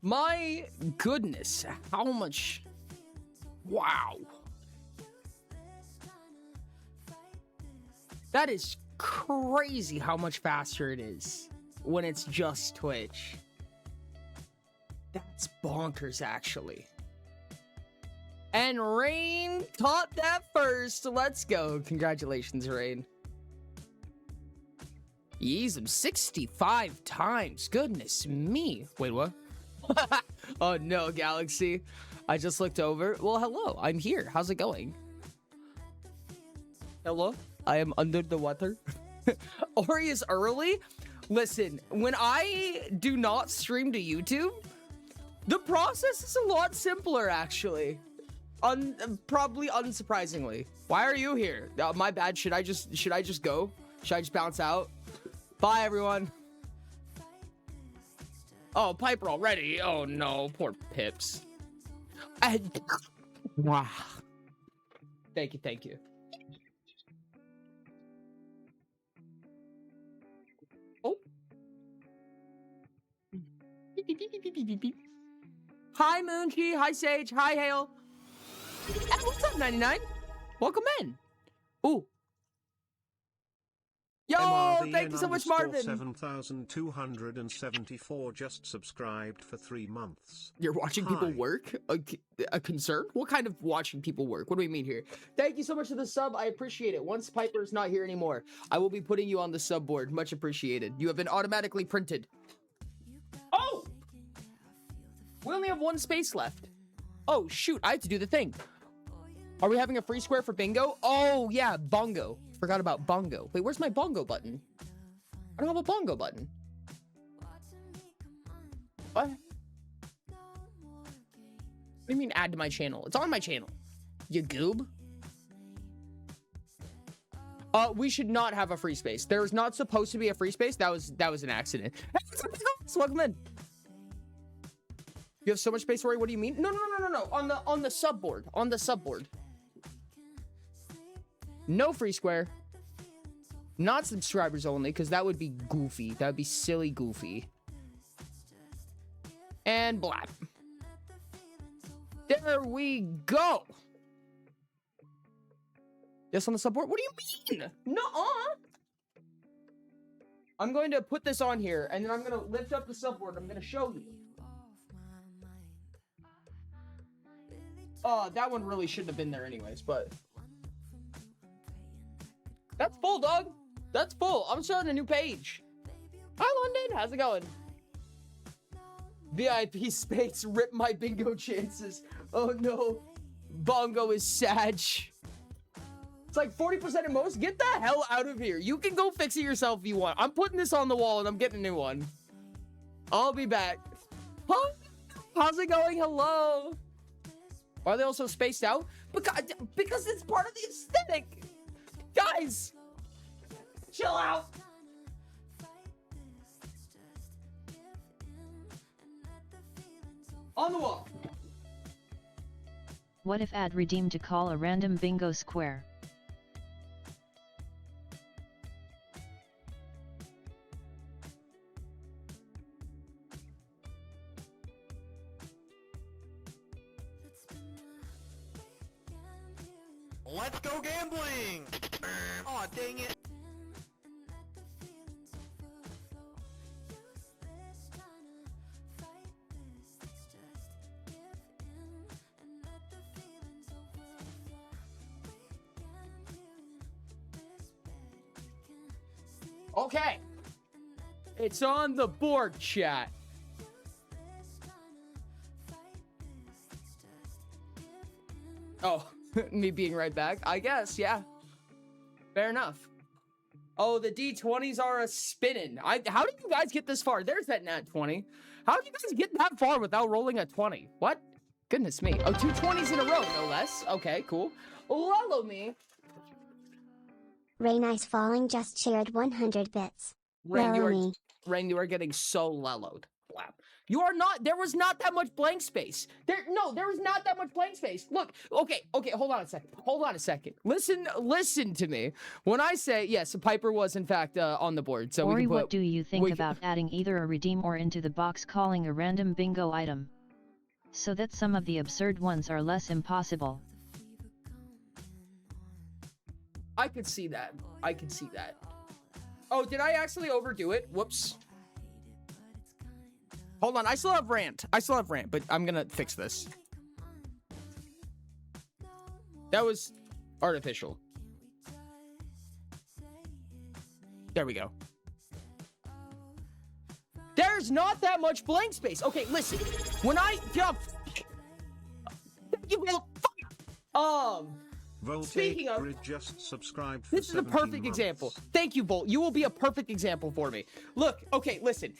My goodness, how much? Wow. That is crazy how much faster it is when it's just Twitch. That's bonkers, actually. And Rain caught that first. Let's go. Congratulations, Rain. You used him 65 times. Goodness me. Wait, what? Oh no, Galaxy. I just looked over. Well, hello. I'm here. How's it going? Hello? I am under the water. Ori is early? Listen, when I do not stream to YouTube, the process is a lot simpler, actually. Probably unsurprisingly. Why are you here? My bad. Should I just go? Should I just bounce out? Bye, everyone. Oh, Piper already. Oh no, poor Pips. Wow. Thank you, thank you. Oh. Hi, Moonchi. Hi, Sage. Hi, Hale. Hey, what's up, 99? Welcome in. Ooh. Yo, thank you so much, Marvin. 7,274 just subscribed for 3 months. You're watching people work? A concern? What kind of watching people work? What do we mean here? Thank you so much for the sub. I appreciate it. Once Piper's not here anymore, I will be putting you on the sub board. Much appreciated. You have been automatically printed. Oh! We only have 1 space left. Oh, shoot. I have to do the thing. Are we having a free square for bingo? Oh, yeah. Bongo. Forgot about bongo. Wait, where's my bongo button? I don't have a bongo button. What? What do you mean add to my channel? It's on my channel. You goob. We should not have a free space. There was not supposed to be a free space. That was an accident. Welcome in. You have so much space, Rory. What do you mean? No. On the subboard. On the subboard. No free square. Not subscribers only, because that would be goofy. That would be silly goofy. And blap. There we go. Yes, on the subboard? What do you mean? Nuh-uh. I'm going to put this on here, and then I'm going to lift up the subboard. I'm going to show you. Oh, that one really shouldn't have been there anyways, but... That's full, dog. That's full. I'm starting a new page. Hi, London. How's it going? VIP space. Rip my bingo chances. Oh, no. Bongo is sad. It's like 40% at most. Get the hell out of here. You can go fix it yourself if you want. I'm putting this on the wall, and I'm getting a new one. I'll be back. Huh? How's it going? Hello. Are they also spaced out? Because it's part of the aesthetic. Guys, chill out. On the wall. What if ad redeemed to call a random bingo square? Let's go gambling! Aw, dang it. Okay. It's on the board, chat. Oh, me being right back? I guess, yeah. Fair enough. Oh, the D20s are a spinning. How did you guys get this far? There's that nat 20. How did you guys get that far without rolling a 20? What? Goodness me. Oh, 2 20s in a row, no less. Okay, cool. Lolo me. Ray Nice Falling just shared 100 bits. Rain, you are getting so lelloed. Blap. You are not. There was not that much blank space. There was not that much blank space. Look, okay, hold on a second. Listen to me. When I say, yes, Piper was in fact on the board. So Ori, we can put, what do you think about adding either a redeem or into the box calling a random bingo item? So that some of the absurd ones are less impossible. I could see that. Oh, did I actually overdo it? Whoops. Hold on, I still have rant, but I'm gonna fix this. That was artificial. There we go. There's not that much blank space. Okay, listen. When I speaking of, just subscribed for this is a 17 perfect example. months. Thank you, Volt. You will be a perfect example for me. Look, okay, listen.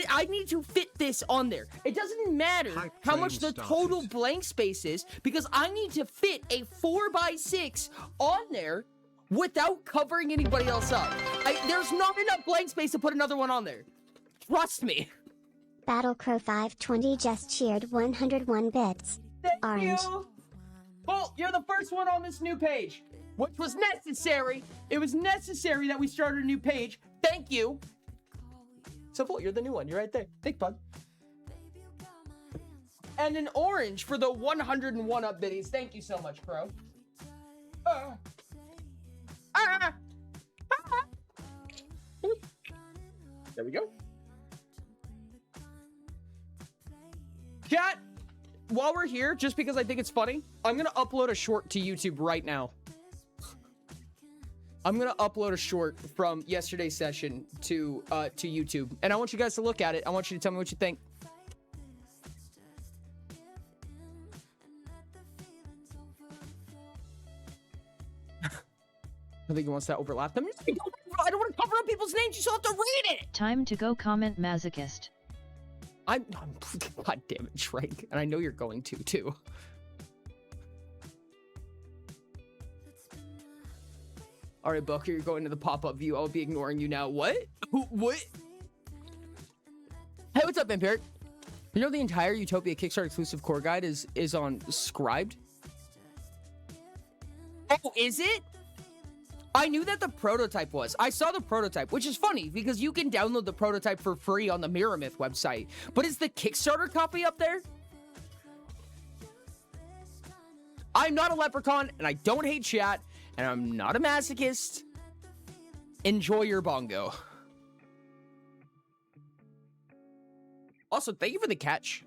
I need to fit this on there. It doesn't matter Hype how train much the started. total blank space is, because I need to fit a 4x6 on there without covering anybody else up. There's not enough blank space to put another one on there. Trust me. Battlecrow 520 just cheered 101 bits. Thank Orange. you. Bolt, you're the first one on this new page, which was necessary. It was necessary that we started a new page. Thank you. So, Bolt, you're the new one. You're right there. Thank bud. And an orange for the 101 up biddies. Thank you so much, bro. There we go. Chat, while we're here, just because I think it's funny, I'm gonna upload a short to YouTube right now. I'm gonna upload a short from yesterday's session to YouTube, and I want you guys to look at it. I want you to tell me what you think. I think he wants to overlap them. I don't want to cover up people's names. You still have to read it. Time to go comment masochist. I'm God damn it, Shrek. And I know you're going to, too. All right, Booker, you're going to the pop-up view. I'll be ignoring you now. What? What? Hey, what's up, Vampiric? You know the entire Utopia Kickstarter exclusive core guide is on Scribed? Oh, is it? I knew that the prototype was. I saw the prototype, which is funny because you can download the prototype for free on the Mirror Myth website. But is the Kickstarter copy up there? I'm not a leprechaun, and I don't hate chat, and I'm not a masochist. Enjoy your bongo. Also, thank you for the catch.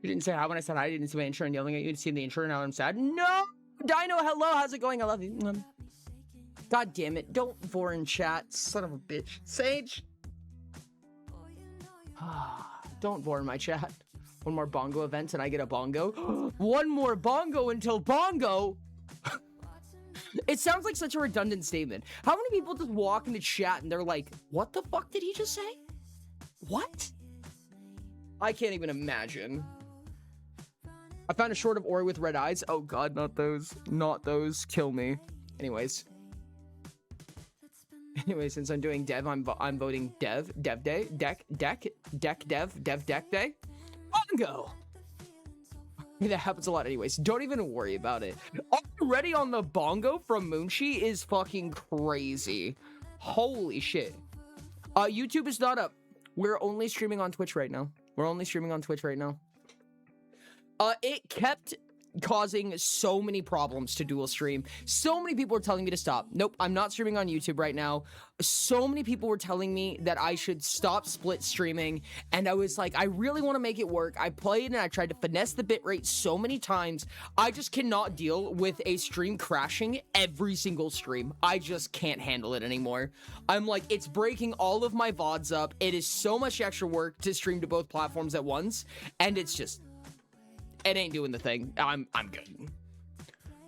You didn't say hi when I said hi. I didn't see my intro and yelling at you. You didn't see the intro, now I'm sad. No! Dino, hello. How's it going? I love you. God damn it. Don't Vorin chat. Son of a bitch. Sage! Don't Vorin my chat. One more bongo event and I get a bongo. One more bongo until bongo! It sounds like such a redundant statement. How many people just walk into chat and they're like, what the fuck did he just say? What? I can't even imagine. I found a short of Ori with red eyes. Oh god, not those. Not those. Kill me. Anyways. Anyway, since I'm doing dev, I'm voting dev day, deck deck day. Bongo! I mean, that happens a lot anyways. Don't even worry about it. Already on the bongo from Moonshi is fucking crazy. Holy shit. YouTube is not up. We're only streaming on Twitch right now. It kept causing so many problems to dual stream. So many people are telling me to stop. Nope, I'm not streaming on YouTube right now. So many people were telling me that I should stop split streaming, and I was like, I really want to make it work. I played and I tried to finesse the bitrate so many times. I just cannot deal with a stream crashing every single stream. I just can't handle it anymore. I'm like, it's breaking all of my VODs up. It is so much extra work to stream to both platforms at once, and it's just, it ain't doing the thing. I'm good.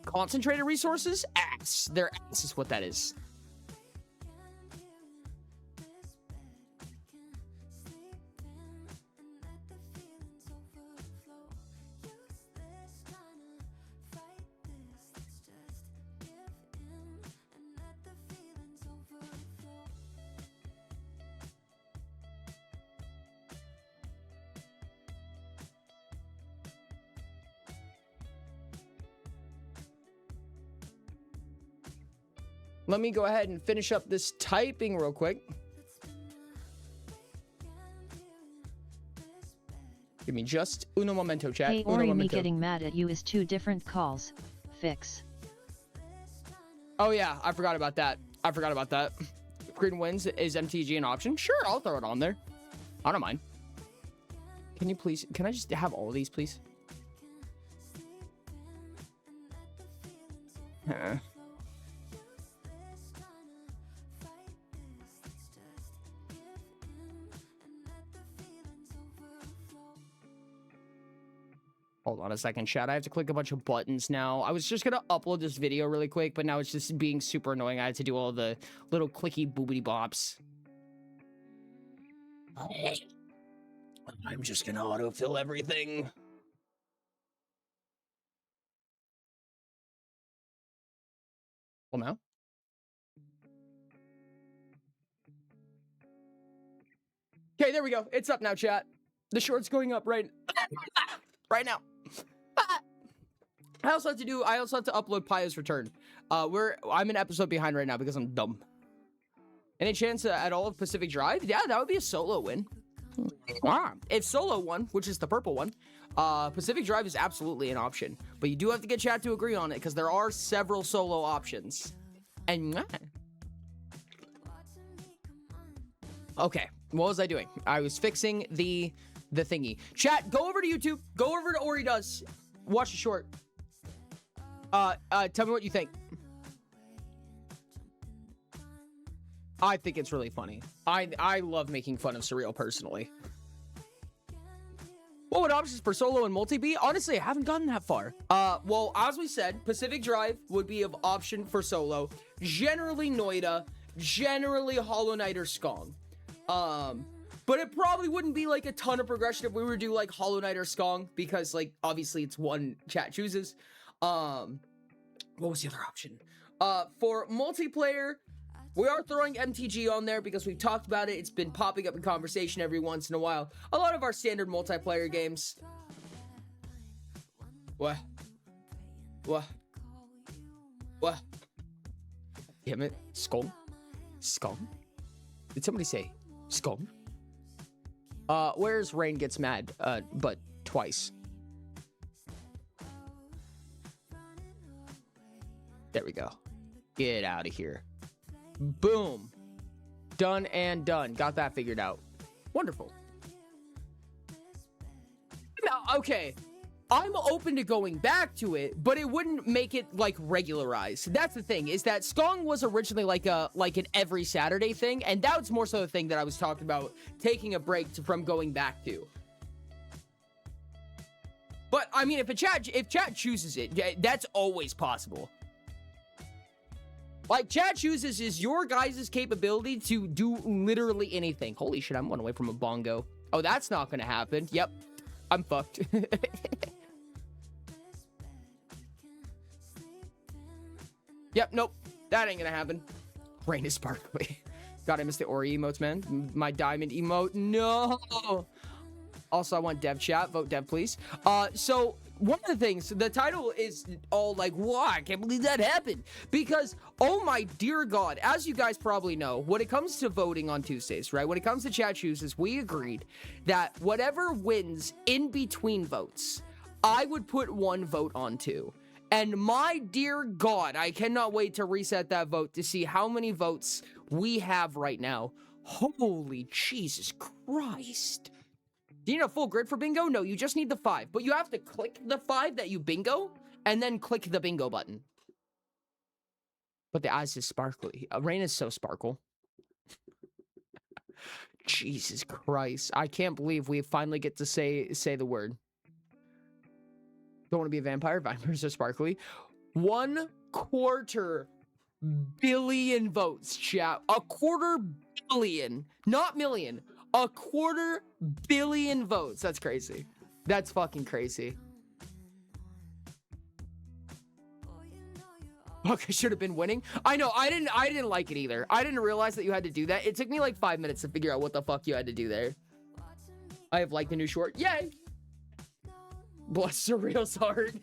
Concentrated resources? Ass. Their ass is what that is. Let me go ahead and finish up this typing real quick. Give me just uno momento, chat. Hey, Uno Ori, me momento. getting mad at you is 2 different calls. Fix. Oh yeah, I forgot about that. Green wins. Is MTG an option? Sure, I'll throw it on there. I don't mind. Can you please, can I just have all of these, please? Hold on a second, chat. I have to click a bunch of buttons now. I was just gonna upload this video really quick, but now it's just being super annoying. I had to do all the little clicky boobity bops. I'm just gonna autofill everything. Well, now. Okay, there we go. It's up now, chat. The short's going up right now. I also have to upload Paya's Return. I'm an episode behind right now because I'm dumb. Any chance at all of Pacific Drive? Yeah, that would be a solo win. If solo won, which is the purple one, Pacific Drive is absolutely an option. But you do have to get chat to agree on it because there are several solo options. And okay, what was I doing? I was fixing the thingy. Chat, go over to YouTube. Go over to Ori Does. Watch the short. Tell me what you think. I think it's really funny. I love making fun of Surreal personally. What would options for solo and multi be? Honestly, I haven't gotten that far. Well, as we said, Pacific Drive would be of option for solo. Generally Noida, generally Hollow Knight or Skong. But it probably wouldn't be like a ton of progression if we were to do like Hollow Knight or Skong, because like obviously it's one chat chooses. What was the other option? For multiplayer, we are throwing MTG on there because we've talked about it. It's been popping up in conversation every once in a while. A lot of our standard multiplayer games. What? Damn it. Skong? Skong? Did somebody say Skong? Where's Rain Gets Mad, but twice. There we go. Get out of here. Boom. Done and done. Got that figured out. Wonderful. Now, okay. I'm open to going back to it, but it wouldn't make it like regularized. That's the thing, is that Skong was originally like an every Saturday thing, and that was more so the thing that I was talking about taking a break from going back to. But I mean, if chat chooses it, that's always possible. Like, chat chooses is your guys' capability to do literally anything. Holy shit, I'm one away from a bongo. Oh, that's not gonna happen. Yep, I'm fucked. Yep, nope, that ain't gonna happen. Rain is sparkly. God, I missed the Ori emotes, man. My diamond emote, no. Also, I want dev chat. Vote dev, please. So one of the things, the title is all like, wow, I can't believe that happened. Because, oh my dear God, as you guys probably know, when it comes to voting on Tuesdays, right? When it comes to chat chooses, we agreed that whatever wins in between votes, I would put 1 vote on 2. And my dear God, I cannot wait to reset that vote to see how many votes we have right now. Holy Jesus Christ. Do you need a full grid for bingo? No, you just need the 5. But you have to click the 5 that you bingo and then click the bingo button. But the eyes is sparkly. Rain is so sparkle. Jesus Christ. I can't believe we finally get to say the word. Don't want to be a vampire. Vampires are sparkly. 1/4 billion votes, chat. 1/4 billion. Not million. 1/4 billion votes. That's crazy. That's fucking crazy. Okay, should have been winning. I know, I didn't like it either. I didn't realize that you had to do that. It took me like 5 minutes to figure out what the fuck you had to do there. I have liked the new short. Yay! Bless Surreal's heart.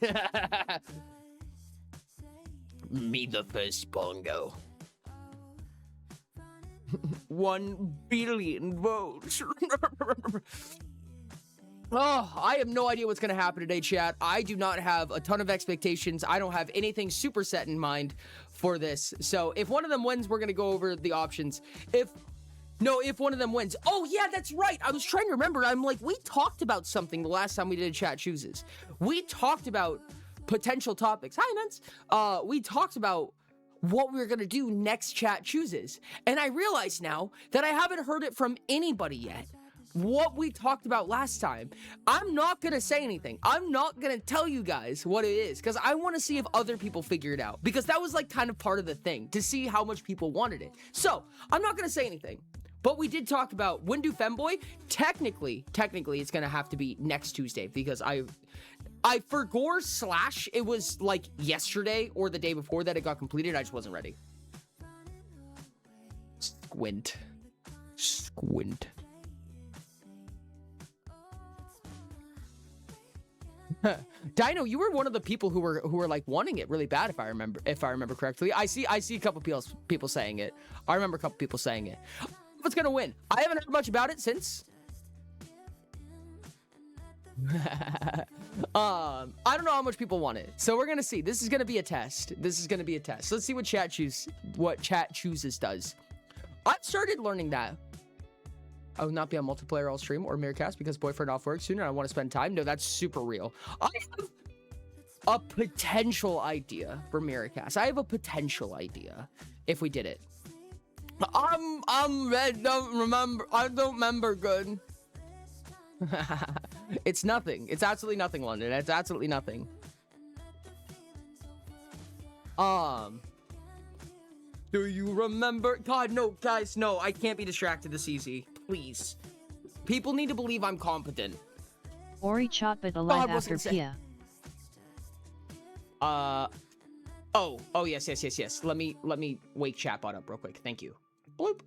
Me the first bongo. 1 billion votes. Oh, I have no idea what's going to happen today, chat. I do not have a ton of expectations. I don't have anything super set in mind for this. So if one of them wins, we're going to go over the options. If one of them wins. Oh, yeah, that's right. I was trying to remember. I'm like, we talked about something the last time we did Chat Chooses. We talked about potential topics. Hi, Nance. We talked about what we were going to do next Chat Chooses. And I realize now that I haven't heard it from anybody yet. What we talked about last time. I'm not going to say anything. I'm not going to tell you guys what it is because I want to see if other people figure it out because that was like kind of part of the thing to see how much people wanted it. So I'm not going to say anything, but we did talk about when do Femboy. Technically, it's going to have to be next Tuesday because I forgot / it was like yesterday or the day before that it got completed. I just wasn't ready. Squint. Dino, you were one of the people who were like wanting it really bad if I remember correctly. I see a couple people saying it. I remember a couple people saying it. What's gonna win? I haven't heard much about it since. I don't know how much people want it, so we're gonna see. This is gonna be a test. Let's see what Chat Chooses does. I've started learning that I will not be on multiplayer all stream or Miracast because boyfriend off work soon and I want to spend time. No, that's super real. I have a potential idea for Miracast. I have a potential idea if we did it. I don't remember good. It's nothing. It's absolutely nothing, London. It's absolutely nothing. Do you remember? God, no, guys, no. I can't be distracted this easy. Please. People need to believe I'm competent. Ori Chatbot alive after Pia. Oh, yes. Let me wake Chatbot up real quick. Thank you. Bloop.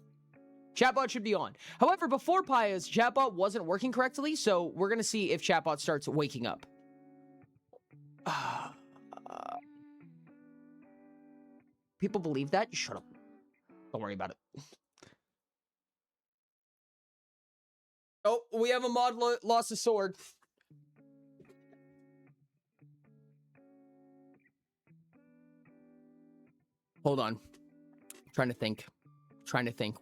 Chatbot should be on. However, before Pia's, Chatbot wasn't working correctly, so we're gonna see if Chatbot starts waking up. People believe that? Shut up. Don't worry about it. Oh, we have a mod lost a sword. Hold on. Trying to think.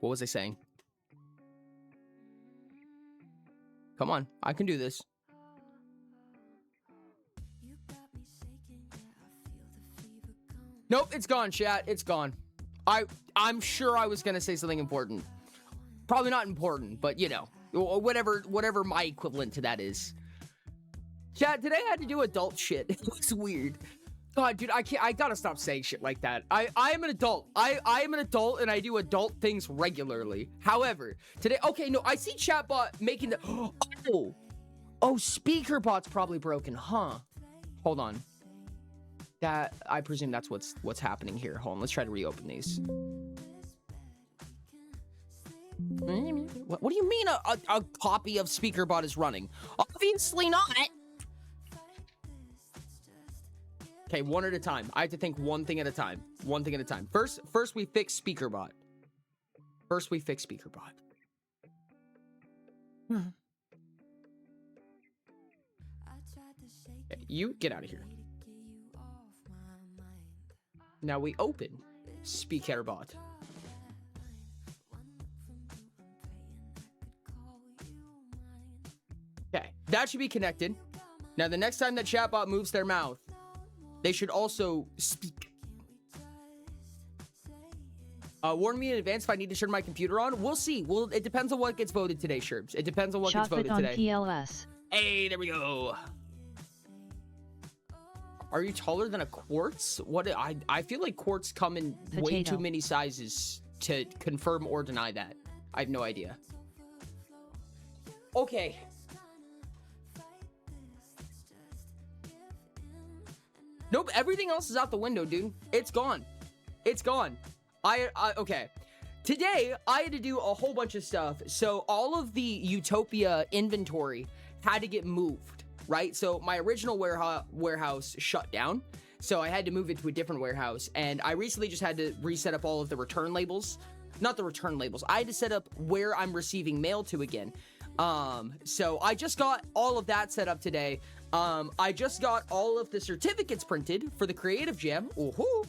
What was I saying? Come on. I can do this. Nope, it's gone, chat. It's gone. I'm sure I was gonna say something important. Probably not important, but you know, whatever my equivalent to that is. Chat, today I had to do adult shit. It's weird. God, dude, I gotta stop saying shit like that. I am an adult. I am an adult and I do adult things regularly. However, today, okay, no, I see Chatbot making the, oh, SpeakerBot's probably broken, huh? Hold on. That, I presume that's what's happening here. Hold on, let's try to reopen these. What do you mean a copy of SpeakerBot is running? Obviously not. Okay, one at a time. I have to think one thing at a time. First we fix SpeakerBot. You get out of here. Now we open SpeakerBot. Okay, that should be connected. Now, the next time that chatbot moves their mouth, they should also speak. Warn me in advance if I need to turn my computer on. We'll see. Well, it depends on what gets voted today, Sherbs. It depends on what gets voted on today. PLS. Hey, there we go. Are you taller than a quartz? What? I feel like quartz come in way too many sizes to confirm or deny that. I have no idea. Okay. Nope, everything else is out the window, dude. It's gone. It's gone. Okay. Today, I had to do a whole bunch of stuff. So all of the Utopia inventory had to get moved, right? So my original warehouse shut down. So I had to move it to a different warehouse. And I recently just had to reset up all of the return labels. Not the return labels. I had to set up where I'm receiving mail to again. So I just got all of that set up today. I just got all of the certificates printed for the Creative Jam. Ooh-hoo.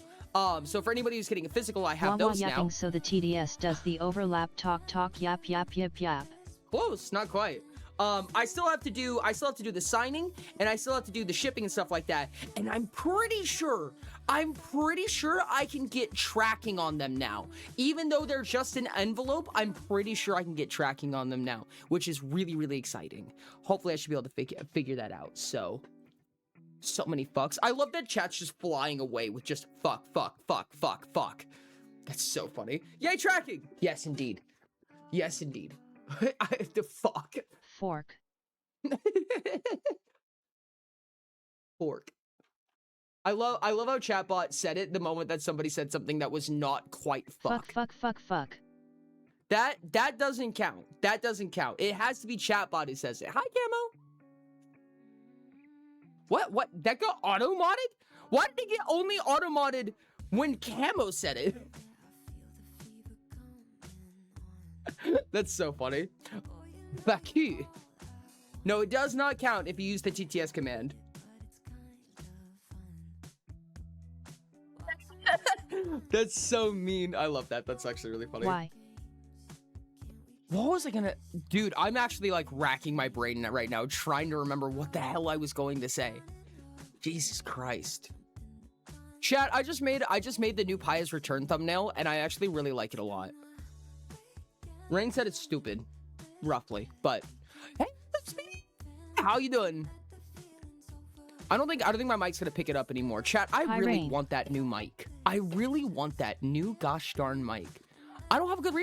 So for anybody who's getting a physical, I have those now. So the TDS does the overlap talk yap. Close, not quite. I still have to do the signing, and I still have to do the shipping and stuff like that. And I'm pretty sure I can get tracking on them now. Even though they're just an envelope, I'm pretty sure I can get tracking on them now, which is really, really exciting. Hopefully I should be able to figure that out. So many fucks. I love that chat's just flying away with just fuck. That's so funny. Yay, tracking! Yes, indeed. Yes, indeed. The fuck. Fork. Fork. I love how chatbot said it the moment that somebody said something that was not quite fuck. Fuck. That doesn't count. That doesn't count. It has to be chatbot who says it. Hi, Camo. What? That got auto-modded? Why did it get only auto-modded when Camo said it? That's so funny. Baku. No, it does not count if you use the TTS command. That's so mean. I love that. That's actually really funny. Why? What was I gonna... Dude, I'm actually like racking my brain right now trying to remember what the hell I was going to say. Jesus Christ. Chat, I just made the new Pia's Return thumbnail, and I actually really like it a lot. Rain said it's stupid, roughly, but hey, that's me. How you doing? I don't think my mic's gonna pick it up anymore. Chat, I really want that new mic. I really want that new gosh darn mic. I don't have a good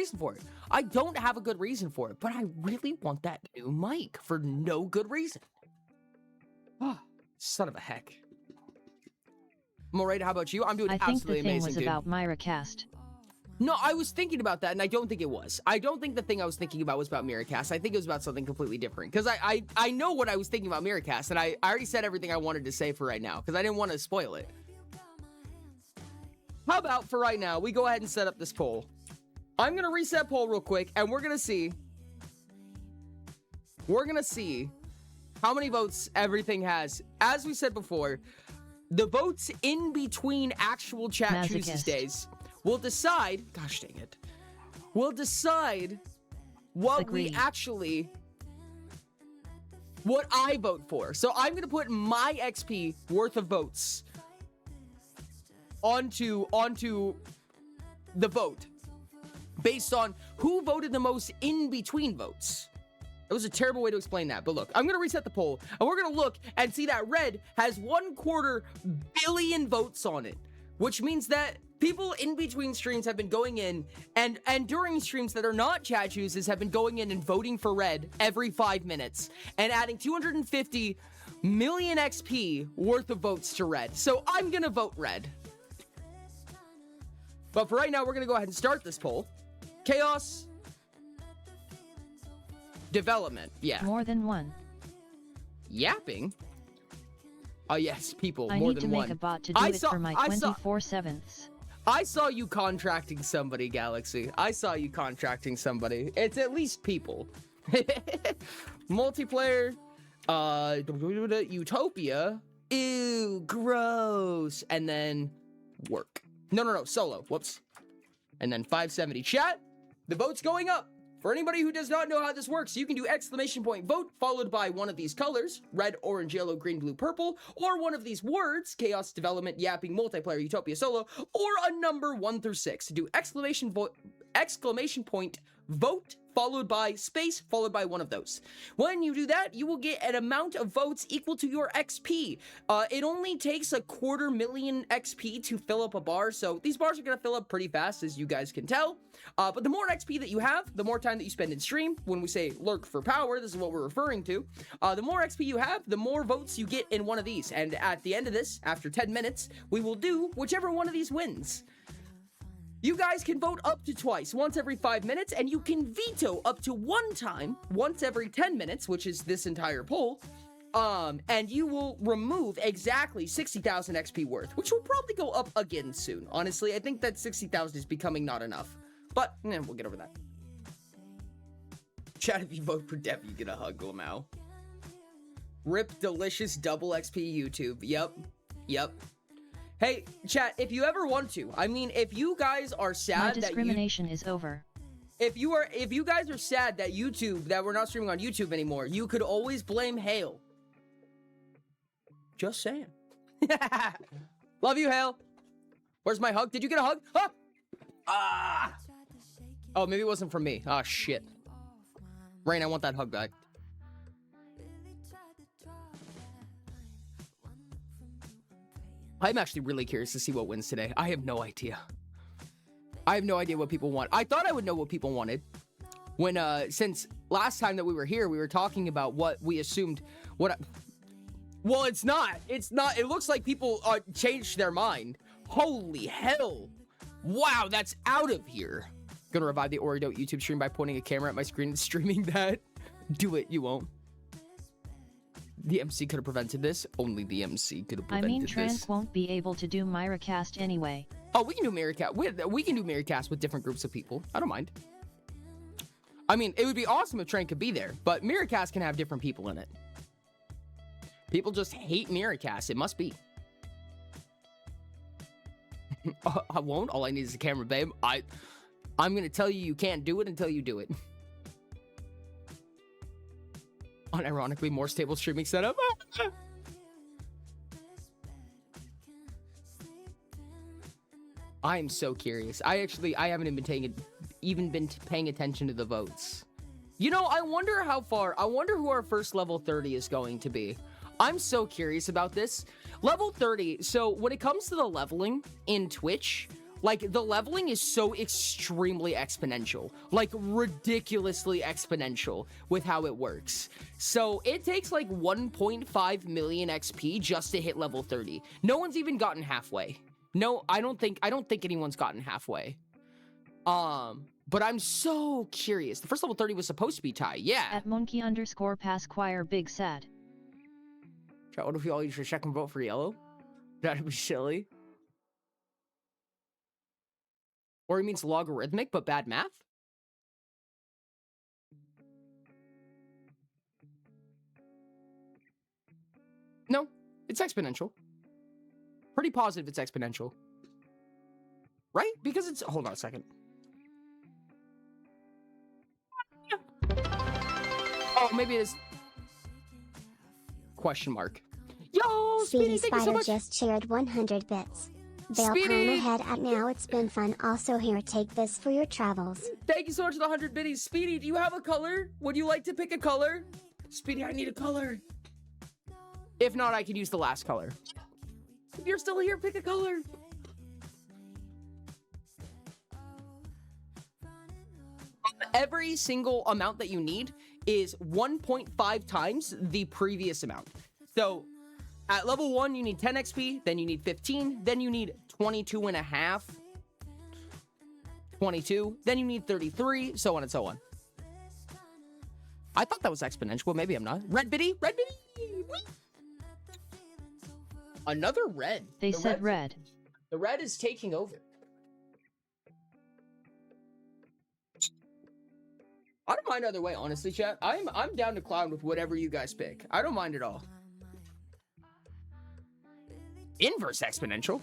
reason for it. But I really want that new mic for no good reason. Oh, son of a heck. I'm alright. How about you? I'm doing absolutely amazing, dude. I think the thing was about Miracast. No, I was thinking about that, and I don't think it was. I don't think the thing I was thinking about was about Miracast. I think it was about something completely different. Because I know what I was thinking about Miracast, and I already said everything I wanted to say for right now, because I didn't want to spoil it. How about, for right now, we go ahead and set up this poll. I'm going to reset poll real quick, and we're going to see how many votes everything has. As we said before, the votes in between actual chat chooses days will decide, gosh dang it, will decide what what I vote for. So I'm going to put my XP worth of votes onto the vote based on who voted the most in between votes. It was a terrible way to explain that, but look, I'm going to reset the poll, and we're going to look and see that red has 1/4 billion votes on it, which means that people in between streams have been going in, and during streams that are not chat chooses have been going in and voting for red every 5 minutes, and adding 250 million XP worth of votes to red. So I'm going to vote red. But for right now, we're going to go ahead and start this poll. Chaos. Development. Yeah. More than one. Yapping? Oh, yes, people. I more need than to one. make a bot to do it for my 24/7ths. I saw you contracting somebody, Galaxy. I saw you contracting somebody. It's at least people. Multiplayer. Utopia. Ew, gross. And then work. No, solo. Whoops. And then 570. Chat, the vote's going up. For anybody who does not know how this works, you can do exclamation point vote followed by one of these colors, red, orange, yellow, green, blue, purple, or one of these words, chaos, development, yapping, multiplayer, utopia, solo, or a number 1 through 6. Do exclamation point vote followed by space followed by one of those. When you do that, you will get an amount of votes equal to your XP. It only takes 250,000 XP to fill up a bar, so these bars are gonna fill up pretty fast, as you guys can tell. But the more XP that you have, the more time that you spend in stream. When we say lurk for power, this is what we're referring to. The more XP you have, the more votes you get in one of these. And at the end of this, after 10 minutes, we will do whichever one of these wins. You guys can vote up to twice, once every 5 minutes, and you can veto up to 1 time, once every 10 minutes, which is this entire poll. And you will remove exactly 60,000 XP worth, which will probably go up again soon. Honestly, I think that 60,000 is becoming not enough. But, we'll get over that. Chat, if you vote for Dev, you get a hug, Lamau. Rip delicious double XP YouTube. Yep. Hey, chat, if you ever want to, I mean, if you guys are sad that discrimination is over. If you guys are sad that we're not streaming on YouTube anymore, you could always blame Hale. Just saying. Love you, Hale. Where's my hug? Did you get a hug? Ah! Oh, maybe it wasn't from me. Oh, shit. Rain, I want that hug back. I'm actually really curious to see what wins today. I have no idea. I have no idea what people want. I thought I would know what people wanted. When, since last time that we were here, we were talking about what we assumed, well, it's not. It looks like people changed their mind. Holy hell. Wow, that's out of here. Gonna revive the Oridote YouTube stream by pointing a camera at my screen and streaming that. Do it, you won't. The MC could have prevented this. Only the MC could have prevented this. Trank won't be able to do Miracast anyway. Oh, we can do Miracast. We can do Miracast with different groups of people. I don't mind. I mean, it would be awesome if Trank could be there, but Miracast can have different people in it. People just hate Miracast. It must be. I won't. All I need is a camera, babe. I'm gonna tell you can't do it until you do it. Unironically, more stable streaming setup. I am so curious. I haven't even been paying attention to the votes. You know, I wonder who our first level 30 is going to be. I'm so curious about this. Level 30, so when it comes to the leveling in Twitch, like, the leveling is so extremely exponential. Like, ridiculously exponential with how it works. So, it takes, like, 1.5 million XP just to hit level 30. No one's even gotten halfway. No, I don't think anyone's gotten halfway. But I'm so curious. The first level 30 was supposed to be Ty, yeah. At monkey_pasquire big sad. What if we all use your second vote for yellow? That'd be silly. Or he means logarithmic, but bad math? No, it's exponential. Pretty positive it's exponential. Right? Because it's... Hold on a second. Oh, maybe it is... Question mark. Yo, Speedy, thank you so much. Just shared 100 bits. They'll palm ahead at now. It's been fun. Also here, take this for your travels. Thank you so much for the 100 biddies. Speedy, do you have a color? Would you like to pick a color? Speedy, I need a color. If not, I can use the last color. If you're still here, pick a color. Every single amount that you need is 1.5 times the previous amount. So at level 1, you need 10 XP, then you need 15, then you need 22 and a half, 22, then you need 33, so on and so on. I thought that was exponential, but maybe I'm not. Red biddy, red biddy. Whee! Another red. They said red. The red is taking over. I don't mind either way, honestly, chat. I'm down to clown with whatever you guys pick. I don't mind at all. Inverse exponential.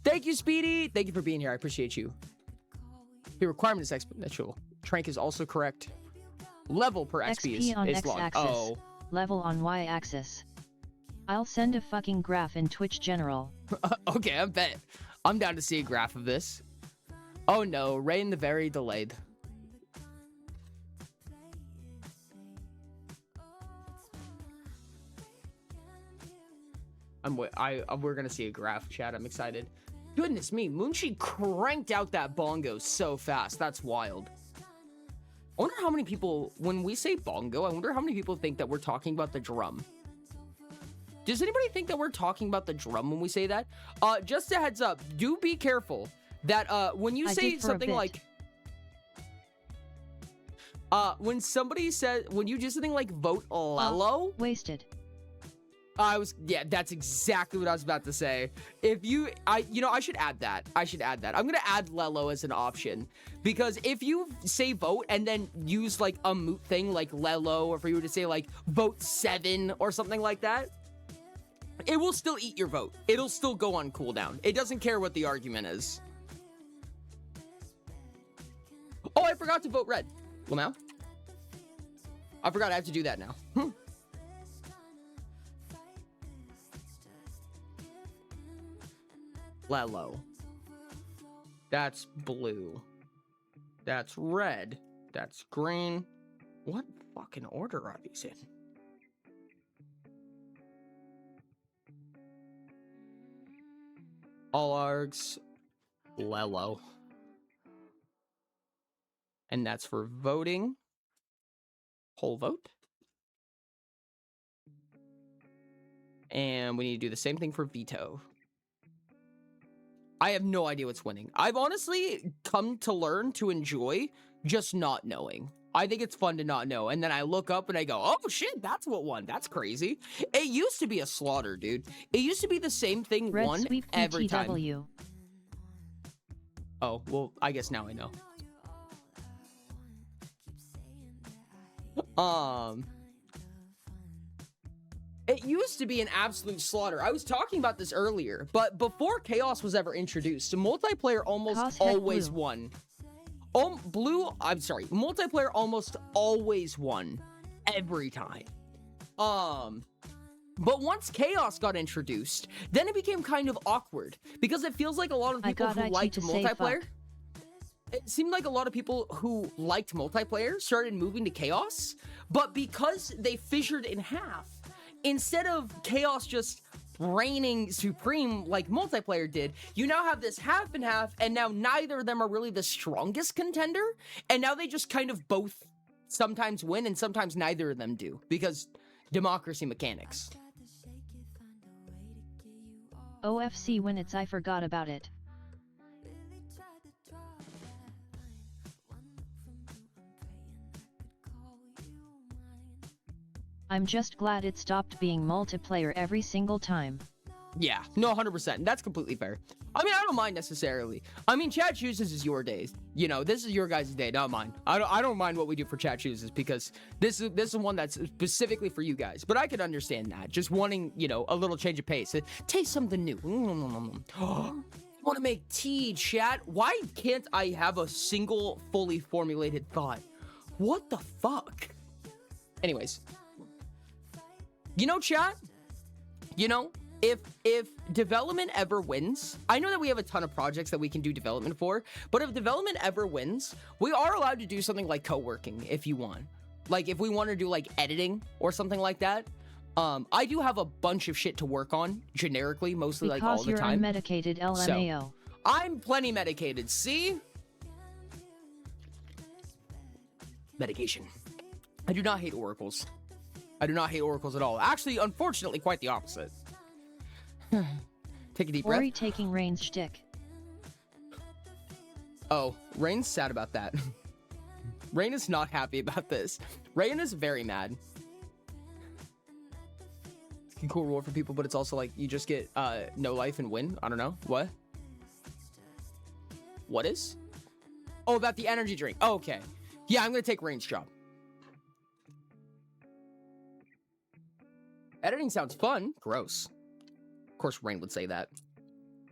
Thank you, Speedy. Thank you for being here. I appreciate you. The requirement is exponential. Trank is also correct. Level per XP XP on is long. X-axis. Oh. Level on Y-axis. I'll send a fucking graph in Twitch general. Okay, I bet. I'm down to see a graph of this. Oh no, rain the very delayed. We're gonna see a graph, chat. I'm excited. Goodness me, Moonshi cranked out that bongo so fast. That's wild. I wonder how many people, when we say bongo, I wonder how many people think that we're talking about the drum. Does anybody think that we're talking about the drum when we say that? Just a heads up, do be careful that when you say something like when somebody says, when you do something like vote Lello, Wasted. yeah, that's exactly what I was about to say. If you, I should add that. I'm gonna add Lello as an option, because if you say vote and then use like a moot thing like Lello, or if you were to say like vote 7 or something like that, it will still eat your vote. It'll still go on cooldown. It doesn't care what the argument is. Oh, I forgot to vote red. Well, now I forgot I have to do that now. Lello. That's blue. That's red. That's green. What fucking order are these in? All args. Lello. And that's for voting. Whole vote. And we need to do the same thing for veto. I have no idea what's winning. I've honestly come to learn to enjoy just not knowing. I think it's fun to not know. And then I look up and I go, oh shit, that's what won. That's crazy. It used to be a slaughter, dude. It used to be the same thing Red won sweep every time. PTW. Oh, well, I guess now I know. It used to be an absolute slaughter. I was talking about this earlier, but before Chaos was ever introduced, multiplayer almost always won. Multiplayer almost always won every time. But once Chaos got introduced, then it became kind of awkward, because it feels like a lot of people who liked multiplayer, it seemed like a lot of people who liked multiplayer started moving to Chaos, but because they fissured in half, instead of Chaos just reigning supreme like multiplayer did, you now have this half and half, and now neither of them are really the strongest contender, and now they just kind of both sometimes win and sometimes neither of them do, because democracy mechanics. OFC when it's I forgot about it. I'm just glad it stopped being multiplayer every single time. Yeah, no, 100%. That's completely fair. I mean, I don't mind necessarily. I mean, Chat Chooses is your day. You know, this is your guys' day, not mine. I don't mind what we do for Chat Chooses, because this is one that's specifically for you guys. But I could understand that. Just wanting, you know, a little change of pace. Taste something new. Want to make tea, chat? Why can't I have a single fully formulated thought? What the fuck? Anyways. You know, chat? You know, if development ever wins, I know that we have a ton of projects that we can do development for, but if development ever wins, we are allowed to do something like co-working if you want. Like, if we want to do, like, editing or something like that. I do have a bunch of shit to work on, generically, mostly, like, all the time. Because you're unmedicated, LMAO. So, I'm plenty medicated, see? Medication. I do not hate oracles. I do not hate oracles at all. Actually, unfortunately, quite the opposite. Take a deep breath. Ori taking Rain's shtick. Oh, Rain's sad about that. Rain is not happy about this. Rain is very mad. It's a cool reward for people, but it's also like you just get no life and win. I don't know. What? What is? Oh, about the energy drink. Oh, okay. Yeah, I'm gonna take Rain's job. Editing sounds fun. Gross. Of course, Rain would say that.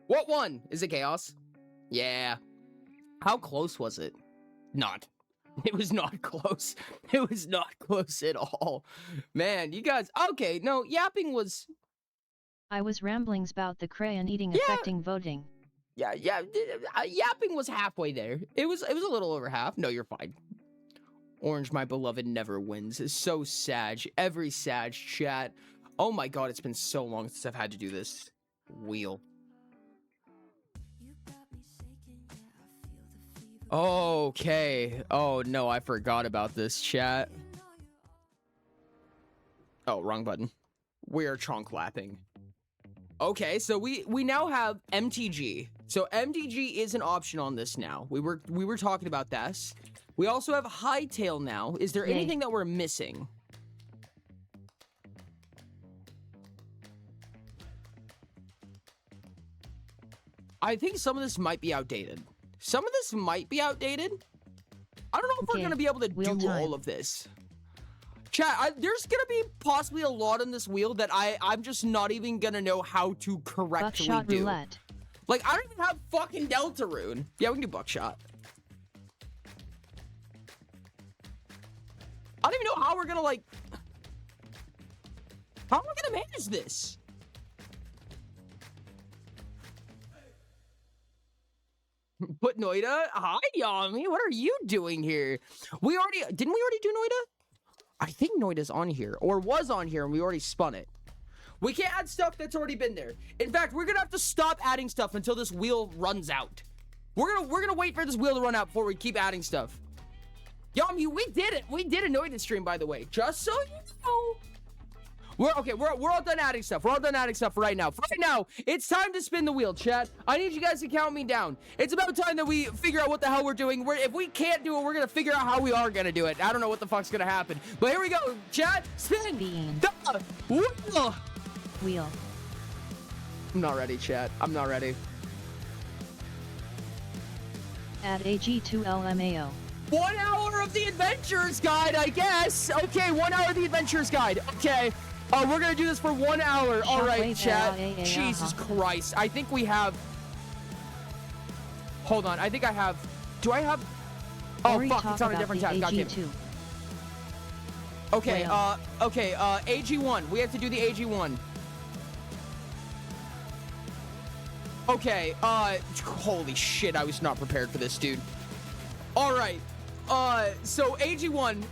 What one? Is it Chaos? Yeah. How close was it? Not. It was not close. It was not close at all. Man, you guys... Okay, no, yapping was... I was ramblings about the crayon eating Yeah. affecting voting. Yeah, yapping was halfway there. It was a little over half. No, you're fine. Orange, my beloved, never wins. It's so sad. Every sad chat. Oh my god, it's been so long since I've had to do this. Wheel. Okay. Oh no, I forgot about this chat. Oh, wrong button. We're chonk lapping. Okay, so we now have MTG. So MTG is an option on this now. We were talking about this. We also have Hightail now. Is there Yay. anything that we're missing? I think some of this might be outdated. Some of this might be outdated. I don't know if we're Okay, gonna be able to wheel do time. all of this. Chat, there's gonna be possibly a lot on this wheel that I'm just not even gonna know how to correctly Buckshot do. roulette. Like, I don't even have fucking Deltarune. Yeah, we can do Buckshot. I don't even know how we're gonna, like... How am I gonna manage this? Put Noida? Hi, Yami. What are you doing here? Didn't we already do Noida? I think Noida's on here, or was on here, and we already spun it. We can't add stuff that's already been there. In fact, we're gonna have to stop adding stuff until this wheel runs out. We're gonna wait for this wheel to run out before we keep adding stuff. Yami, we did it. We did a Noida stream, by the way. Just so you know. We're all done adding stuff. We're all done adding stuff right now. For right now, it's time to spin the wheel, chat. I need you guys to count me down. It's about time that we figure out what the hell we're doing. If we can't do it, we're gonna figure out how we are gonna do it. I don't know what the fuck's gonna happen. But here we go, chat. Spin Bean. the wheel. Wheel. I'm not ready, chat. I'm not ready. Add AG to LMAO. 1 hour of the Adventurers Guide, I guess. Okay, 1 hour of the Adventurers Guide. Okay. We're gonna do this for 1 hour. All right, Shockwave, chat. Jesus Christ. I think we have... Hold on. I think I have... Do I have... Oh, Ori fuck. talk It's on a about different the tab. God damn it. AG2. Okay, Whale. okay, AG1. We have to do the AG1. Okay, holy shit, I was not prepared for this, dude. All right, so AG1.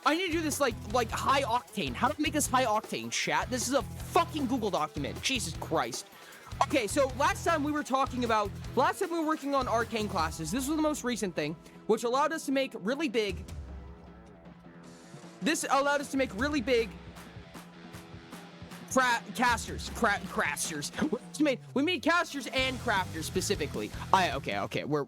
I need to do this like high octane. How do I make this high octane, chat? This is a fucking Google document. Jesus Christ. Okay, so last time we were working on arcane classes. This was the most recent thing, which allowed us to make really big. This allowed us to make really big casters. We made casters and crafters specifically. Okay. We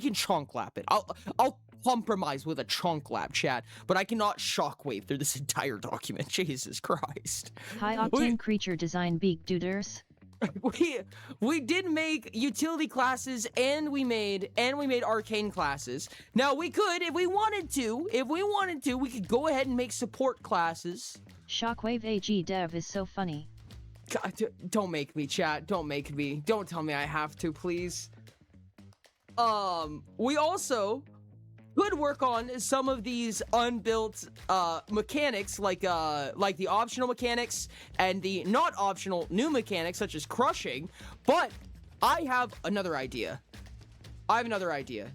can chonk lap it. I'll compromise with a chonk lap, chat, but I cannot shockwave through this entire document. Jesus Christ. High octane creature design beak duders. We did make utility classes and we made arcane classes. Now we could, if we wanted to, we could go ahead and make support classes. Shockwave AG dev is so funny. God, don't make me, chat. Don't make me. Don't tell me I have to, please. We also could work on some of these unbuilt mechanics, like the optional mechanics and the not optional new mechanics, such as crushing. But I have another idea.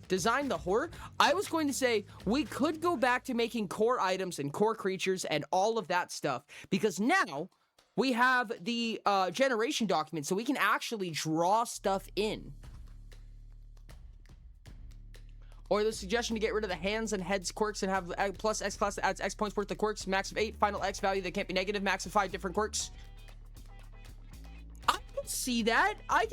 Design the horror. I was going to say we could go back to making core items and core creatures and all of that stuff, because now we have the generation document, so we can actually draw stuff in. Or the suggestion to get rid of the hands and heads quirks and have plus X class that adds X points worth of quirks, max of 8, final X value that can't be negative, max of 5 different quirks. I can see that. I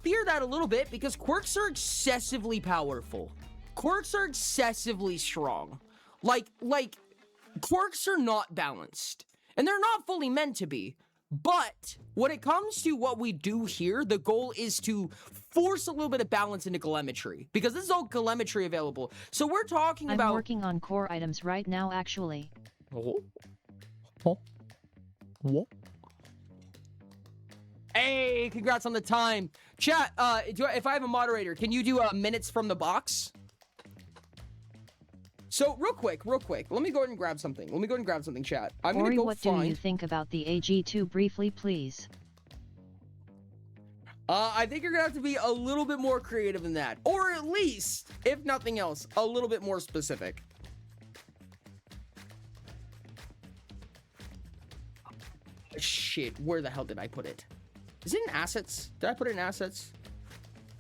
fear that a little bit because quirks are excessively powerful. Quirks are excessively strong. Like quirks are not balanced. And they're not fully meant to be. But when it comes to what we do here, the goal is to force a little bit of balance into telemetry, because this is all telemetry available. So we're talking I'm about working on core items right now actually. Hey, congrats on the time. Chat, if I have a moderator, can you do minutes from the box? So real quick, let me go ahead and grab something. Chat. I'm Ori, gonna go what find. do you think about the AG2 briefly, please? I think you're gonna have to be a little bit more creative than that, or at least, if nothing else, a little bit more specific. Shit, where the hell did I put it? Is it in assets? Did I put it in assets?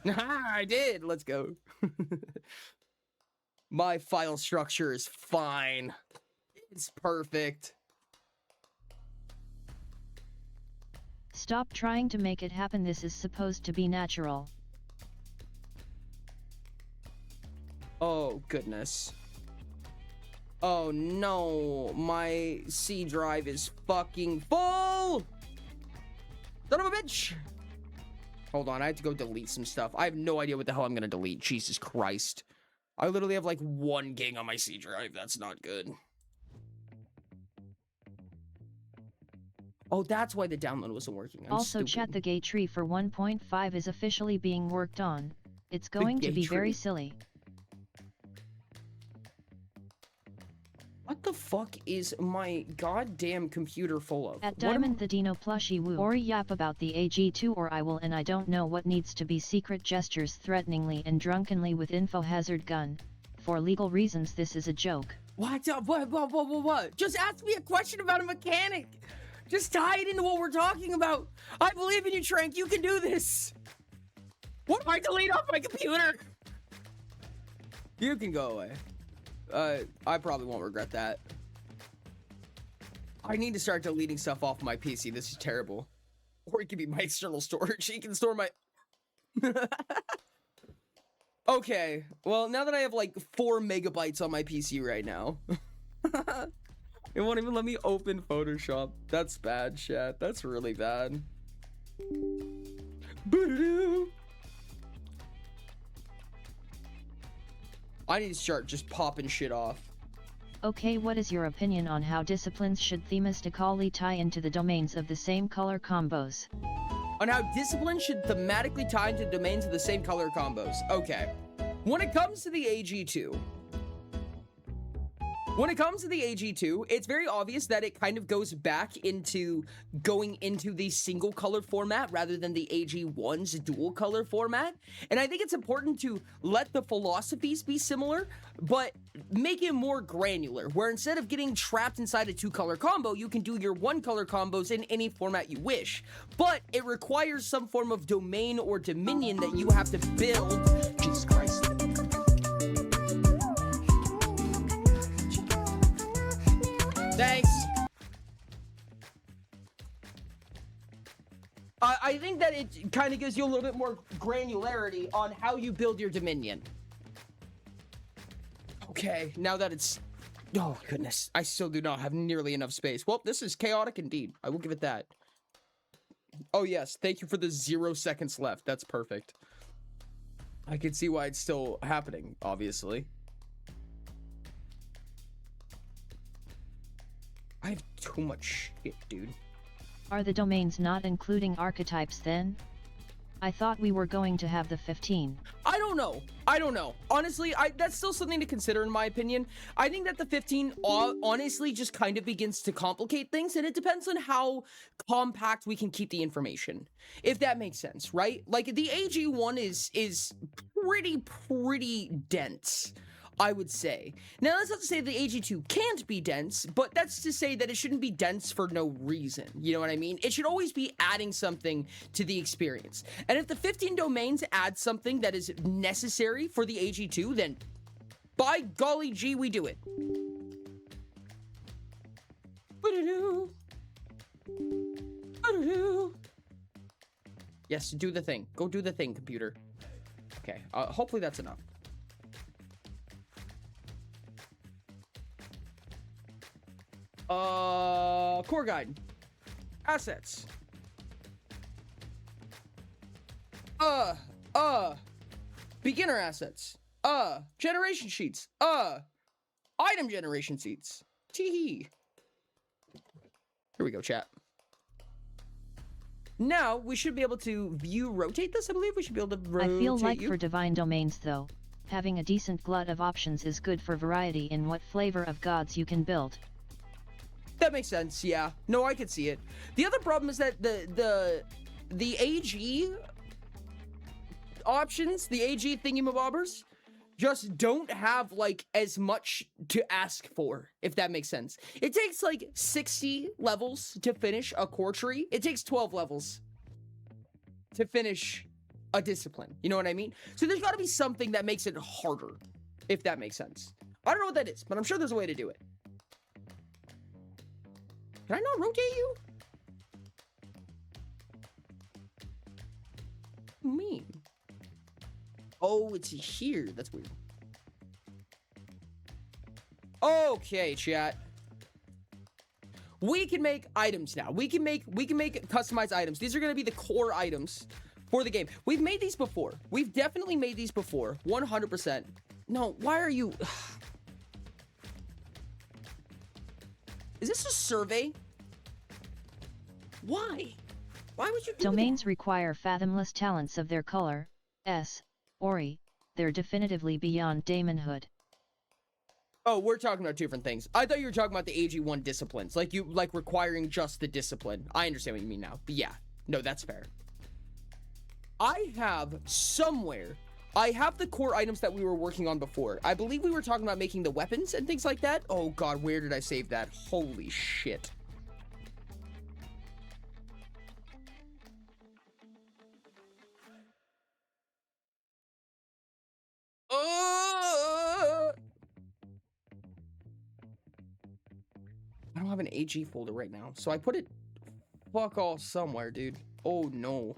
I did. Let's go. My file structure is fine. It's perfect. Stop trying to make it happen. This is supposed to be natural. Oh, goodness. Oh, no. My C drive is fucking full! Son of a bitch! Hold on, I have to go delete some stuff. I have no idea what the hell I'm gonna delete. Jesus Christ. I literally have like 1 gig on my C drive. That's not good. Oh, that's why the download wasn't working. I'm Also, stupid. chat, the gate tree for 1.5 is officially being worked on. It's going to gate be very tree? silly. What the fuck is my goddamn computer full of? At What am- Diamond the Dino plushie woo. Ori, yap about the AG2 or I will, and I don't know what needs to be secret gestures threateningly and drunkenly with info hazard gun. For legal reasons this is a joke. What? What? Just ask me a question about a mechanic. Just tie it into what we're talking about. I believe in you, Trank. You can do this. What if I delete off my computer? You can go away. I probably won't regret that. I need to start deleting stuff off my PC. This is terrible. Or it could be my external storage. You can store my... Okay, well, now that I have like 4 megabytes on my PC right now, it won't even let me open Photoshop. That's bad, chat. That's really bad. Boo-doo. I need to start just popping shit off. Okay, what is your opinion on how disciplines should thematically tie into the domains of the same color combos? On how discipline should thematically tie into domains of the same color combos. Okay. When it comes to the AG2, it's very obvious that it kind of goes back into going into the single color format rather than the AG1's dual color format. And I think it's important to let the philosophies be similar, but make it more granular, where instead of getting trapped inside a 2-color combo, you can do your 1-color combos in any format you wish. But it requires some form of domain or dominion that you have to build. Jesus Christ. Thanks. I think that it kind of gives you a little bit more granularity on how you build your dominion. Okay, now that it's... Oh, goodness. I still do not have nearly enough space. Well, this is chaotic indeed. I will give it that. Oh, yes. Thank you for the 0 seconds left. That's perfect. I can see why it's still happening, obviously. I have too much shit, dude. Are the domains not including archetypes then? I thought we were going to have the 15. I don't know. Honestly, that's still something to consider in my opinion. I think that the 15 honestly just kind of begins to complicate things, and it depends on how compact we can keep the information. If that makes sense, right? Like the AG1 is pretty dense, I would say. Now, that's not to say the AG2 can't be dense, but that's to say that it shouldn't be dense for no reason. You know what I mean? It should always be adding something to the experience. And if the 15 domains add something that is necessary for the AG2, then by golly gee, we do it. Yes, do the thing. Go do the thing, computer. Okay, hopefully that's enough. Core guide. Assets. Beginner assets. Generation sheets. Item generation sheets. Teehee. Here we go, chat. Now, we should be able to view rotate this, I believe. We should be able to rotate I feel like you. for divine domains though, having a decent glut of options is good for variety in what flavor of gods you can build. That makes sense, yeah. No, I could see it. The other problem is that the AG options, the AG thingamabobbers, just don't have, like, as much to ask for, if that makes sense. It takes, like, 60 levels to finish a core tree. It takes 12 levels to finish a discipline. You know what I mean? So there's got to be something that makes it harder, if that makes sense. I don't know what that is, but I'm sure there's a way to do it. Can I not rotate you? What do you mean? Oh, it's here. That's weird. Okay, chat. We can make items now. We can make customized items. These are going to be the core items for the game. We've made these before. We've definitely made these before. 100%. No, why are you... Is this a survey? Why? Why would you do Domains require fathomless talents of their color, Ori. They're definitively beyond daemonhood. Oh, we're talking about two different things. I thought you were talking about the AG1 disciplines. Like requiring just the discipline. I understand what you mean now. But yeah. No, that's fair. I have the core items that we were working on before. I believe we were talking about making the weapons and things like that. Oh god, where did I save that? Holy shit. I don't have an AG folder right now, so I put it fuck all somewhere, dude. Oh no.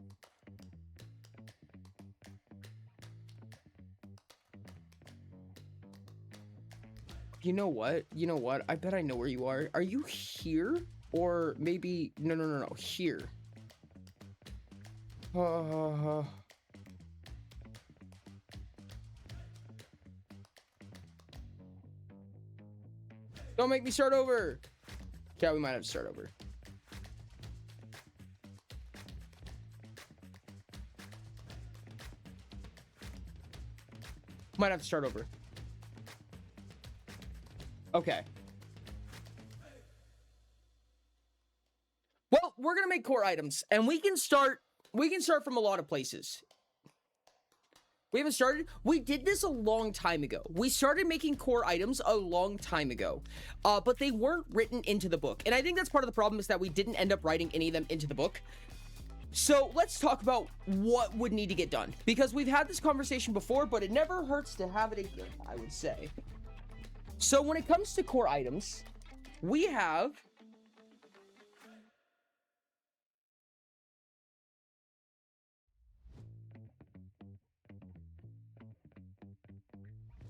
You know what? You know what? I bet I know where you are. Are you here? Or maybe... No. Here. Don't make me start over. Yeah, we might have to start over. Might have to start over. Okay. Well, we're gonna make core items, and we can start from a lot of places. We haven't started. We did this a long time ago. We started making core items a long time ago, but they weren't written into the book. And I think that's part of the problem, is that we didn't end up writing any of them into the book. So let's talk about what would need to get done, because we've had this conversation before, but it never hurts to have it again, I would say. So when it comes to core items, we have...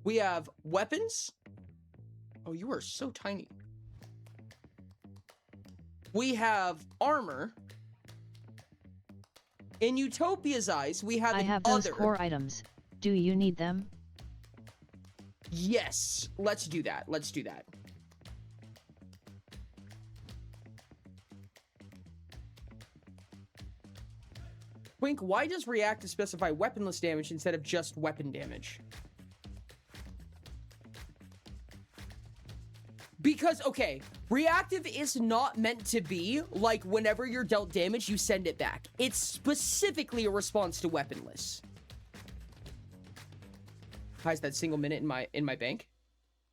We have weapons. Oh, you are so tiny. We have armor. In Utopia's eyes, we have I have those core items. Do you need them? Yes. Let's do that. Let's do that. Wink, why does reactive specify weaponless damage instead of just weapon damage? Because, okay, reactive is not meant to be like whenever you're dealt damage, you send it back. It's specifically a response to weaponless. Hi, is that single minute in my bank?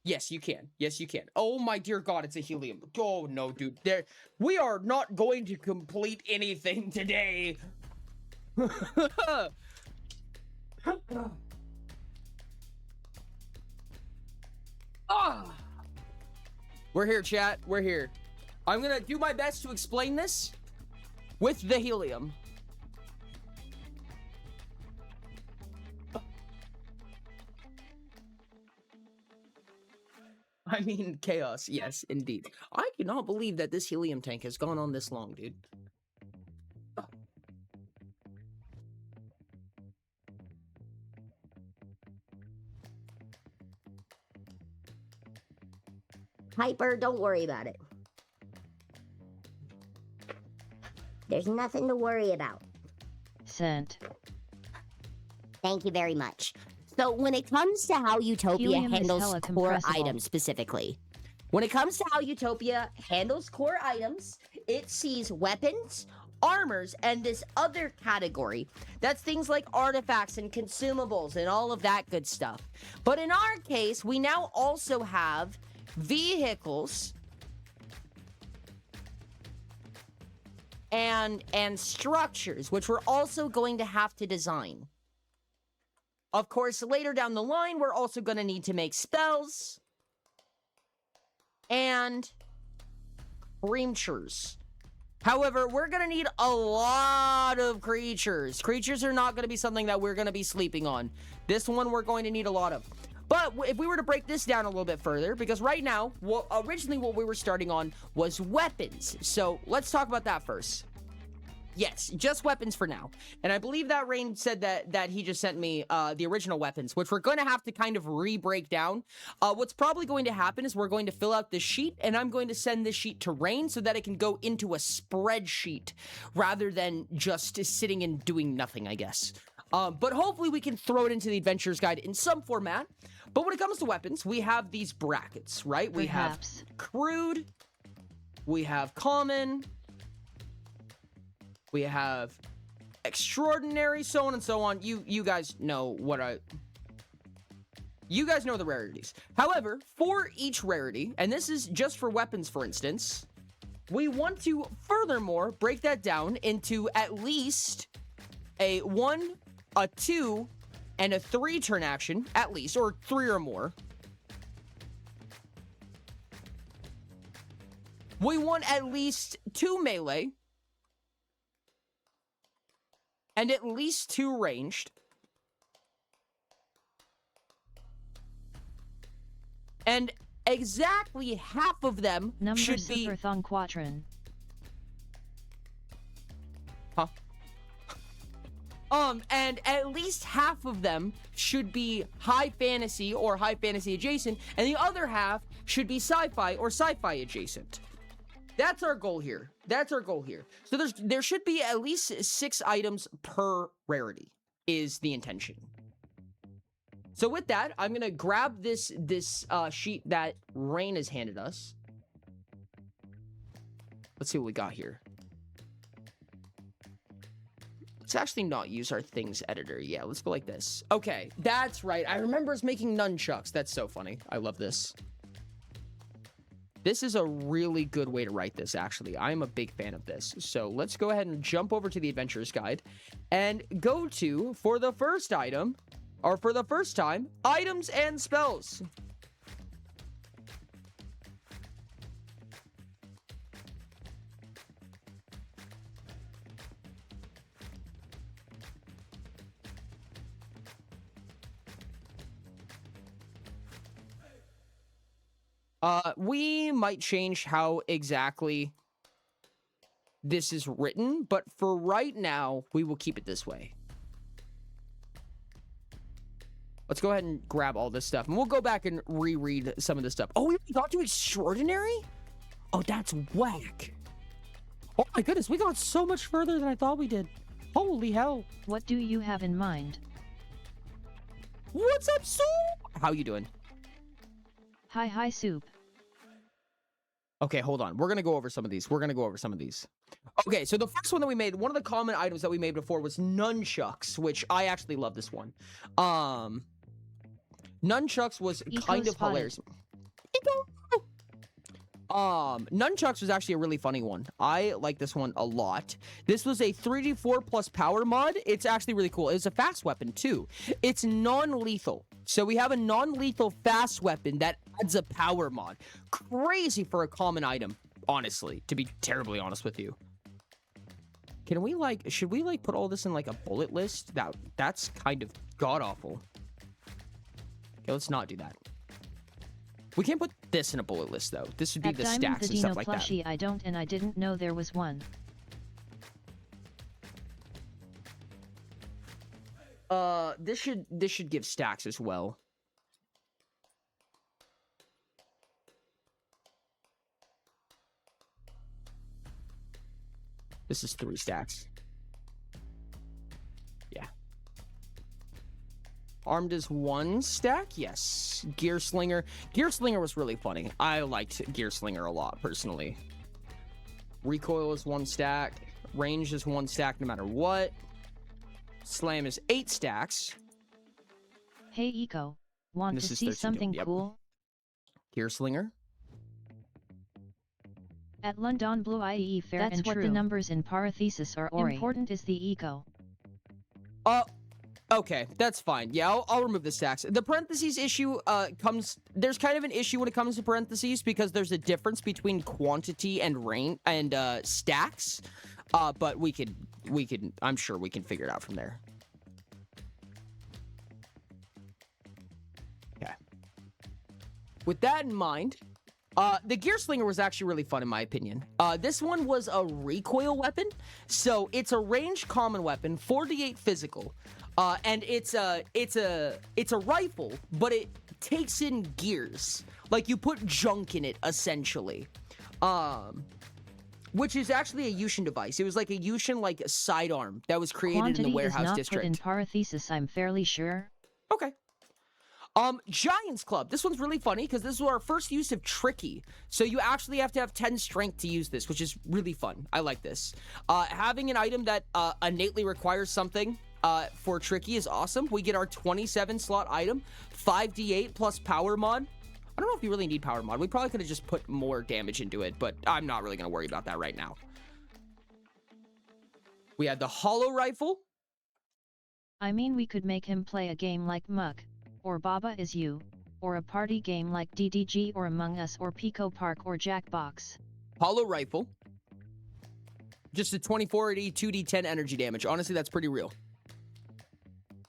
Yes, you can. Yes, you can. Oh my dear god, it's a helium. Oh no, dude. We are not going to complete anything today. Ah. We're here, chat. We're here. I'm gonna do my best to explain this with the helium. I mean, chaos. Yes, indeed. I cannot believe that this helium tank has gone on this long, dude. Piper, don't worry about it. There's nothing to worry about. Sent. Thank you very much. So when it comes to how Utopia Helium is handles hella core compressible. items specifically, when it comes to how Utopia handles core items, it sees weapons, armors, and this other category. That's things like artifacts and consumables and all of that good stuff. But in our case, we now also have vehicles and structures, which we're also going to have to design. Of course, later down the line, we're also going to need to make spells and creatures. However, we're going to need a lot of creatures. Creatures are not going to be something that we're going to be sleeping on. This one we're going to need a lot of. But if we were to break this down a little bit further, because right now, originally what we were starting on was weapons. So let's talk about that first. Yes, just weapons for now. And I believe that Rain said that he just sent me the original weapons, which we're going to have to kind of re-break down. What's probably going to happen is we're going to fill out this sheet, and I'm going to send this sheet to Rain so that it can go into a spreadsheet rather than just sitting and doing nothing, I guess. But hopefully we can throw it into the Adventurer's Guide in some format. But when it comes to weapons, we have these brackets, right? We Perhaps. have crude, we have common, we have extraordinary, so on and so on. You guys know you guys know the rarities. However, for each rarity, and this is just for weapons, for instance, we want to furthermore break that down into at least a 1, a 2, and a 3 turn action, at least, or 3 or more. We want at least 2 melee, and at least 2 ranged. And exactly half of them Number should be... Superthon Quatron. Huh? And at least half of them should be high fantasy or high fantasy adjacent, and the other half should be sci-fi or sci-fi adjacent. That's our goal here. That's our goal here. So there should be at least 6 items per rarity is the intention. So with that, I'm gonna grab this sheet that Rain has handed us. Let's see what we got here. Let's actually not use our things editor. Yeah, let's go like this. Okay, that's right. I remember us making nunchucks. That's so funny. I love this. This is a really good way to write this, actually. I'm a big fan of this. So let's go ahead and jump over to the Adventurer's Guide and go to, for the first item, or for the first time, items and spells. We might change how exactly this is written, but for right now, we will keep it this way. Let's go ahead and grab all this stuff, and we'll go back and reread some of this stuff. Oh, we got to extraordinary? Oh, that's whack. Oh my goodness, we got so much further than I thought we did. Holy hell. What do you have in mind? What's up, Sue? How you doing? Hi, Soup. Okay, hold on. We're going to go over some of these. Okay, so the first one that we made, one of the common items that we made before was nunchucks, which I actually love this one. Nunchucks was kind of hilarious. Nunchucks was actually a really funny one. I like this one a lot. This was a 3d4 plus power mod. It's actually really cool. It's a fast weapon too. It's non-lethal. So we have a non-lethal fast weapon that adds a power mod. Crazy for a common item, honestly, to be terribly honest with you. Can we should we put all this in like a bullet list? That's kind of god awful. Okay, let's not do that. We can't put this in a bullet list, though. This would be At the Diamond stacks the and stuff Dino like that. plushie I don't and I didn't know there was one. This should give stacks as well. This is 3 stacks. Yeah. Armed is 1 stack? Yes. Gear Slinger. Gear Slinger was really funny. I liked Gear Slinger a lot, personally. Recoil is 1 stack. Range is 1 stack no matter what. Slam is 8 stacks. Hey Eco, want This to is see 13, something yep. cool? Gear Slinger. At London Blue IE fair That's and what true. the numbers in parenthesis are important is the Eco. Okay, that's fine. Yeah, I'll remove the stacks. The parentheses issue there's kind of an issue when it comes to parentheses because there's a difference between quantity and range and stacks. But we could I'm sure we can figure it out from there. Okay. With that in mind, the Gear Slinger was actually really fun in my opinion. This one was a recoil weapon, so it's a ranged common weapon, 4d8 physical, and it's a rifle, but it takes in gears. Like you put junk in it essentially, which is actually a Yushin device. It was like a Yushin like sidearm that was created Quantity in the warehouse is not district. put in parenthesis I'm fairly sure. Okay. Giants Club. This one's really funny because this is our first use of Tricky. So you actually have to have 10 strength to use this, which is really fun. I like this. Having an item that innately requires something for Tricky is awesome. We get our 27 slot item, 5d8 plus power mod. I don't know if you really need power mod. We probably could have just put more damage into it, but I'm not really going to worry about that right now. We had the Hollow Rifle. I mean we could make him play a game like Muck, or Baba Is You, or a party game like DDG or Among Us or Pico Park or Jackbox. Hollow Rifle. Just a 24d 2d10 energy damage. Honestly, that's pretty real.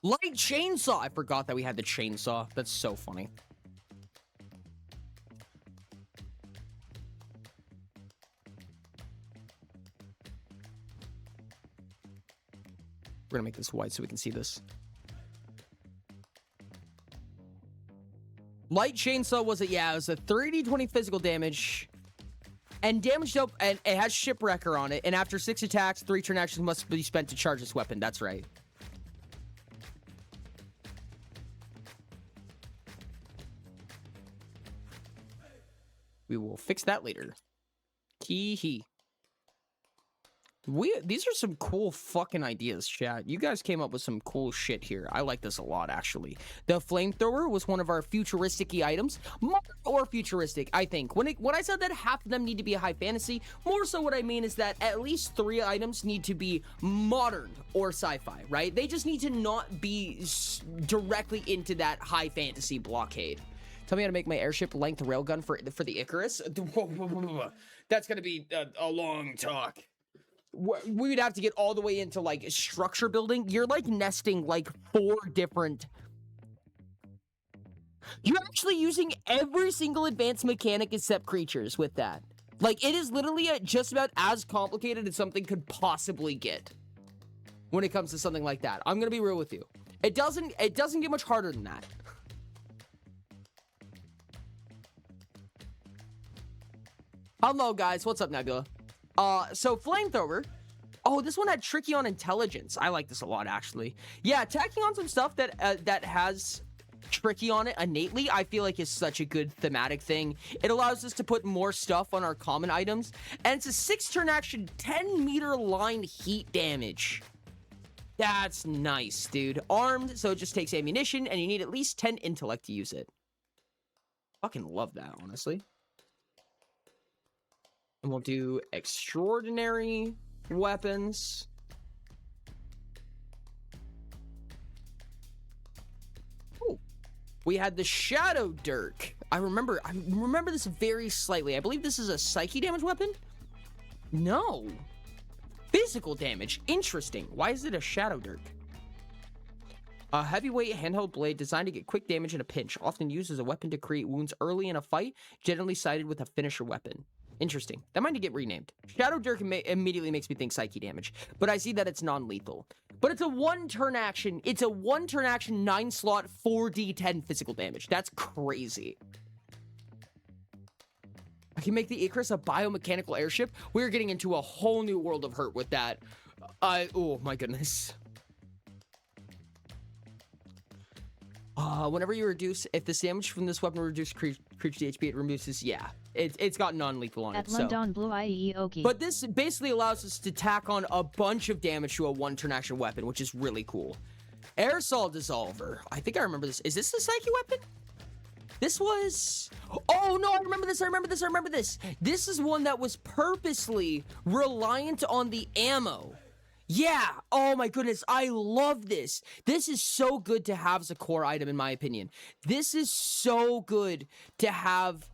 Light Chainsaw. I forgot that we had the chainsaw. That's so funny. We're gonna make this white so we can see this. Light Chainsaw was it was a 30d20 physical damage. And damage up, and it has Shipwrecker on it. And after 6 attacks, 3 turn actions must be spent to charge this weapon. That's right. We will fix that later. Hee. These are some cool fucking ideas, chat. You guys came up with some cool shit here. I like this a lot, actually. The flamethrower was one of our futuristic-y items. Modern or futuristic, I think. When I said that half of them need to be high fantasy, more so what I mean is that at least 3 items need to be modern or sci-fi, right? They just need to not be directly into that high fantasy blockade. Tell me how to make my airship length railgun for the Icarus. That's gonna be a long talk. We would have to get all the way into like structure building. You're like nesting like 4 different. You're actually using every single advanced mechanic except creatures with that. Like it is literally just about as complicated as something could possibly get when it comes to something like that. I'm gonna be real with you. It doesn't get much harder than that. Hello guys, what's up Nebula? So flamethrower. Oh, this one had Tricky on intelligence. I like this a lot, actually. Yeah, tacking on some stuff that has Tricky on it innately, I feel like is such a good thematic thing. It allows us to put more stuff on our common items, and it's a 6-turn action, 10-meter line heat damage. That's nice, dude. Armed, so it just takes ammunition, and you need at least 10 intellect to use it. Fucking love that, honestly. And we'll do extraordinary weapons. Ooh. We had the Shadow Dirk. I remember this very slightly. I believe this is a psyche damage weapon? No. Physical damage. Interesting. Why is it a Shadow Dirk? A heavyweight handheld blade designed to get quick damage in a pinch, often used as a weapon to create wounds early in a fight, generally sided with a finisher weapon. Interesting. That might get renamed. Shadow Dirk immediately makes me think psyche damage, but I see that it's non-lethal. But it's a one-turn action. It's a one-turn action, 9-slot, 4d10 physical damage. That's crazy. I can make the Icarus a biomechanical airship. We're getting into a whole new world of hurt with that. Oh my goodness. Whenever you reduce, if this damage from this weapon reduces creature HP, it removes this. Yeah, it's got non-lethal on At it. London Blue IE Oki. But this basically allows us to tack on a bunch of damage to a one-turn action weapon, which is really cool. Aerosol Dissolver. I think I remember this. Is this the Psyche weapon? This was... Oh, no, I remember this. This is one that was purposely reliant on the ammo. Yeah. Oh, my goodness. I love this. This is so good to have as a core item, in my opinion. This is so good to have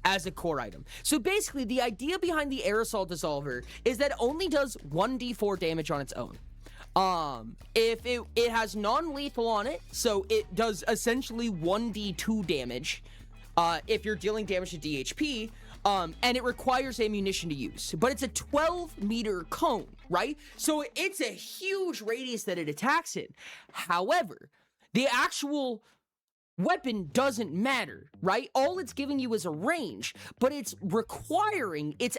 as a core item. So basically, the idea behind the Aerosol Dissolver is that it only does 1d4 damage on its own. If it has non-lethal on it, so it does essentially 1d2 damage, if you're dealing damage to DHP, and it requires ammunition to use. But it's a 12-meter cone, right? So it's a huge radius that it attacks in. However, the actual weapon doesn't matter, right? All it's giving you is a range, but it's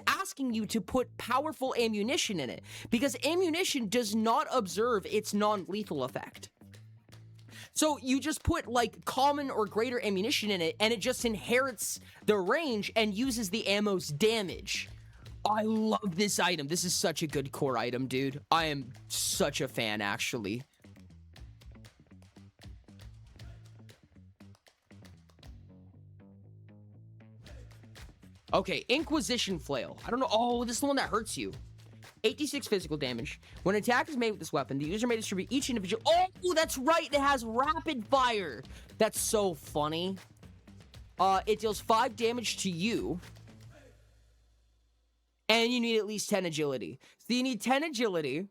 asking you to put powerful ammunition in it, because ammunition does not observe its non-lethal effect. So you just put like common or greater ammunition in it, and it just inherits the range and uses the ammo's damage. I love this item. This is such a good core item, dude. I am such a fan, actually. Okay, Inquisition Flail. I don't know. Oh, this is the one that hurts you. 86 physical damage. When an attack is made with this weapon, the user may distribute each individual... Oh, that's right. It has rapid fire. That's so funny. It deals 5 damage to you. And you need at least 10 agility. So you need 10 agility.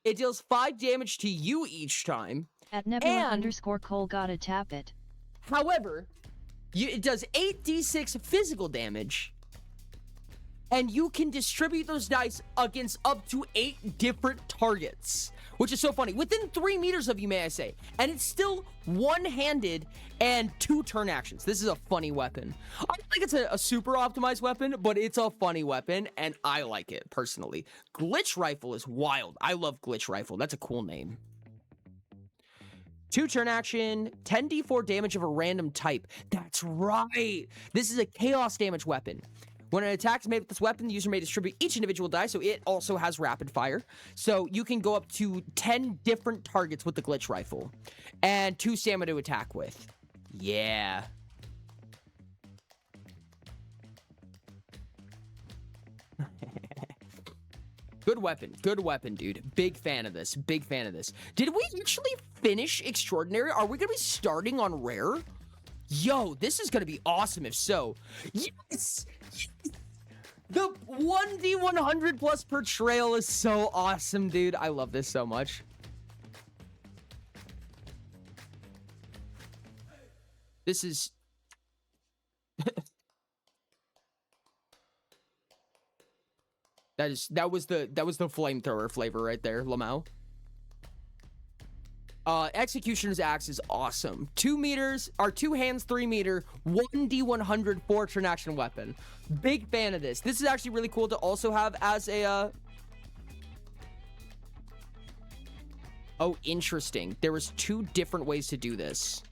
It deals 5 damage to you each time. At Nebula_Cole gotta tap it. However... it does 8d6 physical damage, and you can distribute those dice against up to 8 different targets, which is so funny. Within 3 meters of you, may I say. And it's still one-handed and 2 turn actions. This is a funny weapon. I don't think it's a super optimized weapon, but it's a funny weapon, and I like it, personally. Glitch Rifle is wild. I love Glitch Rifle. That's a cool name. 2 turn action, 10d4 damage of a random type. That's right. This is a chaos damage weapon. When an attack is made with this weapon, the user may distribute each individual die, so it also has rapid fire. So you can go up to 10 different targets with the Glitch Rifle. And 2 stamina to attack with. Yeah. Good weapon, dude. Big fan of this. Did we actually finish Extraordinary? Are we gonna be starting on Rare? Yo, this is gonna be awesome if so. Yes! The 1d100 plus portrayal is so awesome, dude. I love this so much. This is... That was the flamethrower flavor right there, Lamau. Executioner's Axe is awesome. 2 meters, or 2 hands, 3 meter, 1d100 4-turn action weapon. Big fan of this. This is actually really cool to also have as a, Oh, interesting. There was 2 different ways to do this.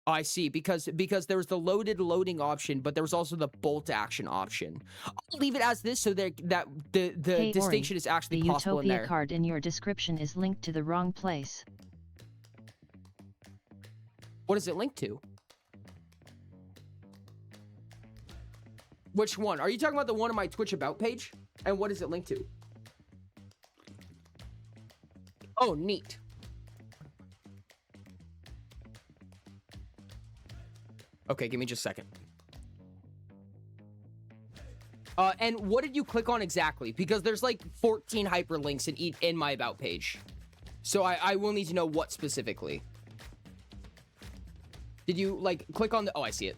Oh, I see, because there was the loading option, but there was also the bolt action option. I'll leave it as this so that the Hey, distinction Ori, is actually the possible in Utopia there. card in your description is linked to the wrong place. What is it linked to? Which one? Are you talking about the one on my Twitch About page? And what is it linked to? Oh, neat. Okay, give me just a second. And what did you click on exactly? Because there's like 14 hyperlinks in my about page. So I will need to know what specifically. Did you like click on the, oh, I see it.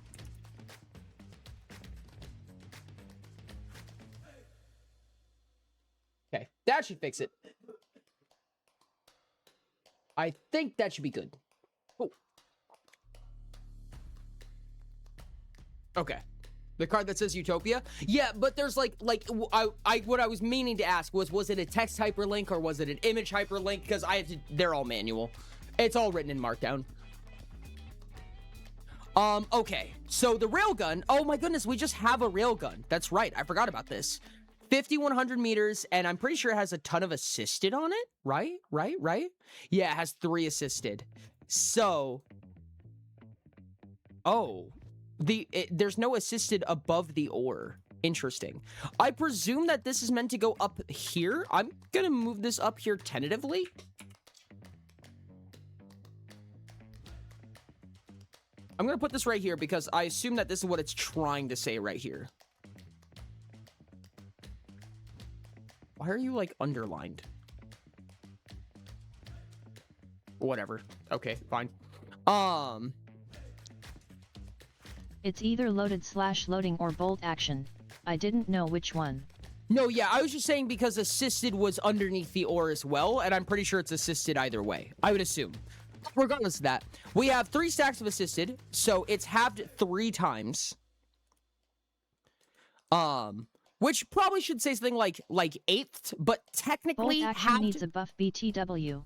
Okay, that should fix it. I think that should be good. Oh. Okay. The card that says Utopia? Yeah, but there's what I was meaning to ask was it a text hyperlink or was it an image hyperlink? Because they're all manual. It's all written in Markdown. Okay. So the railgun, oh my goodness, we just have a railgun. That's right, I forgot about this. 5,100 meters, and I'm pretty sure it has a ton of assisted on it, right? Yeah, it has 3 assisted. So, oh, there's no assisted above the ore. Interesting. I presume that this is meant to go up here. I'm gonna move this up here tentatively. I'm gonna put this right here because I assume that this is what it's trying to say right here. Why are you, like, underlined? Whatever. Okay, fine. It's either loaded/loading or bolt action. I didn't know which one. No, yeah, I was just saying because assisted was underneath the ore as well, and I'm pretty sure it's assisted either way. I would assume. Regardless of that, we have 3 stacks of assisted, so it's halved 3 times. Which probably should say something like 8th, but technically Bolt action needs a buff BTW.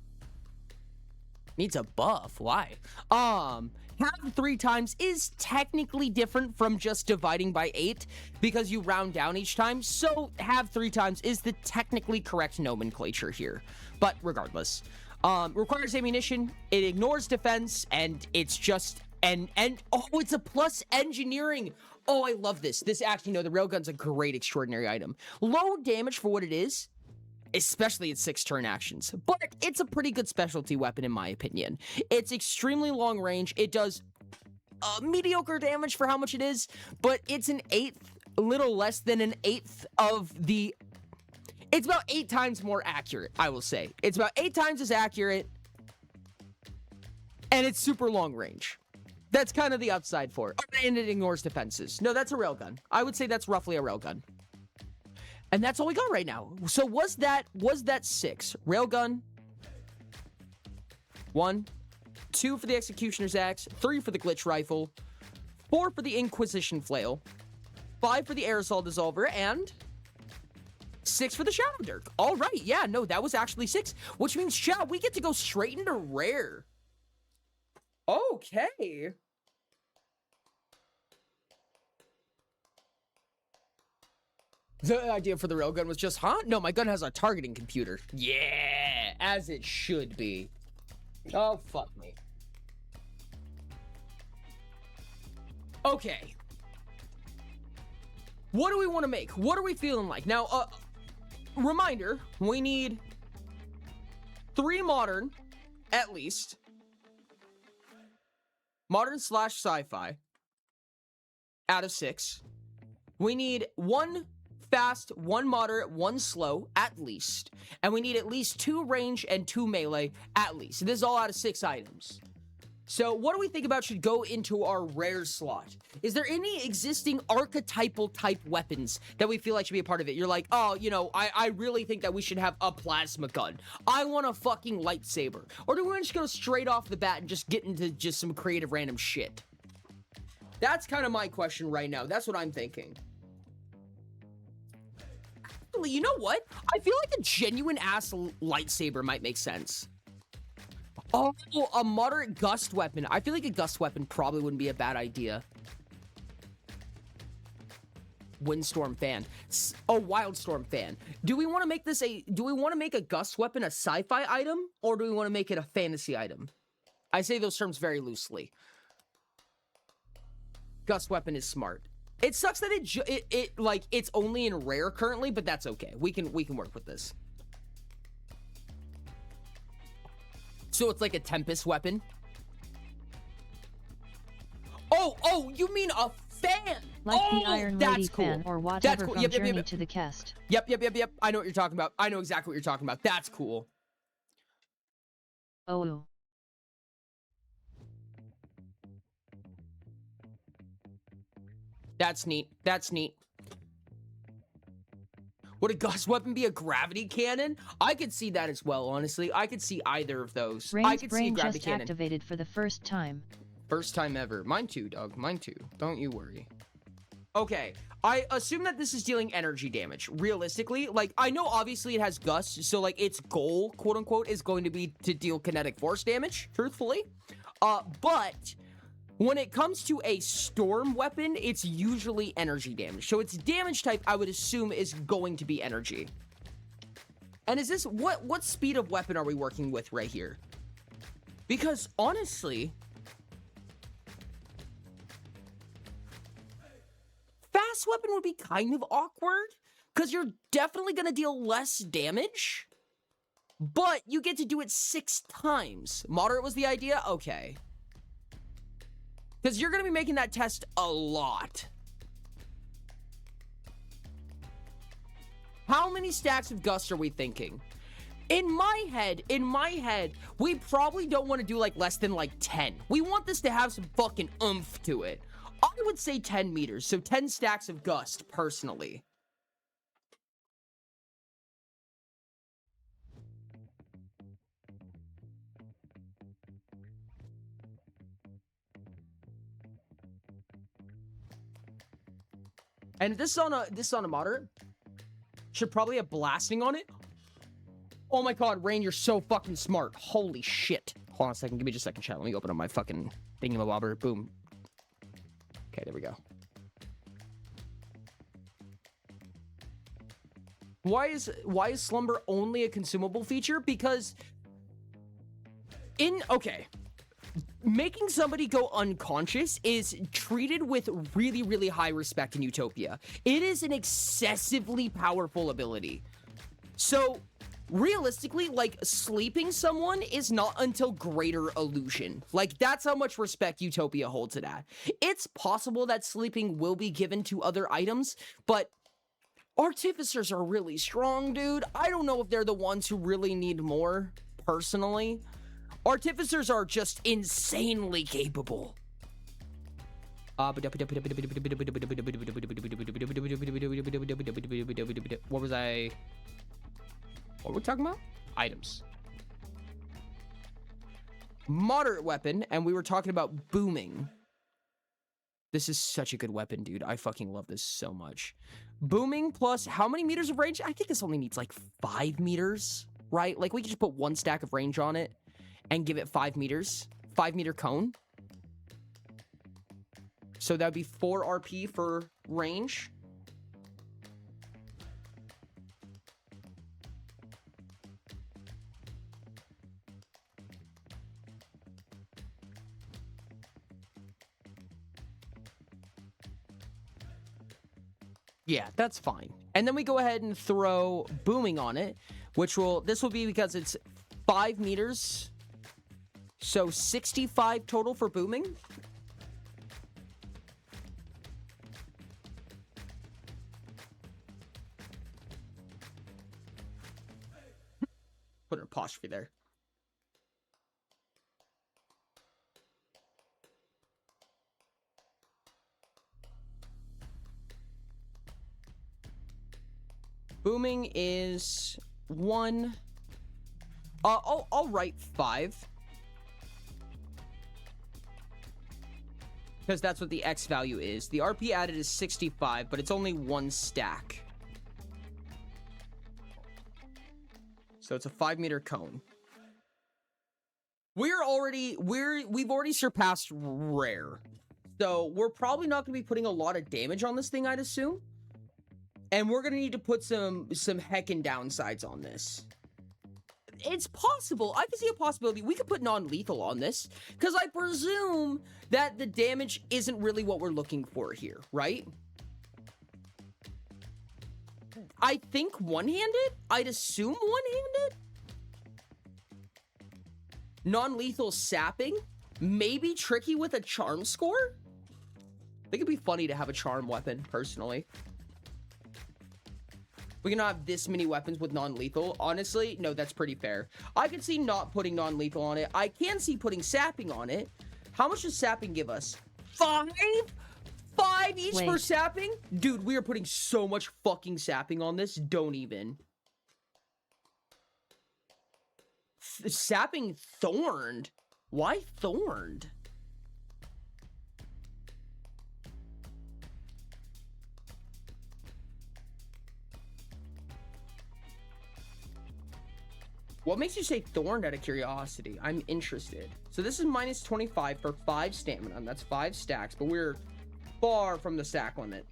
Needs a buff? Why? Half 3 times is technically different from just dividing by 8 because you round down each time. So half 3 times is the technically correct nomenclature here. But regardless, requires ammunition. It ignores defense, and it's just oh, it's a plus engineering. Oh, I love this. This actually, no, the railgun's a great extraordinary item. Low damage for what it is, especially at 6 turn actions, but it's a pretty good specialty weapon in my opinion. It's extremely long range. It does mediocre damage for how much it is, but it's an 1/8, a little less than an 1/8 of the... It's about 8 times more accurate, I will say. It's about 8 times as accurate, and it's super long range. That's kind of the upside for it. And it ignores defenses. No, that's a railgun. I would say that's roughly a railgun. And that's all we got right now. So was that 6? Railgun. 1. 2 for the Executioner's Axe. 3 for the Glitch Rifle. 4 for the Inquisition Flail. 5 for the Aerosol Dissolver. And 6 for the Shadow Dirk. All right. Yeah, no, that was actually 6. Which means, chat, we get to go straight into rare. Okay. The idea for the railgun was just, huh? No, my gun has a targeting computer. Yeah, as it should be. Oh, fuck me. Okay. What do we want to make? What are we feeling like? Now, reminder, we need 3 modern, at least. Modern / sci-fi. Out of 6. We need 1 fast, 1 moderate, 1 slow, at least. And we need at least 2 range and 2 melee, at least. This is all out of 6 items. So what do we think about should go into our rare slot? Is there any existing archetypal type weapons that we feel like should be a part of it? You're like, oh, you know, I really think that we should have a plasma gun. I want a fucking lightsaber. Or do we want to just go straight off the bat and just get into just some creative random shit? That's kind of my question right now. That's what I'm thinking. Actually, you know what? I feel like a genuine ass lightsaber might make sense. Oh, a moderate gust weapon. I feel like a gust weapon probably wouldn't be a bad idea. Windstorm fan. A Wildstorm fan. Do we want to make this do we want to make a gust weapon a sci-fi item, or do we want to make it a fantasy item? I say those terms very loosely. Gust weapon is smart. It sucks that it's only in rare currently, but that's okay. We can work with this. So it's like a Tempest weapon. Oh, you mean a fan. Like oh, the Iron that's Lady cool. fan or That's whatever cool. from Yep, yep, Journey yep. to the Cast. Yep. I know what you're talking about. I know exactly what you're talking about. That's cool. Oh. That's neat. That's neat. Would a gust weapon be a gravity cannon? I could see that as well, honestly. I could see either of those. I Rain's could see a brain gravity just cannon. activated for the first time. First time ever. Mine too, dog. Mine too. Don't you worry. Okay, I assume that this is dealing energy damage. Realistically, like, I know obviously it has gusts, so, like, its goal, quote-unquote, is going to be to deal kinetic force damage, truthfully. But when it comes to a storm weapon, it's usually energy damage. So its damage type, I would assume, is going to be energy. And is this, what speed of weapon are we working with right here? Because, honestly, fast weapon would be kind of awkward, because you're definitely going to deal less damage, but you get to do it 6 times. Moderate was the idea? Okay. Because you're going to be making that test a lot. How many stacks of Gust are we thinking? In my head, we probably don't want to do, like, less than, like, 10. We want this to have some fucking oomph to it. I would say 10 meters, so 10 stacks of Gust, personally. And this is on a moderate. Should probably have blasting on it. Oh my god, Rain, you're so fucking smart. Holy shit. Hold on a second, give me just a second, chat. Let me open up my fucking thingamabobber. Boom. Okay, there we go. Why is slumber only a consumable feature? Because okay. Making somebody go unconscious is treated with really, really high respect in Utopia. It is an excessively powerful ability. So, realistically, like, sleeping someone is not until greater illusion. Like, that's how much respect Utopia holds it at. It's possible that sleeping will be given to other items, but artificers are really strong, dude. I don't know if they're the ones who really need more, personally. Artificers are just insanely capable. What were we talking about? Items. Moderate weapon, and we were talking about booming. This is such a good weapon, dude. I fucking love this so much. Booming plus how many meters of range? I think this only needs like 5 meters, right? Like, we could just put 1 stack of range on it and give it 5 meters. 5 meter cone. So that would be 4 RP for range. Yeah, that's fine. And then we go ahead and throw booming on it, which this will be because it's 5 meters. So 65 total for booming. Put an apostrophe there. Booming is 1. I'll write 5. Because that's what the X value is. The RP added is 65, but it's only 1 stack. So it's a 5 meter cone. We've already surpassed rare. So we're probably not going to be putting a lot of damage on this thing, I'd assume. And we're going to need to put some heckin' downsides on this. It's possible. I can see a possibility. We could put non-lethal on this. Because I presume that the damage isn't really what we're looking for here, right? I think one-handed? I'd assume one-handed? Non-lethal sapping? Maybe tricky with a charm score? think it'd be funny to have a charm weapon, personally. We cannot have this many weapons with non-lethal. Honestly, no, that's pretty fair. I could see not putting non-lethal on it. I can see putting sapping on it. How much does sapping give us? 5? 5 each for Wait. sapping? Dude, we are putting so much fucking sapping on this. Don't even. Sapping thorned? Why thorned? What makes you say thorned out of curiosity? I'm interested. So this is minus 25 for 5 stamina. And that's 5 stacks, but we're far from the stack limit.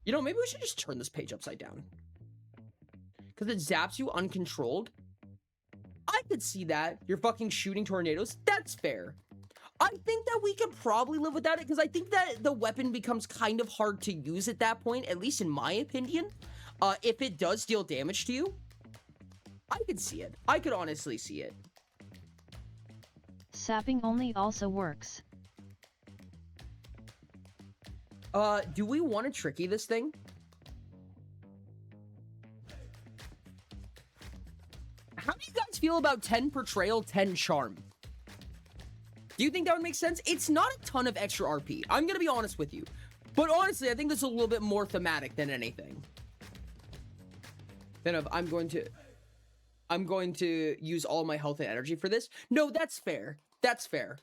You know, maybe we should just turn this page upside down. Because it zaps you uncontrolled. I could see that. You're fucking shooting tornadoes. That's fair. I think that we could probably live without it because I think that the weapon becomes kind of hard to use at that point, at least in my opinion. If it does deal damage to you, I could see it. I could honestly see it. Sapping only also works. Do we want to tricky this thing? How do you guys feel about 10 portrayal, 10 charm? Do you think that would make sense? It's not a ton of extra RP. I'm gonna be honest with you. But honestly, I think this is a little bit more thematic than anything. Then I'm going to use all my health and energy for this. No, that's fair. That's fair.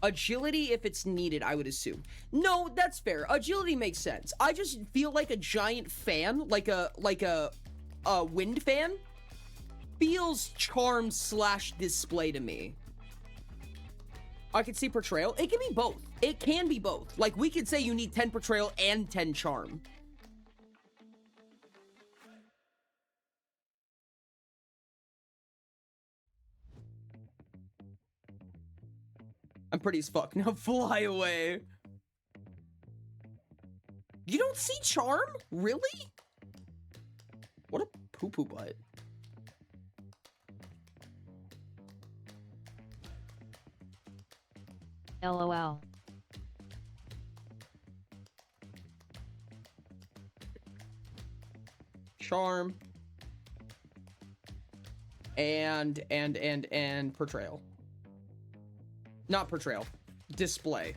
Agility if it's needed, I would assume. No, that's fair. Agility makes sense. I just feel like a giant fan, like a wind fan, feels charm / display to me. I could see portrayal. It can be both. It can be both. Like, we could say you need 10 portrayal and 10 charm. I'm pretty as fuck. Now fly away. You don't see charm? Really? What a poo-poo butt. LOL. Charm. And portrayal. Not portrayal. Display.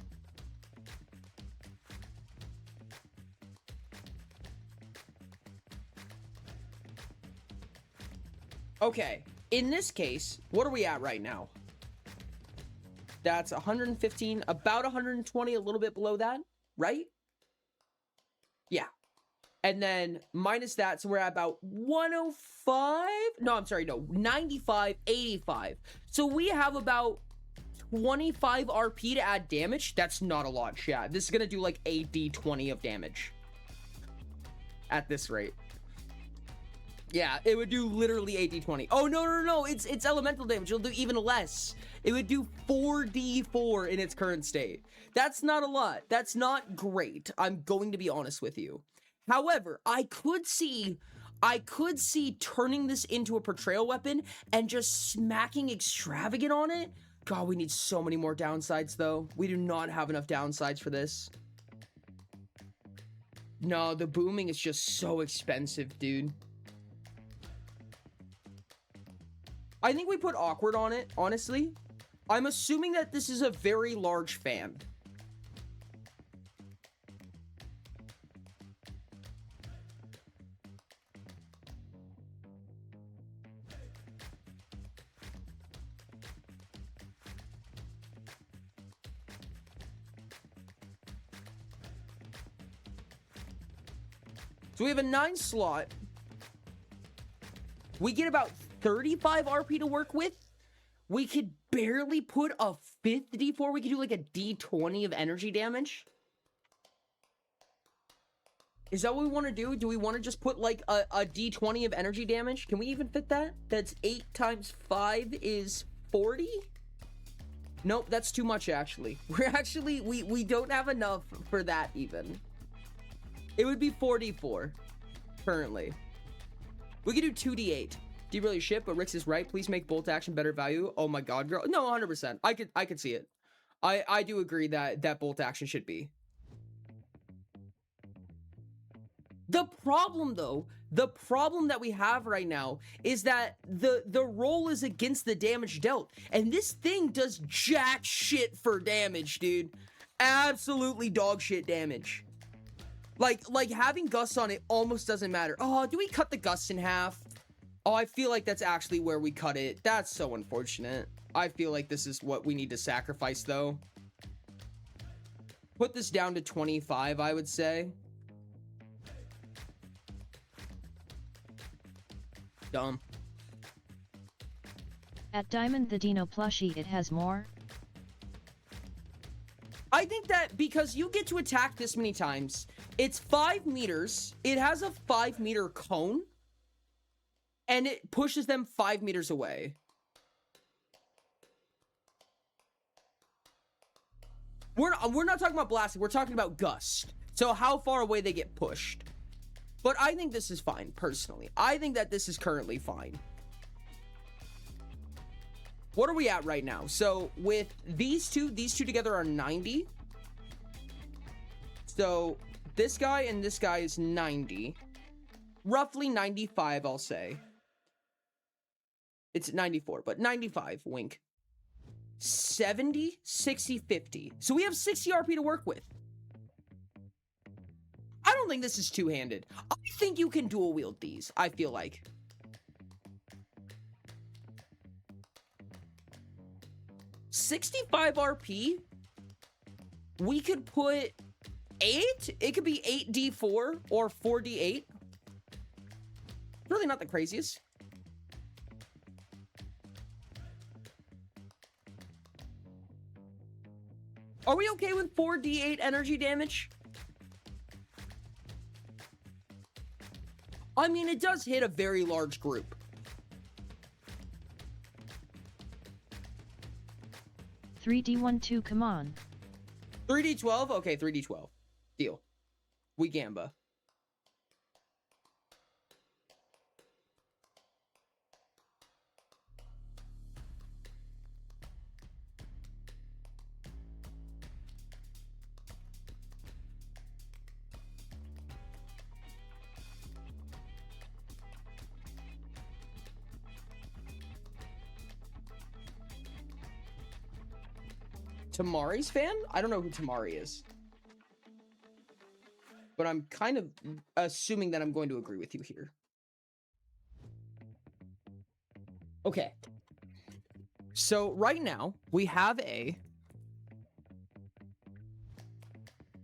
Okay. In this case, what are we at right now? That's 115, about 120, a little bit below that, right? Yeah. And then minus that, so we're at about 105? No, I'm sorry, no, 95, 85. So we have about 25 RP to add damage. That's not a lot, chat. This is gonna do like a D20 of damage. At this rate. Yeah, it would do literally 8d20. Oh, no, it's elemental damage. It'll do even less. It would do 4d4 in its current state. That's not a lot. That's not great. I'm going to be honest with you. However, I could see turning this into a portrayal weapon and just smacking extravagant on it. God, we need so many more downsides, though. We do not have enough downsides for this. No, the booming is just so expensive, dude. I think we put awkward on it, honestly. I'm assuming that this is a very large fan. So we have a 9 slot. We get about 35 RP to work with. We could barely put a 5th D4. We could do like a D20 of energy damage. Is that what we want to do? Do we want to just put like a D20 of energy damage? Can we even fit that? That's 8 times 5 is 40? Nope, that's too much actually. We don't have enough for that even. It would be 44 currently. We could do 2d8. Do you really shit? But Rix is right. Please make bolt action better value. Oh my god, girl. No, 100%. I could see it. I do agree that bolt action should be. The problem, though, the problem that we have right now is that the roll is against the damage dealt. And this thing does jack shit for damage, dude. Absolutely dog shit damage. Like having gusts on it almost doesn't matter. Oh, do we cut the gusts in half? Oh, I feel like that's actually where we cut it. That's so unfortunate. I feel like this is what we need to sacrifice, though. Put this down to 25, I would say. Dumb. At Diamond the Dino plushie it has more. I think that because you get to attack this many times, it's 5 meters. It has a 5-meter cone. And it pushes them 5 meters away. We're not talking about blasting. We're talking about gust. So how far away they get pushed. But I think this is fine, personally. I think that this is currently fine. What are we at right now? So with these two together are 90. So this guy and this guy is 90. Roughly 95, I'll say. It's 94, but 95, wink. 70, 60, 50. So we have 60 RP to work with. I don't think this is two-handed. I think you can dual wield these, I feel like. $65 RP. We could put 8. It could be 8d4 or 4d8. Really not the craziest. Are we okay with 4d8 energy damage? I mean, it does hit a very large group. $3D12, come on. 3d12? Okay, 3d12. Deal. We gamba. Tamari's fan? I don't know who Tamari is. But I'm kind of assuming that I'm going to agree with you here. Okay. So right now, we have a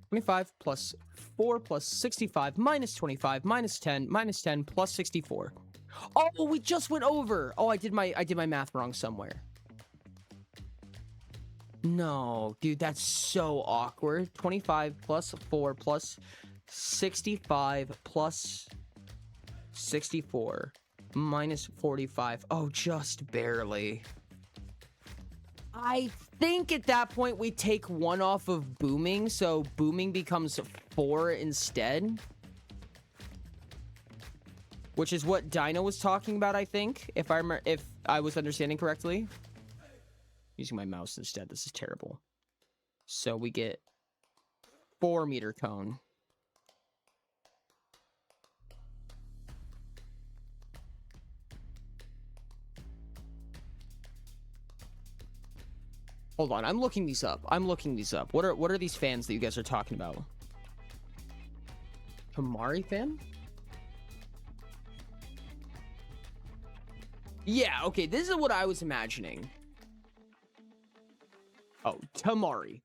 25 plus 4 plus 65 minus 25 minus 10 minus 10 plus 64. Oh, we just went over. Oh, I did my math wrong somewhere. No, dude, that's so awkward. 25 plus 4 plus 65 plus 64 minus 45. Oh, just barely. I think at that point we take 1 off of booming, so booming becomes 4 instead. Which is what Dino was talking about, I think, if I was understanding correctly. Using my mouse instead. This is terrible. So we get 4-meter cone. Hold on, I'm looking these up. What are these fans that you guys are talking about? Tamari fan? Yeah, okay, this is what I was imagining. Oh, Tamari.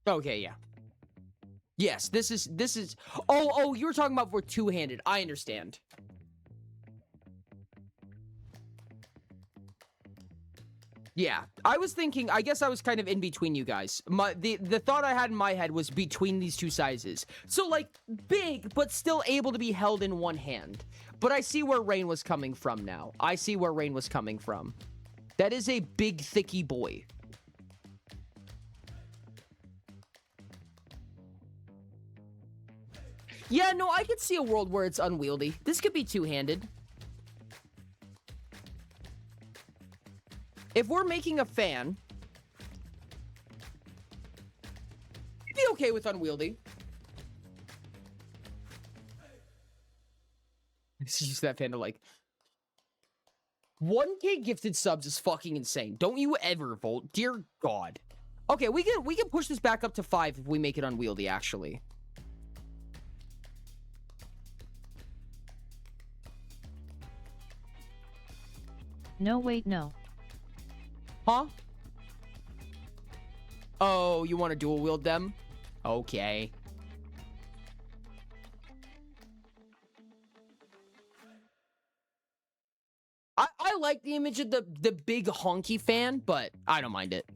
Okay, yeah. Yes, this is... Oh, you were talking about for two-handed. I understand. Yeah, I was thinking... I guess I was kind of in between you guys. The thought I had in my head was between these two sizes. So, like, big, but still able to be held in one hand. But I see where Rain was coming from now. That is a big, thicky boy. Yeah, no, I could see a world where it's unwieldy. This could be two-handed. If we're making a fan, I'd be okay with unwieldy. Let's use that fan to like 1K gifted subs is fucking insane. Don't you ever Volt. Dear God. Okay, we can push this back up to 5 if we make it unwieldy, actually. No, wait, no. Huh? Oh, you want to dual wield them? Okay. I like the image of the big honky fan, but I don't mind it.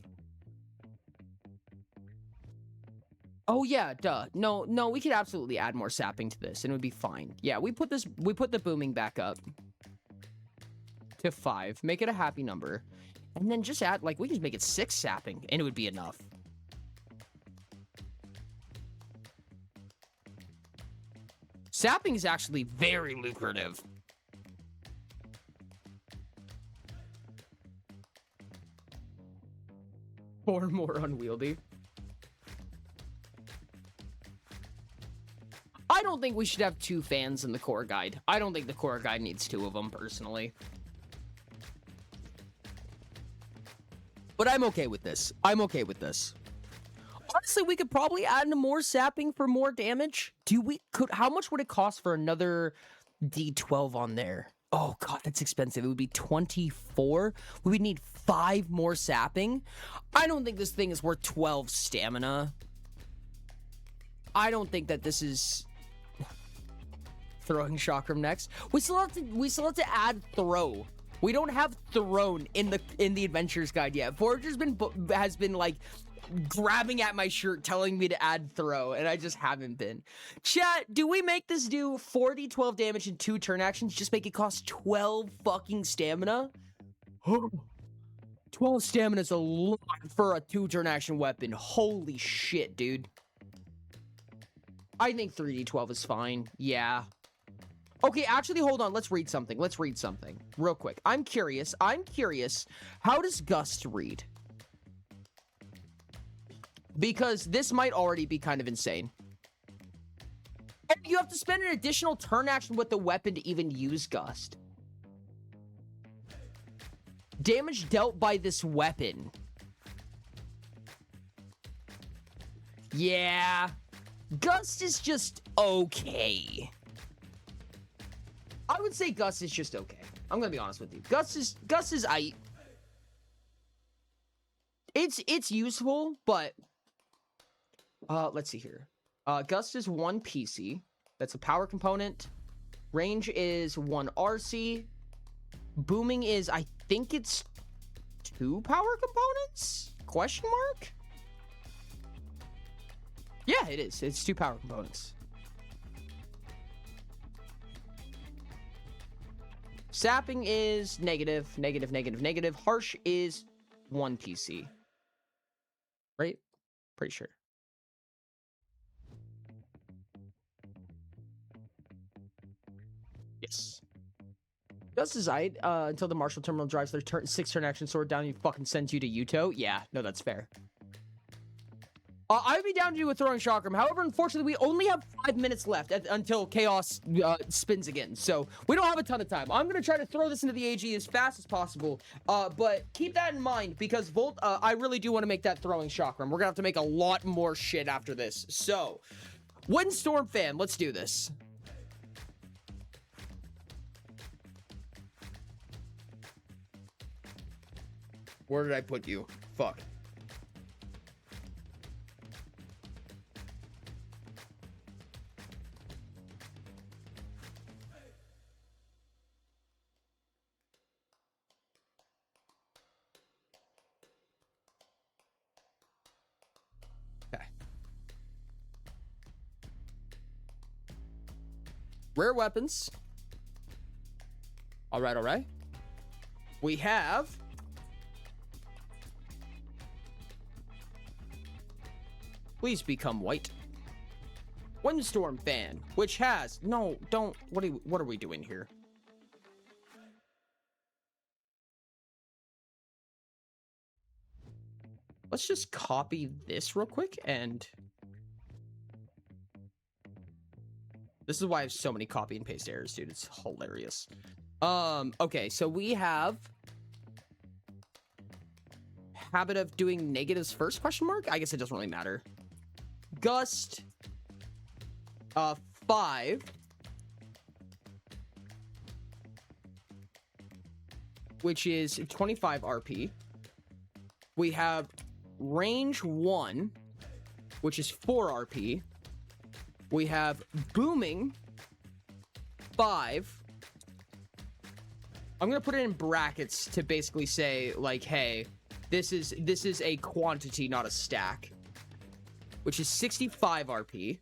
Oh yeah, duh. No, we could absolutely add more sapping to this and it would be fine. Yeah, we put the booming back up to 5. Make it a happy number. And then just add, like, we can just make it 6 sapping and it would be enough. Sapping is actually very lucrative. Or more unwieldy. I don't think we should have 2 fans in the core guide. I don't think the core guide needs 2 of them, personally. But I'm okay with this. I'm okay with this. Honestly, we could probably add in more sapping for more damage. How much would it cost for another D12 on there? Oh god, that's expensive. It would be 24. We would need 5 more sapping. I don't think this thing is worth 12 stamina. I don't think that this is throwing chakram next. We still have to add throw. We don't have thrown in the adventures guide yet. Forge has been like grabbing at my shirt telling me to add throw, and I just haven't been. Chat, do we make this do 40 12 damage in 2 turn actions? Just make it cost 12 fucking stamina? 12 stamina is a lot for a 2 turn action weapon. Holy shit, dude. I think 3d12 is fine. Yeah. Okay, actually, hold on. Let's read something. Real quick. I'm curious. How does Gust read? Because this might already be kind of insane. And you have to spend an additional turn action with the weapon to even use Gust. Damage dealt by this weapon. Yeah. Gust is just okay. I would say Gust is just okay. I'm gonna be honest with you. Gust is it's useful, but let's see here. Gust is 1 PC. That's a power component. Range is 1 RC. Booming is, I think it's 2 power components? Question mark? Yeah, it is. It's 2 power components. Sapping is negative. Harsh is 1 PC. Right? Pretty sure. Yes. Just as until the Marshall Terminal drives their 6 turn action sword down, you fucking sends you to Yuto. Yeah, no, that's fair. I'd be down to do a throwing chakram. However, unfortunately, we only have 5 minutes left until Chaos spins again. So we don't have a ton of time. I'm going to try to throw this into the AG as fast as possible. But keep that in mind because Volt, I really do want to make that throwing chakram. We're going to have to make a lot more shit after this. So, Windstorm fan, let's do this. Where did I put you? Fuck. Okay. Rare weapons. All right. We have please become white. Windstorm fan, which has no, don't. What are we doing here? Let's just copy this real quick, and this is why I have so many copy and paste errors, dude. It's hilarious. Okay, so we have habit of doing negatives first, question mark? I guess it doesn't really matter. Gust 5, which is 25 RP. We have range 1, which is 4 RP. We have booming 5. I'm gonna put it in brackets to basically say, like, hey, this is a quantity, not a stack, which is 65 RP.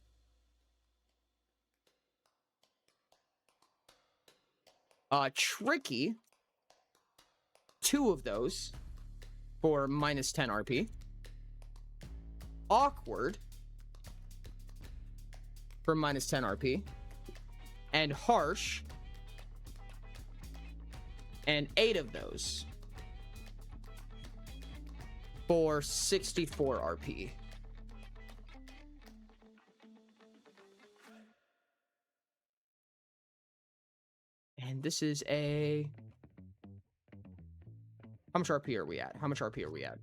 Tricky, 2 of those for minus 10 RP. Awkward for minus 10 RP. And harsh, and 8 of those for 64 RP. And this is a... How much RP are we at? How much RP are we at?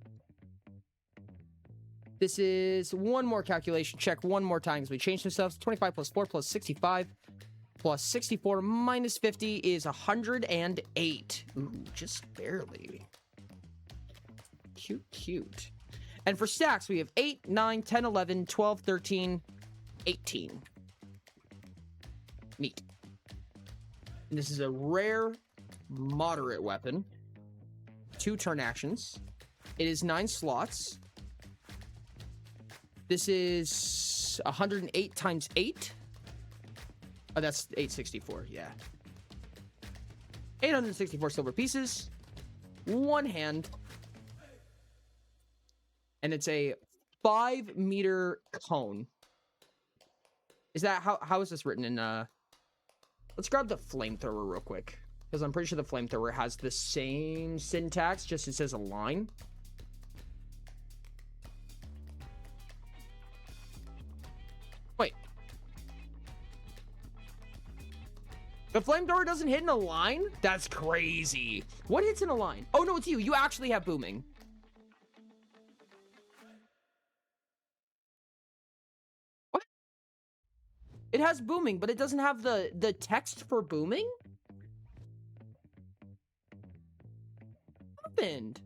This is one more calculation check one more time as we change some stuff. 25 plus 4 plus 65 plus 64 minus 50 is 108. Ooh, just barely. Cute, cute. And for stacks, we have 8, 9, 10, 11, 12, 13, 18. Neat. And this is a rare, moderate weapon. 2 turn actions. It is 9 slots. This is 108 times 8. Oh, that's 864, yeah. 864 silver pieces. 1 hand. And it's a 5-meter cone. Is that, how is this written in, let's grab the flamethrower real quick. Because I'm pretty sure the flamethrower has the same syntax, just it says a line. Wait. The flamethrower doesn't hit in a line? That's crazy. What hits in a line? Oh, no, it's you. You actually have booming. What? It has booming, but it doesn't have the text for booming? Happened?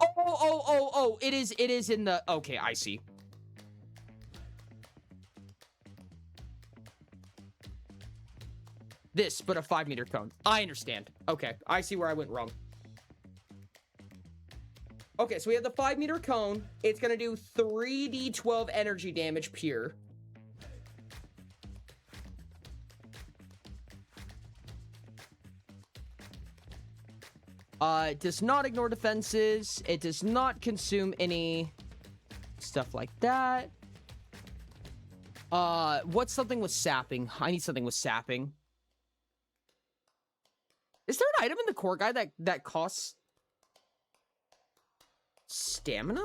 Oh, it is in the, okay, I see. This, but a 5-meter cone. I understand. Okay, I see where I went wrong. Okay, so we have the 5-meter cone. It's gonna do 3d12 energy damage pure. It does not ignore defenses. It does not consume any stuff like that. What's something with sapping? I need something with sapping. Is there an item in the core guide that costs stamina?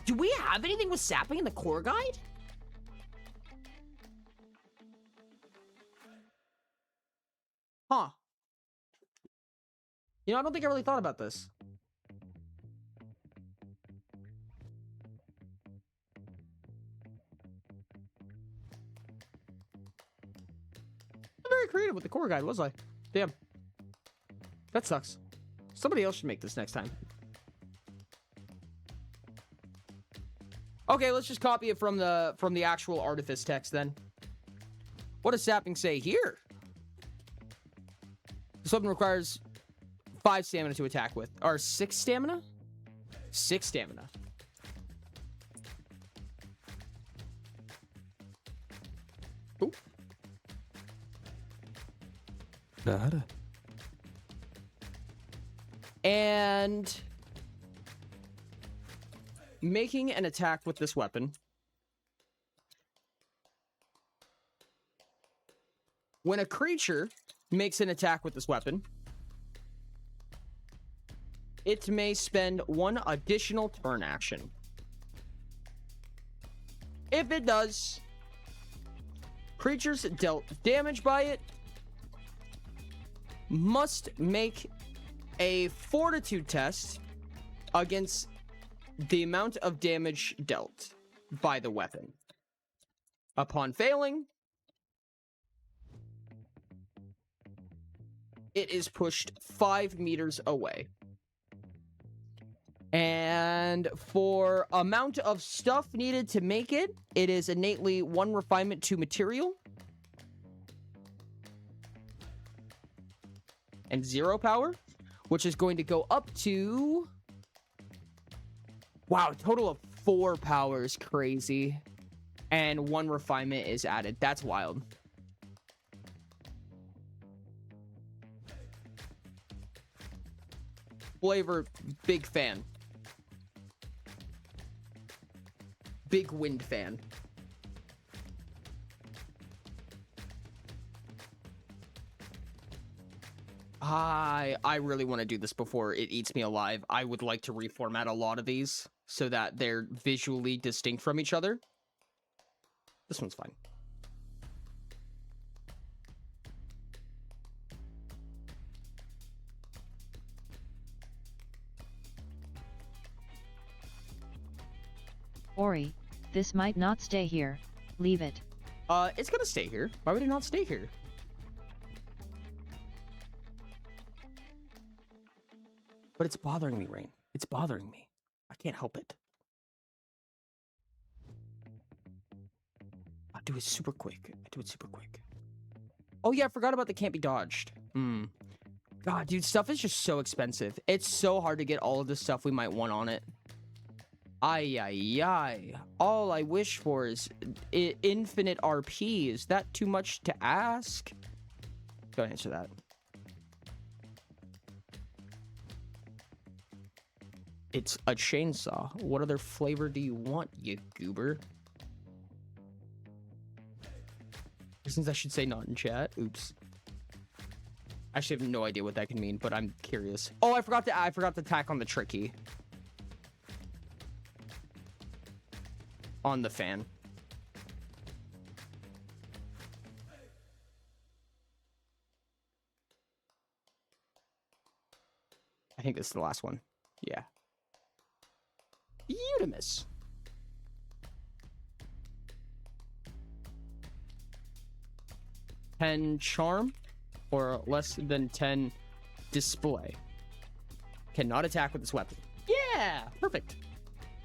Do we have anything with sapping in the core guide? Huh. You know, I don't think I really thought about this. I'm very creative with the core guide, was I? Damn. That sucks. Somebody else should make this next time. Okay, let's just copy it from the actual artifice text then. What does sapping say here? This weapon requires 5 stamina to attack with. Or 6 stamina? 6 stamina. Ooh. Nada. And making an attack with this weapon. When a creature makes an attack with this weapon, it may spend 1 additional turn action. If it does, creatures dealt damage by it must make a fortitude test against the amount of damage dealt by the weapon. Upon failing, it is pushed 5 meters away. And for amount of stuff needed to make it, it is innately 1 refinement to material and 0 power, which is going to go up to, wow, a total of 4 powers. Crazy. And 1 refinement is added. That's wild. Flavor, big fan. Big wind fan. I really want to do this before it eats me alive. I would like to reformat a lot of these so that they're visually distinct from each other. This one's fine. Ori, this might not stay here. Leave it. It's gonna stay here. Why would it not stay here? But it's bothering me, Rain. It's bothering me. I can't help it. I'll do it super quick. Oh yeah, I forgot about the can't be dodged. God, dude, stuff is just so expensive. It's so hard to get all of the stuff we might want on it. Ay. All I wish for is infinite RP. Is that too much to ask? Go answer that. It's a chainsaw. What other flavor do you want, you goober? Since I should say not in chat. Oops. I actually have no idea what that can mean, but I'm curious. Oh, I forgot to tack on the tricky. On the fan. I think this is the last one. Yeah. Eudemus. $10 charm or less than 10 display. Cannot attack with this weapon. Yeah, perfect.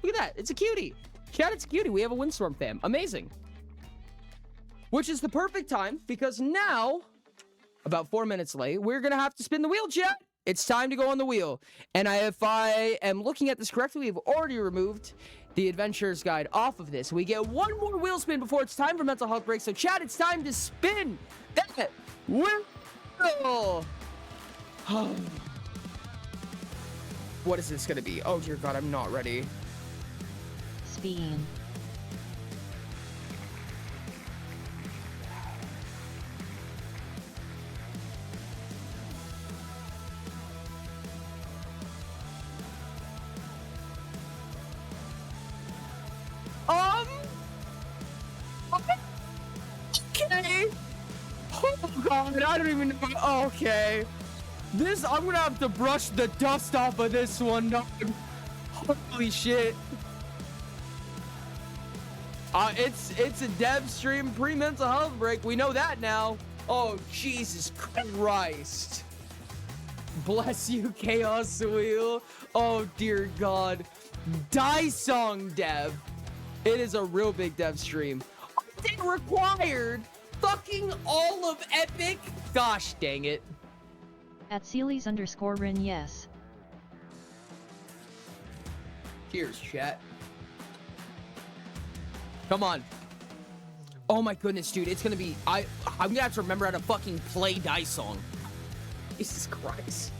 Look at that. It's a cutie. Chat, it's a cutie. We have a Windstorm fam. Amazing. Which is the perfect time because now, about 4 minutes late, we're going to have to spin the wheel, chat. It's time to go on the wheel. And if I am looking at this correctly, we've already removed the Adventurer's Guide off of this. We get 1 more wheel spin before it's time for Mental Health Break. So, chat, it's time to spin that wheel. What is this going to be? Oh, dear God, I'm not ready. Spin. Okay. Oh God, I don't even know. Okay. This, I'm gonna have to brush the dust off of this one. Holy shit. It's a dev stream pre-mental health break. We know that now. Oh, Jesus Christ. Bless you, Chaos Wheel. Oh, dear God. Die Song dev. It is a real big dev stream. It required fucking all of Epic. Gosh dang it. At Sealies_Rin, yes. Cheers, chat. Come on. Oh my goodness, dude, it's gonna be, I'm gonna have to remember how to fucking play Dice Song. Jesus Christ.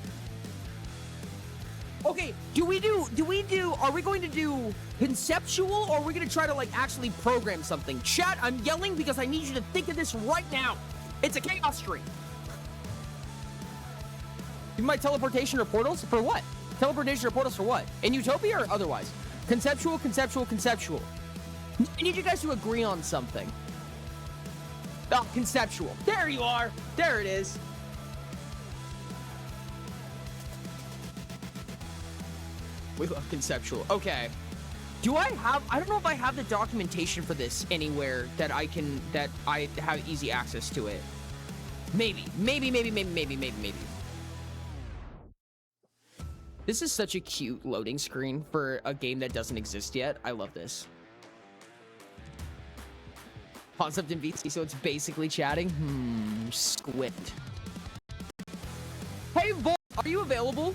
Okay, are we going to do conceptual, or are we gonna try to, like, actually program something? Chat, I'm yelling because I need you to think of this right now. It's a chaos stream. You might teleportation or portals? For what? Teleportation or portals for what? In Utopia or otherwise? Conceptual, conceptual, conceptual. I need you guys to agree on something. Oh, conceptual. There you are. There it is. We love conceptual. Okay. I don't know if I have the documentation for this anywhere that I have easy access to it. Maybe. This is such a cute loading screen for a game that doesn't exist yet. I love this. Concept in VC, so it's basically chatting. Squid. Hey, Volt, are you available?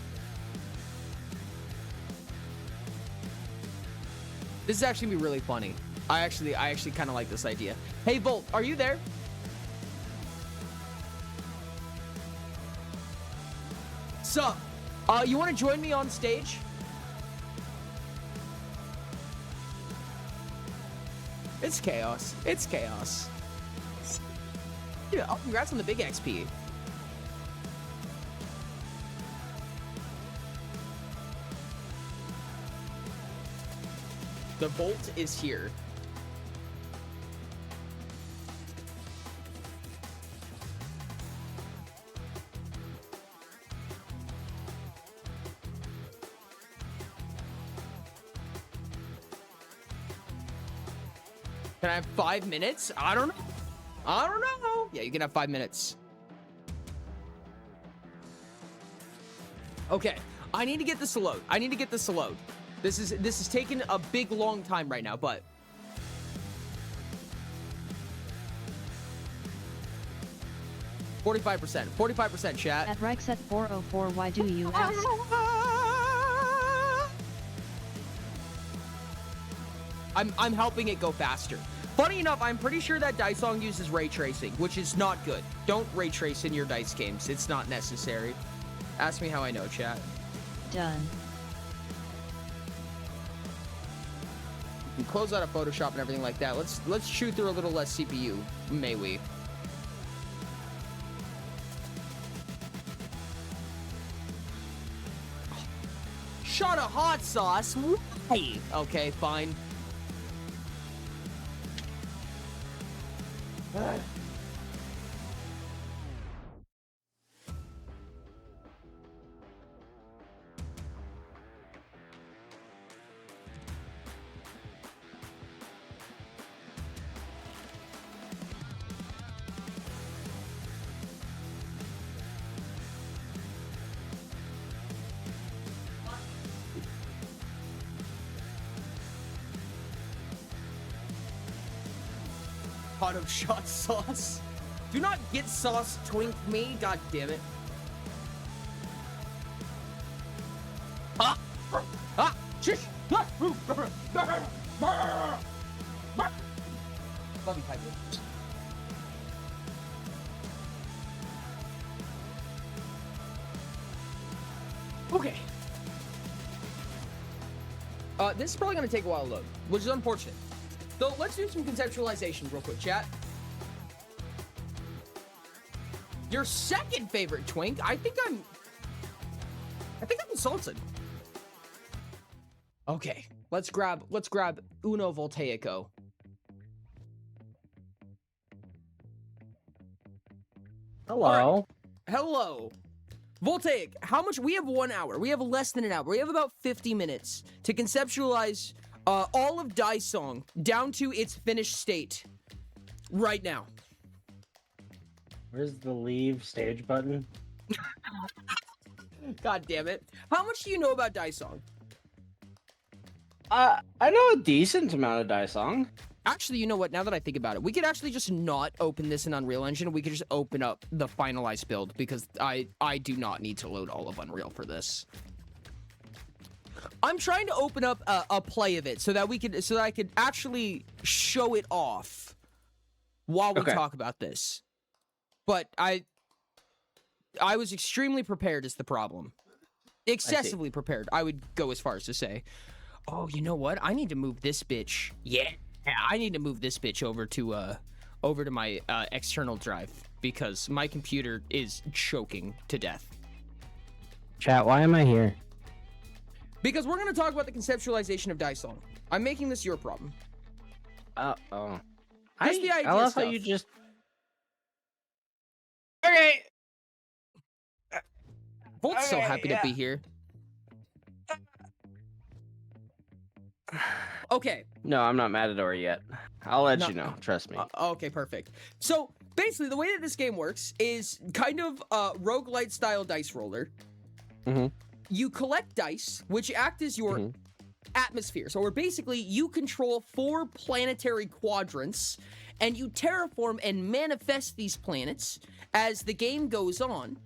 This is actually gonna be really funny. I actually kind of like this idea. Hey, Volt, are you there? Sup? You want to join me on stage? It's chaos. It's chaos. Dude, oh, congrats on the big XP. The Volt is here. Can I have 5 minutes? I don't know. Yeah, you can have 5 minutes. Okay, I need to get this to load. This is taking a big long time right now, but 45%, chat. At Rexet 404, why do you ask? I'm helping it go faster. Funny enough, I'm pretty sure that Dice Song uses ray tracing, which is not good. Don't ray trace in your dice games. It's not necessary. Ask me how I know, chat. Done. You can close out of Photoshop and everything like that. Let's shoot through a little less CPU, may we? Shot of hot sauce. Why? Okay, fine. Pot of shot sauce. Do not get sauce twink me, god damn it. Shish. Love you, Piper. Okay. This is probably gonna take a while to load, which is unfortunate. So let's do some conceptualization real quick, chat. Your second favorite twink? I think I'm insulted. Okay, let's grab Uno Voltaico. Hello. Right. Hello. Voltaic, how much? We have 1 hour. We have less than an hour. We have about 50 minutes to conceptualize all of Dice Song down to its finished state right now. Where's the leave stage button? God damn it. How much do you know about Dice Song? I know a decent amount of Dice Song. Actually, you know what? Now that I think about it, we could actually just not open this in Unreal Engine. We could just open up the finalized build because I do not need to load all of Unreal for this. I'm trying to open up a play of it so that I could actually show it off. while we Okay. talk about this. But I was extremely prepared is the problem. Excessively prepared, I would go as far as to say. Oh, you know what? I need to move this bitch. Yeah, I need to move this bitch over to my external drive because my computer is choking to death. Chat, why am I here? Because we're going to talk about the conceptualization of Dysong. I'm making this your problem. Oh. Just the idea I love how stuff. you just. Okay. Volt's so Okay, happy to yeah. be here. Okay. No, I'm not mad at Ori yet. I'll let No. you know. Trust me. Okay, perfect. So basically, the way that this game works is kind of a roguelite style dice roller. Mhm. You collect dice, which act as your Mhm. atmosphere. So, where basically you control 4 planetary quadrants, and you terraform and manifest these planets as the game goes on.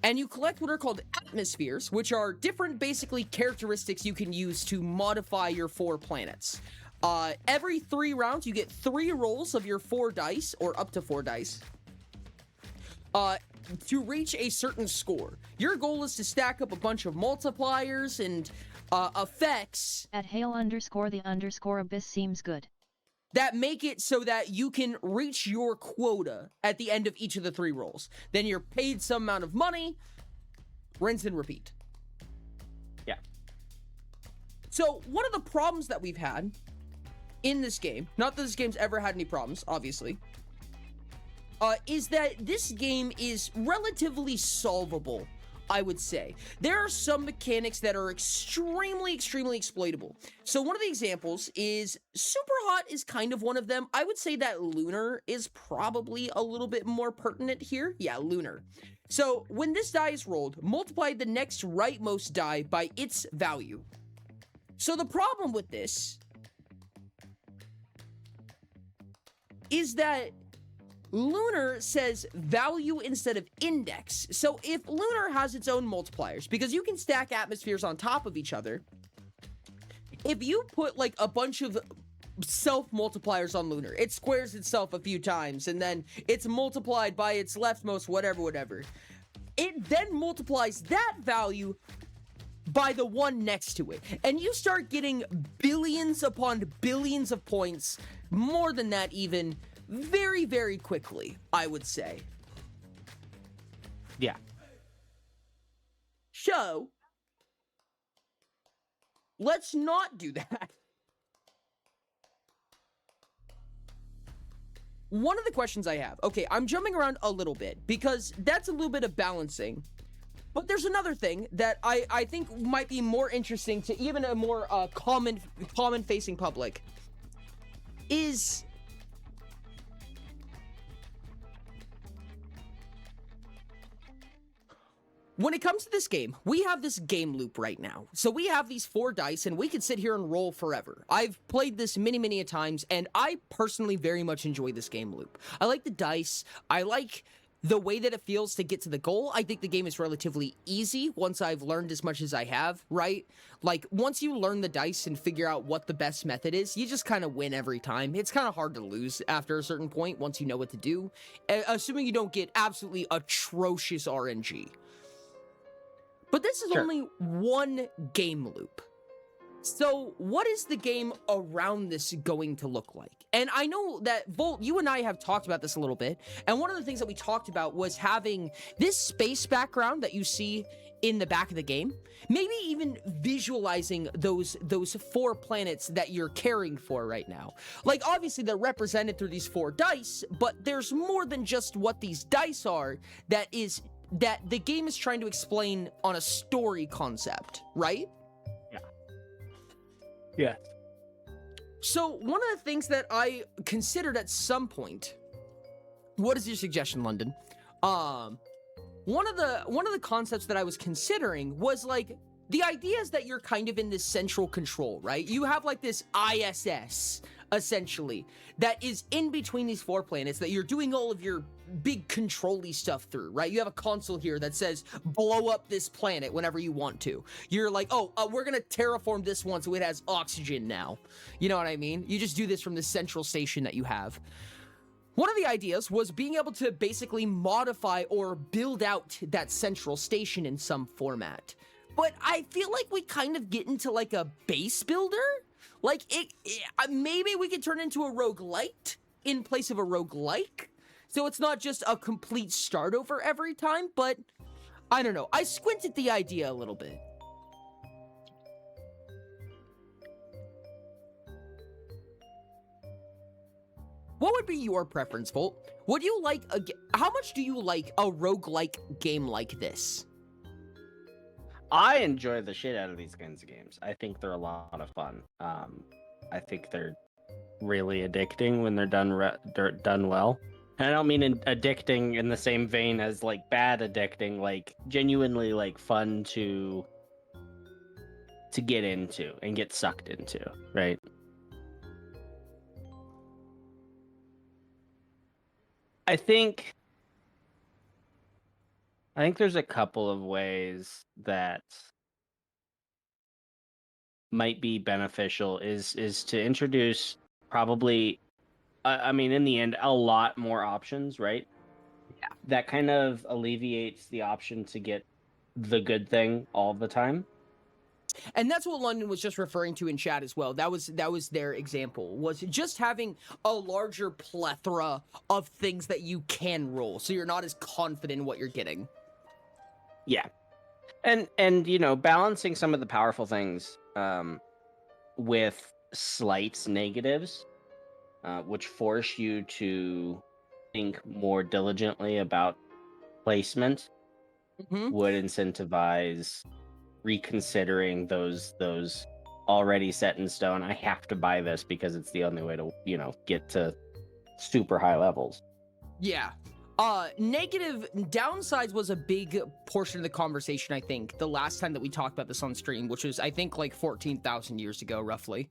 And you collect what are called atmospheres, which are different, basically, characteristics you can use to modify your 4 planets. Every 3 rounds, you get 3 rolls of your 4 dice, or up to 4 dice, to reach a certain score. Your goal is to stack up a bunch of multipliers and effects At Hale_the_abyss seems good. that make it so that you can reach your quota at the end of each of the 3 rolls. Then you're paid some amount of money, rinse and repeat. Yeah. So one of the problems that we've had in this game, not that this game's ever had any problems, obviously, is that this game is relatively solvable, I would say. There are some mechanics that are extremely exploitable. So one of the examples is Super Hot is kind of one of them. I would say that Lunar is probably a little bit more pertinent here. Yeah, Lunar. So when this die is rolled, multiply the next rightmost die by its value. So the problem with this is that Lunar says value instead of index. So if Lunar has its own multipliers, because you can stack atmospheres on top of each other, if you put like a bunch of self multipliers on Lunar, it squares itself a few times and then it's multiplied by its leftmost whatever. It then multiplies that value by the one next to it. And you start getting billions upon billions of points, more than that even, very quickly, I would say. Yeah. So, let's not do that. One of the questions I have, okay, I'm jumping around a little bit because that's a little bit of balancing. But there's another thing that I think might be more interesting to even a more common facing public is when it comes to this game, we have this game loop right now. So we have these 4 dice and we could sit here and roll forever. I've played this many a times and I personally very much enjoy this game loop. I like the dice. I like the way that it feels to get to the goal. I think the game is relatively easy once I've learned as much as I have, right? Like, once you learn the dice and figure out what the best method is, you just kind of win every time. It's kind of hard to lose after a certain point once you know what to do, assuming you don't get absolutely atrocious RNG. But this is Sure. only one game loop. So what is the game around this going to look like? And I know that, Volt, you and I have talked about this a little bit, and one of the things that we talked about was having this space background that you see in the back of the game, maybe even visualizing those 4 planets that you're caring for right now. Like, obviously they're represented through these 4 dice, but there's more than just what these dice are that the game is trying to explain on a story concept, right? Yeah. So one of the things that I considered at some point, what is your suggestion, London? One of the concepts that I was considering was like the idea is that you're kind of in this central control, right? You have like this ISS essentially that is in between these 4 planets that you're doing all of your big control-y stuff through, right? You have a console here that says blow up this planet whenever you want to. You're like, we're gonna terraform this one so it has oxygen now. You know what I mean? You just do this from the central station that you have. One of the ideas was being able to basically modify or build out that central station in some format. But I feel like we kind of get into like a base builder. Like maybe we could turn into a roguelite in place of a roguelike. So it's not just a complete start over every time, but I don't know. I squinted the idea a little bit. What would be your preference, Volt? Would you like how much do you like a roguelike game like this? I enjoy the shit out of these kinds of games. I think they're a lot of fun. I think they're really addicting when they're done well. And I don't mean addicting in the same vein as like bad addicting, like genuinely like fun to get into and get sucked into, right? I think there's a couple of ways that might be beneficial is to introduce probably I mean in the end a lot more options, right? Yeah. That kind of alleviates the option to get the good thing all the time. And that's what London was just referring to in chat as well. That was their example, was just having a larger plethora of things that you can roll, so you're not as confident in what you're getting. Yeah. And you know, balancing some of the powerful things with slight negatives, which force you to think more diligently about placement, would incentivize reconsidering those already set in stone. I have to buy this because it's the only way to, you know, get to super high levels. Yeah. Negative downsides was a big portion of the conversation, I think, the last time that we talked about this on stream, which was, I think, like 14,000 years ago, roughly.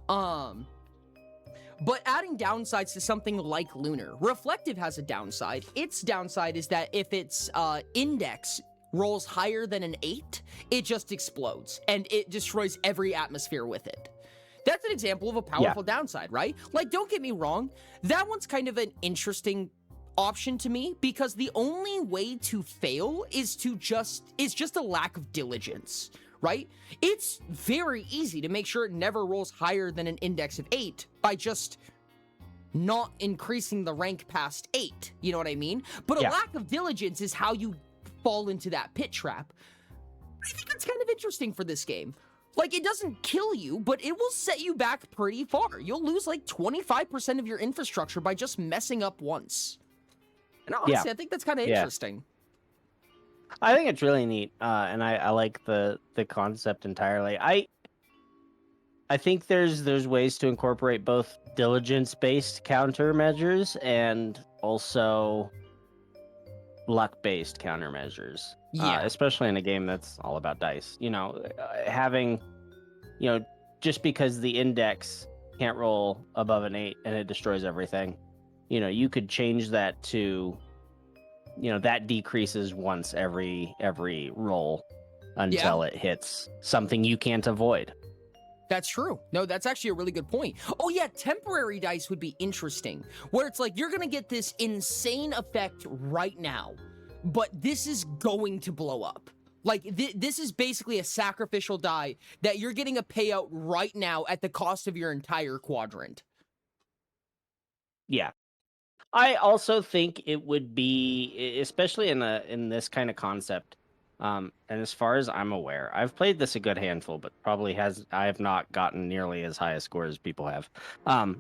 But adding downsides to something like Lunar, Reflective has a downside. Its downside is that if its index rolls higher than an 8, it just explodes, and it destroys every atmosphere with it. That's an example of a powerful downside, right? Like, don't get me wrong, that one's kind of an interesting option to me, because the only way to fail is just a lack of diligence, right? It's very easy to make sure it never rolls higher than an index of 8 by just not increasing the rank past 8, you know what I mean? But a lack of diligence is how you fall into that pit trap. I think that's kind of interesting for this game. Like, it doesn't kill you, but it will set you back pretty far. You'll lose like 25% of your infrastructure by just messing up once. And honestly, I think that's kind of interesting. I think it's really neat, and I like the concept entirely. I think there's ways to incorporate both diligence-based countermeasures and also luck-based countermeasures. Especially in a game that's all about dice. You know, having, you know, just because the index can't roll above an 8 and it destroys everything, you know, you could change that to, you know, that decreases once every roll until it hits something you can't avoid. That's true. No, that's actually a really good point. Oh yeah, temporary dice would be interesting, where it's like you're gonna get this insane effect right now, but this is going to blow up. Like, this is basically a sacrificial die that you're getting a payout right now at the cost of your entire quadrant. Yeah. I also think it would be, especially in this kind of concept, and as far as I'm aware, I've played this a good handful, but I have not gotten nearly as high a score as people have.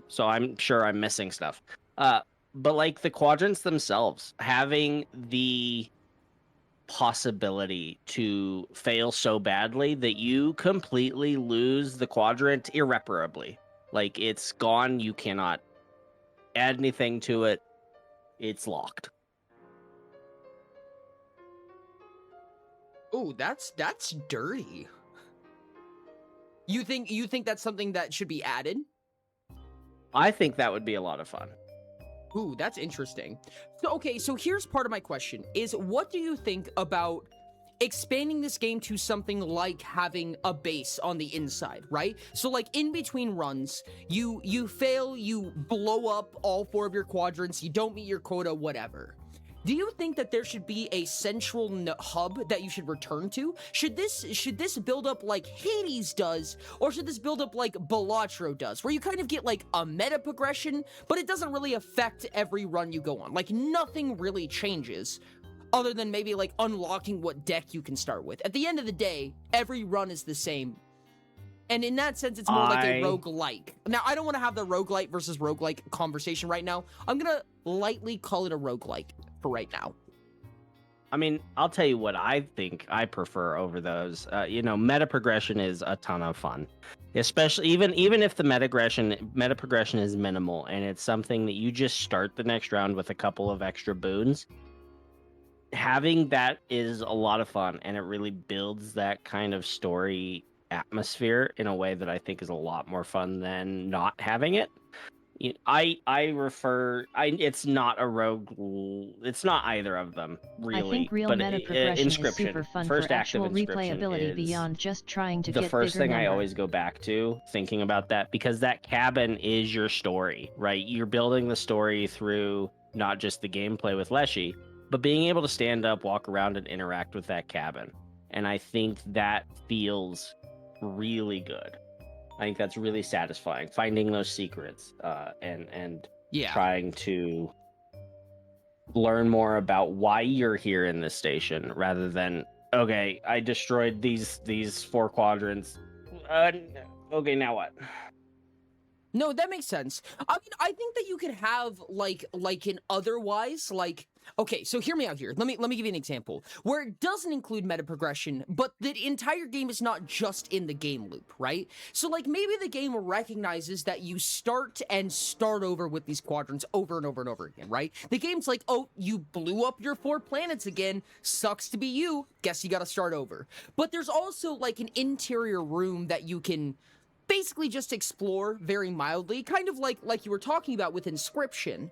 So I'm sure I'm missing stuff. But like the quadrants themselves, having the possibility to fail so badly that you completely lose the quadrant irreparably. Like, it's gone, you cannot add anything to it, it's locked. Oh, that's dirty. You think that's something that should be added? I think that would be a lot of fun. Ooh, that's interesting. So, okay, so here's part of my question is, what do you think about expanding this game to something like having a base on the inside, right? So like in between runs, you fail, you blow up all 4 of your quadrants, you don't meet your quota, whatever. Do you think that there should be a central hub that you should return to? Should this build up like Hades does, or should this build up like Balatro does, where you kind of get like a meta progression, but it doesn't really affect every run you go on? Like nothing really changes, other than maybe like unlocking what deck you can start with. At the end of the day, every run is the same. And in that sense, it's more like a roguelike. Now, I don't want to have the roguelite versus roguelike conversation right now. I'm going to lightly call it a roguelike for right now. I mean, I'll tell you what I think I prefer over those. Meta progression is a ton of fun, especially even if the meta progression is minimal and it's something that you just start the next round with a couple of extra boons. Having that is a lot of fun, and it really builds that kind of story atmosphere in a way that I think is a lot more fun than not having it. It's not a rogue. It's not either of them really. I think real but meta progression is Inscription, super fun first for act of actual Inscription replayability is beyond just trying to the get first bigger thing I number. always go back to thinking about that, because that cabin is your story, right? You're building the story through not just the gameplay with Leshy, but being able to stand up, walk around, and interact with that cabin. And I think that feels really good. I think that's really satisfying, finding those secrets and trying to learn more about why you're here in this station, rather than, okay, I destroyed these 4 quadrants. Okay, now what? No, that makes sense. I mean, I think that you could have like an otherwise, like, okay, so hear me out here. Let me give you an example where it doesn't include meta progression, but the entire game is not just in the game loop, right? So like maybe the game recognizes that you start over with these quadrants over and over and over again, right? The game's like, oh, you blew up your 4 planets again. Sucks to be you. Guess you gotta start over. But there's also like an interior room that you can basically just explore very mildly, kind of like you were talking about with Inscription.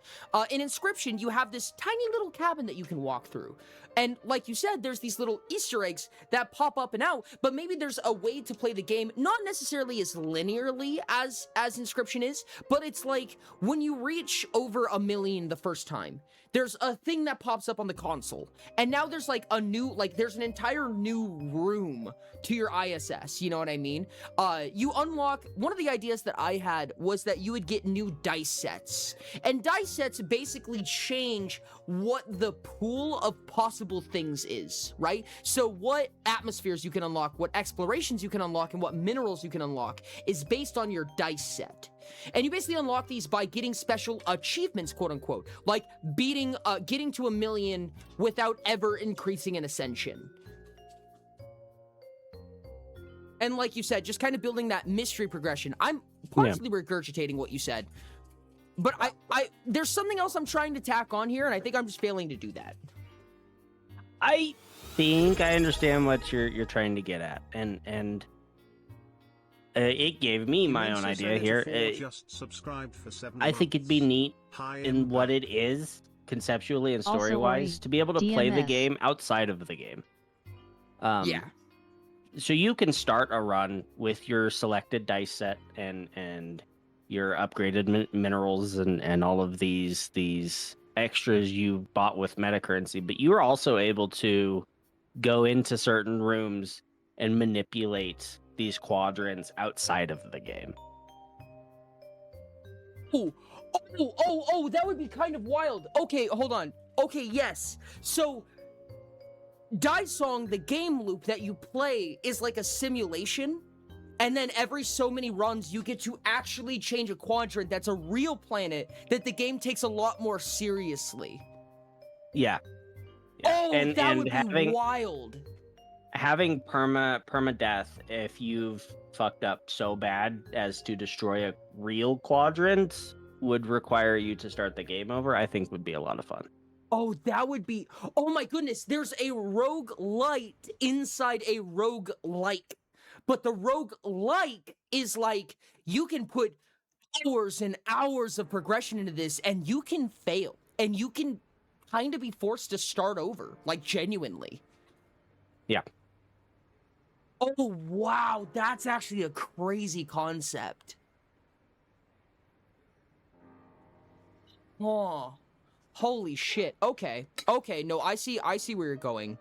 In Inscription, you have this tiny little cabin that you can walk through. And like you said, there's these little Easter eggs that pop up and out, but maybe there's a way to play the game, not necessarily as linearly as Inscription is, but it's like when you reach over 1 million the first time, there's a thing that pops up on the console. And now there's like there's an entire new room to your ISS, you know what I mean? You unlock, one of the ideas that I had was that you would get new dice sets. And dice sets basically change what the pool of possible things is, right? So what atmospheres you can unlock, what explorations you can unlock, and what minerals you can unlock is based on your dice set. And you basically unlock these by getting special achievements, quote unquote, like getting to 1 million without ever increasing an ascension. And like you said, just kind of building that mystery progression. I'm partially regurgitating what you said, but I there's something else I'm trying to tack on here, and I think I'm just failing to do that. I think I understand what you're trying to get at, and it gave me my own idea here. Just subscribed for 7 I think it'd be neat Hi, in what it is conceptually and Also, story-wise Ori, to be able to play the DMS. game outside of the game. Yeah. So you can start a run with your selected dice set and your upgraded minerals and all of these extras you bought with meta currency, but you are also able to go into certain rooms and manipulate these quadrants outside of the game. Oh, that would be kind of wild. Okay, hold on. Okay, yes. So Dice Song, the game loop that you play, is like a simulation, and then every so many runs you get to actually change a quadrant that's a real planet that the game takes a lot more seriously. Yeah. Oh, and that would having be wild. having permadeath if you've fucked up so bad as to destroy a real quadrant would require you to start the game over, I think would be a lot of fun. Oh, that would be... Oh my goodness, there's a roguelite inside a roguelike. But the roguelike is like, you can put hours and hours of progression into this, and you can fail. And you can kind of be forced to start over, like genuinely. Oh, wow. That's actually a crazy concept. Oh, holy shit. Okay. Okay. No, I see where you're going.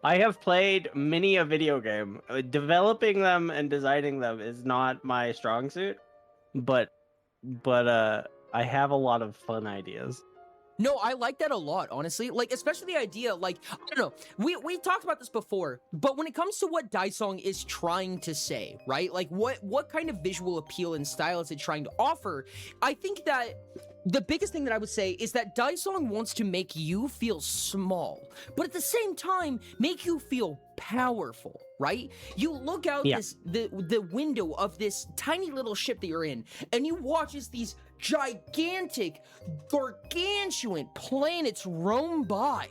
I have played many a video game. Developing them and designing them is not my strong suit, but I have a lot of fun ideas. No, I like that a lot, honestly. Like, especially the idea, like, I don't know, we talked about this before, but when it comes to what Daisong is trying to say, right? Like, what kind of visual appeal and style is it trying to offer? I think that the biggest thing that I would say is that Daisong wants to make you feel small, but at the same time, make you feel powerful, right? You look out the window of this tiny little ship that you're in, and you watch as these gigantic, gargantuan planets roam by.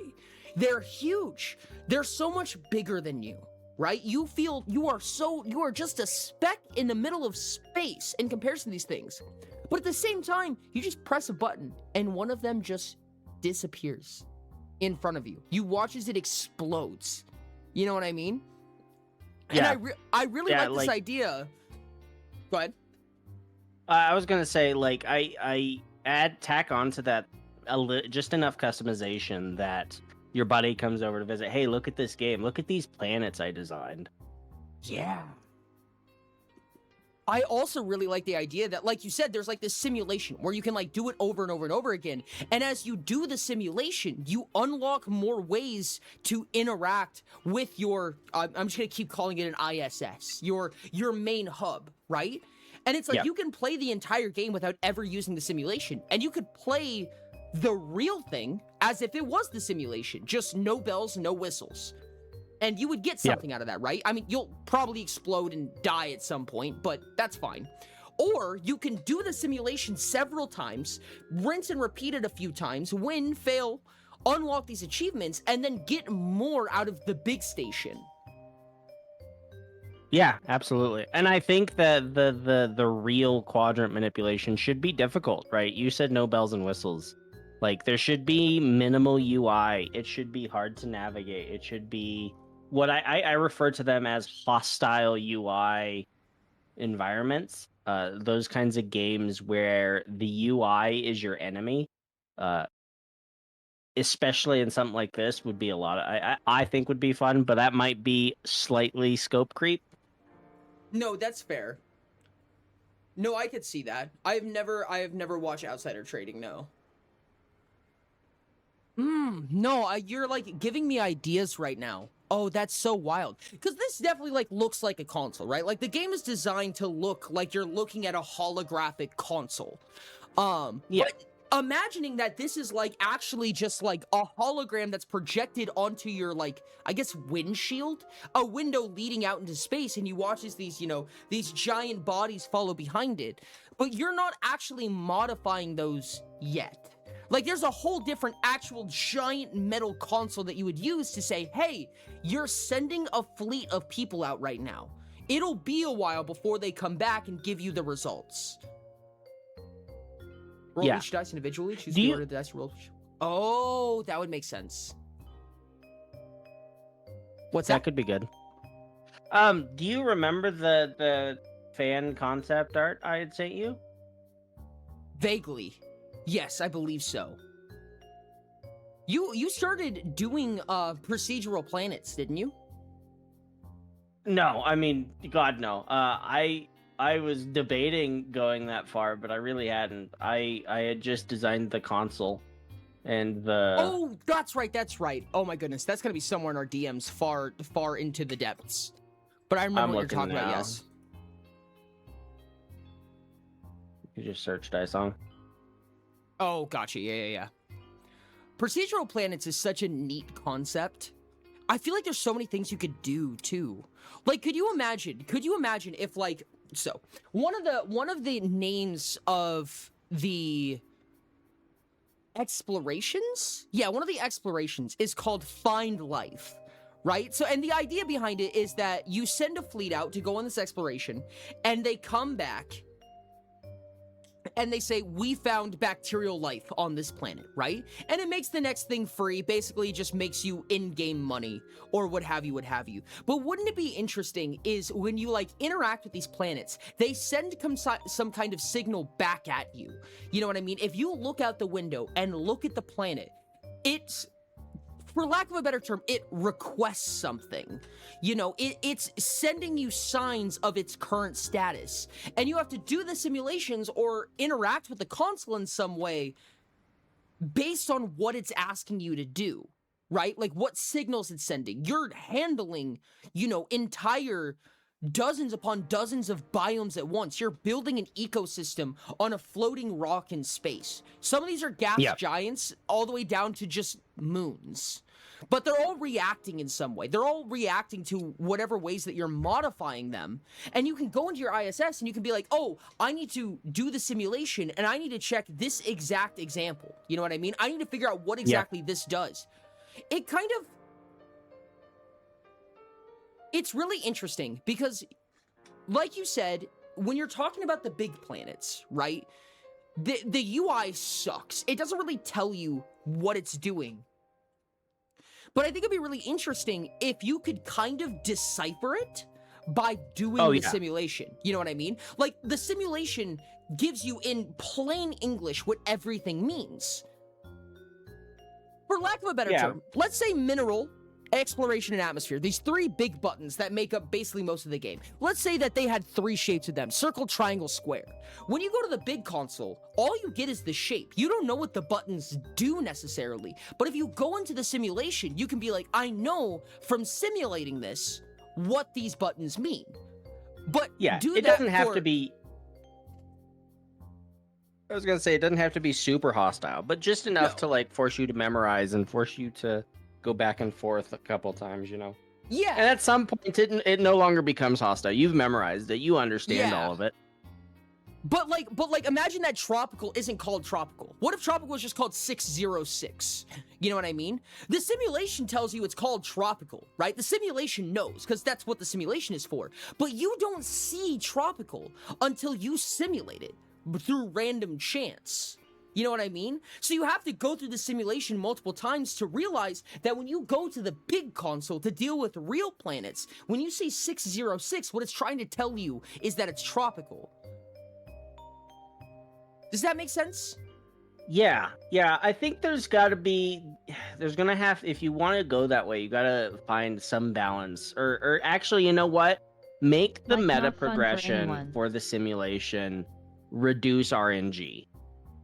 They're huge. They're so much bigger than you, right? You feel you are just a speck in the middle of space in comparison to these things. But at the same time, you just press a button and one of them just disappears in front of you. You watch as it explodes. You know what I mean? Yeah. And I really like this idea. Go ahead. I was gonna say, like, I tack onto that just enough customization that your buddy comes over to visit. Hey, look at this game. Look at these planets I designed. Yeah. I also really like the idea that, like you said, there's like this simulation where you can like do it over and over and over again. And as you do the simulation, you unlock more ways to interact with your, I'm just gonna keep calling it an ISS, your main hub, right? And it's like you can play the entire game without ever using the simulation. And you could play the real thing as if it was the simulation, just no bells, no whistles. And you would get something out of that, right? I mean, you'll probably explode and die at some point, but that's fine. Or you can do the simulation several times, rinse and repeat it a few times, win, fail, unlock these achievements, and then get more out of the big station. Yeah, absolutely. And I think that the real quadrant manipulation should be difficult, right? You said no bells and whistles. Like, there should be minimal UI. It should be hard to navigate. It should be what I refer to them as hostile UI environments. Those kinds of games where the UI is your enemy, especially in something like this, would be a lot of, I think would be fun, but that might be slightly scope creep. No, that's fair. No, I could see that. I have never watched Outsider Trading, no. No, you're like giving me ideas right now. Oh, that's so wild. Because this definitely like looks like a console, right? Like the game is designed to look like you're looking at a holographic console. But imagining that this is like actually just like a hologram that's projected onto your like, I guess, windshield, a window leading out into space, and you watch as these, you know, these giant bodies follow behind it. But you're not actually modifying those yet. Like, there's a whole different actual giant metal console that you would use to say, hey, you're sending a fleet of people out right now. It'll be a while before they come back and give you the results. Roll each dice individually. Choose the order of the dice roll. Oh, that would make sense. What's that? That could be good. Do you remember the fan concept art I had sent you? Vaguely. Yes, I believe so. You started doing procedural planets, didn't you? No, I mean, God, no. I was debating going that far, but I really hadn't. I had just designed the console and the... Oh, that's right, that's right. Oh my goodness, that's gonna be somewhere in our DMs far into the depths. But I remember what you're talking about, yes. You just search Daisong. Oh, gotcha, yeah. Procedural planets is such a neat concept. I feel like there's so many things you could do, too. Like, could you imagine if, like, so, one of the names of the explorations? Yeah, one of the explorations is called Find Life, right? So, and the idea behind it is that you send a fleet out to go on this exploration, and they come back, and they say, we found bacterial life on this planet, right? And it makes the next thing free, basically just makes you in-game money, or what have you, what have you. But wouldn't it be interesting is when you, like, interact with these planets, they send some kind of signal back at you. You know what I mean? If you look out the window and look at the planet, it's, for lack of a better term, it requests something. You know, it's sending you signs of its current status. And you have to do the simulations or interact with the console in some way based on what it's asking you to do, right? Like what signals it's sending. You're handling, you know, entire dozens upon dozens of biomes at once. You're building an ecosystem on a floating rock in space. Some of these are gas giants, all the way down to just moons. But they're all reacting in some way. They're all reacting to whatever ways that you're modifying them. And you can go into your ISS and you can be like, oh, I need to do the simulation and I need to check this exact example. You know what I mean? I need to figure out what exactly this does. It kind of... It's really interesting because, like you said, when you're talking about the big planets, right? The UI sucks. It doesn't really tell you what it's doing. But I think it'd be really interesting if you could kind of decipher it by doing the simulation. You know what I mean? Like, the simulation gives you in plain English what everything means. For lack of a better term, let's say mineral, exploration, and atmosphere. These three big buttons that make up basically most of the game. Let's say that they had three shapes to them: circle, triangle, square. When you go to the big console, all you get is the shape. You don't know what the buttons do necessarily. But if you go into the simulation, you can be like, I know from simulating this what these buttons mean. But it doesn't have to be... I was gonna say, it doesn't have to be super hostile, but just enough to, like, force you to memorize and force you to go back and forth a couple times, you know? Yeah. And at some point, it no longer becomes hostile. You've memorized it. You understand all of it. But like, imagine that tropical isn't called tropical. What if tropical was just called 606? You know what I mean? The simulation tells you it's called tropical, right? The simulation knows, because that's what the simulation is for. But you don't see tropical until you simulate it through random chance. You know what I mean? So you have to go through the simulation multiple times to realize that when you go to the big console to deal with real planets, when you say 606, what it's trying to tell you is that it's tropical. Does that make sense? Yeah. I think there's gonna have, if you want to go that way, you gotta find some balance. Or actually, you know what? Make the meta progression for the simulation reduce RNG.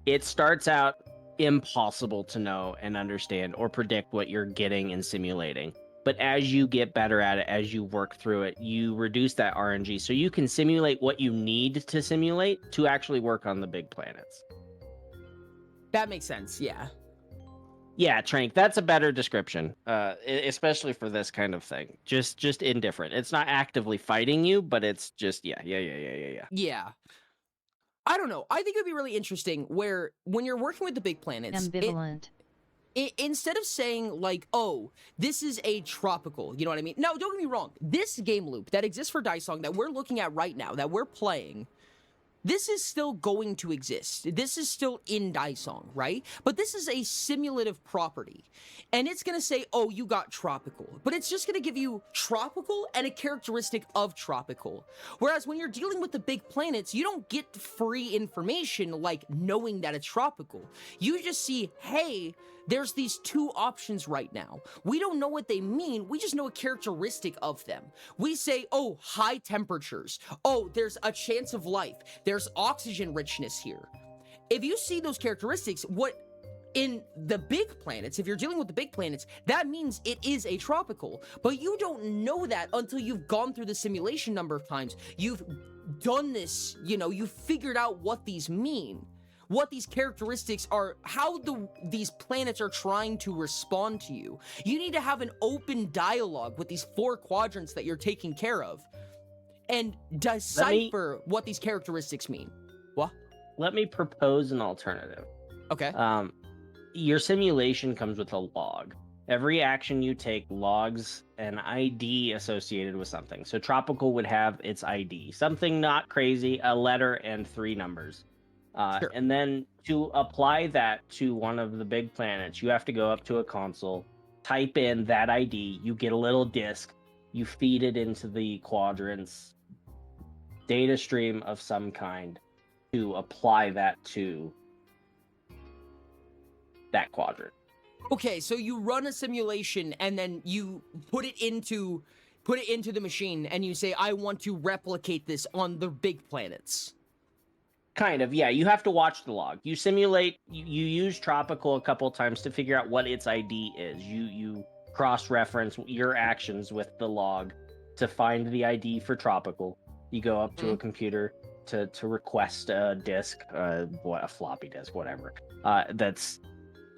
It starts out impossible to know and understand or predict what you're getting and simulating. But as you get better at it, as you work through it, you reduce that RNG so you can simulate what you need to simulate to actually work on the big planets. That makes sense, yeah. Yeah, Trank, that's a better description, especially for this kind of thing. Just indifferent. It's not actively fighting you, but it's just, yeah. Yeah. I don't know. I think it would be really interesting where when you're working with the big planets, ambivalent. Instead of saying like, oh, this is a tropical, you know what I mean? No, don't get me wrong. This game loop that exists for Dysong that we're looking at right now, that we're playing, this is still going to exist. This is still in Dysong, right? But this is a simulative property. And it's going to say, oh, you got tropical. But it's just going to give you tropical and a characteristic of tropical. Whereas when you're dealing with the big planets, you don't get free information like knowing that it's tropical. You just see, hey, there's these two options right now. We don't know what they mean. We just know a characteristic of them. We say, oh, high temperatures. Oh, there's a chance of life. There's oxygen richness here. If you see those characteristics, what in the big planets, if you're dealing with the big planets, that means it is a tropical. But you don't know that until you've gone through the simulation number of times. You've done this, you know, you've figured out what these mean. What these characteristics are, how these planets are trying to respond to you. You need to have an open dialogue with these 4 quadrants that you're taking care of and decipher what these characteristics mean. What? Let me propose an alternative. Okay. Your simulation comes with a log. Every action you take logs an ID associated with something. So tropical would have its ID. Something not crazy, a letter and 3 numbers. Sure. And then to apply that to one of the big planets, you have to go up to a console, type in that ID, you get a little disk, you feed it into the quadrants data stream of some kind to apply that to that quadrant. Okay, so you run a simulation and then you put it into the machine and you say, I want to replicate this on the big planets. Kind of, yeah. You have to watch the log. You simulate. You use Tropical a couple times to figure out what its ID is. You cross-reference your actions with the log to find the ID for Tropical. You go up to a computer to request a disk, a floppy disk, whatever. That's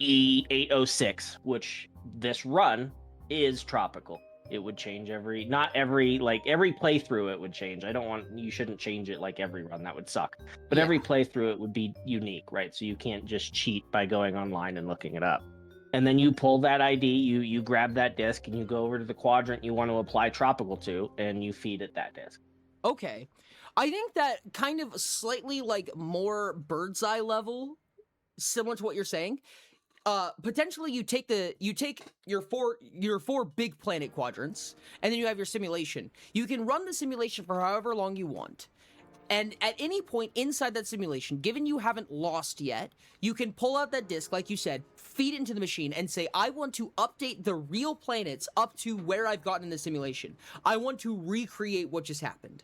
E806, which this run is Tropical. It would change not every playthrough it would change. You shouldn't change it like every run, that would suck. But every playthrough it would be unique, right? So you can't just cheat by going online and looking it up. And then you pull that ID, you grab that disk and you go over to the quadrant you want to apply Tropical to, and you feed it that disk. Okay. I think that kind of slightly like more bird's eye level, similar to what you're saying. Potentially you take your four big planet quadrants, and then you have your simulation. You can run the simulation for however long you want. And at any point inside that simulation, given you haven't lost yet, you can pull out that disk, like you said, feed it into the machine, and say, I want to update the real planets up to where I've gotten in the simulation. I want to recreate what just happened.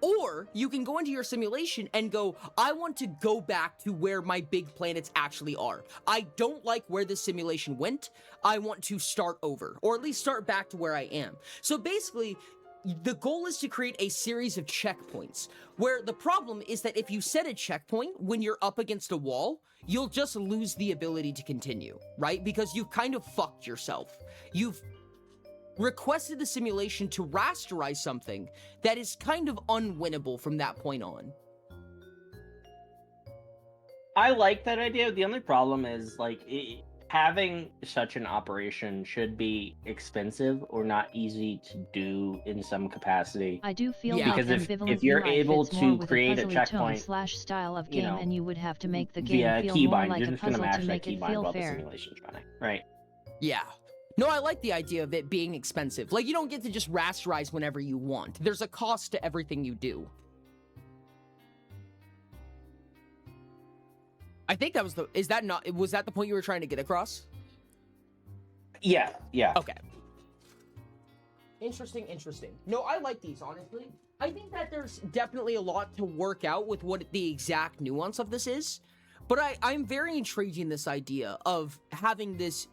Or you can go into your simulation and go, I want to go back to where my big planets actually are. I don't like where this simulation went. I want to start over, or at least start back to where I am. So basically, the goal is to create a series of checkpoints, where the problem is that if you set a checkpoint when you're up against a wall, you'll just lose the ability to continue, right? Because you've kind of fucked yourself. You've requested the simulation to rasterize something that is kind of unwinnable from that point on. I like that idea. The only problem is having such an operation should be expensive or not easy to do in some capacity. I do feel Yeah. that Because ambivalent if you're UI able fits more to with create a puzzly checkpoint, tone / style of you game, know, and you would have to make the via game a feel more keybind, like you're a just going to puzzle mash to that make it keybind feel while the fair. simulation's running, right? Yeah. No, I like the idea of it being expensive. Like, you don't get to just rasterize whenever you want. There's a cost to everything you do. I think that was was that the point you were trying to get across? Yeah. Okay. Interesting. No, I like these, honestly. I think that there's definitely a lot to work out with what the exact nuance of this is. But I'm very intrigued in this idea of having this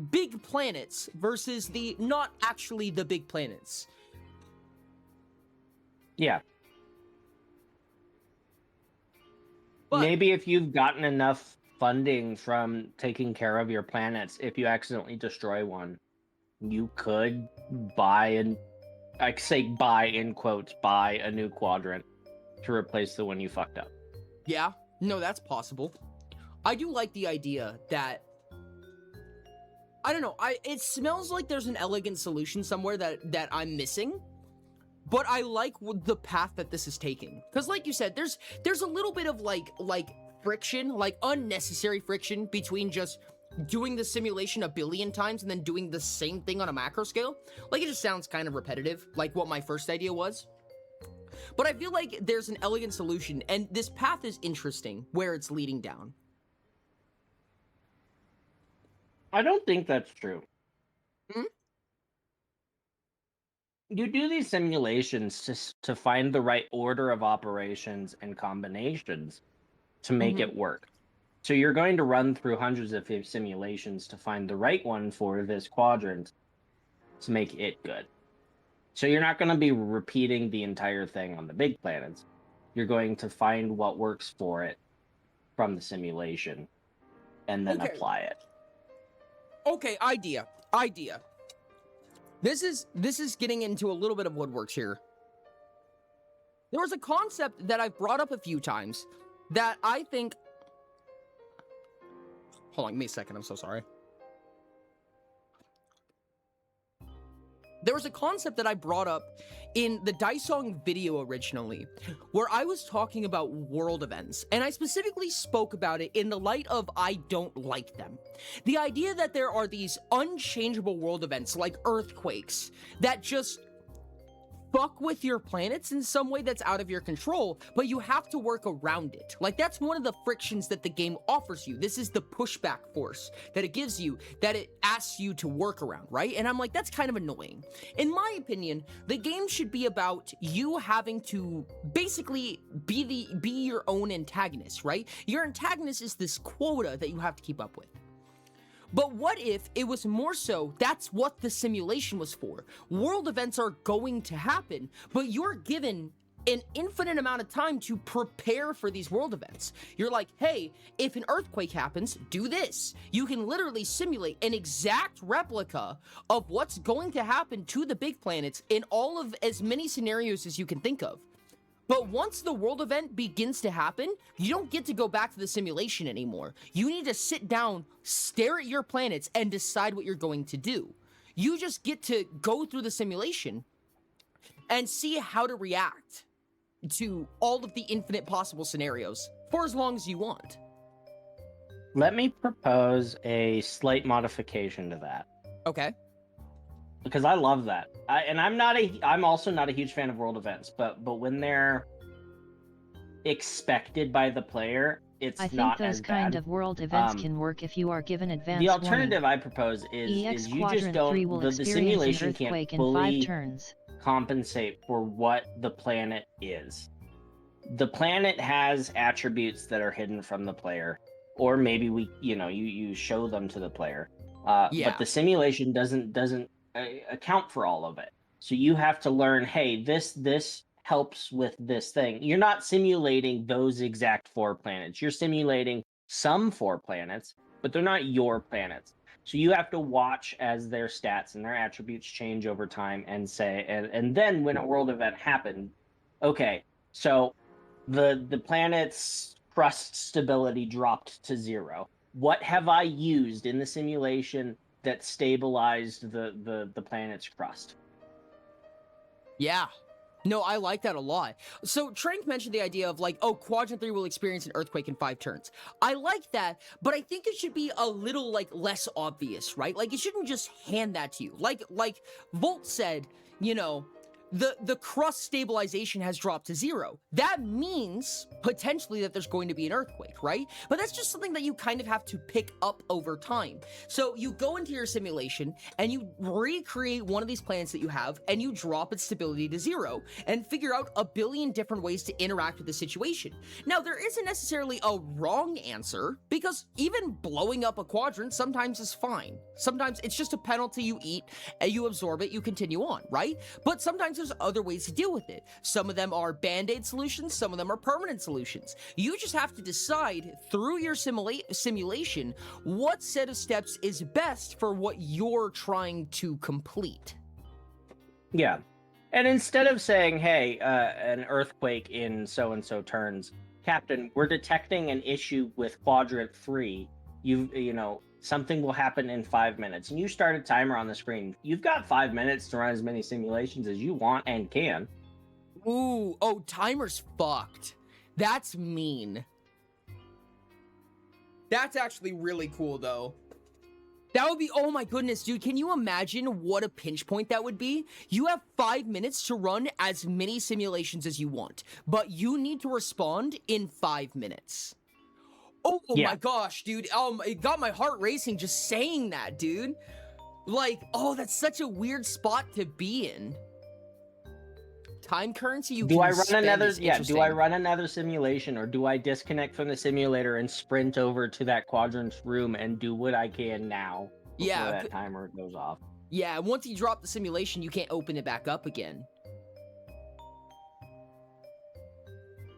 big planets versus the not actually the big planets. Yeah. But Maybe if you've gotten enough funding from taking care of your planets, if you accidentally destroy one, you could buy in quotes, buy a new quadrant to replace the one you fucked up. yeah, no, that's possible. I do like the idea that, I don't know, it smells like there's an elegant solution somewhere that I'm missing, but I like the path that this is taking. Because like you said, there's a little bit of like friction, like unnecessary friction between just doing the simulation a billion times and then doing the same thing on a macro scale. Like, it just sounds kind of repetitive, like what my first idea was. But I feel like there's an elegant solution, and this path is interesting where it's leading down. I don't think that's true. Hmm? You do these simulations to find the right order of operations and combinations to make it work. So you're going to run through hundreds of simulations to find the right one for this quadrant to make it good. So you're not going to be repeating the entire thing on the big planets. You're going to find what works for it from the simulation and then apply it. Okay, idea. This is getting into a little bit of what works here. There was a concept that I've brought up a few times that I think... Hold on, give me a second, I'm so sorry. There was a concept that I brought up in the Daisong video originally, where I was talking about world events, and I specifically spoke about it in the light of I don't like them. The idea that there are these unchangeable world events like earthquakes that just fuck with your planets in some way that's out of your control, but you have to work around it. Like, that's one of the frictions that the game offers you. This is the pushback force that it gives you, that it asks you to work around, right? And I'm like, that's kind of annoying. In my opinion, the game should be about you having to basically be your own antagonist, right? Your antagonist is this quota that you have to keep up with. But what if it was more so that's what the simulation was for? World events are going to happen, but you're given an infinite amount of time to prepare for these world events. You're like, hey, if an earthquake happens, do this. You can literally simulate an exact replica of what's going to happen to the big planets in all of as many scenarios as you can think of. But once the world event begins to happen, you don't get to go back to the simulation anymore. You need to sit down, stare at your planets, and decide what you're going to do. You just get to go through the simulation and see how to react to all of the infinite possible scenarios for as long as you want. Let me propose a slight modification to that. Okay. Because I love that. I'm also not a huge fan of world events, but when they're expected by the player, it's I think not those as kind bad. of world events can work if you are given advance The warning. alternative I propose EX is you Quadrant just don't 3 will the experience simulation an can't earthquake in fully 5 turns. compensate for what the planet is. The planet has attributes that are hidden from the player, or maybe you show them to the player. Yeah. But the simulation doesn't account for all of it. So you have to learn, hey, this helps with this thing. You're not simulating those exact 4 planets. You're simulating some 4 planets, but they're not your planets. So you have to watch as their stats and their attributes change over time and say, and then when a world event happened, okay, so the planet's crust stability dropped to 0. What have I used in the simulation that stabilized the planet's crust? Yeah. No, I like that a lot. So Trank mentioned the idea of like, oh, Quadrant 3 will experience an earthquake in 5 turns. I like that, but I think it should be a little like less obvious, right? Like it shouldn't just hand that to you. Like Volt said, the crust stabilization has dropped to 0. That means potentially that there's going to be an earthquake, right? But that's just something that you kind of have to pick up over time. So you go into your simulation and you recreate one of these planets that you have and you drop its stability to 0 and figure out a billion different ways to interact with the situation. Now, there isn't necessarily a wrong answer because even blowing up a quadrant sometimes is fine. Sometimes it's just a penalty you eat and you absorb it, you continue on, right? But sometimes there's other ways to deal with it. Some of them are band-aid solutions, some of them are permanent solutions. You just have to decide through your simulation what set of steps is best for what you're trying to complete. Yeah. And instead of saying, hey, an earthquake in so-and-so turns, Captain, we're detecting an issue with Quadrant 3. Something will happen in 5 minutes. And you start a timer on the screen. You've got 5 minutes to run as many simulations as you want and can. Ooh, oh, timer's fucked. That's mean. That's actually really cool, though. That would be, oh my goodness, dude, can you imagine what a pinch point that would be? You have 5 minutes to run as many simulations as you want, but you need to respond in 5 minutes. Oh Yeah. my gosh, dude. It got my heart racing just saying that, dude. Like, oh, that's such a weird spot to be in. Time currency you Do can I run spend another is do I interesting. run another simulation, or do I disconnect from the simulator and sprint over to that quadrant's room and do what I can now before Yeah, that timer goes off? Yeah, once you drop the simulation, you can't open it back up again.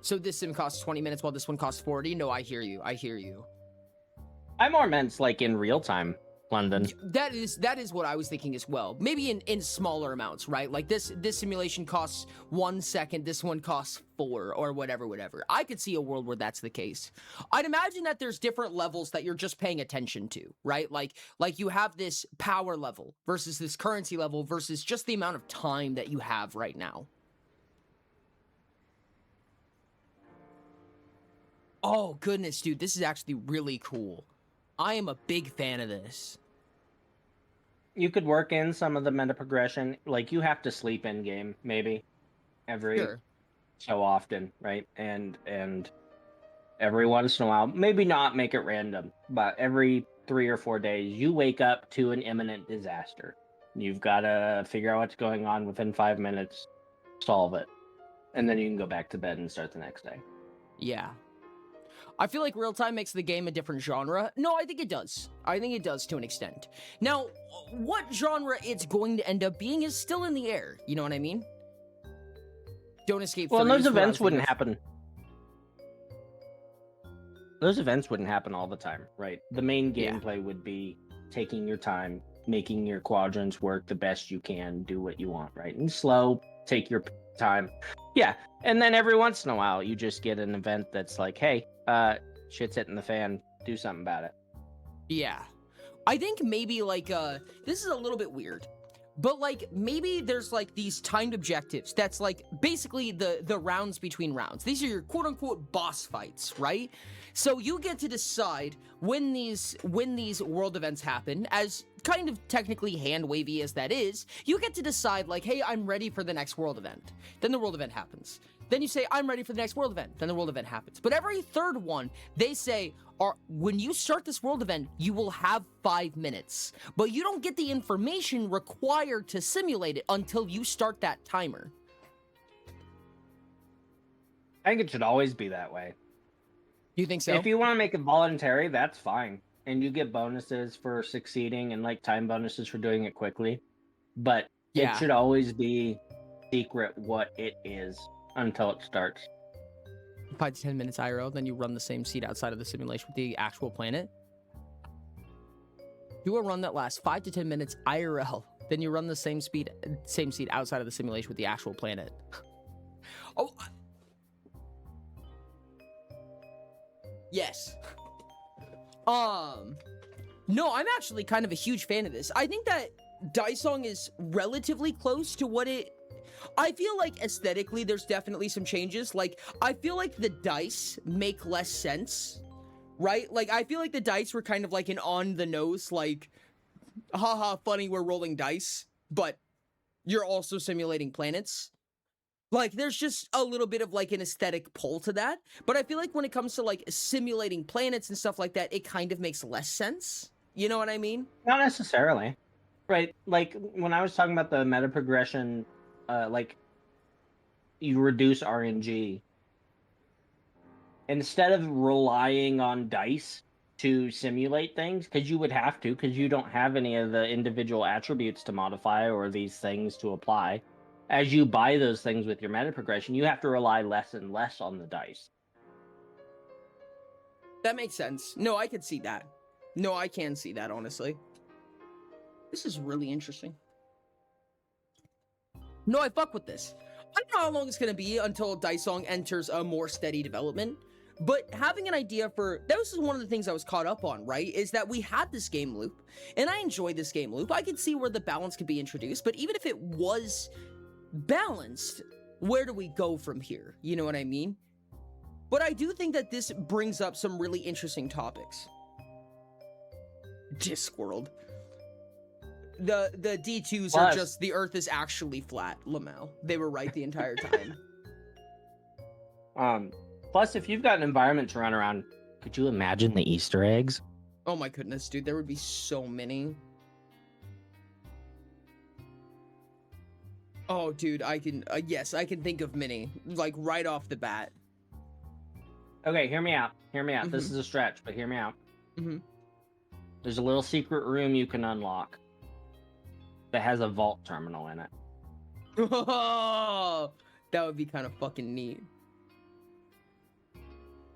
So this sim costs 20 minutes while this one costs 40? No, I hear you. I hear you. I more meant like in real time. London. That is what I was thinking as well. Maybe in smaller amounts, right? Like this simulation costs 1 second, this one costs 4 or whatever. I could see a world where that's the case. I'd imagine that there's different levels that you're just paying attention to, right? Like you have this power level versus this currency level versus just the amount of time that you have right now. Oh goodness, dude, this is actually really cool. I am a big fan of this. You could work in some of the meta progression. Like, you have to sleep in game, maybe, every Sure. so often, right? And every once in a while, maybe not make it random, but every 3 or 4 days, you wake up to an imminent disaster. You've got to figure out what's going on within 5 minutes, solve it, and then you can go back to bed and start the next day. Yeah. I feel like real time makes the game a different genre. No, I think it does. I think it does to an extent. Now, what genre it's going to end up being is still in the air. You know what I mean? Don't Escape 3 Well, those is what I events was wouldn't thinking of. happen. Those events wouldn't happen all the time, right? The main Yeah. gameplay would be taking your time, making your quadrants work the best you can, do what you want, right? And slow, take your time. Yeah. And then every once in a while, you just get an event that's like, hey, shit's hitting the fan, do something about it. Yeah. I think maybe like this is a little bit weird. But like maybe there's like these timed objectives that's like basically the rounds between rounds. These are your quote unquote boss fights, right? So you get to decide when these world events happen, as kind of technically hand wavy as that is, you get to decide like, hey, I'm ready for the next world event. Then the world event happens. Then you say, I'm ready for the next world event. Then the world event happens. But every third one, they say, when you start this world event, you will have 5 minutes. But you don't get the information required to simulate it until you start that timer. I think it should always be that way. You think so? If you want to make it voluntary, that's fine. And you get bonuses for succeeding and like time bonuses for doing it quickly. But Yeah. it should always be secret what it is until it starts. 5 to 10 minutes IRL, then you run the same seed outside of the simulation with the actual planet. Do a run that lasts 5 to 10 minutes IRL, then you run the same seed outside of the simulation with the actual planet. Oh. Yes. No, I'm actually kind of a huge fan of this. I think that Daisong is relatively close to what it... I feel like aesthetically there's definitely some changes. Like, I feel like the dice make less sense, right? Like, I feel like the dice were kind of like an on-the-nose, like, haha, funny, we're rolling dice, but you're also simulating planets. Like, there's just a little bit of, like, an aesthetic pull to that. But I feel like when it comes to, like, simulating planets and stuff like that, it kind of makes less sense. You know what I mean? Not necessarily. Right. Like, when I was talking about the meta progression, like, you reduce RNG. Instead of relying on dice to simulate things, because you would have to, because you don't have any of the individual attributes to modify or these things to apply. As you buy those things with your meta progression, you have to rely less and less on the dice. That makes sense. No, I could see that. No, I can see that, honestly. This is really interesting. No, I fuck with this. I don't know how long it's gonna be until Daisong enters a more steady development, but having an idea for... This is one of the things I was caught up on, right? Is that we had this game loop, and I enjoyed this game loop. I could see where the balance could be introduced, but even if it was balanced, where do we go from here? You know what I mean? But I do think that this brings up some really interesting topics. Discworld. The D2s are Plus- just, the Earth is actually flat, Lamau. They were right the entire time. Plus, if you've got an environment to run around, could you imagine the Easter eggs? Oh my goodness, dude, there would be so many. Oh, dude, I can, yes, I can think of many, like, right off the bat. Okay, hear me out. Hear me out. This Mhm. is a stretch, but hear me out. Mhm. There's a little secret room you can unlock that has a vault terminal in it. Oh, that would be kind of fucking neat.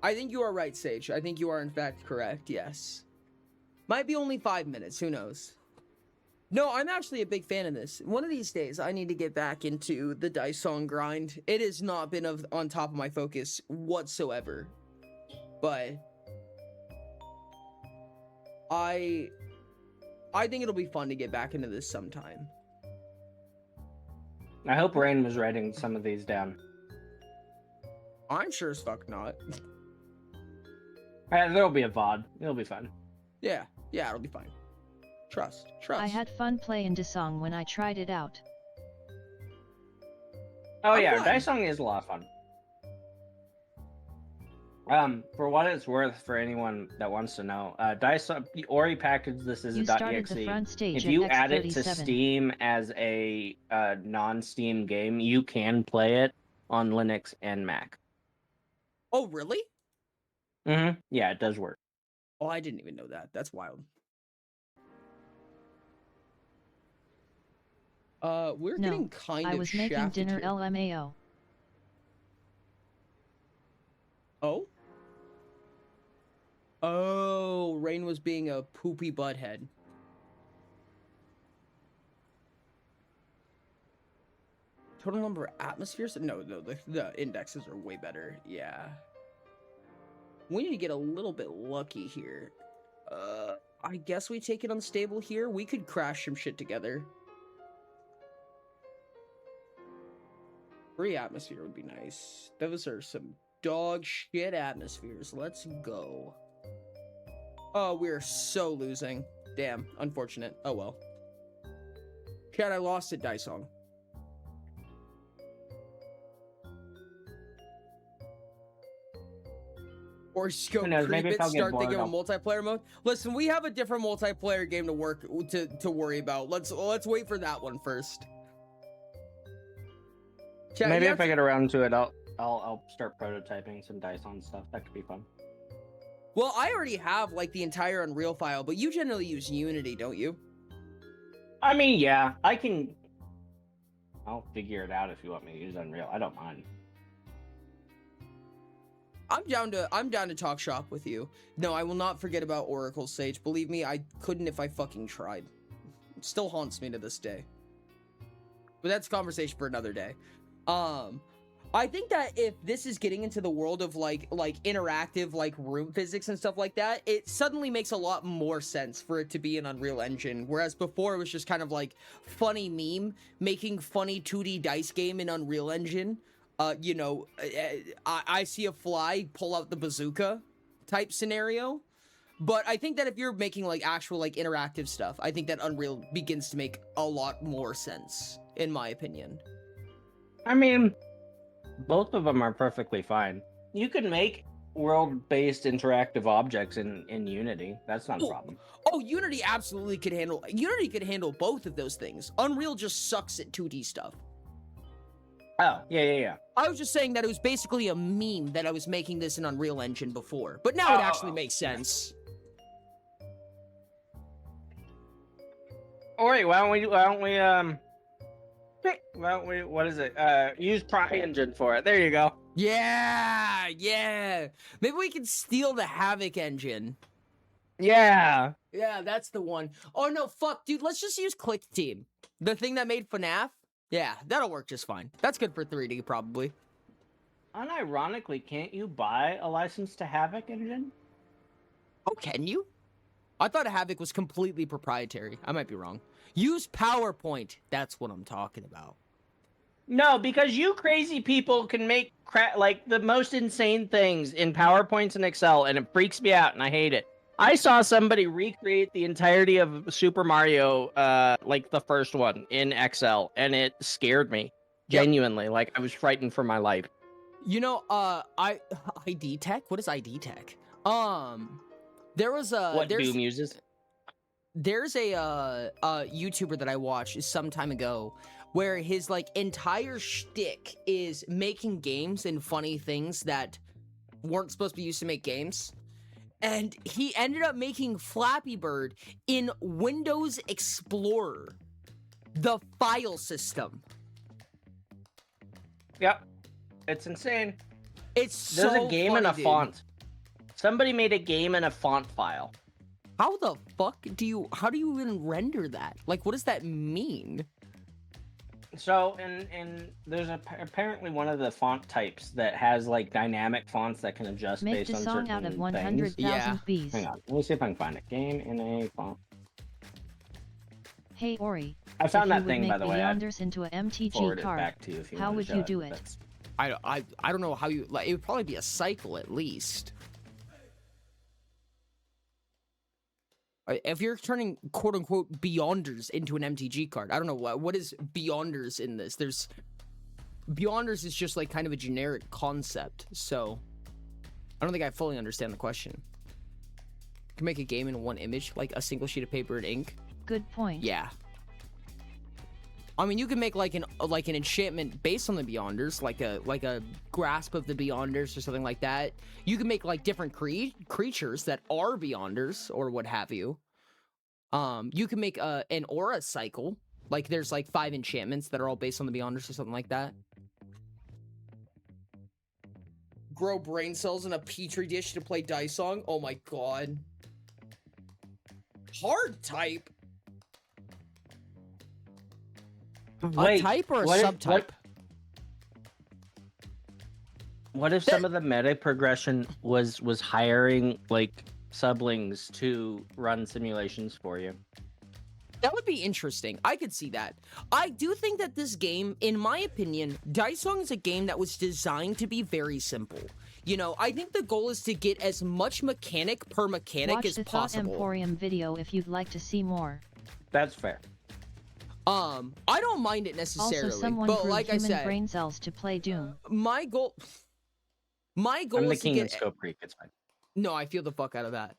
I think you are right, Sage. I think you are in fact correct, yes. Might be only 5 minutes. Who knows? No, I'm actually a big fan of this. One of these days, I need to get back into the Dice Song grind. It has not been on top of my focus whatsoever. But I think it'll be fun to get back into this sometime. I hope Rain was writing some of these down. I'm sure as fuck not. There'll be a VOD. It'll be fun. Yeah, it'll be fine. Trust. I had fun playing Dasong when I tried it out. Oh I'm yeah, glad. Dice Song is a lot of fun. For what it's worth, for anyone that wants to know, Dice Song, Ori packaged this as You a started .exe. the front stage If at you add it to X37. Steam as a non-Steam game, you can play it on Linux and Mac. Oh, really? Mm-hmm. Yeah, it does work. Oh, I didn't even know that. That's wild. We're No, getting kind I of was making shafted dinner here. LMAO. Oh? Oh, Rain was being a poopy butthead. Total number of atmospheres? No, the indexes are way better. Yeah. We need to get a little bit lucky here. I guess we take it unstable here. We could crash some shit together. 3 atmosphere would be nice. Those are some dog shit atmospheres. Let's go. Oh, we're so losing. Damn, unfortunate. Oh well. Chat, I lost it, Dice Song. Or just go Who knows, creep maybe if it, I'll get start thinking of a bored, multiplayer mode. Listen, we have a different multiplayer game to worry about. Let's wait for that one first. Chat, Maybe you if have I get around to it, I'll start prototyping some Dice on stuff. That could be fun. Well, I already have like the entire Unreal file, but you generally use Unity, don't you? I mean, yeah, I'll figure it out if you want me to use Unreal. I don't mind. I'm down to talk shop with you. No, I will not forget about Oracle Sage. Believe me, I couldn't if I fucking tried. It still haunts me to this day. But that's a conversation for another day. I think that if this is getting into the world of like interactive like room physics and stuff like that, it suddenly makes a lot more sense for it to be an Unreal Engine. Whereas before it was just kind of like funny meme making funny 2D dice game in Unreal Engine. You know, I see a fly, pull out the bazooka type scenario. But I think that if you're making like actual like interactive stuff, I think that Unreal begins to make a lot more sense, in my opinion. I mean, both of them are perfectly fine. You can make world-based interactive objects in Unity. That's not a problem. Oh, Unity absolutely could handle. Unity could handle both of those things. Unreal just sucks at 2D stuff. Oh, yeah. I was just saying that it was basically a meme that I was making this in Unreal Engine before, but now it actually makes sense. All right, why don't we what is it? Use CryEngine for it. There you go. Yeah. Maybe we can steal the Havoc engine. Yeah. Yeah, that's the one. Oh no, fuck, dude, let's just use Click Team. The thing that made FNAF? Yeah, that'll work just fine. That's good for 3D, probably. Unironically, can't you buy a license to Havoc Engine? Oh, can you? I thought Havoc was completely proprietary. I might be wrong. Use PowerPoint. That's what I'm talking about. No, because you crazy people can make like the most insane things in PowerPoints and Excel, and it freaks me out, and I hate it. I saw somebody recreate the entirety of Super Mario, like the first one in Excel, and it scared me genuinely. Like I was frightened for my life. You know, ID Tech. What is ID Tech? There was a What Doom uses? There's a YouTuber that I watched some time ago where his like entire shtick is making games and funny things that weren't supposed to be used to make games. And he ended up making Flappy Bird in Windows Explorer, the file system. Yep. It's insane. It's There's so a game funny, in a dude. font. Somebody made a game in a font file. How the fuck how do you even render that? Like, what does that mean? So, there's apparently one of the font types that has like dynamic fonts that can adjust Make based the on song certain out of things. 100,000 Yeah. bees. Hang on, let me see if I can find it. Game in a font. Hey Ori, I found if that you thing, would by make the way. I Beyonders into a MTG forwarded it card, back to you if you how want to would show you do it? That's- I don't know how you like. It would probably be a cycle at least. If you're turning quote unquote Beyonders into an MTG card, I don't know what is Beyonders in this. Beyonders is just like kind of a generic concept, so I don't think I fully understand the question. You can make a game in one image, like a single sheet of paper and ink. Good point. Yeah. I mean, you can make like an enchantment based on the Beyonders, like a grasp of the Beyonders or something like that. You can make like different creatures that are Beyonders or what have you. You can make an aura cycle. Like there's like 5 enchantments that are all based on the Beyonders or something like that. Grow brain cells in a petri dish to play Dice Song. Oh my god. Hard type. Wait, a type or a what if- subtype? What if some of the meta progression was hiring like sublings to run simulations for you? That would be interesting. I could see that. I do think that this game, in my opinion, Dice Song is a game that was designed to be very simple. You know, I think the goal is to get as much mechanic per mechanic Watch as the Thought possible. Emporium video if you'd like to see more. That's fair. I don't mind it necessarily, Also, someone but grew like I human said, brain cells to play Doom. my goal I'm the is to king get of Scope Creek. It's fine. No, I feel the fuck out of that.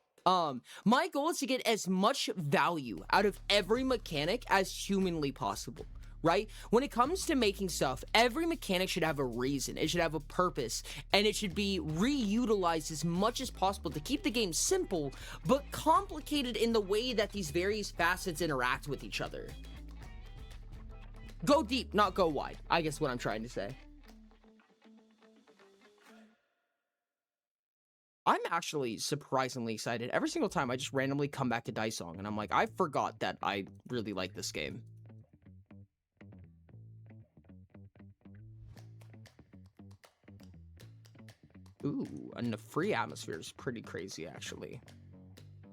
My goal is to get as much value out of every mechanic as humanly possible, right? When it comes to making stuff, every mechanic should have a reason, it should have a purpose, and it should be reutilized as much as possible to keep the game simple, but complicated in the way that these various facets interact with each other. Go deep, not go wide, I guess what I'm trying to say. I'm actually surprisingly excited. Every single time I just randomly come back to Dice Song and I'm like, I forgot that I really like this game. Ooh, and the free atmosphere is pretty crazy actually.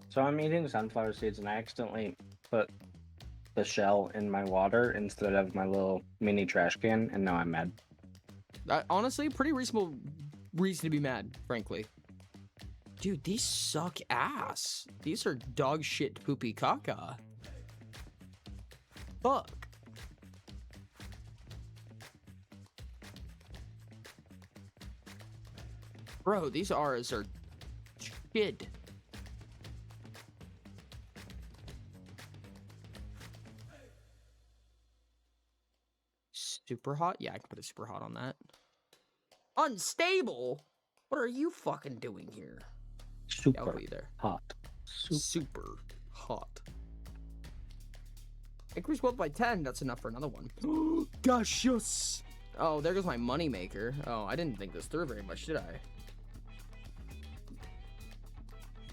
So I'm eating sunflower seeds and I accidentally put the shell in my water instead of my little mini trash can, and now I'm mad. Honestly, pretty reasonable reason to be mad, frankly. Dude, these suck ass. These are dog shit poopy caca. Fuck. Bro, these auras are shit. Super hot? Yeah, I can put a super hot on that. Unstable? What are you fucking doing here? Yeah, I'll Super put you there. hot. Super hot. Increase wealth by 10. That's enough for another one. Gosh, yes. Oh, there goes my money maker. Oh, I didn't think this through very much, did I?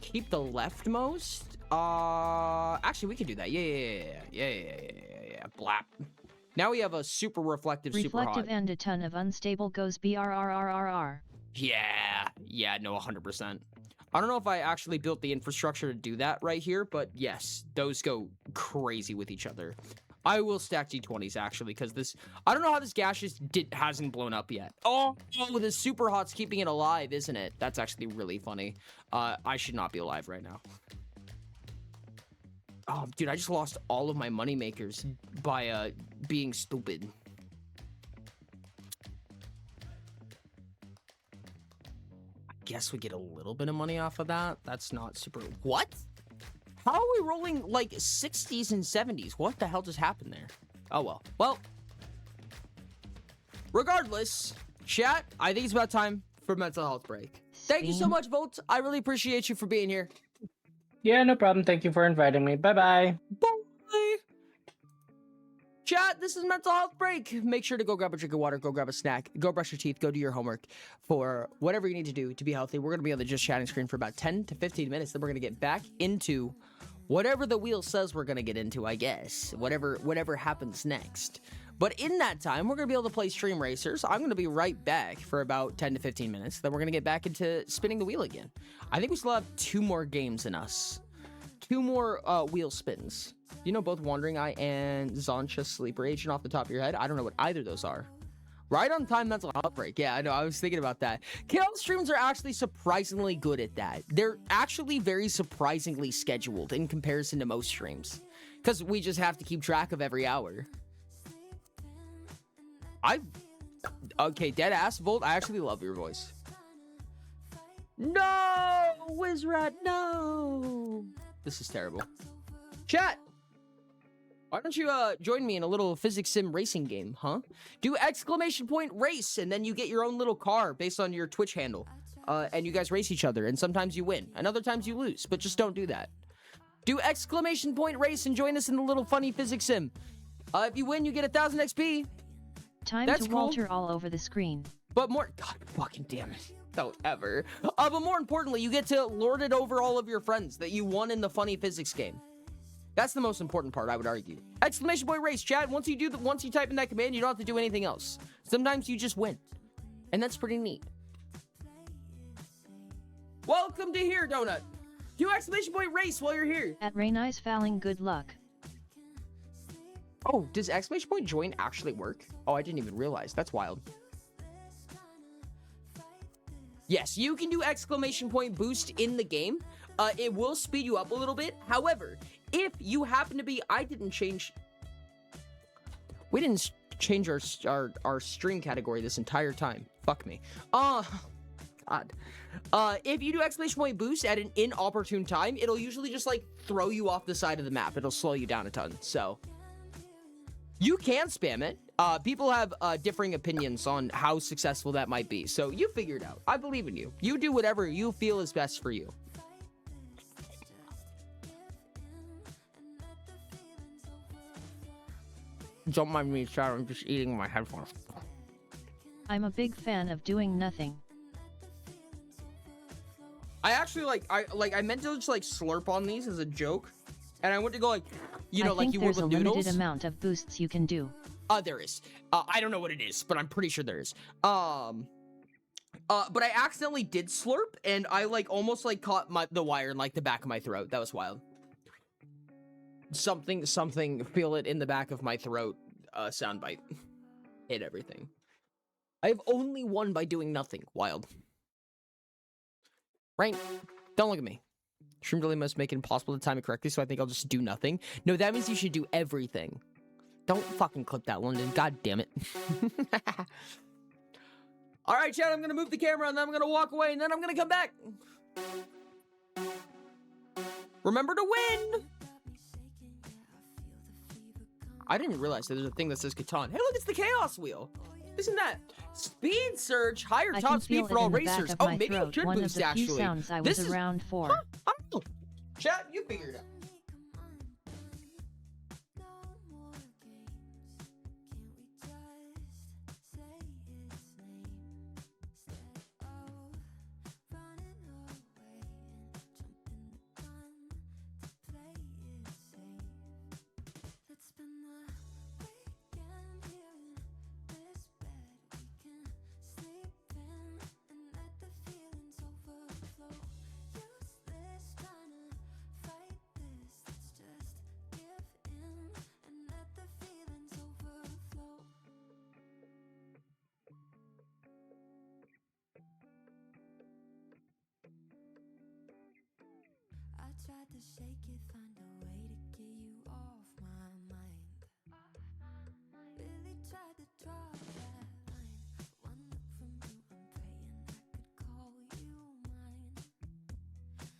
Keep the leftmost? Actually, we can do that. Yeah. Blap. Now we have a super reflective, super Reflective hot. and a ton of unstable goes BRRRRR. Yeah, no, 100%. I don't know if I actually built the infrastructure to do that right here, but yes, those go crazy with each other. I will stack G20s actually, because this, I don't know how this gaseous hasn't blown up yet. Oh, the super hot's keeping it alive, isn't it? That's actually really funny. I should not be alive right now. Oh, dude, I just lost all of my money makers by being stupid. I guess we get a little bit of money off of that. That's not super. What? How are we rolling like 60s and 70s? What the hell just happened there? Oh well. Well, regardless, chat, I think it's about time for mental health break. Thank you so Spin. much, Volt. I really appreciate you for being here. Yeah, no problem. Thank you for inviting me. Bye bye. Bye. Chat. Chat, this is Mental Health Break. Make sure to go grab a drink of water, go grab a snack, go brush your teeth, go do your homework for whatever you need to do to be healthy. We're going to be on the Just Chatting screen for about 10 to 15 minutes. Then we're going to get back into whatever the wheel says we're going to get into, I guess. Whatever happens next. But in that time, we're going to be able to play Stream Racers. I'm going to be right back for about 10 to 15 minutes. Then we're going to get back into spinning the wheel again. I think we still have 2 more games in us. 2 more wheel spins. You know both Wandering Eye and Zoncha Sleeper Agent off the top of your head? I don't know what either of those are. Right on time Mental Health Break. Yeah, I know. I was thinking about that. KL streams are actually surprisingly good at that. They're actually very surprisingly scheduled in comparison to most streams. Because we just have to keep track of every hour. Okay, dead ass Volt, I actually love your voice. No! Wizrat, no! This is terrible. Chat! Why don't you join me in a little physics sim racing game, huh? Do exclamation point race, and then you get your own little car based on your Twitch handle. And you guys race each other, and sometimes you win, and other times you lose, but just don't do that. Do exclamation point race and join us in the little funny physics sim. If you win, you get 1,000 XP. Time That's to cool. Walter all over the screen. But more, God fucking damn it. Don't ever. But more importantly, you get to lord it over all of your friends that you won in the funny physics game. That's the most important part, I would argue. Exclamation point race, chat. Once you type in that command, you don't have to do anything else. Sometimes you just win. And that's pretty neat. Welcome to here, Donut. Do exclamation point race while you're here. At Rainice Falling, good luck. Oh, does exclamation point join actually work? Oh, I didn't even realize. That's wild. Yes, you can do exclamation point boost in the game. It will speed you up a little bit. However, if you happen to be, we didn't change our stream category this entire time. Fuck me. God. If you do exclamation point boost at an inopportune time, it'll usually just like throw you off the side of the map. It'll slow you down a ton. So you can spam it. People have differing opinions on how successful that might be. So you figure it out. I believe in you. You do whatever you feel is best for you. Don't mind me, sorry, I'm just eating my headphones. I'm a big fan of doing nothing. I actually I meant to just like slurp on these as a joke, and I went to go like, you know, I like think you would there's with a noodles. limited amount of boosts you can do. There is. I don't know what it is, but I'm pretty sure there is. But I accidentally did slurp, and I like almost like caught the wire in like the back of my throat. That was wild. Something, feel it in the back of my throat. Soundbite. Hit everything. I have only won by doing nothing. Wild. Right? Don't look at me. Stream delay must make it impossible to time it correctly, so I think I'll just do nothing. No, that means you should do everything. Don't fucking clip that, London. God damn it. Alright, chat, I'm gonna move the camera, and then I'm gonna walk away, and then I'm gonna come back. Remember to win! I didn't realize that there's a thing that says Catan. Hey, look, it's the Chaos Wheel. Isn't that speed surge, higher I top can speed feel for it all in the back racers? of Oh, my maybe you throat. should One boost of the few actually. sounds I This was is around for. Huh? I don't know. Chat, you figure it out. Tried to shake it, find a way to get you off my mind. Really tried to draw that line. One look from you, I'm praying I could call you mine.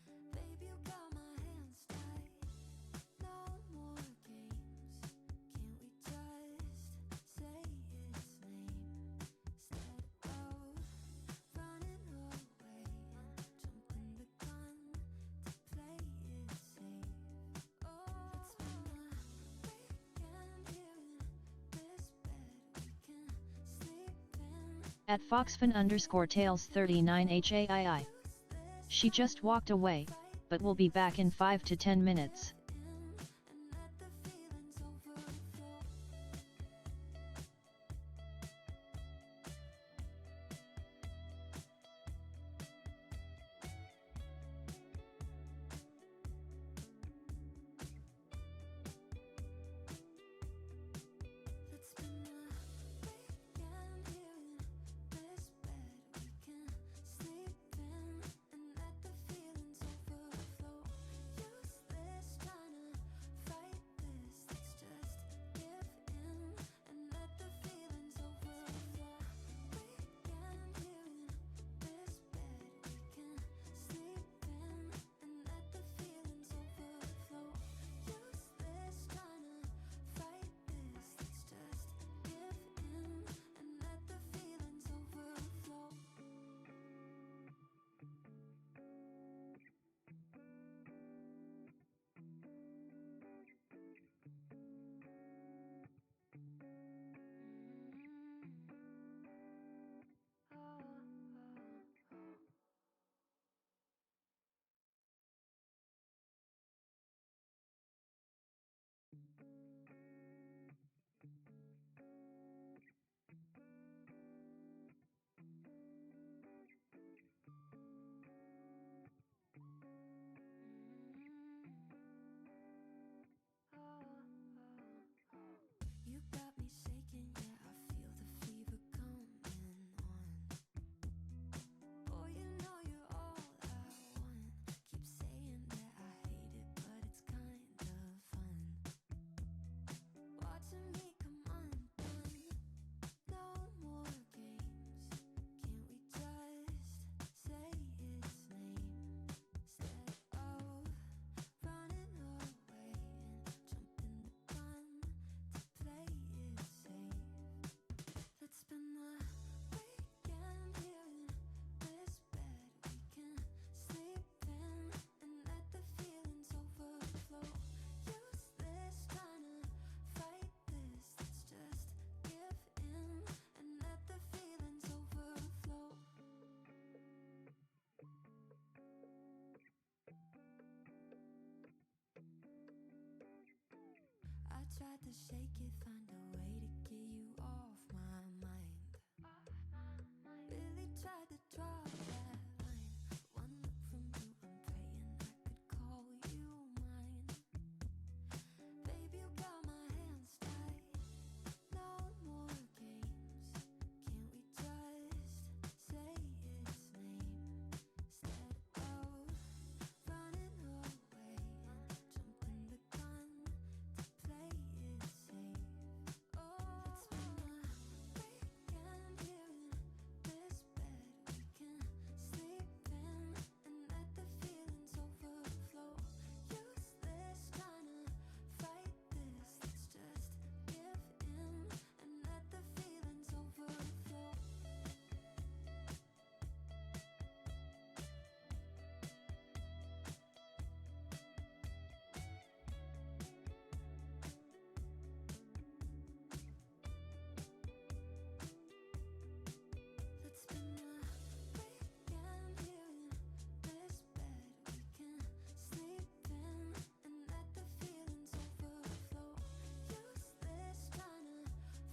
Baby, you got my hands tied. No more games. Can't we just say its name instead of running away and jumping the gun to play it safe? Oh. At Foxfin_Tails39 HAII. She just walked away, but will be back in 5 to 10 minutes. You got me shaking, yeah, I feel the fever coming on. Boy, you know you're all I want. Keep saying that I hate it, but it's kind of fun. Watching me come undone. No more games. Can't we just say its name instead of running away and jumping the gun to play it safe? Let's spend the weekend here in this bed we can sleep in and let the feelings overflow. Useless trying to fight this, let's just give in and let the feelings overflow. I tried to shake it, find a way to get you off my mind. Really tried to draw that line. One look from you, I'm praying I could call you mine. Baby, you got my hands tied. No more games. Can't we just say its name instead of running away and jumping the gun to play it safe? Oh, let's spend the weekend here in this bed we can sleep in and let the feelings overflow. Useless trying to fight this, let's just give in and let the feelings overflow. Let's spend the weekend here in this bed we can sleep in and let the feelings overflow. Useless trying to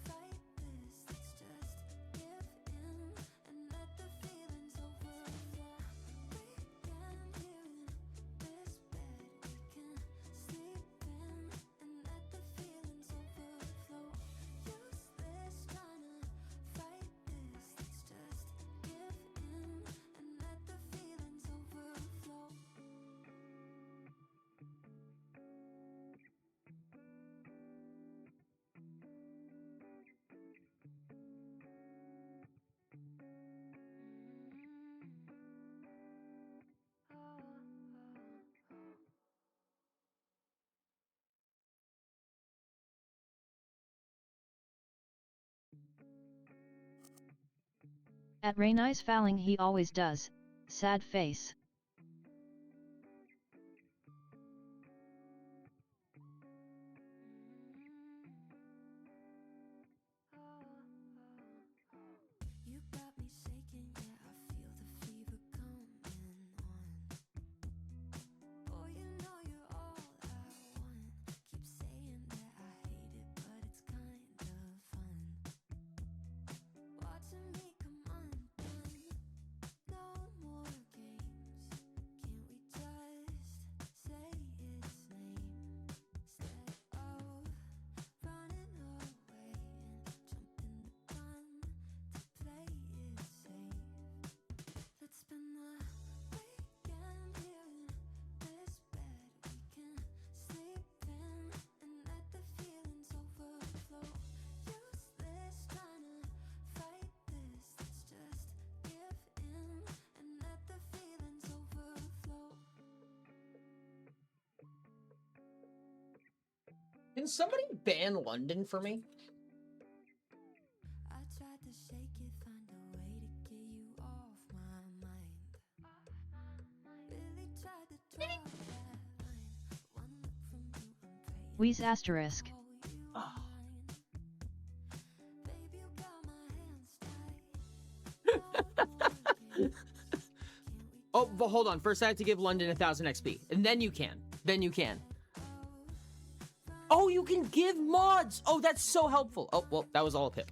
fight this, let's just give in and let the feelings overflow. Weekend here in this bed we can sleep in and let the feelings overflow. Useless trying to fight this, let's just give in and let the feelings overflow. At Rainey's fouling he always does, sad face. You got Can somebody ban London for me? I tried to shake it, find a way to get you off my mind. Really tried to draw that line. One look from you, I'm praying Wheeze asterisk. call you mine. Baby, you got my hands tied. Oh, but hold on. First, I have to give London 1,000 XP, and then you can. Then you can. Oh, you can give mods. Oh, that's so helpful. Oh, well, that was all a pip.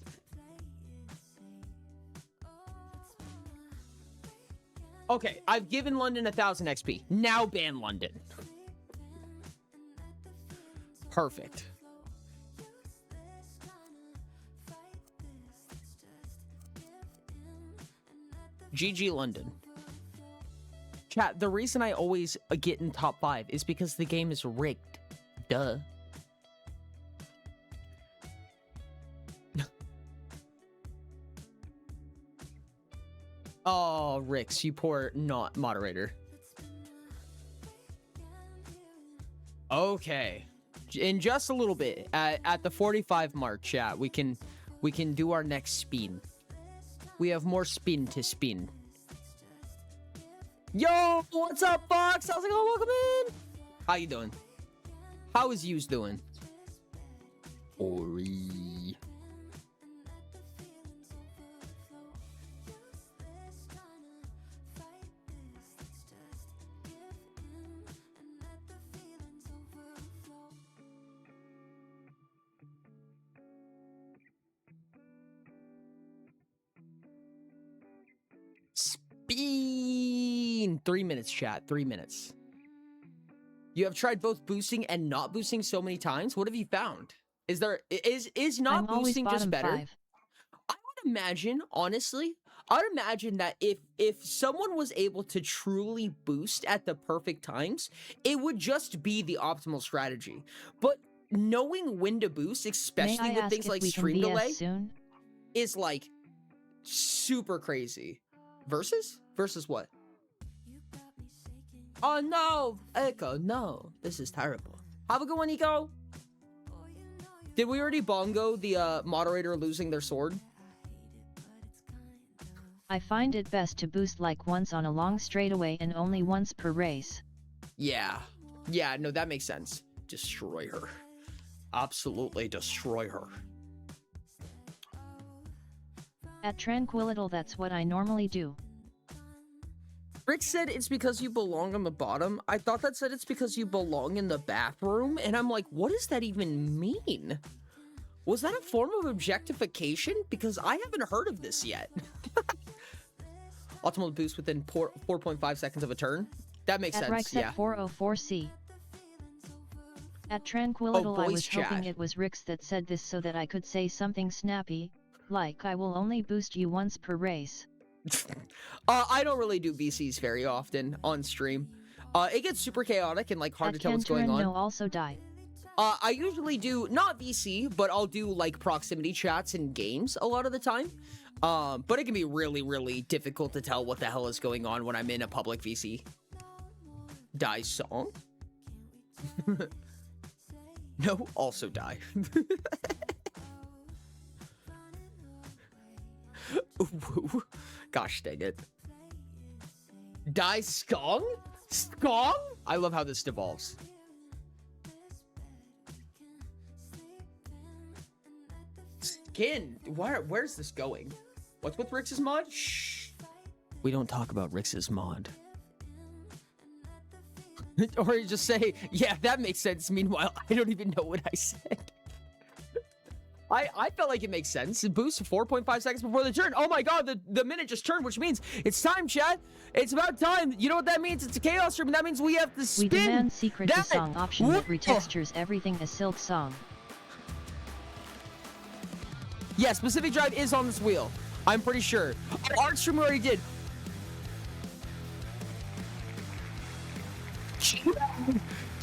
Okay, I've given London 1,000 XP. Now ban London. Perfect. GG London. Chat, the reason I always get in top 5 is because the game is rigged. Duh. Oh, Rix, you poor not moderator. Okay. In just a little bit, at the 45 mark, chat, we can do our next spin. We have more spin to spin. Yo, what's up, Fox? How's it going? Welcome in. How you doing? How is yous doing? Ori. Spin. 3 minutes, chat. 3 minutes. You have tried both boosting and not boosting so many times. What have you found? Is not I'm always boosting just bottom better? 5. I would imagine, honestly, I would imagine that if someone was able to truly boost at the perfect times, it would just be the optimal strategy. But knowing when to boost, May especially I with ask things if like we can stream BS delay, soon? is like super crazy. Versus? Versus what? Oh no, Echo, no. This is terrible. Have a good one, Eco. Did we already bongo the moderator losing their sword? I find it best to boost like once on a long straightaway and only once per race. Yeah. Yeah, no, that makes sense. Destroy her. Absolutely destroy her. At Tranquilityle, that's what I normally do. Rick said it's because you belong on the bottom. I thought that said it's because you belong in the bathroom. And I'm like, what does that even mean? Was that a form of objectification? Because I haven't heard of this yet. Optimal boost within 4.5 seconds of a turn. That makes At sense, yeah. Rixet404C. At Tranquilityle, I voice was hoping chat. it was Rix that said this so that I could say something snappy, like I will only boost you once per race. I don't really do VCs very often on stream. It gets super chaotic and like hard to At tell what's going on. No also die. I usually do not VC, but I'll do like proximity chats in games a lot of the time. But it can be really, really difficult to tell what the hell is going on when I'm in a public VC. Die song? No, also die. Ooh, gosh dang it. Die skong? Skong? I love how this devolves. Skin? Where's this going? What's with Rix's mod? Shh. We don't talk about Rix's mod. Or you just say, yeah, that makes sense. Meanwhile, I don't even know what I said. I felt like it makes sense. It boosts 4.5 seconds before the turn. Oh my god, the minute just turned, which means it's time, chat. It's about time. You know what that means? It's a chaos stream, and that means we have to spin. We demand secret to that. song option that Whoa. retextures everything as Silk Song. Yeah, specific drive is on this wheel. I'm pretty sure. Art stream already did.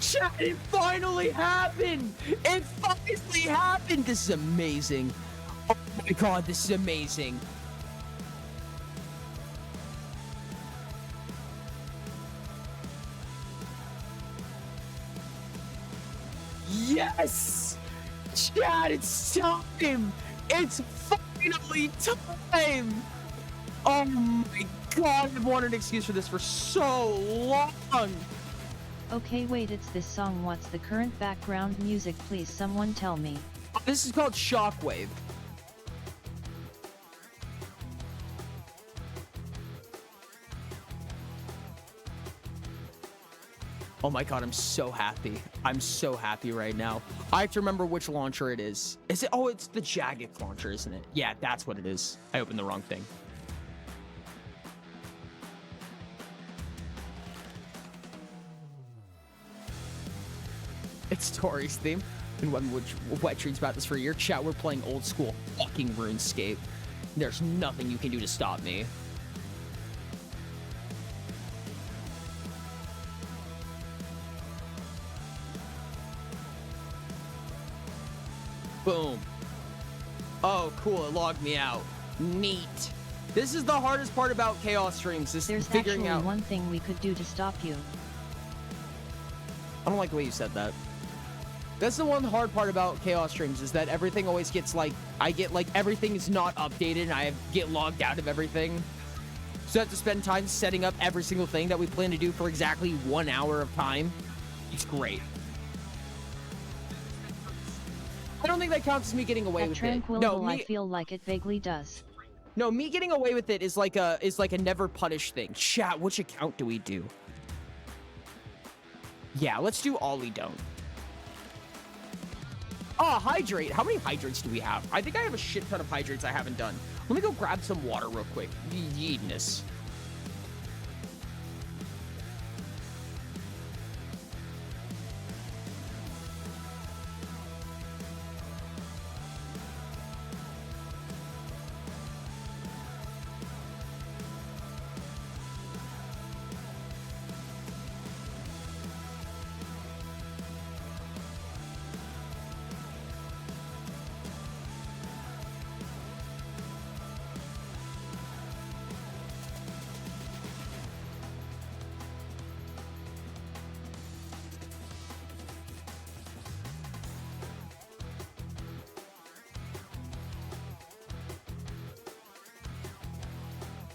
Chat, it finally happened! It finally happened! This is amazing. Oh my god, this is amazing. Yes! Chad, it's time! It's finally time! Oh my god, I've wanted an excuse for this for so long! Okay, wait, it's this song. What's the current background music? Please, someone tell me. This is called Shockwave. Oh my god, I'm so happy. I'm so happy right now. I have to remember which launcher it is. Is it? Oh, it's the Jagex launcher, isn't it? Yeah, that's what it is. I opened the wrong thing. It's Tori's theme. And when Wet Dreams about this for a year, chat, we're playing old school fucking RuneScape. There's nothing you can do to stop me. Boom. Oh, cool. It logged me out. Neat. This is the hardest part about Chaos streams, is There's figuring actually out. one thing we could do to stop you. I don't like the way you said that. That's the one hard part about Chaos streams, is that everything always gets like, I get like everything is not updated and I get logged out of everything. So I have to spend time setting up every single thing that we plan to do for exactly 1 hour of time. It's great. I don't think that counts as me getting away At with it. Tranquil, No, I feel like it vaguely does. No, me getting away with it is like a never punish thing. Chat, which account do we do? Yeah, let's do Ollie Don't. Oh, hydrate. How many hydrates do we have? I think I have a shit ton of hydrates I haven't done. Let me go grab some water real quick. Yeedness.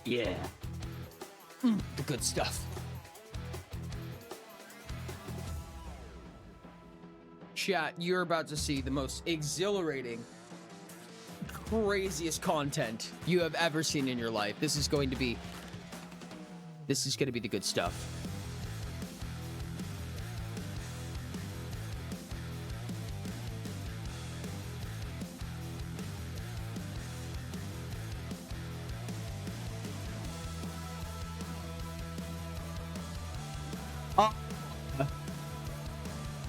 Yeah. The good stuff. Chat, you're about to see the most exhilarating, craziest content you have ever seen in your life. This is going to be the good stuff.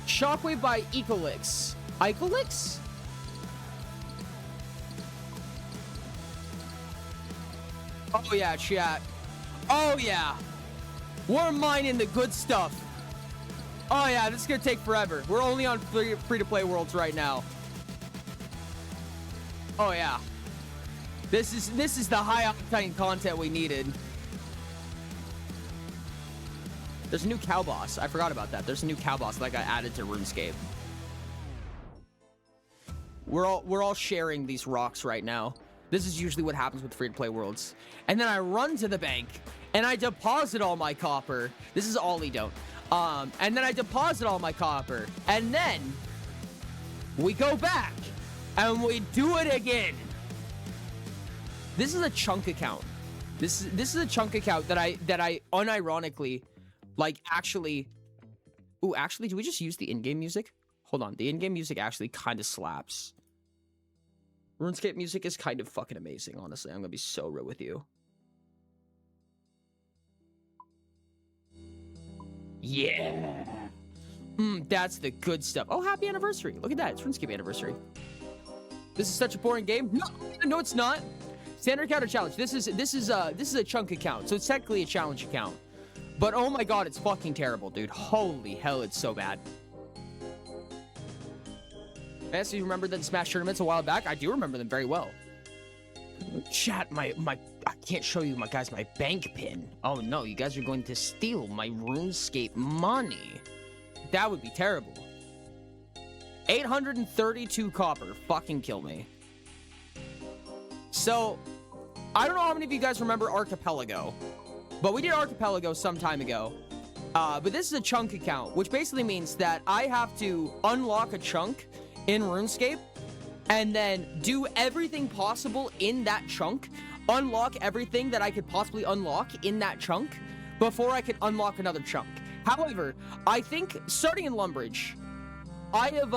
Shockwave by Ecolix. Ecolix? Oh yeah, chat. Oh yeah. We're mining the good stuff. Oh yeah, this is gonna take forever. We're only on free-to-play worlds right now. Oh yeah. This is the high octane content we needed. There's a new cow boss. I forgot about that. There's a new cow boss that got added to RuneScape. We're all sharing these rocks right now. This is usually what happens with free-to-play worlds. And then I run to the bank and I deposit all my copper. This is Ollie Don't. And then I deposit all my copper. And then we go back and we do it again. This is a chunk account. This is a chunk account that I unironically, like, actually... Ooh, actually, do we just use the in-game music? Hold on, the in-game music actually kind of slaps. RuneScape music is kind of fucking amazing, honestly. I'm gonna be so real with you. Yeah. That's the good stuff. Oh, happy anniversary. Look at that. It's RuneScape anniversary. This is such a boring game. No, it's not. Standard account or challenge. This is a chunk account, so it's technically a challenge account. But oh my god, it's fucking terrible, dude. Holy hell, it's so bad. Man, so you remember the Smash tournaments a while back? I do remember them very well. Chat, I can't show you, my bank pin. Oh no, you guys are going to steal my RuneScape money. That would be terrible. 832 copper. Fucking kill me. So, I don't know how many of you guys remember Archipelago, but we did Archipelago some time ago. But this is a chunk account, which basically means that I have to unlock a chunk in RuneScape and then do everything possible in that chunk, unlock everything that I could possibly unlock in that chunk before I could unlock another chunk. However, I think starting in Lumbridge, I have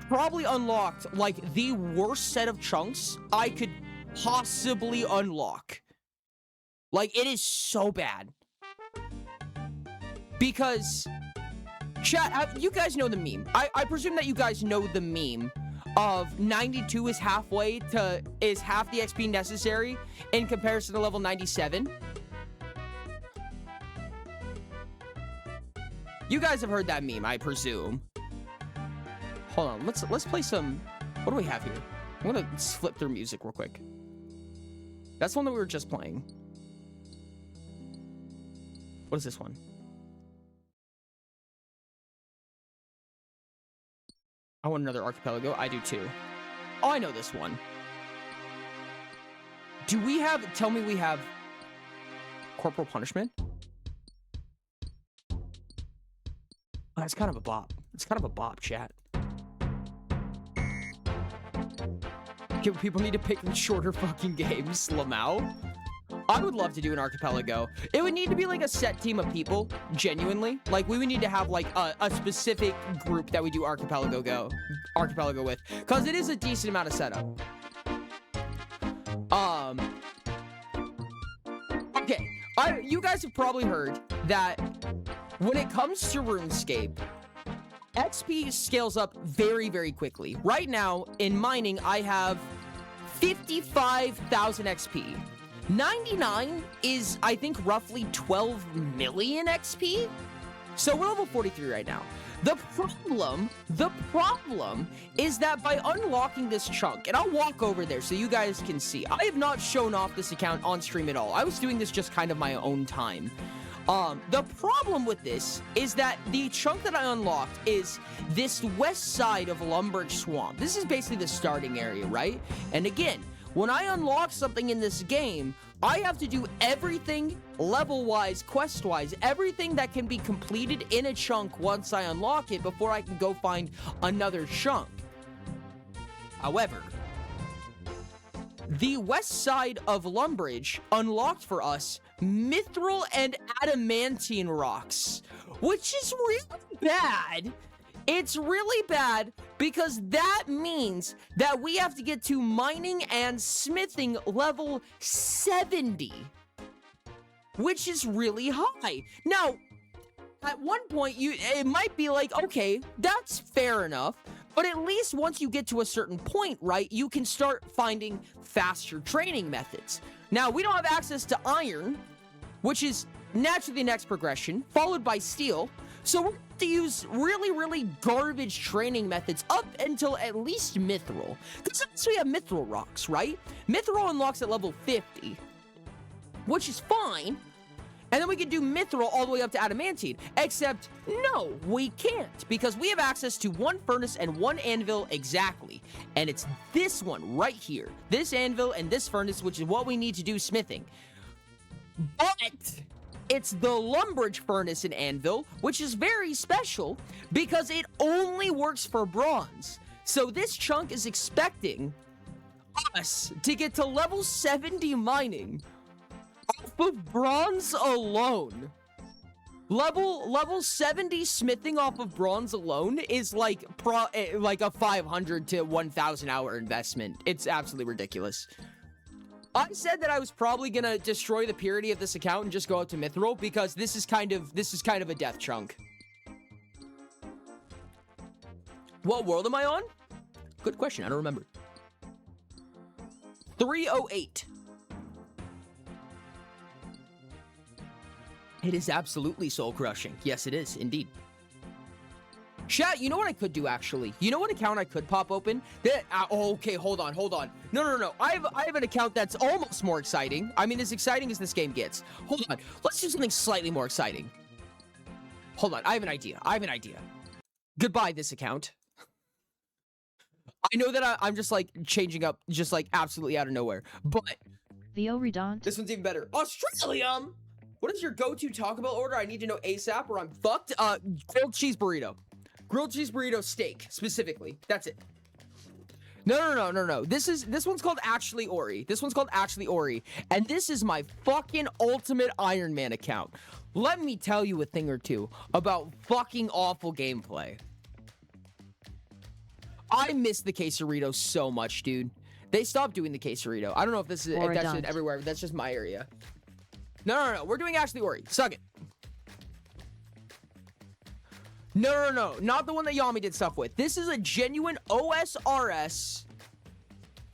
probably unlocked like the worst set of chunks I could possibly unlock. Like, it is so bad. Because, chat, you guys know the meme. I presume that you guys know the meme of 92 is half the XP necessary in comparison to level 97. You guys have heard that meme, I presume. Hold on, let's play some. What do we have here? I'm gonna flip through music real quick. That's the one that we were just playing. What is this one? I want another Archipelago. I do too. Oh, I know this one. Do we have... Tell me we have... Corporal Punishment? Oh, that's kind of a bop. It's kind of a bop, chat. People need to pick shorter fucking games. Lamau? I would love to do an Archipelago. It would need to be like a set team of people, genuinely. Like, we would need to have like a specific group that we do Archipelago with. Because it is a decent amount of setup. Okay. You guys have probably heard that when it comes to RuneScape, XP scales up very, very quickly. Right now, in mining, I have 55,000 XP. 99 is, I think, roughly 12 million XP. So we're level 43 right now. The problem is that by unlocking this chunk, and I'll walk over there so you guys can see. I have not shown off this account on stream at all. I was doing this just kind of my own time. The problem with this is that the chunk that I unlocked is this west side of Lumbridge Swamp. This is basically the starting area, right? And again, when I unlock something in this game, I have to do everything level-wise, quest-wise, everything that can be completed in a chunk once I unlock it before I can go find another chunk. However, the west side of Lumbridge unlocked for us mithril and adamantine rocks, which is really bad. It's really bad because that means that we have to get to mining and smithing level 70, which is really high. Now, at one point, it might be like, okay, that's fair enough. But at least once you get to a certain point, right, you can start finding faster training methods. Now, we don't have access to iron, which is naturally the next progression, followed by steel. So we're going to use really, really garbage training methods up until at least mithril. Because since we have mithril rocks, right? Mithril unlocks at level 50, which is fine. And then we can do mithril all the way up to adamantine. Except, no, we can't. Because we have access to one furnace and one anvil exactly. And it's this one right here. This anvil and this furnace, which is what we need to do smithing. But it's the Lumbridge furnace and anvil, which is very special because it only works for bronze. So this chunk is expecting us to get to level 70 mining off of bronze alone. Level 70 smithing off of bronze alone is like a 500 to 1,000 hour investment. It's absolutely ridiculous. I said that I was probably gonna destroy the purity of this account and just go out to mithril because this is kind of a death chunk. What world am I on? Good question. I don't remember. 308. It is absolutely soul crushing. Yes, it is indeed. Chat, you know what I could do, actually? You know what account I could pop open? Okay, hold on. No. I have an account that's almost more exciting. I mean, as exciting as this game gets. Hold on. Let's do something slightly more exciting. Hold on. I have an idea. Goodbye, this account. I know that I'm just like changing up, just like absolutely out of nowhere. But Theo Redont. this one's even better. Australium. What is your go-to Taco Bell order? I need to know ASAP, or I'm fucked. grilled cheese burrito. Grilled cheese burrito steak specifically. That's it. No. This one's called Actually Ori. This one's called Actually Ori. And this is my fucking ultimate Iron Man account. Let me tell you a thing or two about fucking awful gameplay. I miss the quesarito so much, dude. They stopped doing the quesarito. I don't know if this is if that's don't. everywhere, but that's just my area. No. We're doing Actually Ori. Suck it. No. Not the one that Yami did stuff with. This is a genuine OSRS.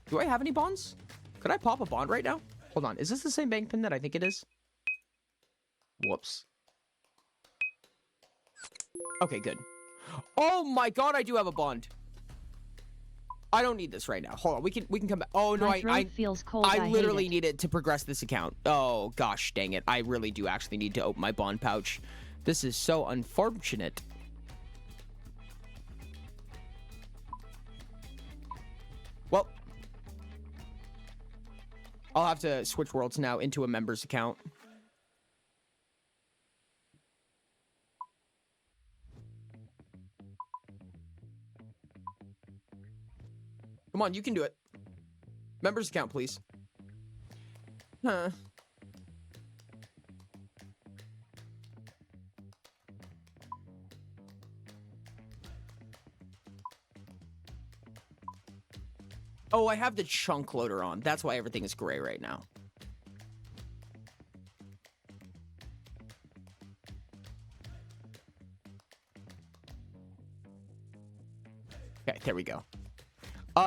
Do I have any bonds? Could I pop a bond right now? Hold on. Is this the same bank pin that I think it is? Whoops. Okay, good. Oh my god, I do have a bond. I don't need this right now. Hold on. We can come back. Oh no, My throat feels cold. I hate literally it. need it to progress this account. Oh gosh, dang it. I really do actually need to open my bond pouch. This is so unfortunate. Well, I'll have to switch worlds now into a member's account. Come on, you can do it. Members account, please. Huh. Oh, I have the chunk loader on. That's why everything is gray right now. Okay, there we go.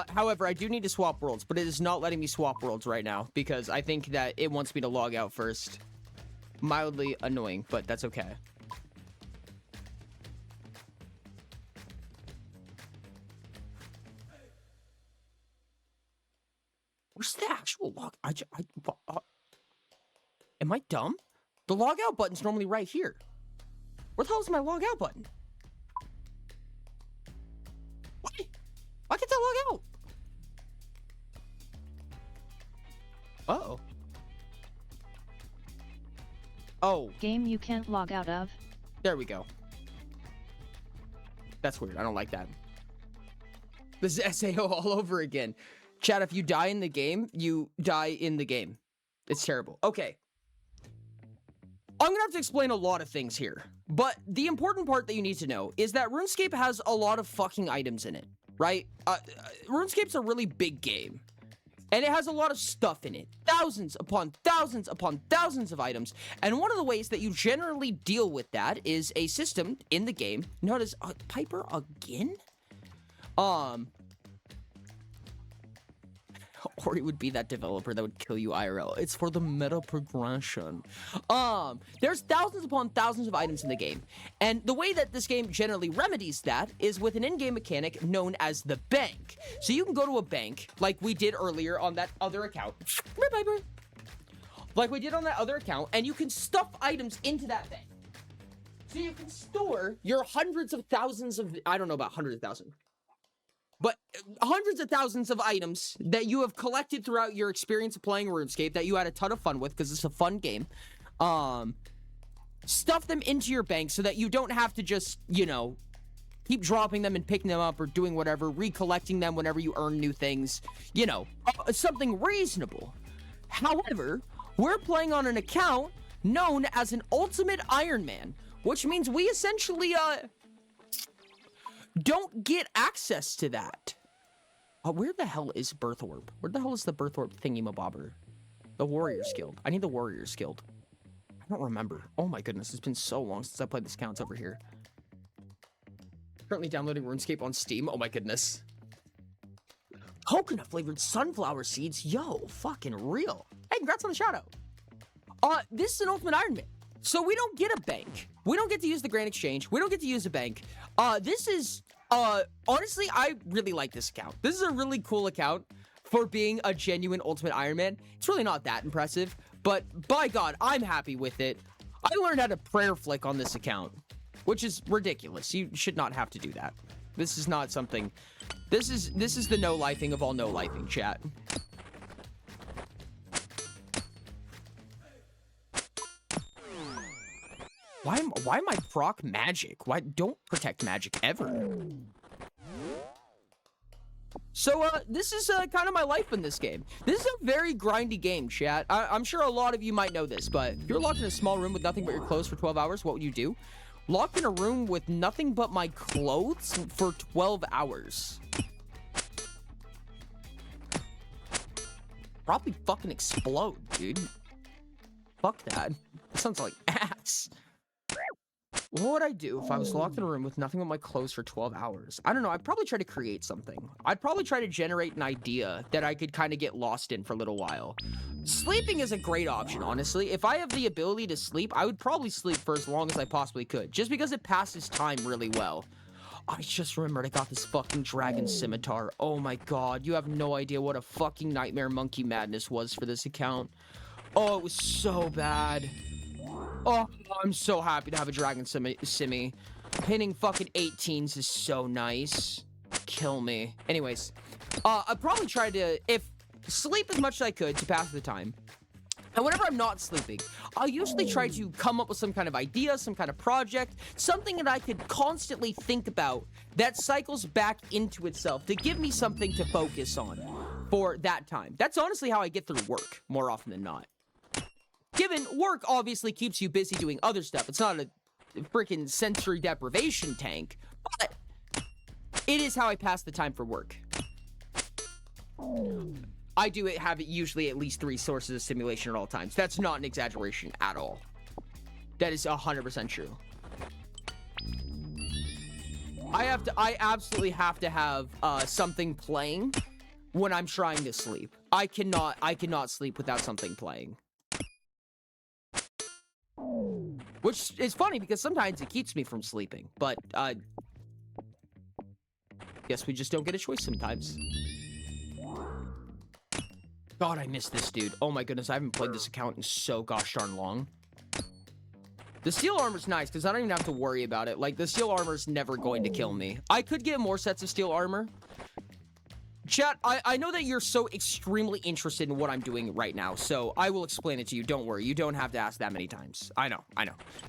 However, I do need to swap worlds, but it is not letting me swap worlds right now because I think that it wants me to log out first. Mildly annoying, but that's okay. Where's the actual log? Am I dumb? The log out button's normally right here. Where the hell is my log out button? Why? Why can't I log out? Uh-oh. Oh, Game you can't log out of. there we go. That's weird. I don't like that. This is SAO all over again. Chat, if you die in the game, you die in the game. It's terrible. Okay. I'm gonna have to explain a lot of things here. But the important part that you need to know is that RuneScape has a lot of fucking items in it, right? RuneScape's a really big game. And it has a lot of stuff in it. Thousands upon thousands upon thousands of items. And one of the ways that you generally deal with that is a system in the game known as Piper again? Or it would be that developer that would kill you IRL. It's for the meta progression. There's thousands upon thousands of items in the game. And the way that this game generally remedies that is with an in-game mechanic known as the bank. So you can go to a bank, like we did earlier on that other account. Like we did on that other account, and you can stuff items into that bank. So you can store your hundreds of thousands of, I don't know about hundreds of thousands, but hundreds of thousands of items that you have collected throughout your experience of playing RuneScape that you had a ton of fun with because it's a fun game. Stuff them into your bank so that you don't have to just, you know, keep dropping them and picking them up or doing whatever, recollecting them whenever you earn new things. You know, something reasonable. However, we're playing on an account known as an Ultimate Iron Man, which means we essentially, don't get access to that. Where the hell is Birth Orb? Where the hell is the Birth Orb thingy-mabobber? The Warriors Guild. I need the Warriors Guild. I don't remember. Oh my goodness, it's been so long since I played this account. It's over here. Currently downloading RuneScape on Steam. Oh my goodness. Coconut-flavored sunflower seeds. Yo, fucking real. Hey, congrats on the shout-out. This is an Ultimate Iron Man. So we don't get a bank. We don't get to use the Grand Exchange. We don't get to use a bank. This is, honestly, I really like this account. This is a really cool account for being a genuine Ultimate Iron Man. It's really not that impressive, but by God, I'm happy with it. I learned how to prayer flick on this account. which is ridiculous. You should not have to do that. This is not something. This is the no-lifing of all no-lifing, chat. Why am I proc magic? Why don't protect magic ever? So, this is kind of my life in this game. This is a very grindy game, chat. I'm sure a lot of you might know this, but if you're locked in a small room with nothing but your clothes for 12 hours, what would you do? Locked in a room with nothing but my clothes for 12 hours. Probably fucking explode, dude. Fuck that. That sounds like ass. What would I do if I was locked in a room with nothing but my clothes for 12 hours? I don't know. I'd probably try to create something. I'd probably try to generate an idea that I could kind of get lost in for a little while. Sleeping is a great option, honestly. If I have the ability to sleep, I would probably sleep for as long as I possibly could, just because it passes time really well. I just remembered I got this fucking dragon scimitar. Oh my god, you have no idea what a fucking nightmare monkey madness was for this account. Oh, it was so bad. Oh, I'm so happy to have a dragon simmy. Pinning fucking 18s is so nice. Kill me. Anyways, I'd probably try to, sleep as much as I could to pass the time. And whenever I'm not sleeping, I'll usually try to come up with some kind of idea, some kind of project, something that I could constantly think about that cycles back into itself to give me something to focus on for that time. That's honestly how I get through work more often than not. Given work obviously keeps you busy doing other stuff. It's not a freaking sensory deprivation tank, but it is how I pass the time for work. I do have usually at least 3 sources of stimulation at all times. That's not an exaggeration at all. That is 100% true. I absolutely have to have something playing when I'm trying to sleep. I cannot sleep without something playing. Which is funny because sometimes it keeps me from sleeping, but guess we just don't get a choice sometimes. God, I miss this dude. Oh my goodness, I haven't played this account in so gosh darn long. The steel armor's nice because I don't even have to worry about it. Like, the steel armor's never going to kill me. I could get more sets of steel armor. Chat, I know that you're so extremely interested in what I'm doing right now, so I will explain it to you. Don't worry. You don't have to ask that many times. I know.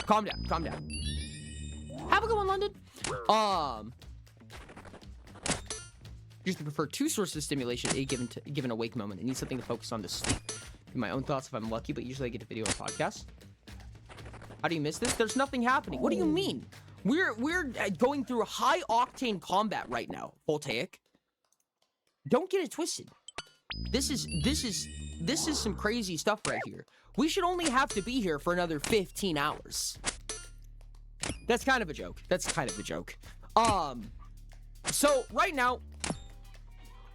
Calm down. Calm down. Have a good one, London. Usually prefer 2 sources of stimulation at a given awake moment. I need something to focus on to sleep. In my own thoughts if I'm lucky, but usually I get a video or podcast. How do you miss this? There's nothing happening. What do you mean? We're going through high octane combat right now, Voltaic. Don't get it twisted. This is some crazy stuff right here. We should only have to be here for another 15 hours. That's kind of a joke. So right now,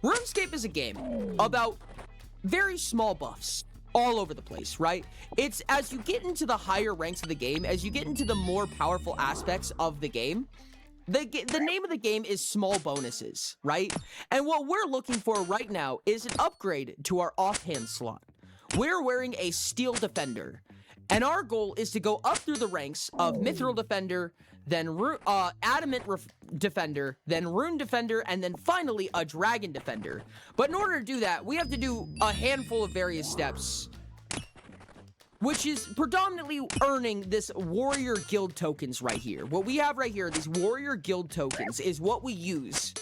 RuneScape is a game about very small buffs all over the place, right? It's as you get into the higher ranks of the game, as you get into the more powerful aspects of the game, the name of the game is small bonuses, right? And what we're looking for right now is an upgrade to our offhand slot. We're wearing a Steel Defender, and our goal is to go up through the ranks of Mithril Defender, then Adamant Defender, then Rune Defender, and then finally a Dragon Defender. But in order to do that, we have to do a handful of various steps, which is predominantly earning this Warrior Guild tokens right here. What we have right here, these Warrior Guild tokens, is what we use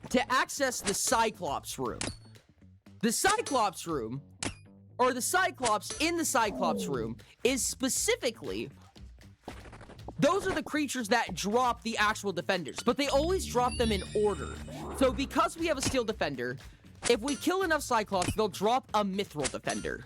to access the Cyclops room. The Cyclops room, or the Cyclops in the Cyclops room, is specifically, those are the creatures that drop the actual defenders, but they always drop them in order. So because we have a Steel Defender, if we kill enough Cyclops, they'll drop a Mithril Defender.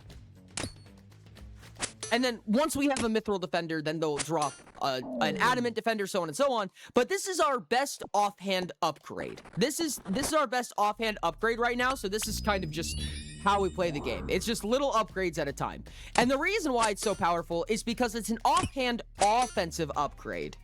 And then once we have a Mithril Defender, then they'll drop an Adamant Defender, so on and so on. But this is our best offhand upgrade. This is our best offhand upgrade right now, so this is kind of just how we play the game. It's just little upgrades at a time. And the reason why it's so powerful is because it's an offhand offensive upgrade.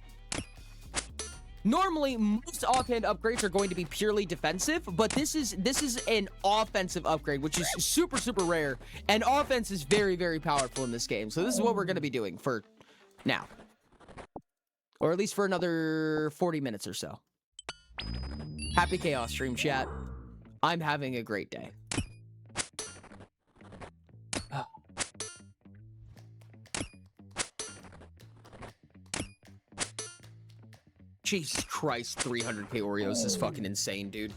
Normally, most offhand upgrades are going to be purely defensive, but this is an offensive upgrade, which is super, super rare, and offense is very, very powerful in this game. So this is what we're going to be doing for now. Or at least for another 40 minutes or so. Happy Chaos stream chat. I'm having a great day. Jesus Christ, 300k Oreos is fucking insane, dude.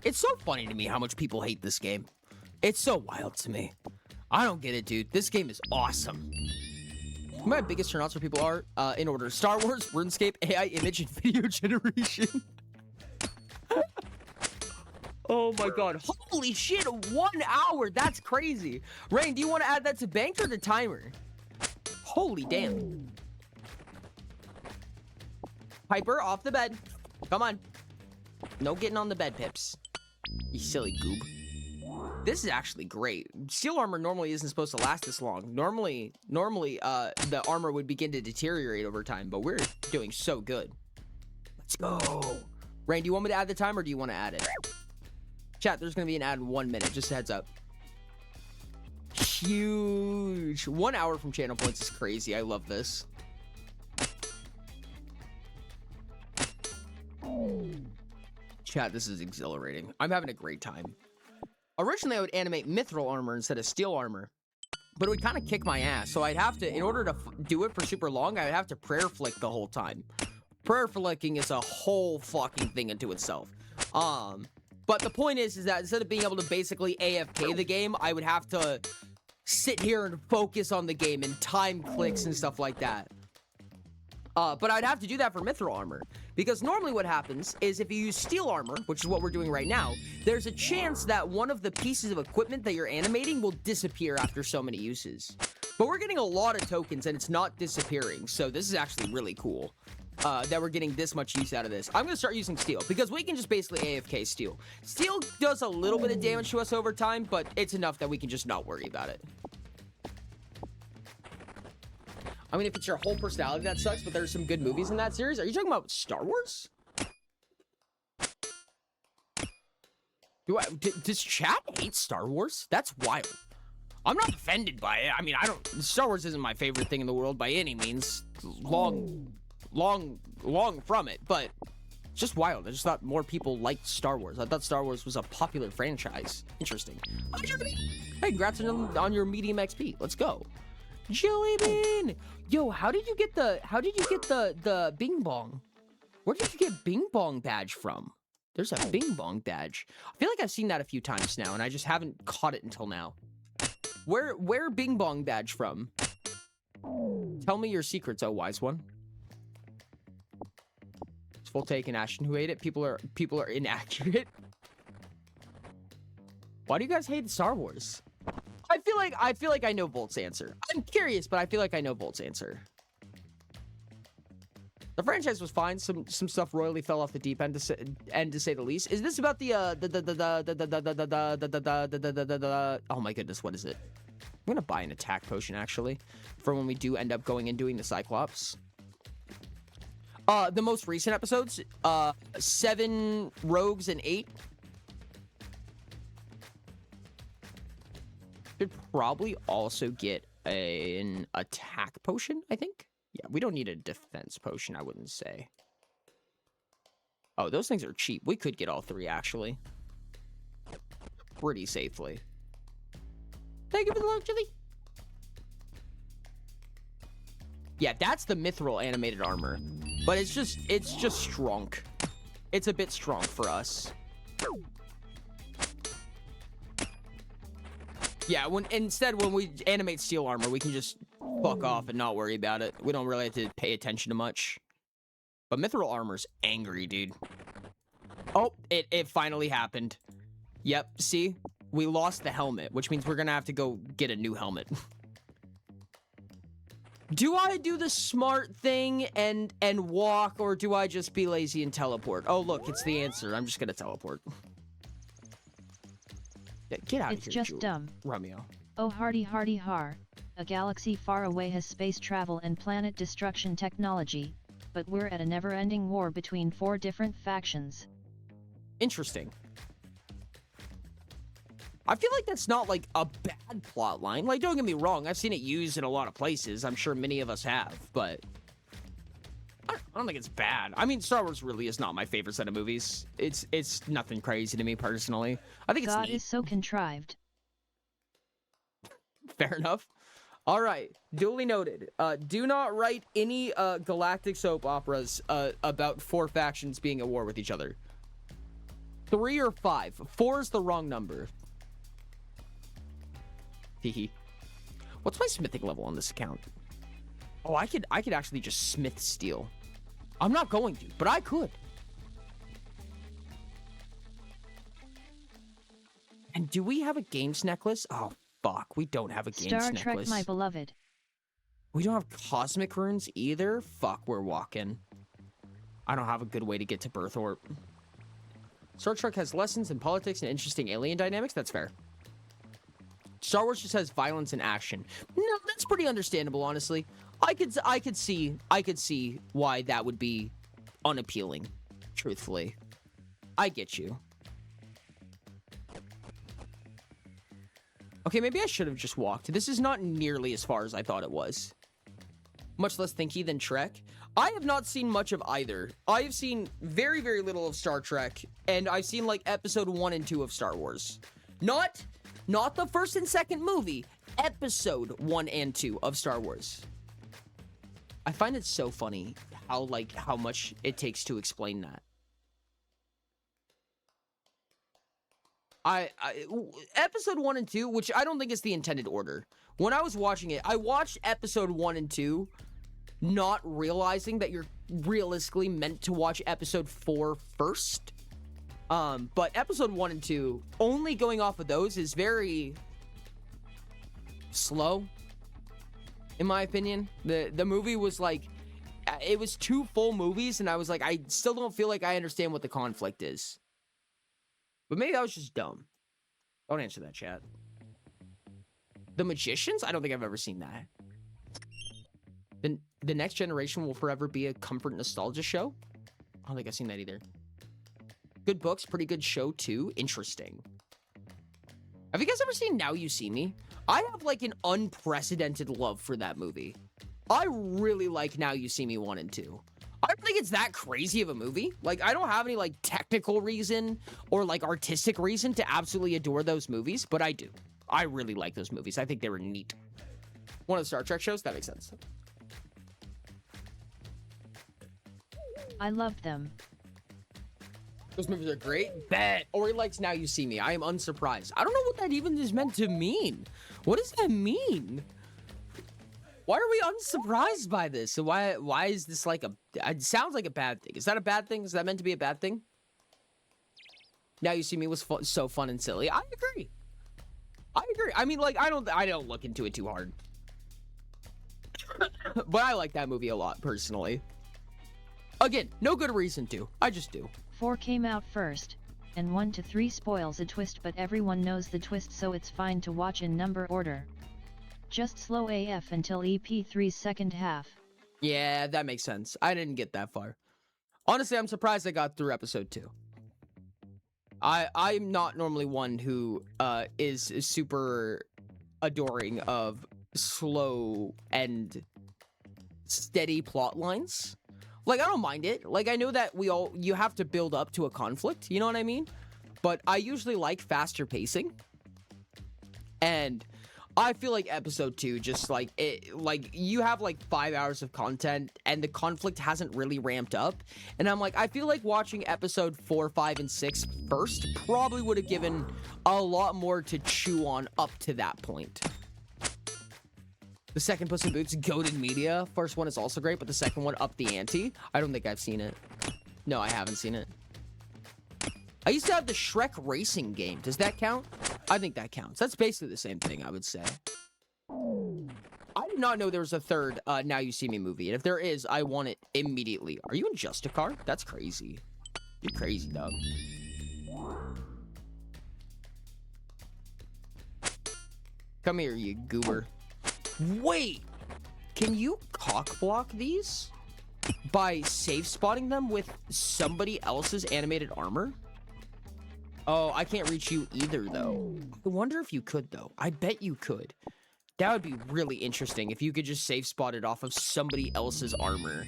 It's so funny to me how much people hate this game. It's so wild to me. I don't get it, dude. This game is awesome. My biggest turnouts for people are, in order, Star Wars, RuneScape, AI, image, and video generation. Oh my god. Holy shit, 1 hour. That's crazy. Rain, do you want to add that to banked or the timer? Holy damn. Piper, off the bed. Come on. No getting on the bed, Pips. You silly goob. This is actually great. Steel armor normally isn't supposed to last this long. Normally, the armor would begin to deteriorate over time, but we're doing so good. Let's go. Rain, do you want me to add the timer or do you want to add it? Chat, there's going to be an ad in 1 minute. Just a heads up. Huge. 1 hour from channel points is crazy. I love this. Chat, this is exhilarating. I'm having a great time. Originally, I would animate mithril armor instead of steel armor, but it would kind of kick my ass. So I'd have to, in order to do it for super long, I would have to prayer flick the whole time. Prayer flicking is a whole fucking thing into itself. But the point is that instead of being able to basically AFK the game, I would have to sit here and focus on the game and time clicks and stuff like that. But I'd have to do that for mithril armor, because normally what happens is if you use steel armor, which is what we're doing right now, there's a chance that one of the pieces of equipment that you're animating will disappear after so many uses. But we're getting a lot of tokens and it's not disappearing, so this is actually really cool that we're getting this much use out of this. I'm going to start using steel, because we can just basically AFK steel. Steel does a little bit of damage to us over time, but it's enough that we can just not worry about it. I mean, if it's your whole personality, that sucks, but there's some good movies in that series. Are you talking about Star Wars? Does chat hate Star Wars? That's wild. I'm not offended by it. I mean, Star Wars isn't my favorite thing in the world by any means. Long from it, but just wild. I just thought more people liked Star Wars. I thought Star Wars was a popular franchise. Interesting. Hey, congrats on your medium XP. Let's go. Jelly bean! Yo, how did you get the Bing Bong? Where did you get Bing Bong badge from? There's a Bing Bong badge. I feel like I've seen that a few times now, and I just haven't caught it until now. Where Bing Bong badge from? Tell me your secrets, oh wise one. It's full take and Ashton who hate it. People are inaccurate. Why do you guys hate Star Wars? I feel like I know Volt's answer. I'm curious, but I feel like I know Volt's answer. The franchise was fine. Some stuff royally fell off the deep end to say the least. Is this about the oh my goodness, what is it? I'm gonna buy an attack potion actually for when we do end up going and doing the Cyclops. The most recent episodes, 7 rogues and 8. Should probably also get an attack potion, I think. Yeah, we don't need a defense potion, I wouldn't say. Oh, those things are cheap. We could get all 3, actually. Pretty safely. Thank you for the love, Chili. Yeah, that's the mithril animated armor. But it's just strong. It's a bit strong for us. Yeah, when we animate steel armor, we can just fuck off and not worry about it. We don't really have to pay attention to much. But mithril armor's angry, dude. Oh, it finally happened. Yep, see? We lost the helmet, which means we're gonna have to go get a new helmet. Do I do the smart thing and walk, or do I just be lazy and teleport? Oh, look, it's the answer. I'm just gonna teleport. Yeah, get out of here, It's just dumb. Romeo. Oh hardy hardy har. A galaxy far away has space travel and planet destruction technology, but we're at a never-ending war between 4 different factions. Interesting. I feel like that's not like a bad plot line. Like, don't get me wrong, I've seen it used in a lot of places. I'm sure many of us have, but I don't think it's bad. I mean, Star Wars really is not my favorite set of movies. It's nothing crazy to me personally. I think it's God neat. is so contrived. Fair enough. All right, duly noted. Do not write any galactic soap operas about 4 factions being at war with each other. 3 or 5. 4 is the wrong number. Hehe. What's my smithing level on this account? Oh, I could actually just smith steel. I'm not going to, but I could. And do we have a games necklace? Oh, fuck. We don't have a games Star necklace. Trek, my beloved. We don't have cosmic runes either? Fuck, we're walking. I don't have a good way to get to Berthorpe. Star Trek has lessons in politics and interesting alien dynamics. That's fair. Star Wars just has violence and action. No, that's pretty understandable, honestly. I could see why that would be unappealing, truthfully. I get you. Okay, maybe I should have just walked. This is not nearly as far as I thought it was. Much less thinky than Trek. I have not seen much of either. I have seen very, very little of Star Trek, and I've seen like episode 1 and 2 of Star Wars. Not the first and second movie, episode 1 and 2 of Star Wars. I find it so funny how much it takes to explain that. Episode 1 and 2, which I don't think is the intended order. When I was watching it, I watched episode 1 and 2, not realizing that you're realistically meant to watch episode 4 first. But episode 1 and 2, only going off of those is very slow, in my opinion. The movie was like, it was 2 full movies, and I was like, I still don't feel like I understand what the conflict is. But maybe I was just dumb. Don't answer that, chat. The Magicians? I don't think I've ever seen that. The Next Generation will forever be a comfort nostalgia show? I don't think I've seen that either. Good books, pretty good show too. Interesting. Have you guys ever seen Now You See Me? I have like an unprecedented love for that movie. I really like Now You See Me 1 and 2. I don't think it's that crazy of a movie. Like, I don't have any like technical reason or like artistic reason to absolutely adore those movies, but I do. I really like those movies. I think they were neat. One of the Star Trek shows? That makes sense. I loved them. Those movies are great. Bet. Ori likes Now You See Me. I am unsurprised. I don't know what that even is meant to mean. What does that mean? Why are we unsurprised by this? Why is this like it sounds like a bad thing. Is that a bad thing? Is that meant to be a bad thing? Now You See Me was so fun and silly. I agree. I mean, like, I don't look into it too hard. But I like that movie a lot, personally. Again, no good reason to. I just do. 4 came out first, and 1 to 3 spoils a twist, but everyone knows the twist, so it's fine to watch in number order. Just slow AF until EP3's second half. Yeah, that makes sense. I didn't get that far. Honestly, I'm surprised I got through episode 2. I'm not normally one who is super adoring of slow and steady plot lines. Like, I don't mind it. Like, I know that you have to build up to a conflict, you know what I mean? But I usually like faster pacing. And I feel like episode 2 just like you have like 5 hours of content and the conflict hasn't really ramped up. And I'm like, I feel like watching episode 4, 5, and 6 first probably would have given a lot more to chew on up to that point. The second Puss in Boots, goated media. First one is also great, but the second one upped the ante. I don't think I've seen it. No, I haven't seen it. I used to have the Shrek racing game. Does that count? I think that counts. That's basically the same thing, I would say. I did not know there was a third Now You See Me movie. And if there is, I want it immediately. Are you in Justicar? That's crazy. You're crazy, dog. Come here, you goober. Wait! Can you cock block these? By safe spotting them with somebody else's animated armor? Oh, I can't reach you either, though. I wonder if you could, though. I bet you could. That would be really interesting if you could just safe spot it off of somebody else's armor.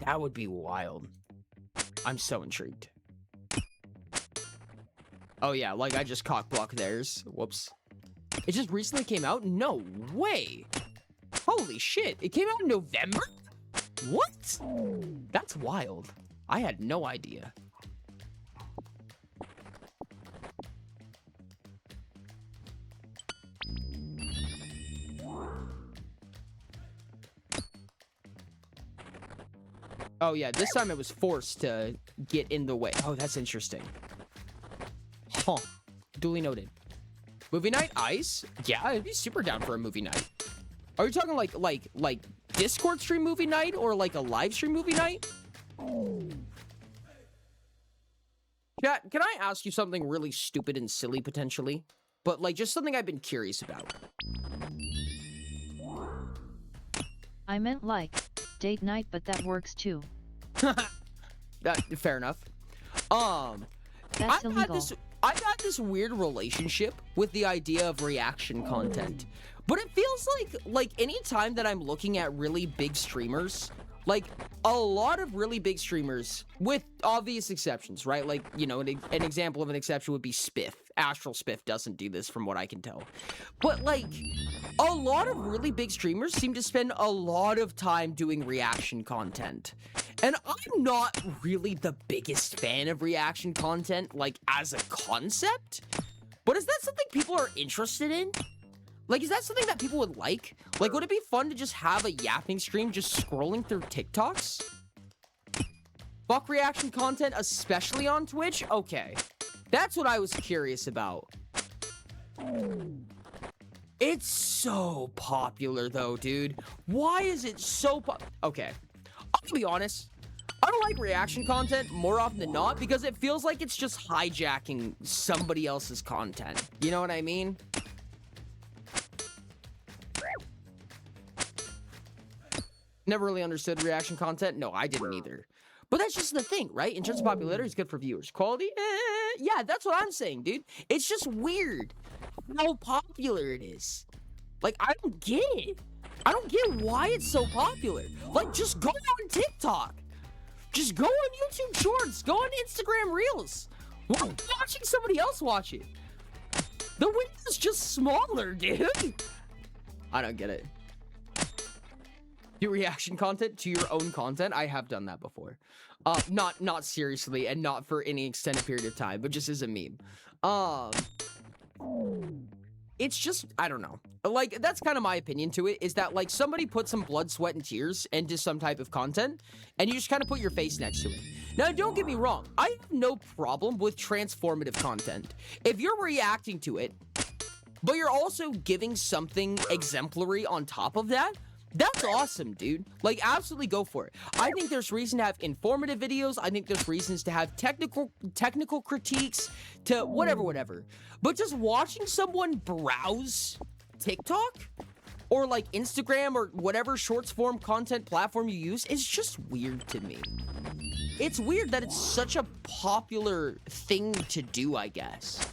That would be wild. I'm so intrigued. Oh, yeah, like I just cockblocked theirs. Whoops. It just recently came out? No way. Holy shit. It came out in November? What? That's wild. I had no idea. Oh yeah, this time it was forced to get in the way. Oh, that's interesting. Huh. Duly noted. Movie night, Ice? Yeah, I'd be super down for a movie night. Are you talking like Discord stream movie night or like a live stream movie night? Chat, can I ask you something really stupid and silly potentially? But like just something I've been curious about. I meant like date night, but that works too. Fair enough. That's illegal. I've had this weird relationship with the idea of reaction content. But it feels like any time that I'm looking at really big streamers, like a lot of really big streamers, with obvious exceptions, right? Like, you know, an example of an exception would be Spiff. Astral Spiff doesn't do this from what I can tell. But like, a lot of really big streamers seem to spend a lot of time doing reaction content. And I'm not really the biggest fan of reaction content, like, as a concept. But is that something people are interested in? Like, is that something that people would like? Like, would it be fun to just have a yapping stream just scrolling through TikToks? Fuck reaction content, especially on Twitch? Okay. That's what I was curious about. It's so popular, though, dude. Why is it so okay. I'll be honest. I don't like reaction content more often than not because it feels like it's just hijacking somebody else's content. You know what I mean? Never really understood reaction content. No, I didn't either. But that's just the thing, right? In terms of popularity, it's good for viewers. Quality? Yeah, that's what I'm saying, dude. It's just weird how popular it is. Like, I don't get it. I don't get why it's so popular. Like, just go on TikTok. Just go on YouTube Shorts. Go on Instagram Reels. Watching somebody else watch it. The window's just smaller, dude. I don't get it. Do reaction content to your own content? I have done that before. Not seriously and not for any extended period of time, but just as a meme. It's just, I don't know. Like, that's kind of my opinion to it, is that, like, somebody put some blood, sweat, and tears into some type of content, and you just kind of put your face next to it. Now, don't get me wrong. I have no problem with transformative content. If you're reacting to it, but you're also giving something exemplary on top of that, that's awesome, dude. Like, absolutely go for it. I think there's reason to have informative videos. I think there's reasons to have technical critiques, to whatever. But just watching someone browse TikTok or like Instagram or whatever shorts form content platform you use is just weird to me. It's weird that it's such a popular thing to do, I guess.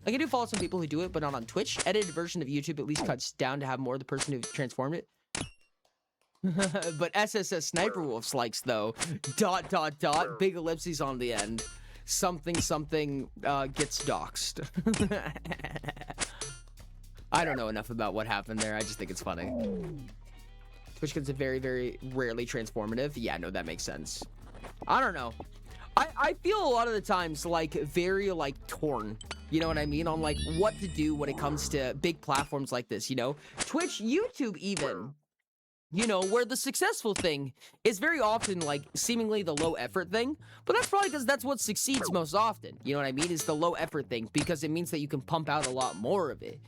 Like, I do follow some people who do it, but not on Twitch. Edited version of YouTube at least cuts down to have more of the person who transformed it. But SSS Sniper Wolf's likes, though, ... big ellipses on the end. Something gets doxxed. I don't know enough about what happened there. I just think it's funny. Twitch gets very, very rarely transformative. Yeah, no, that makes sense. I don't know. I feel a lot of the times, like, very, like, torn. You know what I mean? On, like, what to do when it comes to big platforms like this, you know? Twitch, YouTube even. You know, where the successful thing is very often, like, seemingly the low effort thing. But that's probably because that's what succeeds most often. You know what I mean? Is the low effort thing, because it means that you can pump out a lot more of it.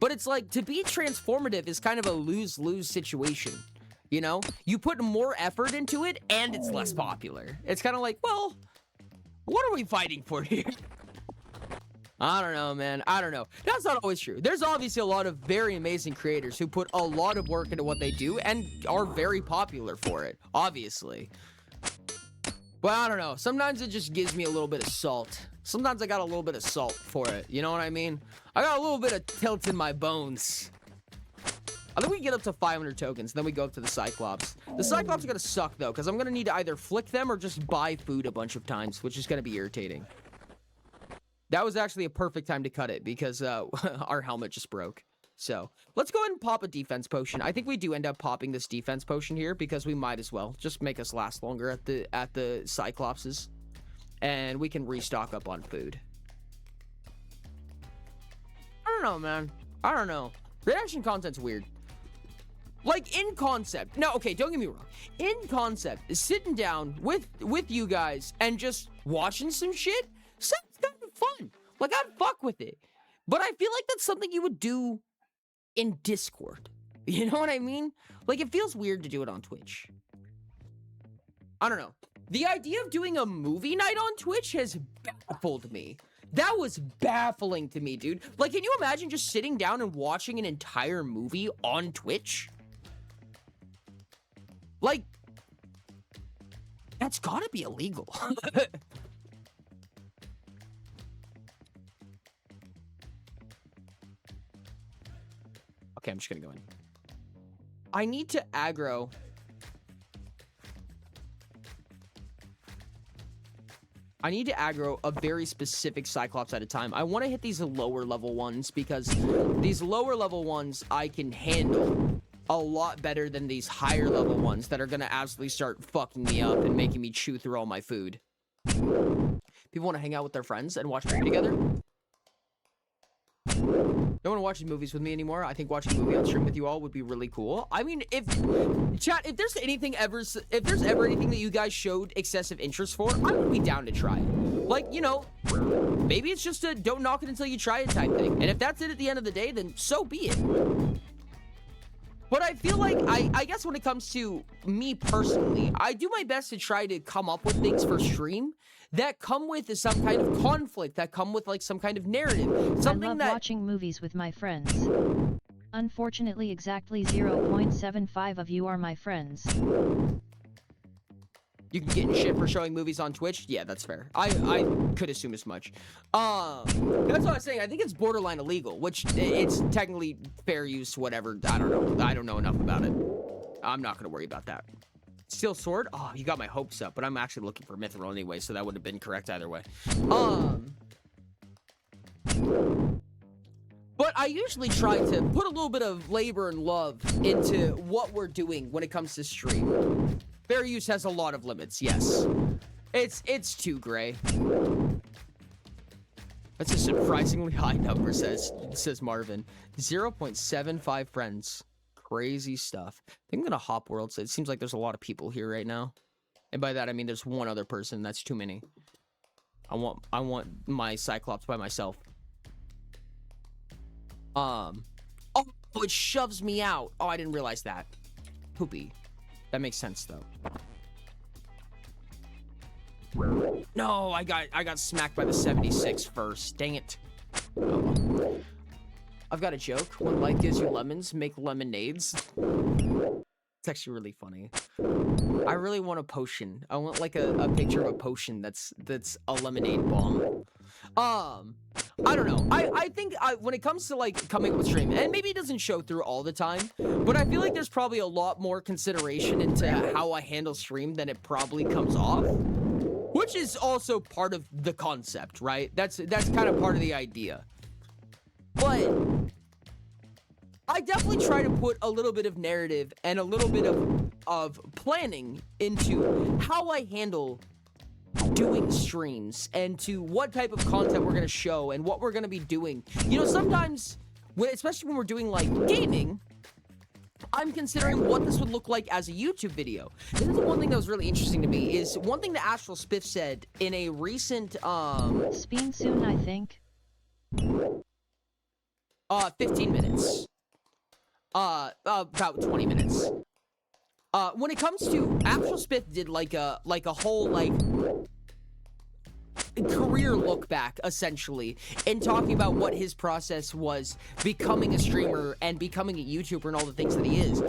But it's like, to be transformative is kind of a lose-lose situation. You know? You put more effort into it, and it's less popular. It's kind of like, well, what are we fighting for here? I don't know, man. I don't know. That's not always true. There's obviously a lot of very amazing creators who put a lot of work into what they do and are very popular for it, obviously. Well, I don't know. Sometimes it just gives me a little bit of salt. Sometimes I got a little bit of salt for it. You know what I mean? I got a little bit of tilt in my bones. I think we can get up to 500 tokens, then we go up to the Cyclops. The Cyclops are gonna suck, though, because I'm gonna need to either flick them or just buy food a bunch of times, which is gonna be irritating. That was actually a perfect time to cut it, because our helmet just broke. So, let's go ahead and pop a defense potion. I think we do end up popping this defense potion here, because we might as well. Just make us last longer at the Cyclopses. And we can restock up on food. I don't know, man. I don't know. Reaction content's weird. Like, in concept. No, okay, don't get me wrong. In concept, sitting down with you guys and just watching some shit sounds kind of fun. Like, I'd fuck with it. But I feel like that's something you would do in Discord. You know what I mean? Like, it feels weird to do it on Twitch. I don't know. The idea of doing a movie night on Twitch has baffled me. That was baffling to me, dude. Like, can you imagine just sitting down and watching an entire movie on Twitch? Like, that's gotta be illegal. Okay, I'm just gonna go in. I need to aggro. I need to aggro a very specific Cyclops at a time. I want to hit these lower level ones because these lower level ones I can handle a lot better than these higher level ones that are going to absolutely start fucking me up and making me chew through all my food. People want to hang out with their friends and watch a movie together? Don't want to watch these movies with me anymore. I think watching a movie on stream with you all would be really cool. I mean, if there's ever anything that you guys showed excessive interest for, I would be down to try it. Like, you know, maybe it's just a don't knock it until you try it type thing. And if that's it at the end of the day, then so be it. But I feel like, I guess when it comes to me personally, I do my best to try to come up with things for stream that come with some kind of conflict, that come with like some kind of narrative. Something I love that watching movies with my friends. Unfortunately, exactly 0.75 of you are my friends. you can get in shit for showing movies on Twitch. Yeah, that's fair. I could assume as much. That's what I was saying. I think it's borderline illegal, which it's technically fair use, whatever. I don't know. I don't know enough about it. I'm not gonna worry about that. Steel sword? Oh, you got my hopes up, but I'm actually looking for mithril anyway, so that would have been correct either way. But I usually try to put a little bit of labor and love into what we're doing when it comes to stream. Fair use has a lot of limits, yes. It's too gray. That's a surprisingly high number, says Marvin. 0.75 friends. Crazy stuff. I think I'm gonna hop worlds. It seems like there's a lot of people here right now. And by that I mean there's one other person. That's too many. I want my Cyclops by myself. Oh, it shoves me out. Oh, I didn't realize that. Poopy. That makes sense though. No, I got smacked by the 76 first. Dang it. Oh. I've got a joke. When life gives you lemons, make lemonades. It's actually really funny. I really want a potion. I want like a picture of a potion that's a lemonade bomb. I don't know. I think when it comes to like coming up with stream, and maybe it doesn't show through all the time, but I feel like there's probably a lot more consideration into how I handle stream than it probably comes off. Which is also part of the concept, right? That's kind of part of the idea. But I definitely try to put a little bit of narrative and a little bit of planning into how I handle doing streams and to what type of content we're going to show and what we're going to be doing. You know, sometimes, especially when we're doing like gaming, I'm considering what this would look like as a YouTube video. This is the one thing that was really interesting to me is one thing that Astral Spiff said in a recent Speen soon, I think. 15 minutes. About 20 minutes. When it comes to Astral Spiff did like a whole like career look back essentially in talking about what his process was becoming a streamer and becoming a YouTuber and all the things that he is.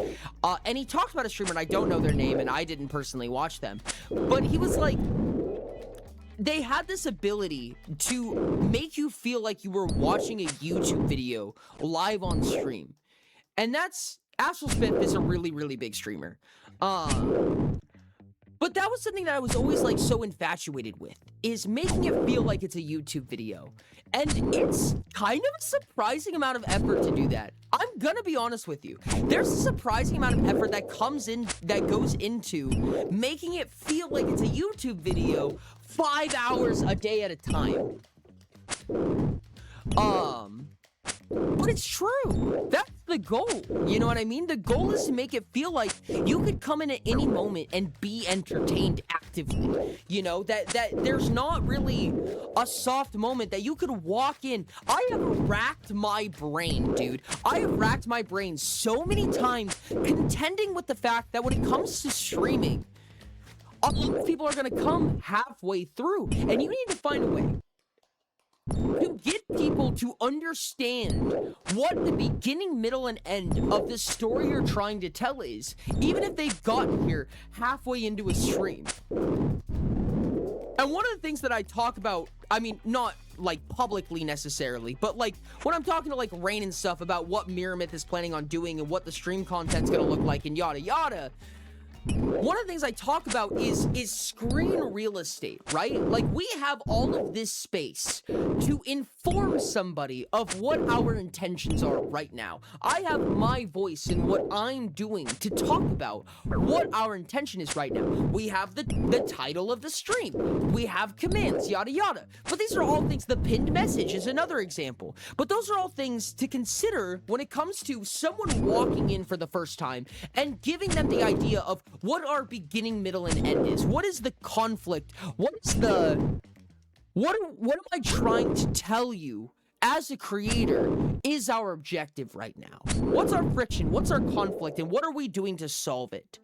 And he talked about a streamer and I don't know their name and I didn't personally watch them. But he was like, they had this ability to make you feel like you were watching a YouTube video live on stream. And that's, Astral Spiff is a really, really big streamer. But that was something that I was always like so infatuated with, is making it feel like it's a YouTube video. And it's kind of a surprising amount of effort to do that. I'm gonna be honest with you. There's a surprising amount of effort that goes into making it feel like it's a YouTube video 5 hours a day at a time. But it's true. That's the goal. You know what I mean? The goal is to make it feel like you could come in at any moment and be entertained actively. You know, that there's not really a soft moment that you could walk in. I have racked my brain, dude. I have racked my brain so many times contending with the fact that when it comes to streaming, a lot of people are going to come halfway through, and you need to find a way to get people to understand what the beginning, middle, and end of the story you're trying to tell is, even if they've gotten here halfway into a stream. And one of the things that I talk about, I mean, not like publicly necessarily, but like when I'm talking to like Rain and stuff about what Mirror Myth is planning on doing and what the stream content's gonna look like and yada yada, one of the things I talk about is screen real estate, right? Like, we have all of this space to inform somebody of what our intentions are right now. I have my voice in what I'm doing to talk about what our intention is right now. We have the title of the stream. We have commands, yada yada. But these are all things, the pinned message is another example. But those are all things to consider when it comes to someone walking in for the first time and giving them the idea of what our beginning, middle, and end is. What is the conflict? What am I trying to tell you as a creator is our objective right now? What's our friction? What's our conflict? And what are we doing to solve it?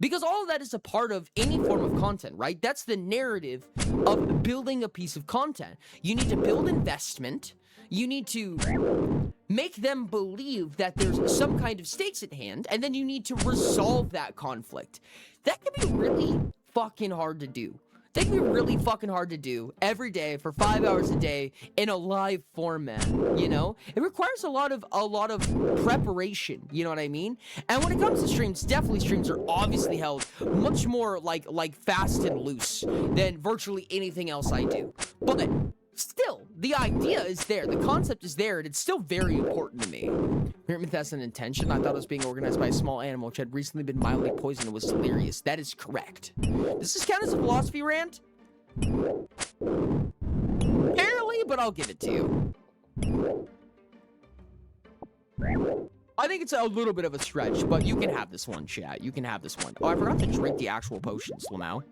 Because all of that is a part of any form of content, right? That's the narrative of building a piece of content. You need to build investment. You need to make them believe that there's some kind of stakes at hand, and then you need to resolve that conflict. That can be really fucking hard to do. That can be really fucking hard to do every day for 5 hours a day in a live format, you know? It requires a lot of preparation, you know what I mean? And when it comes to streams, definitely streams are obviously held much more like fast and loose than virtually anything else I do. But still, the idea is there, the concept is there, and it's still very important to me. Mirror Myth has an intention. I thought it was being organized by a small animal which had recently been mildly poisoned and was delirious. That is correct. Does this count as a philosophy rant? Barely, but I'll give it to you. I think it's a little bit of a stretch, but you can have this one, chat. You can have this one. Oh, I forgot to drink the actual potions, Lamau.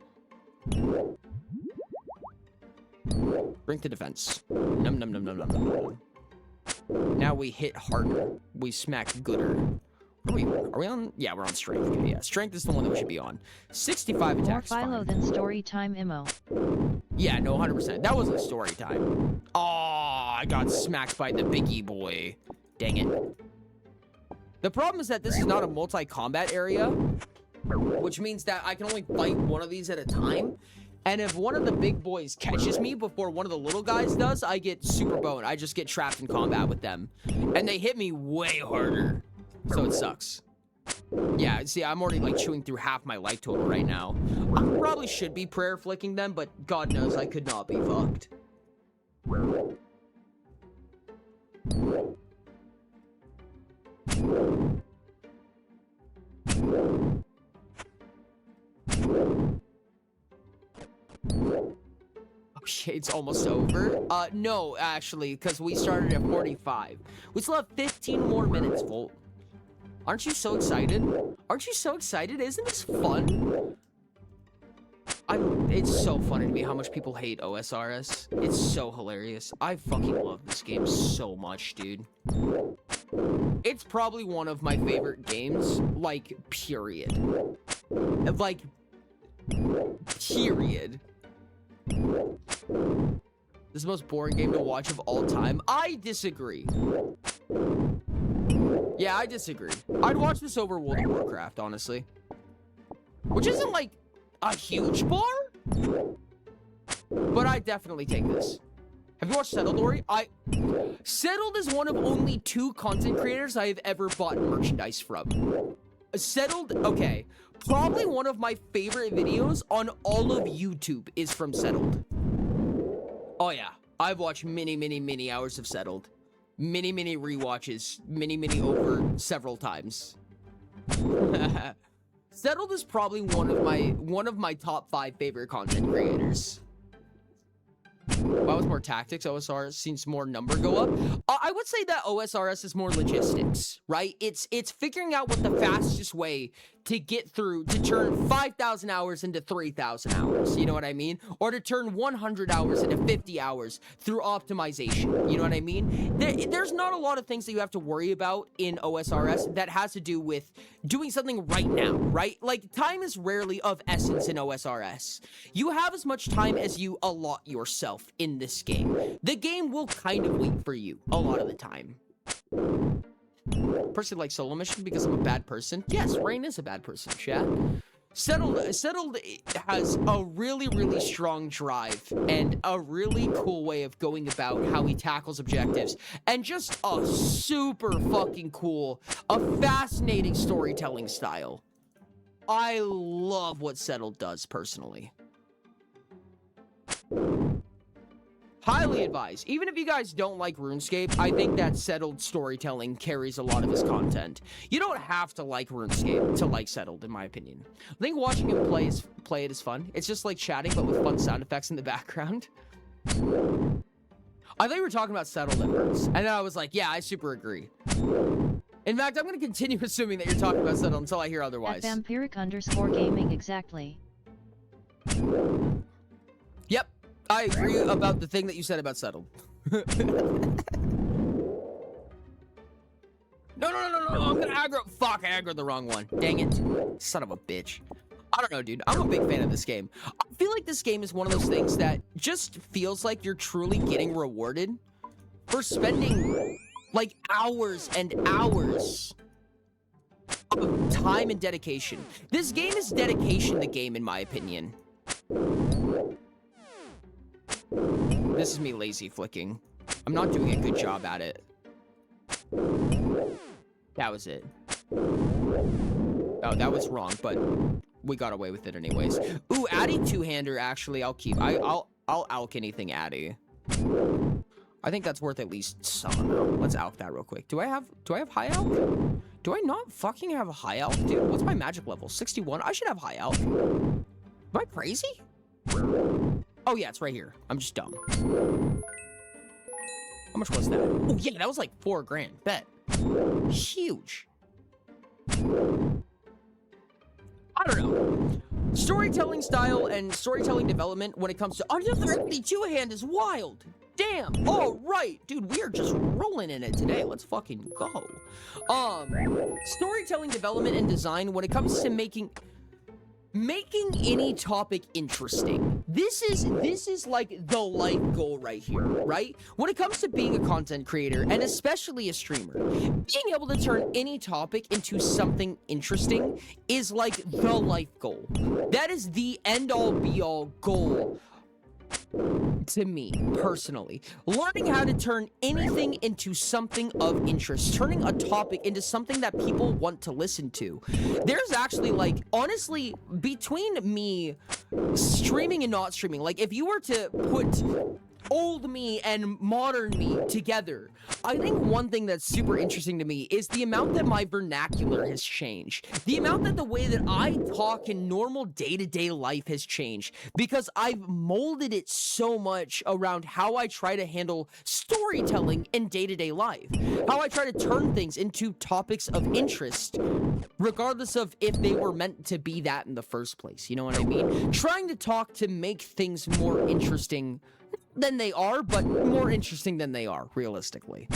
Drink to defense. Num num num num num num num. Now we hit harder. We smack gooder. Are we on? Yeah, we're on strength. Okay, yeah, strength is the one that we should be on. 65 More attacks. Philo Fine. than story time immo. Yeah, no, 100%. That wasn't story time. Oh, I got smacked by the biggie boy. Dang it. The problem is that this is not a multi-combat area, which means that I can only fight one of these at a time. And if one of the big boys catches me before one of the little guys does, I get super boned. I just get trapped in combat with them. And they hit me way harder. So it sucks. Yeah, see, I'm already like chewing through half my life total right now. I probably should be prayer flicking them, but God knows I could not be fucked. Oh shit, it's almost over. No, actually, because we started at 45. We still have 15 more minutes, Volt. Aren't you so excited? Aren't you so excited? Isn't this fun? It's so funny to me how much people hate OSRS. It's so hilarious. I fucking love this game so much, dude. It's probably one of my favorite games, like, period. Like, period. This is the most boring game to watch of all time. I disagree. Yeah, I disagree. I'd watch this over World of Warcraft, honestly. Which isn't, like, a huge bar? but I definitely take this. Have you watched Settled, Ori? Settled is one of only 2 content creators I have ever bought merchandise from. Settled, okay. Probably one of my favorite videos on all of YouTube is from Settled. Oh yeah, I've watched many hours of Settled. Many rewatches. Many over several times. Settled is probably one of my top 5 favorite content creators. That was more tactics. OSRS seems more number go up. I would say that OSRS is more logistics, right? It's figuring out what the fastest way to get through to turn 5,000 hours into 3,000 hours. You know what I mean? Or to turn 100 hours into 50 hours through optimization. You know what I mean? There's not a lot of things that you have to worry about in OSRS that has to do with doing something right now, right? Like, time is rarely of essence in OSRS. You have as much time as you allot yourself in this game. The game will kind of wait for you a lot of the time. Personally like solo mission because I'm a bad person. Yes, Rain is a bad person, chat. Settled has a really strong drive and a really cool way of going about how he tackles objectives, and just a super fucking cool, a fascinating storytelling style. I love what Settled does personally. Highly advised. Even if you guys don't like RuneScape, I think that Settled storytelling carries a lot of his content. You don't have to like RuneScape to like Settled, in my opinion. I think watching him play it is fun. It's just like chatting, but with fun sound effects in the background. I thought you were talking about Settled at first, and then I was like, yeah, I super agree. In fact, I'm going to continue assuming that you're talking about Settled until I hear otherwise. Vampiric_gaming exactly. Yep. I agree about the thing that you said about Settled. No, I'm gonna aggro. Fuck, I aggroed the wrong one. Dang it. Son of a bitch. I don't know, dude. I'm a big fan of this game. I feel like this game is one of those things that just feels like you're truly getting rewarded for spending, like, hours and hours of time and dedication. This game is dedication to game, in my opinion. This is me lazy flicking. I'm not doing a good job at it. That was it. Oh, that was wrong, but we got away with it anyways. Ooh, Addy two-hander, actually, I'll keep. I'll alk anything Addy. I think that's worth at least some amount. Let's alk that real quick. Do I have high alk? Do I not fucking have a high alk, dude? What's my magic level? 61? I should have high alk. Am I crazy? Oh yeah, it's right here. I'm just dumb. How much was that? Oh yeah, that was like 4 grand. Bet. Huge. I don't know. Storytelling style and storytelling development when it comes to another two-hand is wild. Damn. All right, dude, we are just rolling in it today. Let's fucking go. Storytelling development and design when it comes to making any topic interesting. This is like the life goal right here, right? When it comes to being a content creator, and especially a streamer, being able to turn any topic into something interesting is like the life goal. That is the end-all be-all goal to me, personally. Learning how to turn anything into something of interest, turning a topic into something that people want to listen to. There's actually, like, honestly, between me streaming and not streaming, like, if you were to put old me and modern me together, I think one thing that's super interesting to me is the amount that my vernacular has changed. The amount that the way that I talk in normal day-to-day life has changed, because I've molded it so much around how I try to handle storytelling in day-to-day life. How I try to turn things into topics of interest, regardless of if they were meant to be that in the first place. You know what I mean? Trying to talk to make things more interesting than they are, but more interesting than they are, realistically.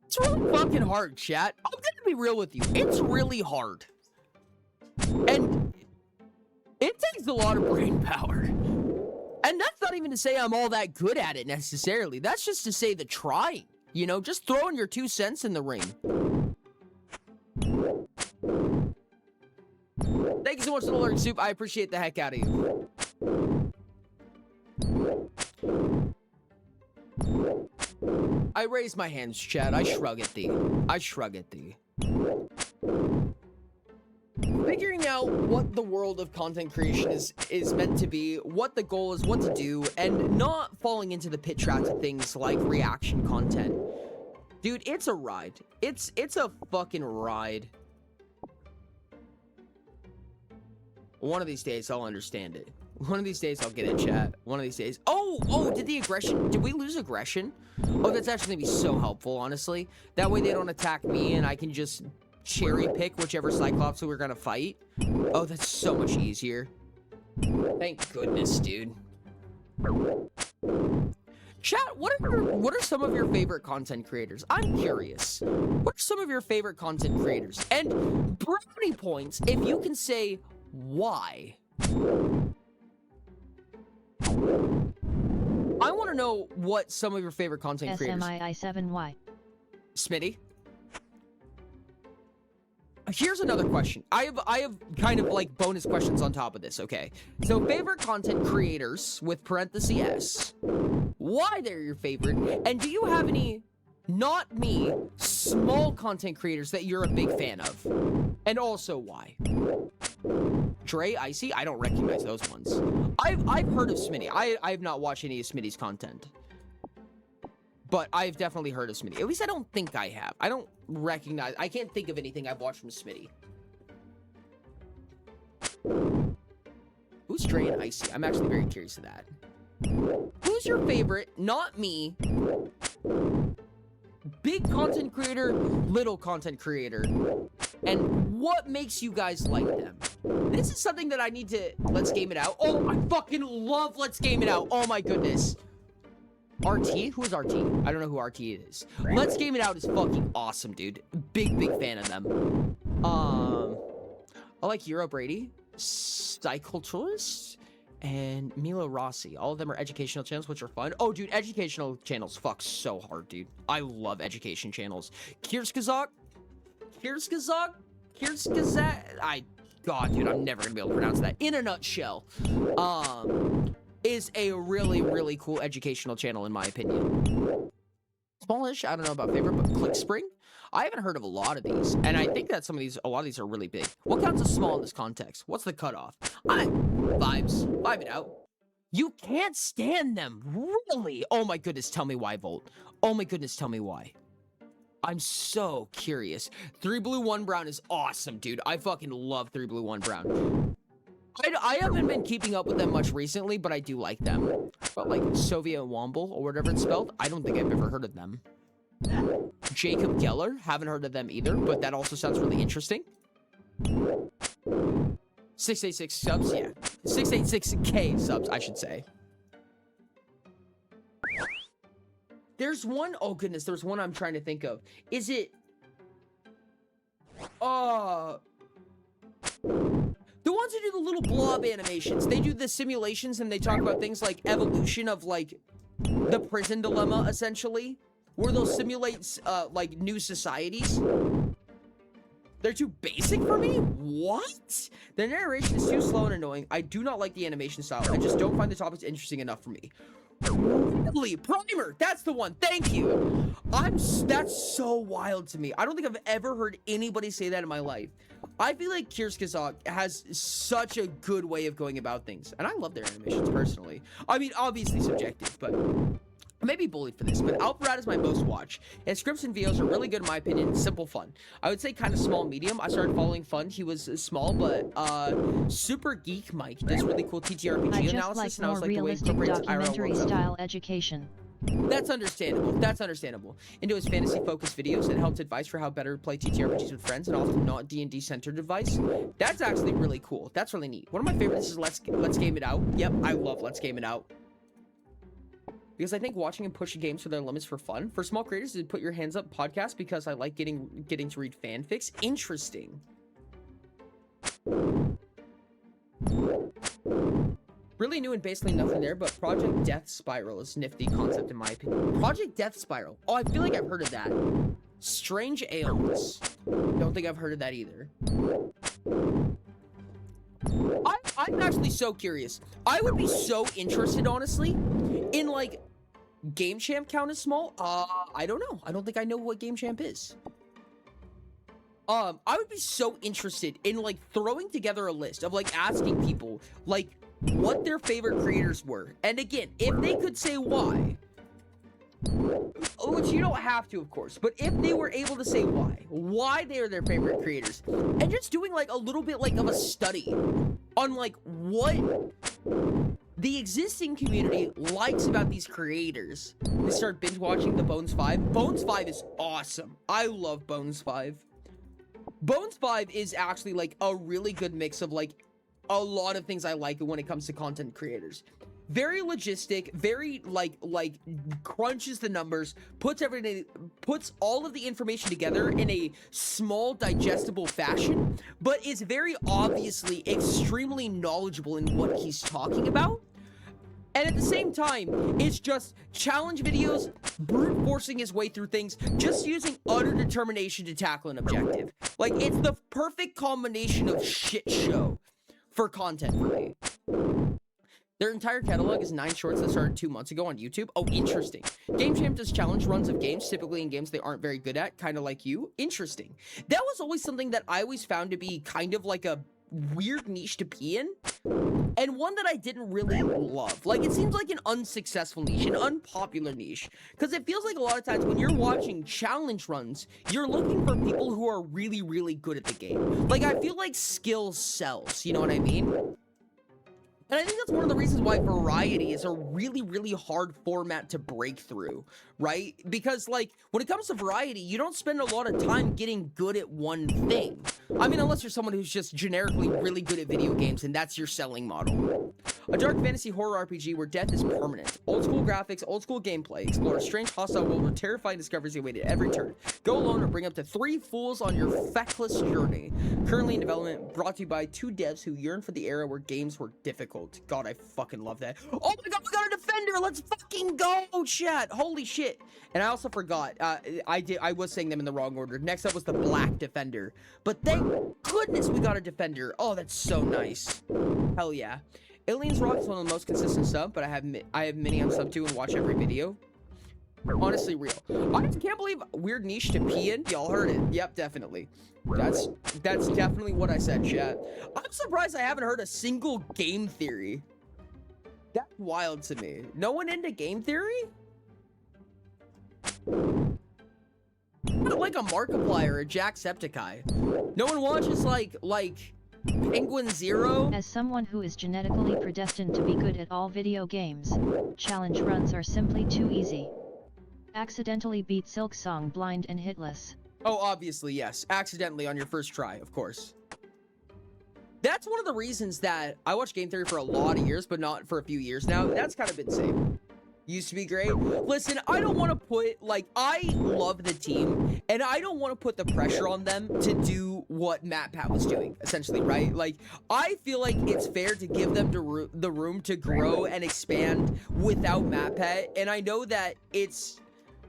It's really fucking hard, chat. I'm gonna be real with you. It's really hard. And it takes a lot of brain power. And that's not even to say I'm all that good at it, necessarily. That's just to say the trying. You know, just throwing your 2 cents in the ring. Thank you so much for the lurk, Soup. I appreciate the heck out of you. I raise my hands, Chad. I shrug at thee. I shrug at thee. Figuring out what the world of content creation is meant to be, what the goal is, what to do, and not falling into the pit traps of things like reaction content. Dude, it's a ride. It's a fucking ride. One of these days, I'll understand it. One of these days, I'll get it, chat. One of these days. Oh, did we lose aggression? Oh, that's actually gonna be so helpful, honestly. That way they don't attack me and I can just cherry pick whichever Cyclops we're gonna fight. Oh, that's so much easier. Thank goodness, dude. Chat, what are some of your favorite content creators? I'm curious. What are some of your favorite content creators? And brownie points if you can say why. I want to know what some of your favorite content creators. SMII7Y. Smitty. Here's another question. I have kind of like bonus questions on top of this, okay? So favorite content creators with parenthesis S. Why they're your favorite? And do you have any, not me, small content creators that you're a big fan of? And also why? Dre, Icy, I don't recognize those ones. I've heard of Smitty. I have not watched any of Smitty's content. But I've definitely heard of Smitty. At least I don't think I have. I don't recognize. I can't think of anything I've watched from Smitty. Who's Dre and Icy? I'm actually very curious of that. Who's your favorite, not me, big content creator, little content creator? And what makes you guys like them? This is something that I need to... Let's game it out. Oh, I fucking love Let's Game It Out. Oh my goodness. RT? Who is RT? I don't know who RT is. Let's Game It Out is fucking awesome, dude. Big fan of them. I like Euro Brady, Psyculturist, and Milo Rossi. All of them are educational channels, which are fun. Oh, dude, educational channels fuck so hard, dude. I love education channels. Kirskazak? God, dude, I'm never gonna be able to pronounce that. In a nutshell, is a really cool educational channel in my opinion. Smallish, I don't know about favorite, but ClickSpring? I haven't heard of a lot of these, and I think that a lot of these are really big. What counts as small in this context? What's the cutoff? Vibe it out. You can't stand them, really? Oh my goodness, tell me why, Volt. Oh my goodness, tell me why. I'm so curious. 3 Blue 1 Brown is awesome, dude. I fucking love 3 Blue 1 Brown. I haven't been keeping up with them much recently, but I do like them. But like Soviet Womble, or whatever it's spelled, I don't think I've ever heard of them. Jacob Geller, haven't heard of them either, but that also sounds really interesting. 686 subs, yeah. 686k subs, I should say. There's one, oh goodness, there's one I'm trying to think of. Is it... The ones who do the little blob animations. They do the simulations and they talk about things like evolution of like the prison dilemma, essentially. Where they'll simulate like new societies. They're too basic for me? What? The narration is too slow and annoying. I do not like the animation style. I just don't find the topics interesting enough for me. Really? Primer! That's the one! Thank you! That's so wild to me. I don't think I've ever heard anybody say that in my life. I feel like Kirskazak has such a good way of going about things. And I love their animations personally. I mean, obviously subjective, but... I may be bullied for this, but Alpharad is my most watched. And scripts and videos are really good in my opinion. Simple fun. I would say kind of small medium. I started following Fun. He was small, but Super Geek Mike does really cool TTRPG I just analysis, like and I was more like the way he realistic incorporates IRL documentary world. style education. That's understandable. That's understandable. Into his fantasy-focused videos and helped advice for how better to play TTRPGs with friends and often not D&D centered advice. That's actually really cool. That's really neat. One of my favorites is Let's Game It Out. Yep, I love Let's Game It Out. Because I think watching and pushing games to their limits for fun. For small creators, is Put Your Hands Up podcast because I like getting to read fanfics. Interesting. Really new and basically nothing there, but Project Death Spiral is a nifty concept in my opinion. Project Death Spiral. Oh, I feel like I've heard of that. Strange Ailments. Don't think I've heard of that either. I'm actually so curious. I would be so interested, honestly, in like Game Champ count as small. I don't know. I don't think I know what Game Champ is. I would be so interested in like throwing together a list of like asking people like what their favorite creators were. And again, if they could say why, which you don't have to, of course, but if they were able to say why they are their favorite creators, and just doing like a little bit like of a study on like what the existing community likes about these creators. They start binge watching the Bones 5. Bones 5 is awesome. I love Bones 5. Bones 5 is actually like a really good mix of like a lot of things I like when it comes to content creators. Very logistic, very like crunches the numbers, puts all of the information together in a small digestible fashion, but is very obviously extremely knowledgeable in what he's talking about. And at the same time, it's just challenge videos, brute forcing his way through things, just using utter determination to tackle an objective. Like, it's the perfect combination of shit show for content for me. Their entire catalog is 9 shorts that started 2 months ago on YouTube. Oh, interesting. Game Champ does challenge runs of games, typically in games they aren't very good at, kind of like you. Interesting. That was always something that I always found to be kind of like a weird niche to be in, and one that I didn't really love. Like, it seems like an unsuccessful niche, an unpopular niche, because it feels like a lot of times when you're watching challenge runs, you're looking for people who are really, really good at the game. Like, I feel like skill sells, you know what I mean? And I think that's one of the reasons why variety is a really, really hard format to break through, right? Because, like, when it comes to variety, you don't spend a lot of time getting good at one thing. I mean, unless you're someone who's just generically really good at video games, and that's your selling model. A dark fantasy horror RPG where death is permanent. Old school graphics, old school gameplay. Explore a strange, hostile world where terrifying discoveries await at every turn. Go alone or bring up to 3 fools on your feckless journey. Currently in development, brought to you by 2 devs who yearn for the era where games were difficult. God, I fucking love that. Oh my god, we got a defender! Let's fucking go, chat! Holy shit! And I also forgot, I was saying them in the wrong order. Next up was the black defender. But thank goodness we got a defender. Oh, that's so nice. Hell yeah. Aliens Rock is one of the most consistent sub, but I have many on sub too and watch every video. Honestly, real. I just can't believe weird niche to pee in. Y'all heard it. Yep, definitely. That's definitely what I said, chat. I'm surprised I haven't heard a single game theory. That's wild to me. No one into game theory? Not like a Markiplier or a Jacksepticeye. No one watches like Penguin Zero? As someone who is genetically predestined to be good at all video games, challenge runs are simply too easy. Accidentally beat Silk Song blind and hitless. Oh, obviously, yes. Accidentally on your first try, of course. That's one of the reasons that I watched game theory for a lot of years, but not for a few years now. That's kind of insane. Used to be great. Listen, I don't want to put, like, I love the team, and I don't want to put the pressure on them to do what MatPat was doing, essentially, right? Like, I feel like it's fair to give them the room to grow and expand without MatPat, and I know that it's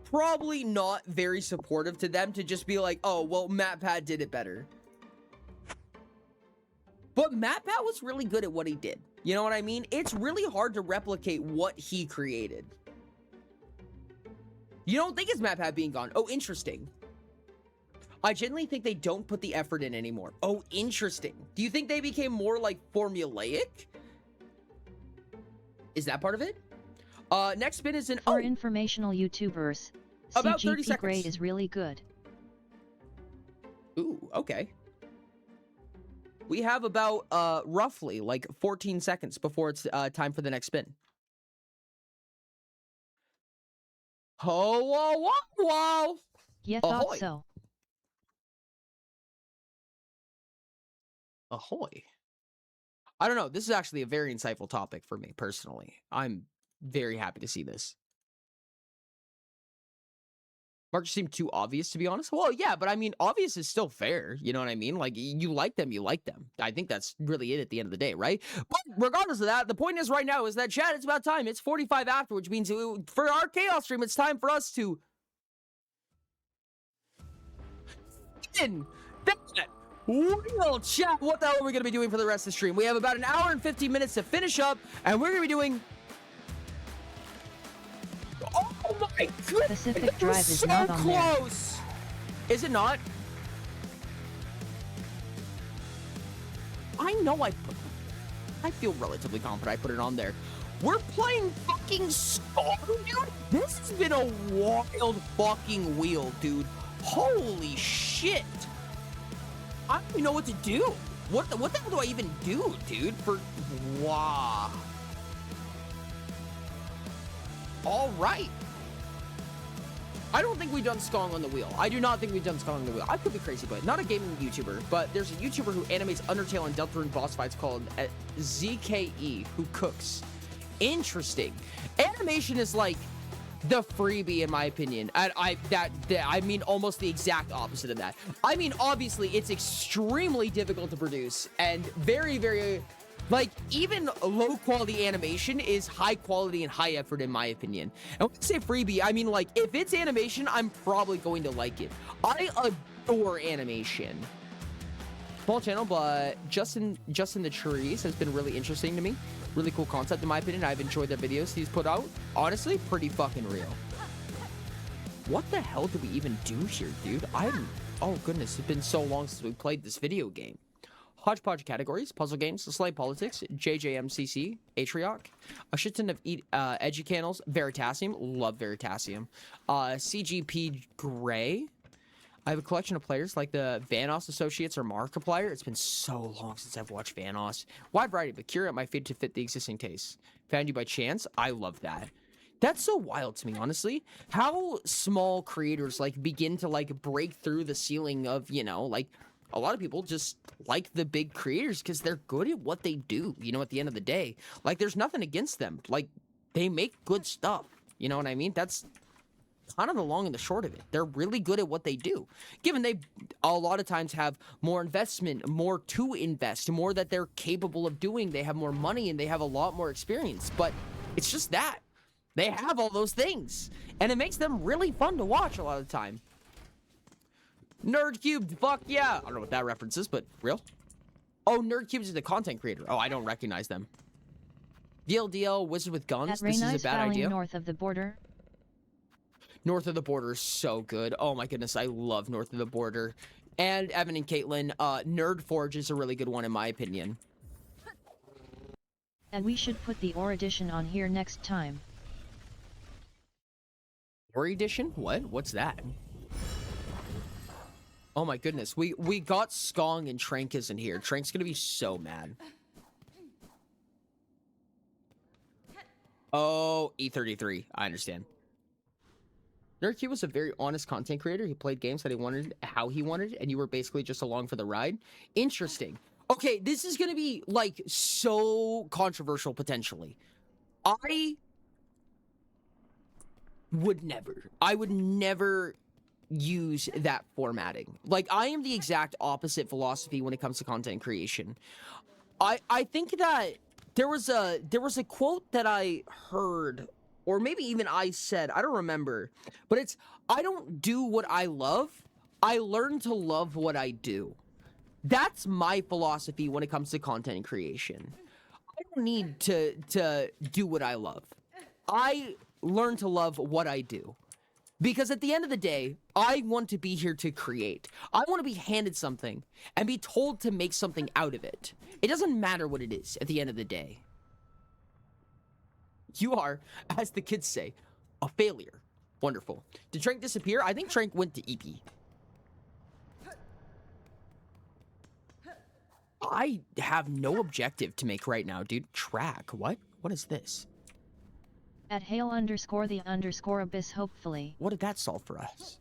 probably not very supportive to them to just be like, oh, well, MatPat did it better. But MatPat was really good at what he did. You know what I mean? It's really hard to replicate what he created. You don't think it's MatPat being gone? Oh, interesting. I genuinely think they don't put the effort in anymore. Oh, interesting. Do you think they became more like formulaic? Is that part of it? Next spin is an For informational YouTubers, about 30 CGP seconds. Grey is really good. Ooh, okay. We have about roughly like 14 seconds before it's time for the next spin. Oh, whoa, whoa, whoa. Yeah, Ahoy. thought so. Ahoy. I don't know. This is actually a very insightful topic for me personally. I'm very happy to see this. Mark just seemed too obvious, to be honest. Well, yeah, but I mean, obvious is still fair. You know what I mean? Like, you like them, you like them. I think that's really it at the end of the day, right? But regardless of that, the point is right now is that, chat, it's about time. It's 45 after, which means for our Chaos stream, it's time for us to... Well, chat, what the hell are we going to be doing for the rest of the stream? We have about an hour and 15 minutes to finish up, and we're going to be doing... Oh my goodness! Pacific Drive is so not on there. close! Is it not? I know I feel relatively confident I put it on there. We're playing fucking Scar, dude? This has been a wild fucking wheel, dude. Holy shit! I don't even know what to do. What the hell do I even do, dude? Wow. All right. I don't think we've done Skong on the wheel. I do not think we've done Skong on the wheel. I could be crazy, but not a gaming YouTuber. But there's a YouTuber who animates Undertale and Deltarune boss fights called ZKE, who cooks. Interesting. Animation is like the freebie, in my opinion. I mean almost the exact opposite of that. I mean, obviously, it's extremely difficult to produce and very, very, like, even low quality animation is high quality and high effort, in my opinion. And when I say freebie, I mean, like, if it's animation, I'm probably going to like it. I adore animation. Small channel, but Justin the Trees has been really interesting to me. Really cool concept, in my opinion. I've enjoyed the videos he's put out. Honestly, pretty fucking real. What the hell do we even do here, dude? Oh goodness, it's been so long since we played this video game. Hodgepodge categories: puzzle games, Slay Politics, JJMCC, Atrioc, a shit ton of educanals, Veritasium, love Veritasium, CGP Gray. I have a collection of players like the Vanoss Associates or Markiplier. It's been so long since I've watched Vanoss. Wide variety, but curate my feed to fit the existing taste. Found you by chance. I love that. That's so wild to me, honestly. How small creators like begin to like break through the ceiling of, you know, like a lot of people just like the big creators because they're good at what they do, you know, at the end of the day. Like there's nothing against them. Like they make good stuff. You know what I mean? That's kind of the long and the short of it. They're really good at what they do. Given they a lot of times have more investment, more to invest, more that they're capable of doing. They have more money and they have a lot more experience. But it's just that. They have all those things. And it makes them really fun to watch a lot of the time. Nerdcubed, fuck yeah. I don't know what that reference is, but real? Oh, Nerdcubed is the content creator. Oh, I don't recognize them. DLDL, Wizard with Guns. At This is Reynice a bad Valley idea. north of the border. North of the Border is so good. Oh my goodness, I love North of the Border. And Evan and Caitlin, Nerd Forge is a really good one in my opinion. And we should put the Ore edition on here next time. Ore edition? What? What's that? Oh my goodness, we got Skong and Trank isn't here. Trank's gonna be so mad. Oh, E33, I understand. Nerdcube was a very honest content creator. He played games that he wanted, how he wanted, and you were basically just along for the ride. Interesting. Okay, this is gonna be like so controversial potentially. I would never use that formatting. Like I am the exact opposite philosophy when it comes to content creation. I think that there was a quote that I heard, or maybe even I said, I don't remember, but it's, I don't do what I love, I learn to love what I do. That's my philosophy when it comes to content creation. I don't need to do what I love. I learn to love what I do. Because at the end of the day, I want to be here to create. I want to be handed something and be told to make something out of it. It doesn't matter what it is at the end of the day. You are, as the kids say, a failure. Wonderful. Did Trank disappear? I think Trank went to EP. I have no objective to make right now, dude. Track. What? What is this? At Hail_the_abyss hopefully. What did that solve for us?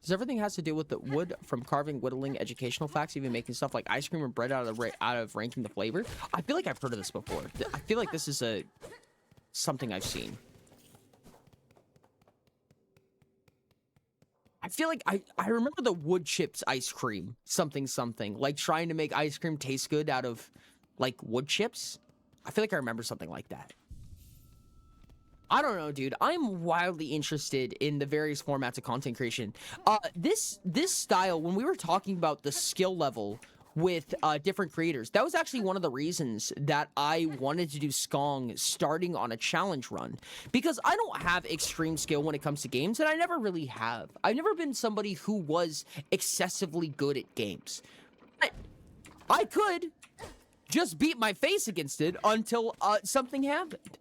Does everything has to do with the wood from carving, whittling, educational facts, even making stuff like ice cream and bread out of ranking the flavor? I feel like I've heard of this before. I feel like this is something I've seen. I feel like I remember the wood chips ice cream, something, like trying to make ice cream taste good out of like wood chips. I feel like I remember something like that. I don't know, dude. I'm wildly interested in the various formats of content creation. This style, when we were talking about the skill level with different creators, that was actually one of the reasons that I wanted to do Skong starting on a challenge run, because I don't have extreme skill when it comes to games, and I never really have. I've never been somebody who was excessively good at games. I could just beat my face against it until something happened.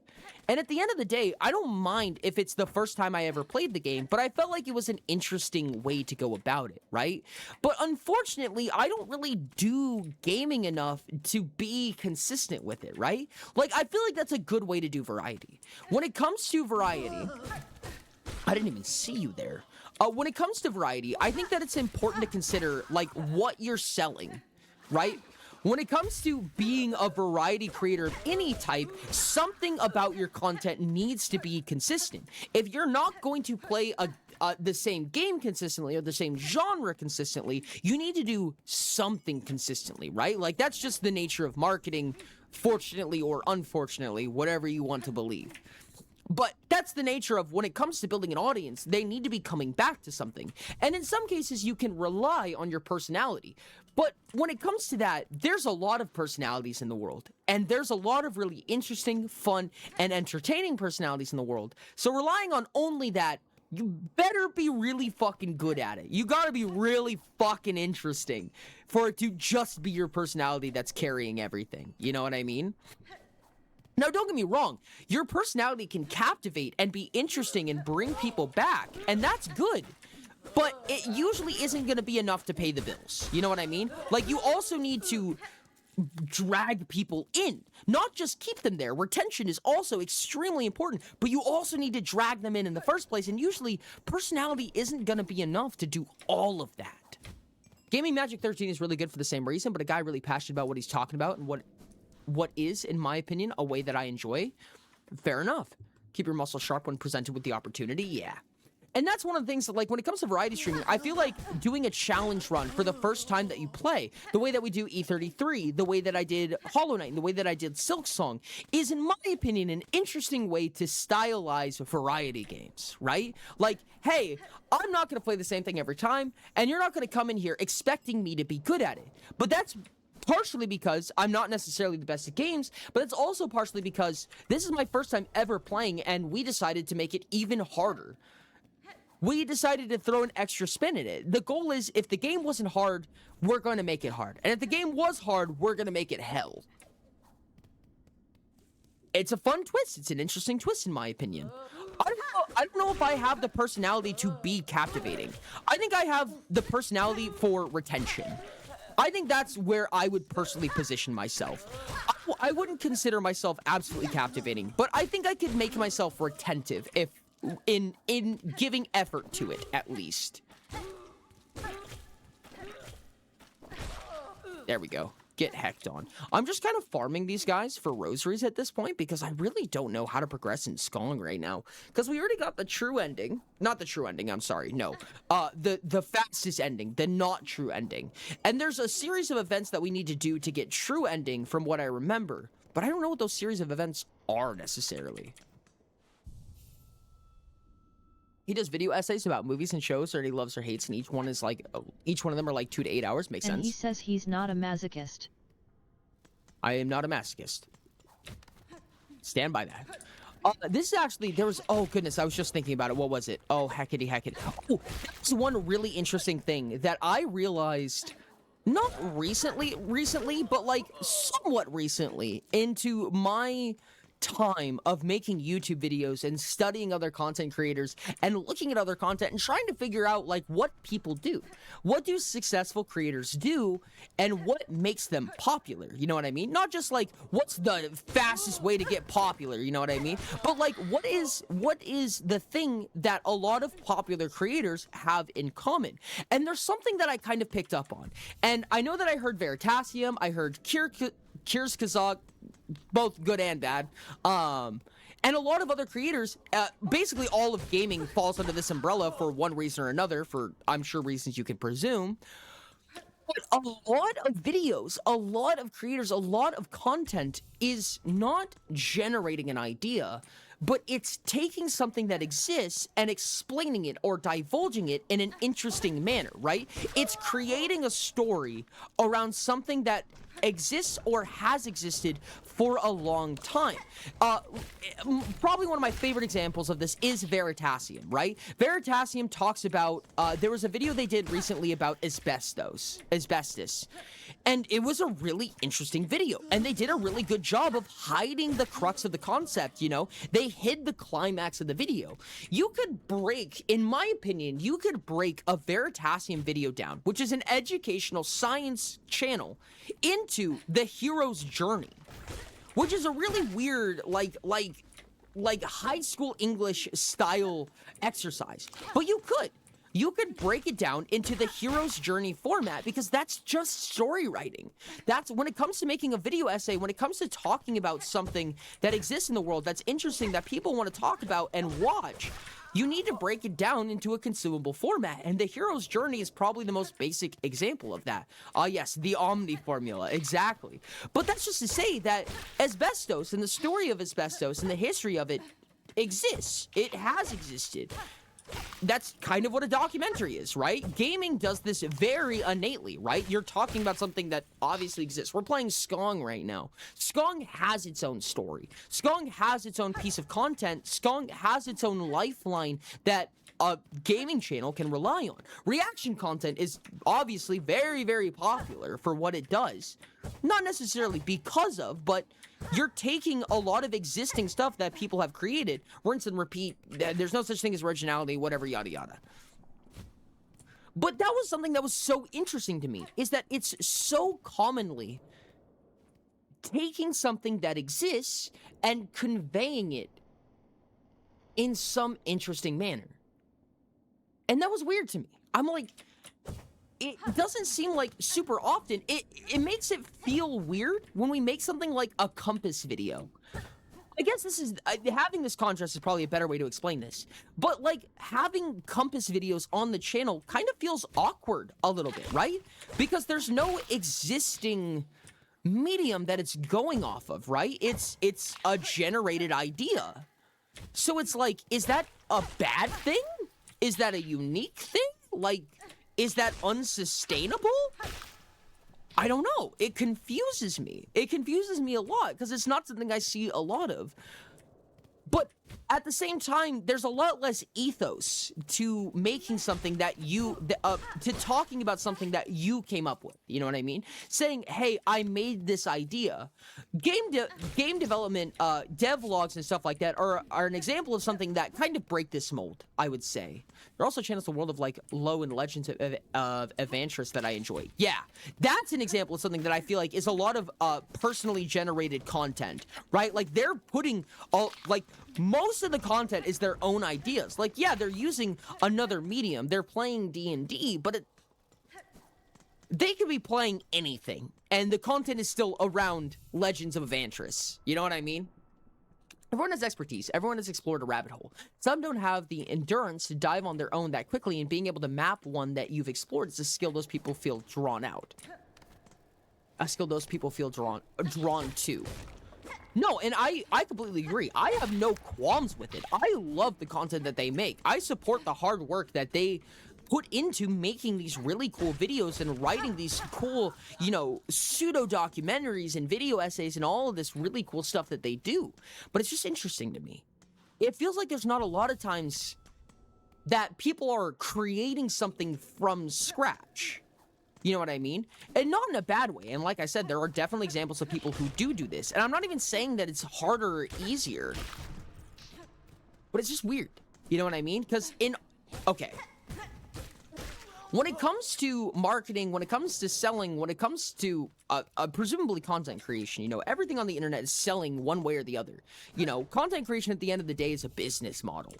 And at the end of the day, I don't mind if it's the first time I ever played the game, but I felt like it was an interesting way to go about it, right? But unfortunately, I don't really do gaming enough to be consistent with it, right? Like, I feel like that's a good way to do variety. When it comes to variety, I didn't even see you there. When it comes to variety, I think that it's important to consider, like, what you're selling, right? When it comes to being a variety creator of any type, something about your content needs to be consistent. If you're not going to play the same game consistently or the same genre consistently, you need to do something consistently, right? Like, that's just the nature of marketing, fortunately or unfortunately, whatever you want to believe. But that's the nature of when it comes to building an audience, they need to be coming back to something. And in some cases, you can rely on your personality. But when it comes to that, there's a lot of personalities in the world. And there's a lot of really interesting, fun, and entertaining personalities in the world. So relying on only that, you better be really fucking good at it. You gotta be really fucking interesting for it to just be your personality that's carrying everything. You know what I mean? Now, don't get me wrong, your personality can captivate and be interesting and bring people back, and that's good. But it usually isn't going to be enough to pay the bills. You know what I mean? Like, you also need to drag people in, not just keep them there. Retention is also extremely important, but you also need to drag them in the first place, and usually personality isn't going to be enough to do all of that. Gaming Magic 13 is really good for the same reason, but a guy really passionate about what he's talking about and what is, in my opinion, a way that I enjoy, fair enough. Keep your muscle sharp when presented with the opportunity, yeah. And that's one of the things that, like, when it comes to variety streaming, I feel like doing a challenge run for the first time that you play, the way that we do E33, the way that I did Hollow Knight, and the way that I did Silksong, is, in my opinion, an interesting way to stylize variety games, right? Like, hey, I'm not going to play the same thing every time, and you're not going to come in here expecting me to be good at it. But that's partially because I'm not necessarily the best at games, but it's also partially because this is my first time ever playing, and we decided to make it even harder. We decided to throw an extra spin in it. The goal is, if the game wasn't hard, we're going to make it hard. And if the game was hard, we're going to make it hell. It's a fun twist. It's an interesting twist, in my opinion. I don't know if I have the personality to be captivating. I think I have the personality for retention. I think that's where I would personally position myself. I wouldn't consider myself absolutely captivating, but I think I could make myself retentive if in giving effort to it, at least. There we go. Get hecked on. I'm just kind of farming these guys for rosaries at this point because I really don't know how to progress in Skong right now. Because we already got the true ending. Not the true ending, I'm sorry. No. The fastest ending. The not true ending. And there's a series of events that we need to do to get true ending from what I remember. But I don't know what those series of events are necessarily. He does video essays about movies and shows that he loves or hates, and each one of them are like 2 to 8 hours. Makes sense. And he says he's not a masochist. I am not a masochist. Stand by that. This is actually, oh goodness, I was just thinking about it. What was it? Oh, heckity heckity. Oh, that's one really interesting thing that I realized, not recently, but like somewhat recently, into my time of making YouTube videos and studying other content creators and looking at other content and trying to figure out, like, what people do. What do successful creators do and what makes them popular? You know what I mean? Not just like, what's the fastest way to get popular? You know what I mean? But like, what is the thing that a lot of popular creators have in common? And there's something that I kind of picked up on. And I know that I heard Veritasium, I heard Kazak, both good and bad, and a lot of other creators. Basically all of gaming falls under this umbrella for one reason or another, for I'm sure reasons you can presume. But a lot of videos, a lot of creators, a lot of content is not generating an idea, but it's taking something that exists and explaining it or divulging it in an interesting manner, right? It's creating a story around something that exists or has existed for a long time. Probably one of my favorite examples of this is Veritasium, right? Veritasium talks about, there was a video they did recently about asbestos, and it was a really interesting video, and they did a really good job of hiding the crux of the concept, you know? They hid the climax of the video. You could break, in my opinion, you could break a Veritasium video down, which is an educational science channel, into the hero's journey, which is a really weird, like high school English style exercise. But you could break it down into the hero's journey format, because that's just story writing. That's when it comes to making a video essay, when it comes to talking about something that exists in the world that's interesting, that people want to talk about and watch, you need to break it down into a consumable format, and the hero's journey is probably the most basic example of that. Yes, the Omni formula, exactly. But that's just to say that asbestos and the story of asbestos and the history of it exists. It has existed. That's kind of what a documentary is, right? Gaming does this very innately, right? You're talking about something that obviously exists. We're playing Skong right now. Skong has its own story. Skong has its own piece of content. Skong has its own lifeline that a gaming channel can rely on. Reaction content is obviously very, very popular for what it does. Not necessarily because of, but you're taking a lot of existing stuff that people have created, rinse and repeat. There's no such thing as originality, whatever, yada yada. But that was something that was so interesting to me, is that it's so commonly taking something that exists and conveying it in some interesting manner. And that was weird to me. I'm like, it doesn't seem like super often. It makes it feel weird when we make something like a Compass video. I guess this is, having this contrast is probably a better way to explain this. But like, having Compass videos on the channel kind of feels awkward a little bit, right? Because there's no existing medium that it's going off of, right? It's a generated idea. So it's like, is that a bad thing? Is that a unique thing? Like, is that unsustainable? I don't know. It confuses me. It confuses me a lot because it's not something I see a lot of. But at the same time, there's a lot less ethos to making something that to talking about something that you came up with. You know what I mean? Saying, hey, I made this idea. Game development, devlogs and stuff like that are an example of something that kind of break this mold, I would say. There are also channels in the world of like Low and Legends of Adventurous that I enjoy. Yeah, that's an example of something that I feel like is a lot of personally generated content, right? Like they're putting most of the content is their own ideas. Like, yeah, they're using another medium. They're playing D&D, but they could be playing anything, and the content is still around Legends of Adventurous. You know what I mean? Everyone has expertise. Everyone has explored a rabbit hole. Some don't have the endurance to dive on their own that quickly, and being able to map one that you've explored is a skill those people feel drawn out. A skill those people feel drawn to. No, and I completely agree. I have no qualms with it. I love the content that they make. I support the hard work that they put into making these really cool videos and writing these cool, you know, pseudo-documentaries and video essays and all of this really cool stuff that they do. But it's just interesting to me. It feels like there's not a lot of times that people are creating something from scratch. You know what I mean? And not in a bad way. And like I said, there are definitely examples of people who do this. And I'm not even saying that it's harder or easier. But it's just weird. You know what I mean? Because okay. When it comes to marketing, when it comes to selling, when it comes to presumably content creation, you know, everything on the internet is selling one way or the other. You know, content creation at the end of the day is a business model.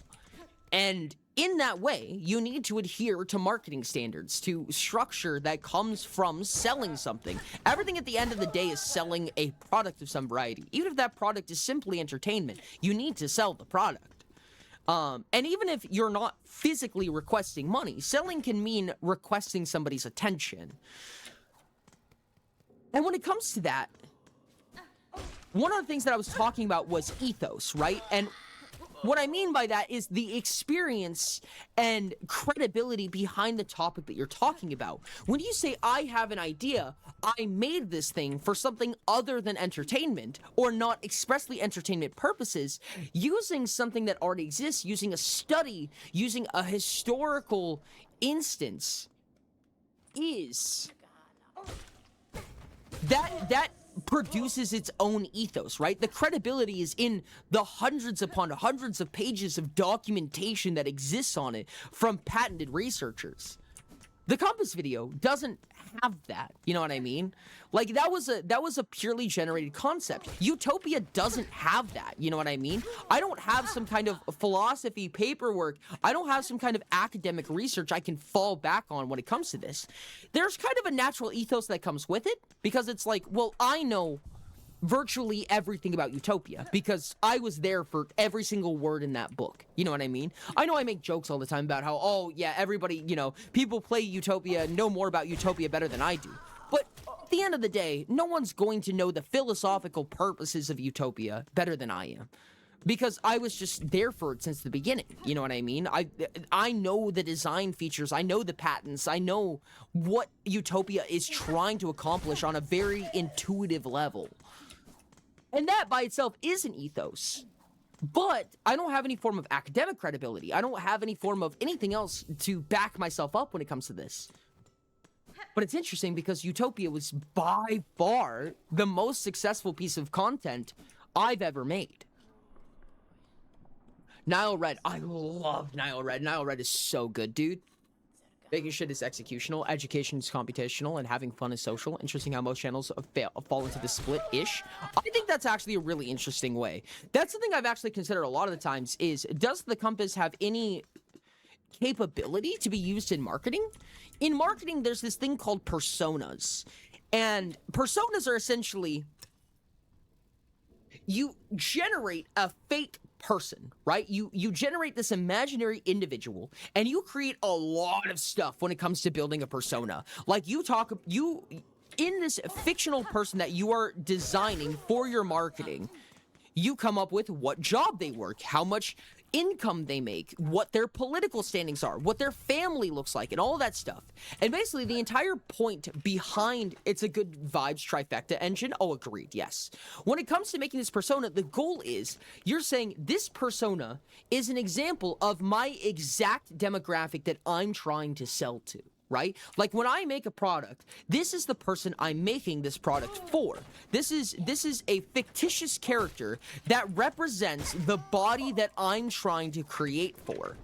And in that way, you need to adhere to marketing standards, to structure that comes from selling something. Everything at the end of the day is selling a product of some variety. Even if that product is simply entertainment, you need to sell the product. And even if you're not physically requesting money, selling can mean requesting somebody's attention. And when it comes to that, one of the things that I was talking about was ethos, right? And what I mean by that is the experience and credibility behind the topic that you're talking about. When you say, I have an idea, I made this thing for something other than entertainment, or not expressly entertainment purposes, using something that already exists, using a study, using a historical instance, is... That produces its own ethos, right? The credibility is in the hundreds upon hundreds of pages of documentation that exists on it from patented researchers. The Compass video doesn't have that, you know what I mean? Like, that was a purely generated concept. Utopia doesn't have that, you know what I mean? I don't have some kind of philosophy paperwork. I don't have some kind of academic research I can fall back on when it comes to this. There's kind of a natural ethos that comes with it, because it's like, well, I know virtually everything about Utopia because I was there for every single word in that book. You know what I mean? I know I make jokes all the time about how, oh yeah, everybody, you know, people play Utopia, know more about Utopia better than I do. But at the end of the day, no one's going to know the philosophical purposes of Utopia better than I am. Because I was just there for it since the beginning. You know what I mean? I know the design features, I know the patents, I know what Utopia is trying to accomplish on a very intuitive level. And that by itself is an ethos. But I don't have any form of academic credibility. I don't have any form of anything else to back myself up when it comes to this. But it's interesting because Utopia was by far the most successful piece of content I've ever made. Nile Red. I love Nile Red. Nile Red is so good, dude. Making shit is executional, education is computational, and having fun is social. Interesting how most channels fall into the split-ish. I think that's actually a really interesting way. That's something I've actually considered a lot of the times is, does the Compass have any capability to be used in marketing? In marketing, there's this thing called personas. And personas are essentially... you generate a fake person, right? You generate this imaginary individual and you create a lot of stuff when it comes to building a persona. Like in this fictional person that you are designing for your marketing, you come up with what job they work, how much income they make, what their political standings are, what their family looks like, and all that stuff. And basically the entire point behind It's a Good Vibes trifecta engine, oh, agreed, yes. When it comes to making this persona, the goal is, you're saying this persona is an example of my exact demographic that I'm trying to sell to. Right? Like when I make a product, this is the person I'm making this product for. This is a fictitious character that represents the body that I'm trying to create for.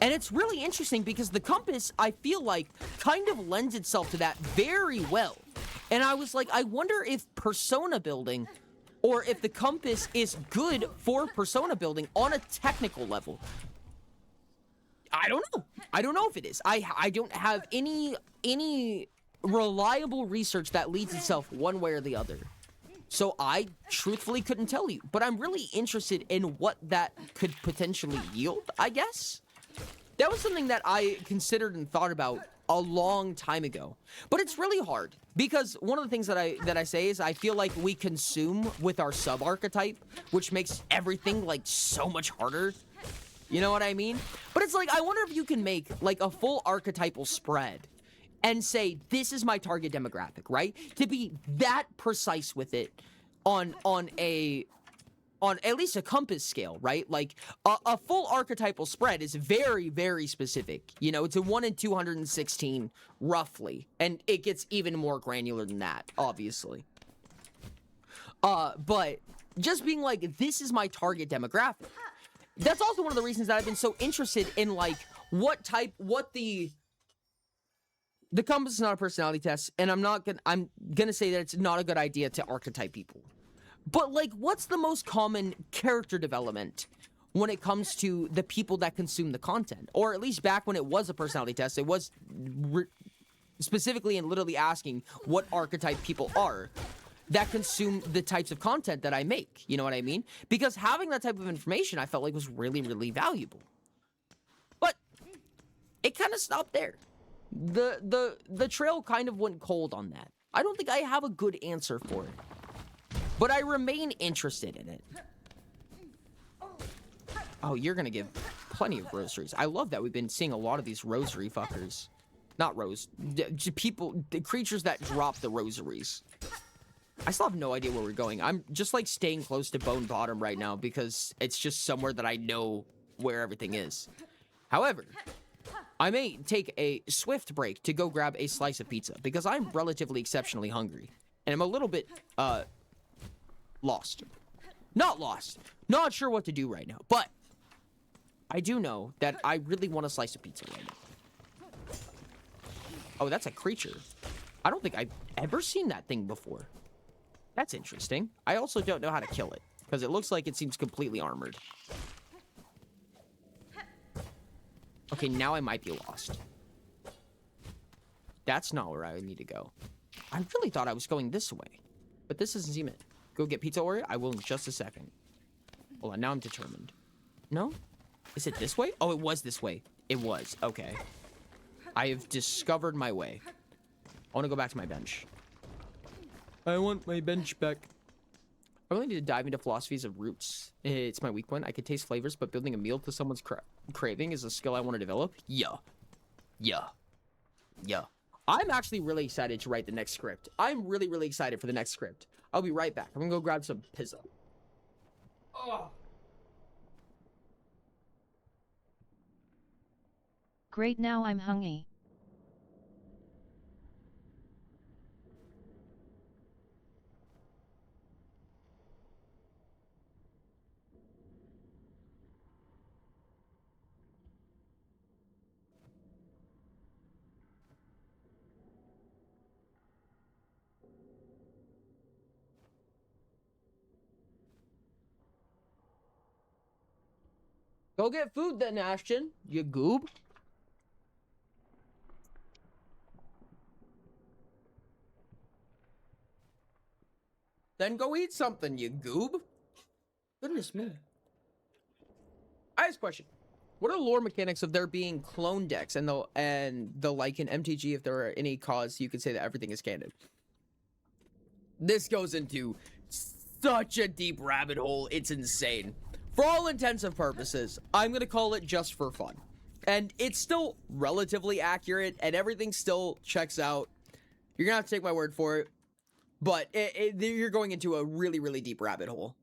And it's really interesting because the Compass, I feel like, kind of lends itself to that very well. And I was like, I wonder if persona building, or if the Compass is good for persona building on a technical level. I don't know. I don't know if it is. I don't have any reliable research that leads itself one way or the other. So I truthfully couldn't tell you. But I'm really interested in what that could potentially yield, I guess. That was something that I considered and thought about a long time ago. But it's really hard. Because one of the things that I say is I feel like we consume with our sub-archetype, which makes everything like so much harder. You know what I mean? But it's like, I wonder if you can make like a full archetypal spread and say, this is my target demographic, right? To be that precise with it on at least a Compass scale, right? Like a full archetypal spread is very, very specific. You know, it's a 1 in 216 roughly. And it gets even more granular than that, obviously. But just being like, this is my target demographic. That's also one of the reasons that I've been so interested in, like, the Compass is not a personality test, and I'm gonna say that it's not a good idea to archetype people. But, like, what's the most common character development when it comes to the people that consume the content? Or at least back when it was a personality test, it was specifically and literally asking what archetype people are that consume the types of content that I make. You know what I mean? Because having that type of information I felt like was really, really valuable. But it kind of stopped there. The trail kind of went cold on that. I don't think I have a good answer for it. But I remain interested in it. Oh, you're gonna give plenty of rosaries. I love that we've been seeing a lot of these rosary fuckers. Not people, the creatures that drop the rosaries. I still have no idea where we're going. I'm just like staying close to Bone Bottom right now because it's just somewhere that I know where everything is. However, I may take a swift break to go grab a slice of pizza because I'm relatively exceptionally hungry. And I'm a little bit, lost. Not lost. Not sure what to do right now. But I do know that I really want a slice of pizza right now. Oh, that's a creature. I don't think I've ever seen that thing before. That's interesting. I also don't know how to kill it because it looks like it seems completely armored. Okay, now I might be lost. That's not where I need to go. I really thought I was going this way, but this doesn't seem it. Go get pizza, Oreo? I will in just a second. Hold on, now I'm determined. No? Is it this way? Oh, it was this way. It was. Okay. I have discovered my way. I want to go back to my bench. I want my bench back. I really need to dive into philosophies of roots. It's my weak point. I can taste flavors, but building a meal to someone's craving is a skill I want to develop. Yeah. I'm actually really excited to write the next script. I'm really, really excited for the next script. I'll be right back. I'm gonna go grab some pizza. Oh. Great, now I'm hungry. Go get food then, Ashton. You goob. Then go eat something, you goob. Goodness me. I ask a question. What are the lore mechanics of there being clone decks and the like in MTG if there are any cause you could say that everything is canon? This goes into such a deep rabbit hole, it's insane. For all intents and purposes, I'm gonna call it just for fun. And it's still relatively accurate and everything still checks out. You're gonna have to take my word for it. But you're going into a really, really deep rabbit hole.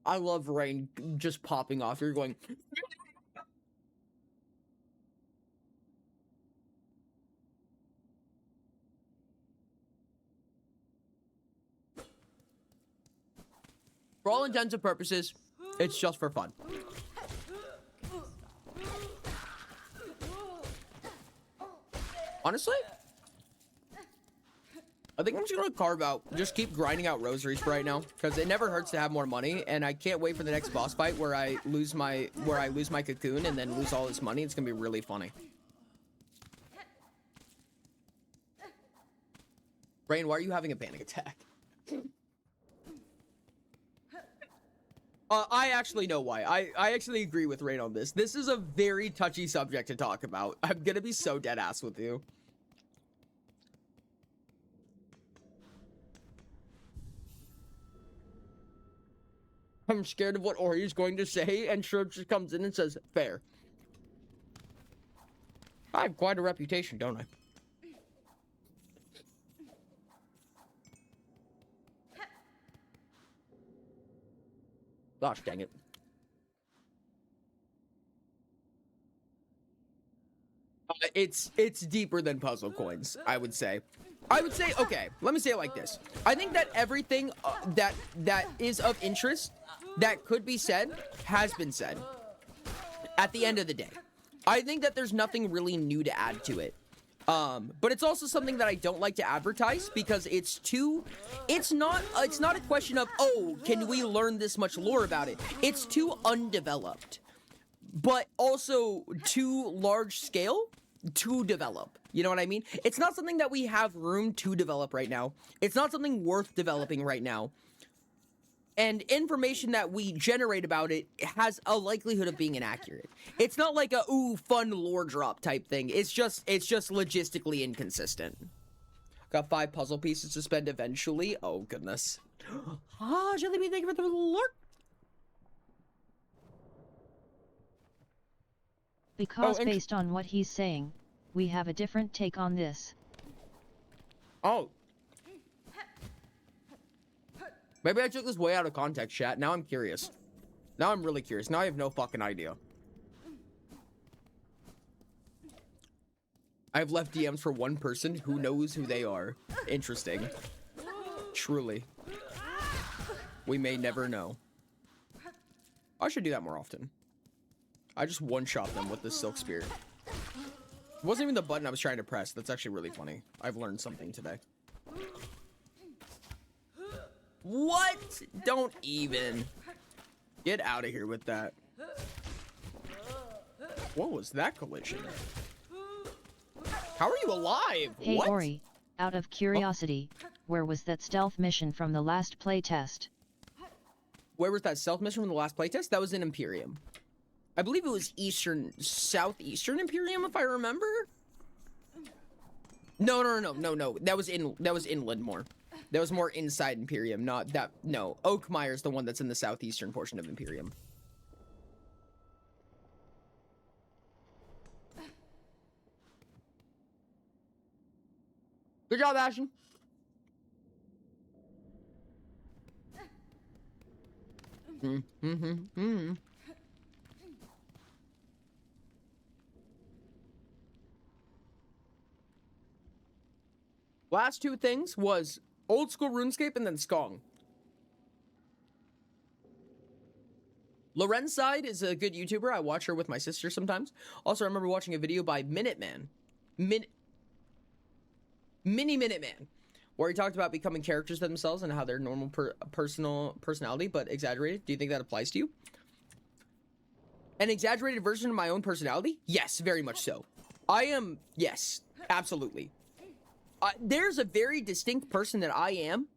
I love rain just popping off. You're going... For all intents and purposes, it's just for fun. Honestly, I think I'm just gonna carve out, just keep grinding out rosaries for right now, because it never hurts to have more money, and I can't wait for the next boss fight where I lose my cocoon and then lose all this money. It's gonna be really funny. Rain, why are you having a panic attack? I actually know why. I actually agree with Rain on this. This is a very touchy subject to talk about. I'm gonna be so dead ass with you. I'm scared of what Ori's going to say, and Shrub just comes in and says, fair. I have quite a reputation, don't I? Gosh dang it. It's deeper than puzzle coins, I would say. Okay, let me say it like this. I think that everything that is of interest that could be said has been said at the end of the day. I think that there's nothing really new to add to it. But it's also something that I don't like to advertise because it's not a question of, oh, can we learn this much lore about it? It's too undeveloped, but also too large scale to develop. You know what I mean? It's not something that we have room to develop right now. It's not something worth developing right now. And information that we generate about it has a likelihood of being inaccurate. It's not like a, ooh, fun lore drop type thing. It's just logistically inconsistent. Got 5 puzzle pieces to spend eventually. Oh, goodness. Ah, Jellybean, thank you for the lurk. Because and- based on what he's saying, we have a different take on this. Oh. Maybe I took this way out of context, chat. Now I'm curious. Now I'm really curious. Now I have no fucking idea. I've left DMs for one person who knows who they are. Interesting. Truly. We may never know. I should do that more often. I just one-shot them with the Silk Spear. It wasn't even the button I was trying to press. That's actually really funny. I've learned something today. What? Don't even. Get out of here with that. What was that collision? How are you alive? Hey What? Ori, out of curiosity, where was that stealth mission from the last playtest? Where was that stealth mission from the last playtest? That was in Imperium. I believe it was southeastern Imperium, if I remember. No. That was inland more. That was more inside Imperium, not that. No, Oakmire's the one that's in the southeastern portion of Imperium. Good job, Ashton. Last 2 things was old school RuneScape and then Skong. Loren's Side is a good YouTuber. I watch her with my sister sometimes. Also, I remember watching a video by Minuteman. Mini Minuteman, where he talked about becoming characters themselves and how they're normal personality, but exaggerated. Do you think that applies to you? An exaggerated version of my own personality? Yes, very much so. I am, yes, absolutely. There's a very distinct person that I am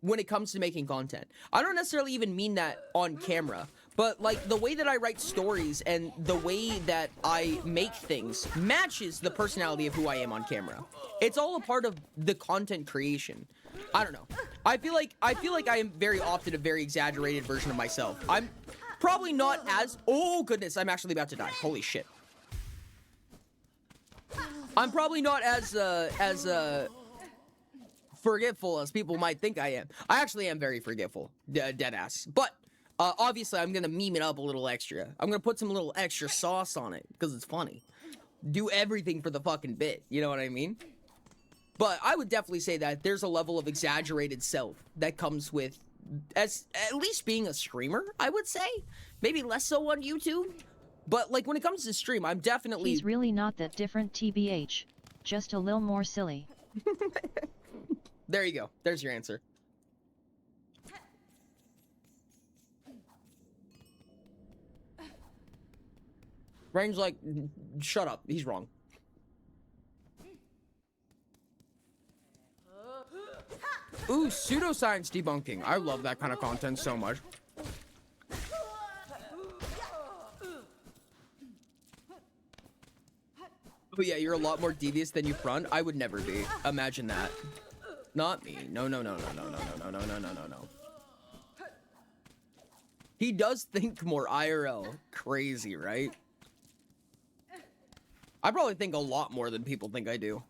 when it comes to making content. I don't necessarily even mean that on camera, but like the way that I write stories and the way that I make things matches the personality of who I am on camera. It's all a part of the content creation. I don't know. I feel like I am very often a very exaggerated version of myself. I'm probably not as, oh goodness, I'm actually about to die. Holy shit. I'm probably not as forgetful as people might think I am. I actually am very forgetful, deadass. But obviously, I'm gonna meme it up a little extra. I'm gonna put some little extra sauce on it because it's funny. Do everything for the fucking bit. You know what I mean? But I would definitely say that there's a level of exaggerated self that comes with, as at least being a streamer. I would say maybe less so on YouTube. But like when it comes to stream, I'm definitely. He's really not that different, TBH. Just a little more silly. There you go. There's your answer. Rain's like, shut up. He's wrong. Ooh, pseudoscience debunking. I love that kind of content so much. Oh yeah, you're a lot more devious than you front. I would never be. Imagine that. Not me. No. He does think more IRL. Crazy, right? I probably think a lot more than people think I do.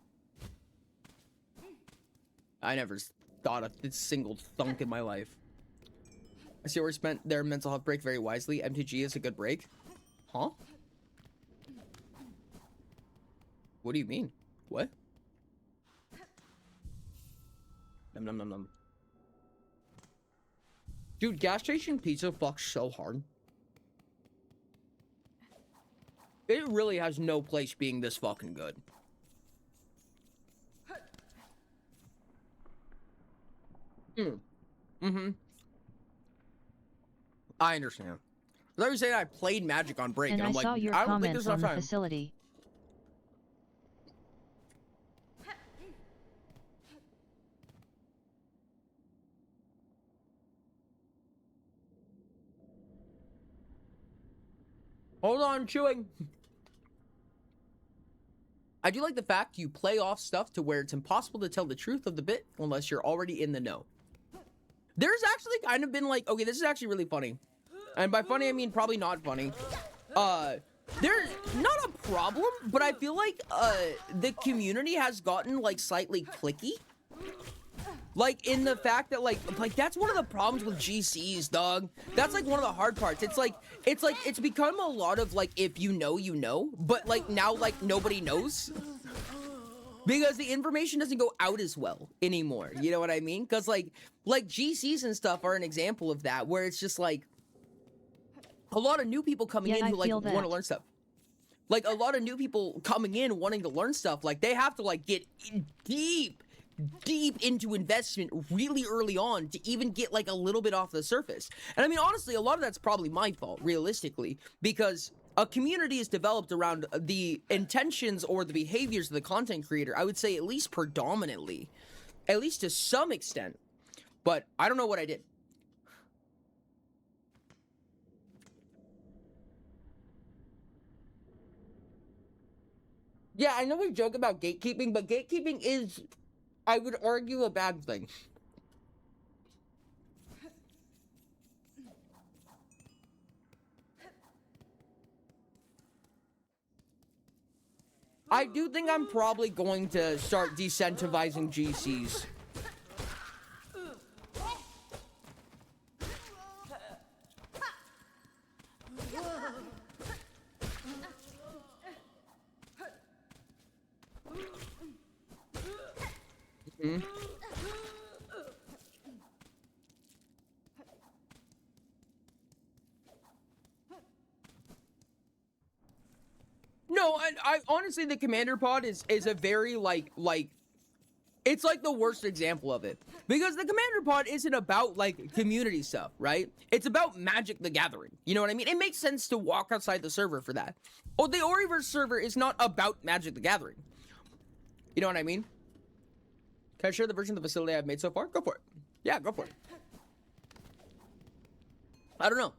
I never thought of a single thunk in my life. I see where we spent their mental health break very wisely. MTG is a good break. Huh? What do you mean? What? Nom. Dude, gas station pizza fucks so hard. It really has no place being this fucking good. I understand. I thought you were saying I played Magic on break, And and I I'm like, saw your I don't think comments there's on enough the time. facility. Hold on, chewing. I do like the fact you play off stuff to where it's impossible to tell the truth of the bit unless you're already in the know. There's actually kind of been like, okay, this is actually really funny. And by funny, I mean probably not funny. There's not a problem, but I feel like the community has gotten like slightly cliquey. Like in the fact that like that's one of the problems with GCs, dog. That's like one of the hard parts. It's become a lot of like, if you know, but like now like nobody knows. Because the information doesn't go out as well anymore. You know what I mean? Because like GCs and stuff are an example of that, where it's just like a lot of new people coming in who like want to learn stuff. Like a lot of new people coming in wanting to learn stuff, like they have to like get deep into investment really early on to even get like a little bit off the surface. And I mean, honestly, a lot of that's probably my fault, realistically, because a community is developed around the intentions or the behaviors of the content creator, I would say at least predominantly, at least to some extent. But I don't know what I did. Yeah, I know we joke about gatekeeping, but gatekeeping is, I would argue, a bad thing. I do think I'm probably going to start decentivizing GCs. No, I honestly, the commander pod is a very like it's like the worst example of it, because the commander pod isn't about like community stuff, right? It's about Magic the Gathering. You know what I mean? It makes sense to walk outside the server for that. Oh, the Oriverse server is not about Magic the Gathering. You know what I mean? Can I share the version of the facility I've made so far? Go for it. Yeah, go for it. I don't know.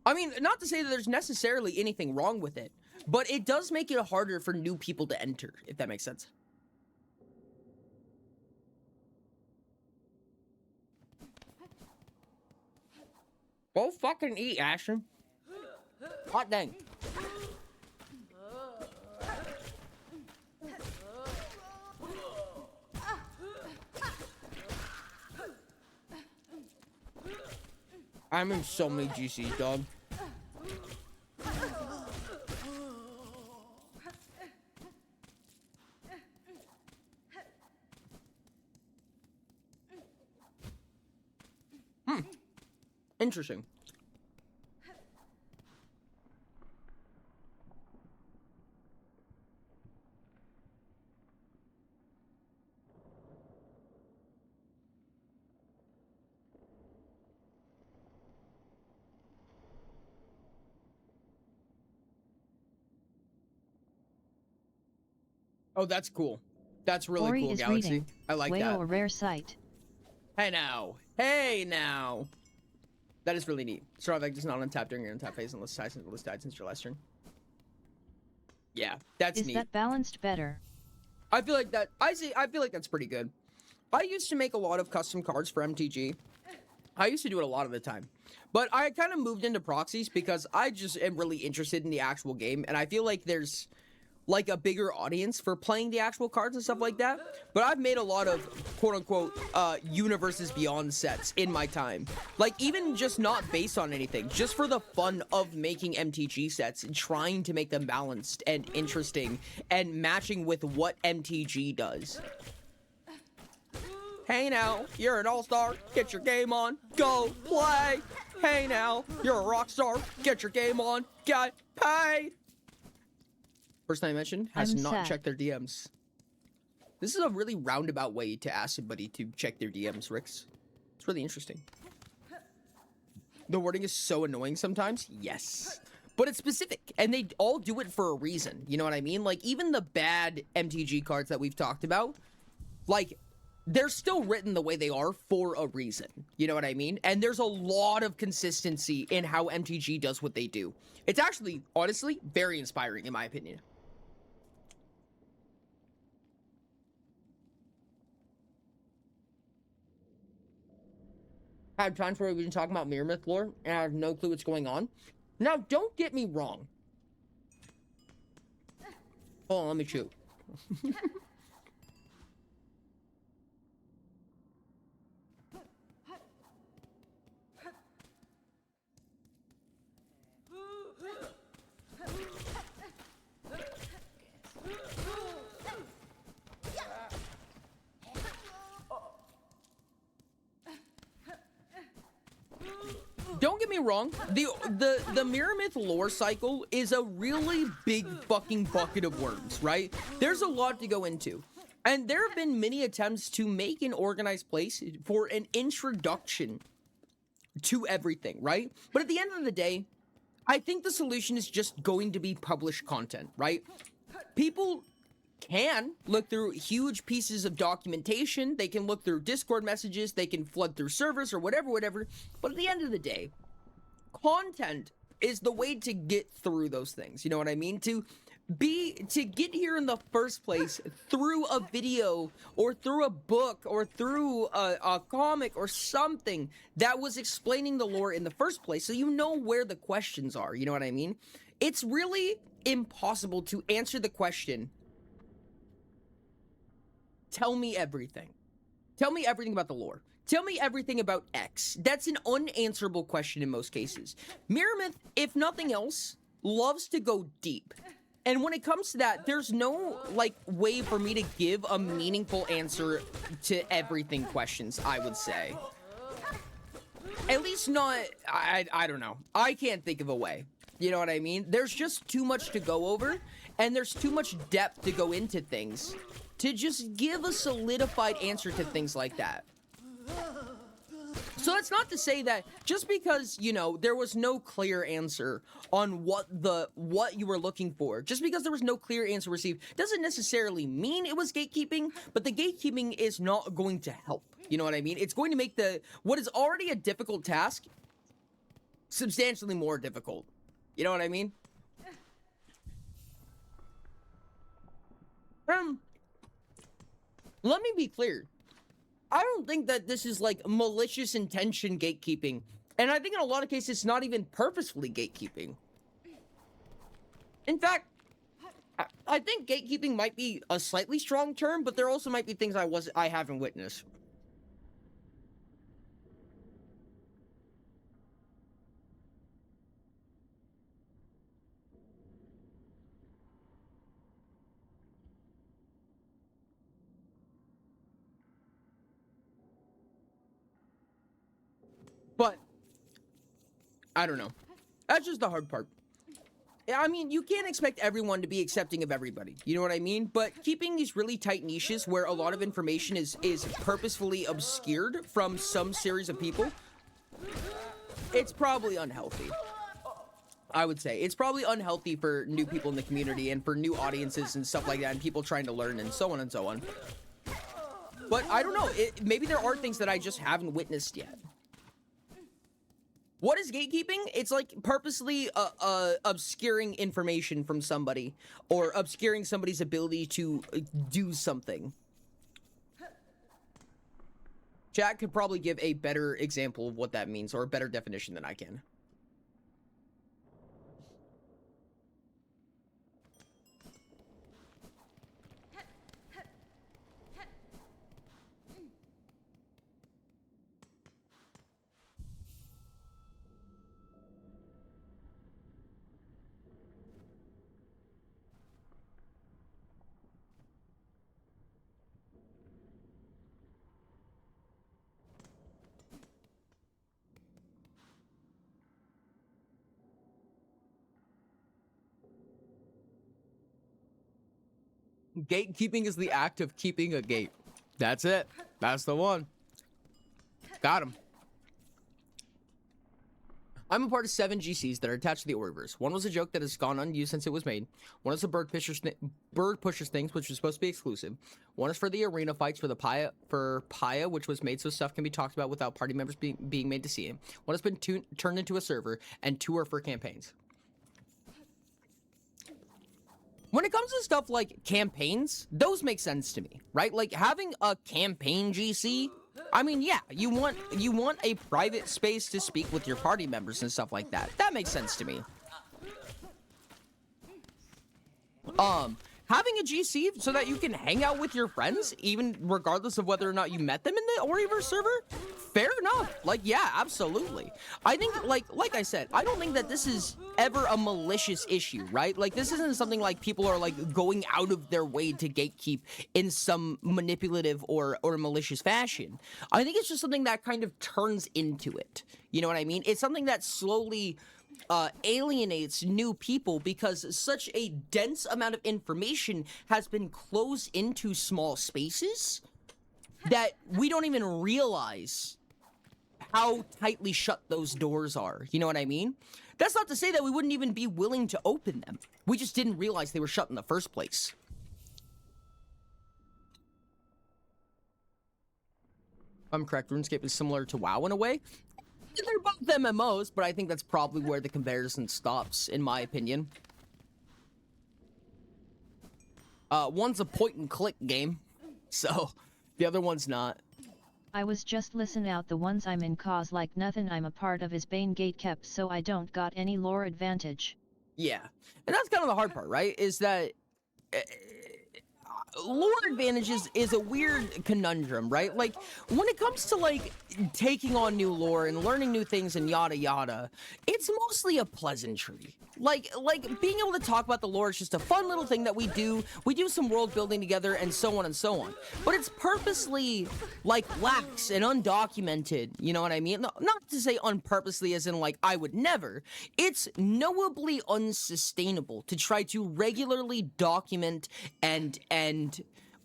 I mean, not to say that there's necessarily anything wrong with it, but it does make it harder for new people to enter, if that makes sense. Go fucking eat, Ashton. Hot dang. I'm in so many GCs, dog. Interesting. Oh, that's cool. That's really Ori cool, is Galaxy. reading. I like Whale, that. a rare sight. Hey now. Hey now. That is really neat. Star Effect does not untap during your untap phase unless Tyson died since your last turn. Yeah, that's Is neat. that balanced better? I feel like that. I feel like that's pretty good. I used to make a lot of custom cards for MTG. I used to do it a lot of the time. But I kind of moved into proxies because I just am really interested in the actual game, and I feel like there's like a bigger audience for playing the actual cards and stuff like that. But I've made a lot of quote-unquote Universes Beyond sets in my time, like even just not based on anything, just for the fun of making MTG sets and trying to make them balanced and interesting and matching with what MTG does. Hey now, you're an all-star, get your game on, go play. Hey now, you're a rock star, get your game on, get paid. Person I mentioned has I'm not sad. checked their DMs. This is a really roundabout way to ask somebody to check their DMs, Rix. It's really interesting. The wording is so annoying sometimes, yes. But it's specific, and they all do it for a reason, you know what I mean? Like, even the bad MTG cards that we've talked about, like, they're still written the way they are for a reason, you know what I mean? And there's a lot of consistency in how MTG does what they do. It's actually, honestly, very inspiring, in my opinion. had times where we've been talking about Mirror Myth lore, and I have no clue what's going on. Now, don't get me wrong. Hold on, let me shoot. Don't get me wrong, the Mirror Myth lore cycle is a really big fucking bucket of worms, right? There's a lot to go into. And there have been many attempts to make an organized place for an introduction to everything, right? But at the end of the day, I think the solution is just going to be published content, right? People can look through huge pieces of documentation, they can look through Discord messages, they can flood through servers or whatever, but at the end of the day, content is the way to get through those things, you know what I mean? To get here in the first place through a video or through a book or through a comic or something that was explaining the lore in the first place, so you know where the questions are, you know what I mean? It's really impossible to answer the question, tell me everything. Tell me everything about the lore. Tell me everything about X. That's an unanswerable question in most cases. Mirror Myth, if nothing else, loves to go deep. And when it comes to that, there's no, like, way for me to give a meaningful answer to everything questions, I would say. At least not, I don't know. I can't think of a way. You know what I mean? There's just too much to go over, and there's too much depth to go into things to just give a solidified answer to things like that. So that's not to say that just because, you know, there was no clear answer on what you were looking for, just because there was no clear answer received, doesn't necessarily mean it was gatekeeping, but the gatekeeping is not going to help. You know what I mean? It's going to make what is already a difficult task substantially more difficult. You know what I mean? Let me be clear. I don't think that this is like malicious intention gatekeeping. And I think in a lot of cases, it's not even purposefully gatekeeping. In fact, I think gatekeeping might be a slightly strong term, but there also might be things I haven't witnessed. But, I don't know. That's just the hard part. I mean, you can't expect everyone to be accepting of everybody. You know what I mean? But keeping these really tight niches where a lot of information is purposefully obscured from some series of people, it's probably unhealthy. I would say. It's probably unhealthy for new people in the community and for new audiences and stuff like that and people trying to learn and so on and so on. But I don't know. Maybe there are things that I just haven't witnessed yet. What is gatekeeping? It's like purposely obscuring information from somebody or obscuring somebody's ability to do something. Jack could probably give a better example of what that means or a better definition than I can. Gatekeeping is the act of keeping a gate. That's it. That's the one. Got him. I'm a part of 7 GCs that are attached to the Orbiverse. One was a joke that has gone unused since it was made. One is the Bird Pushers things, which was supposed to be exclusive. One is for the arena fights for Paya, which was made so stuff can be talked about without party members being made to see it. One has been turned into a server, and 2 are for campaigns. When it comes to stuff like campaigns, those make sense to me, right? Like having a campaign GC I mean, yeah, you want a private space to speak with your party members and stuff like that. That makes sense to me. Having a GC so that you can hang out with your friends, even regardless of whether or not you met them in the Oriverse server, fair enough. Like, yeah, absolutely. I think, like I said, I don't think that this is ever a malicious issue, right? Like, this isn't something like people are, like, going out of their way to gatekeep in some manipulative or malicious fashion. I think it's just something that kind of turns into it. You know what I mean? It's something that slowly alienates new people because such a dense amount of information has been closed into small spaces that we don't even realize how tightly shut those doors are. You know what I mean? That's not to say that we wouldn't even be willing to open them. We just didn't realize they were shut in the first place. I'm correct, RuneScape is similar to WoW in a way. They're both MMOs, but I think that's probably where the comparison stops, in my opinion. One's a point-and-click game, so the other one's not. I was just listen out the ones I'm in cause like nothing I'm a part of is Bane Gate kept so I don't got any lore advantage. Yeah, and that's kind of the hard part, right? Is that lore advantages is a weird conundrum, right? Like, when it comes to, like, taking on new lore and learning new things and yada yada, it's mostly a pleasantry. Like being able to talk about the lore is just a fun little thing that we do. We do some world building together and so on and so on. But it's purposely, like, lax and undocumented, you know what I mean? No, not to say unpurposely as in, like, I would never. It's knowably unsustainable to try to regularly document and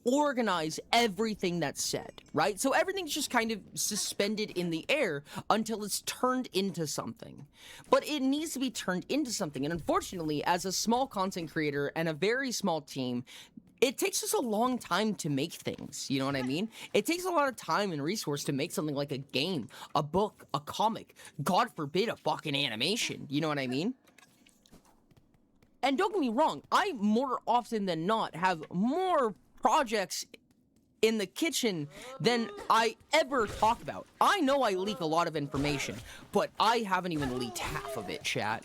organize everything that's said, right? So everything's just kind of suspended in the air until it's turned into something. But it needs to be turned into something. And unfortunately, as a small content creator and a very small team, it takes us a long time to make things, you know what I mean? It takes a lot of time and resource to make something like a game, a book, a comic, God forbid a fucking animation, you know what I mean? And don't get me wrong, I more often than not have more projects in the kitchen than I ever talk about. I know I leak a lot of information, but I haven't even leaked half of it, chat.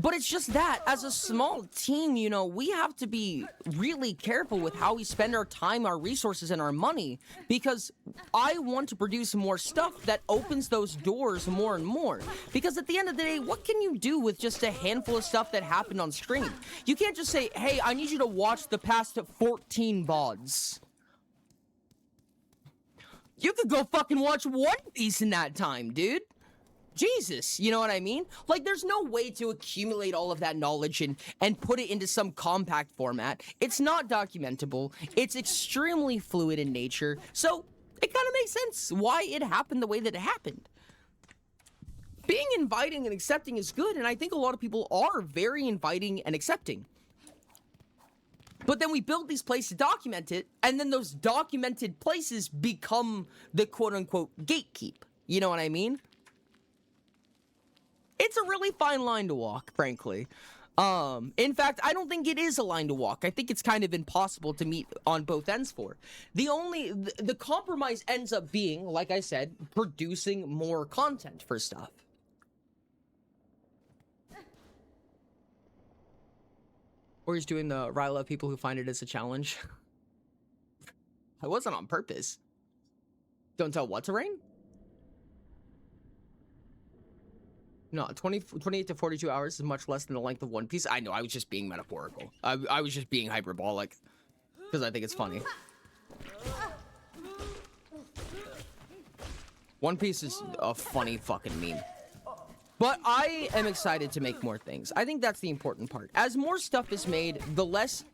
But it's just that, as a small team, you know, we have to be really careful with how we spend our time, our resources, and our money, because I want to produce more stuff that opens those doors more and more. Because at the end of the day, what can you do with just a handful of stuff that happened on screen? You can't just say, hey, I need you to watch the past 14 VODs. You could go fucking watch One Piece in that time, dude. Jesus, you know what I mean? Like, there's no way to accumulate all of that knowledge and put it into some compact format. It's not documentable. It's extremely fluid in nature. So, it kind of makes sense why it happened the way that it happened. Being inviting and accepting is good, and I think a lot of people are very inviting and accepting. But then we build these places to document it, and then those documented places become the quote-unquote gatekeep. You know what I mean? It's a really fine line to walk, frankly. In fact, I don't think it is a line to walk. I think it's kind of impossible to meet on both ends for. The compromise ends up being, like I said, producing more content for stuff. Or he's doing the rile up people who find it as a challenge. I wasn't on purpose. Don't tell what to rain? No, 28 to 42 hours is much less than the length of One Piece. I know, I was just being metaphorical. I was just being hyperbolic. Because I think it's funny. One Piece is a funny fucking meme. But I am excited to make more things. I think that's the important part. As more stuff is made, the less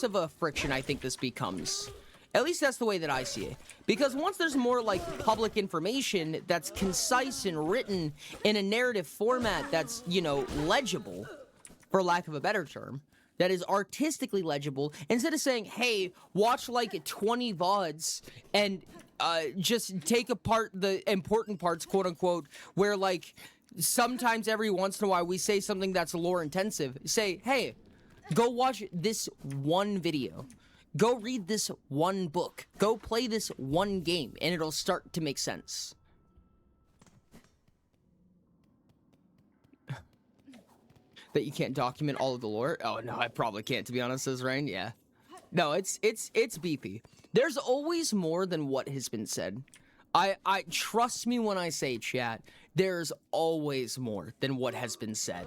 of a friction I think this becomes. At least that's the way that I see it. Because once there's more, like, public information that's concise and written in a narrative format that's, you know, legible, for lack of a better term, that is artistically legible, instead of saying, hey, watch, like, 20 VODs and just take apart the important parts, quote-unquote, where, like, sometimes every once in a while we say something that's lore-intensive. Say, hey, go watch this one video. Go read this one book. Go play this one game, and it'll start to make sense. That you can't document all of the lore? Oh no, I probably can't, to be honest, says Rain. Yeah. No, it's beefy. There's always more than what has been said. I trust me when I say, chat, there's always more than what has been said.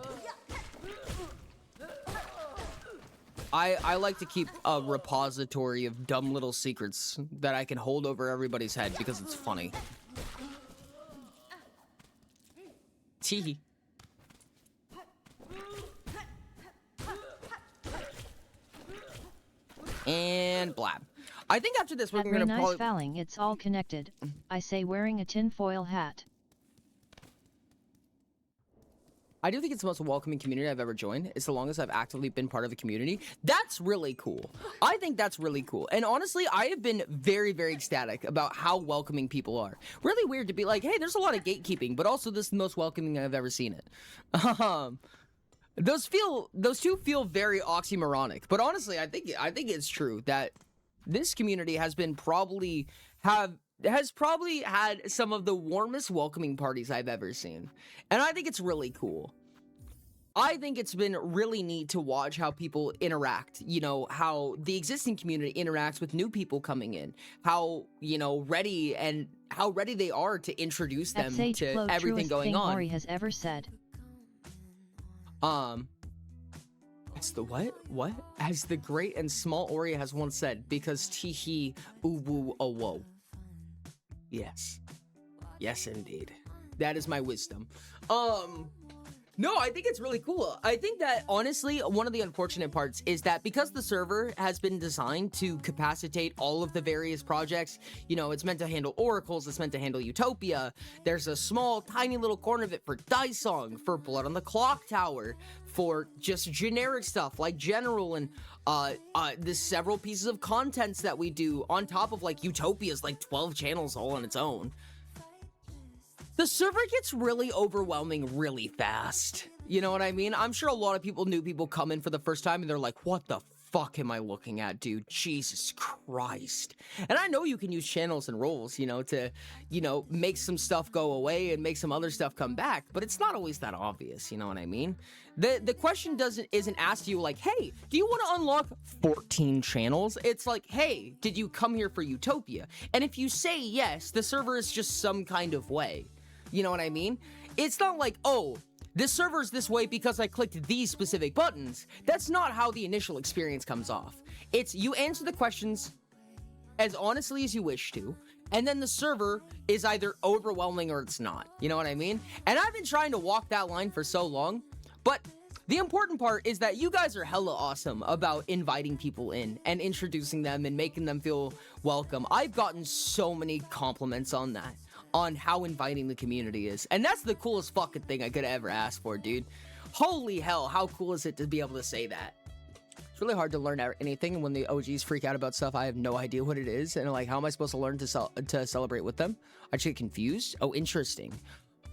I like to keep a repository of dumb little secrets that I can hold over everybody's head because it's funny. Tee. And blab. I think after this we're At gonna nice probably. fouling, it's all connected. I say wearing a tinfoil hat. I do think it's the most welcoming community I've ever joined. It's the longest I've actively been part of a community. That's really cool. I think that's really cool. And honestly, I have been very, very ecstatic about how welcoming people are. Really weird to be like, hey, there's a lot of gatekeeping, but also this is the most welcoming I've ever seen it. Those two feel very oxymoronic. But honestly, I think it's true that this community has probably had some of the warmest welcoming parties I've ever seen. And I think it's really cool. I think it's been really neat to watch how people interact, you know, how the existing community interacts with new people coming in, how, you know, ready they are to introduce them to everything going on. Ori has ever said. It's the what? What? As the great and small Ori has once said, because tee ooh woo oh whoa. Yes. Yes, indeed. That is my wisdom. No, I think it's really cool. I think that, honestly, one of the unfortunate parts is that because the server has been designed to capacitate all of the various projects, you know, it's meant to handle oracles, it's meant to handle Utopia, there's a small, tiny little corner of it for Dice Song, for Blood on the Clock Tower, for just generic stuff like General and the several pieces of contents that we do on top of like Utopia's like 12 channels all on its own. The server gets really overwhelming really fast. You know what I mean? I'm sure a lot of new people come in for the first time and they're like, what the fuck am I looking at, dude? Jesus Christ. And I know you can use channels and roles, you know, to, you know, make some stuff go away and make some other stuff come back, but it's not always that obvious, you know what I mean? The question isn't asked to you like, hey, do you want to unlock 14 channels? It's like, hey, did you come here for Utopia? And if you say yes, the server is just some kind of way. You know what I mean? It's not like, oh, this server's this way because I clicked these specific buttons. That's not how the initial experience comes off. It's you answer the questions as honestly as you wish to, and then the server is either overwhelming or it's not. You know what I mean? And I've been trying to walk that line for so long, but the important part is that you guys are hella awesome about inviting people in and introducing them and making them feel welcome. I've gotten so many compliments on that, on how inviting the community is. And that's the coolest fucking thing I could ever ask for, dude. Holy hell, how cool is it to be able to say that? It's really hard to learn anything when the OGs freak out about stuff. I have no idea what it is. And like, how am I supposed to learn to celebrate with them? I just get confused. Oh, interesting.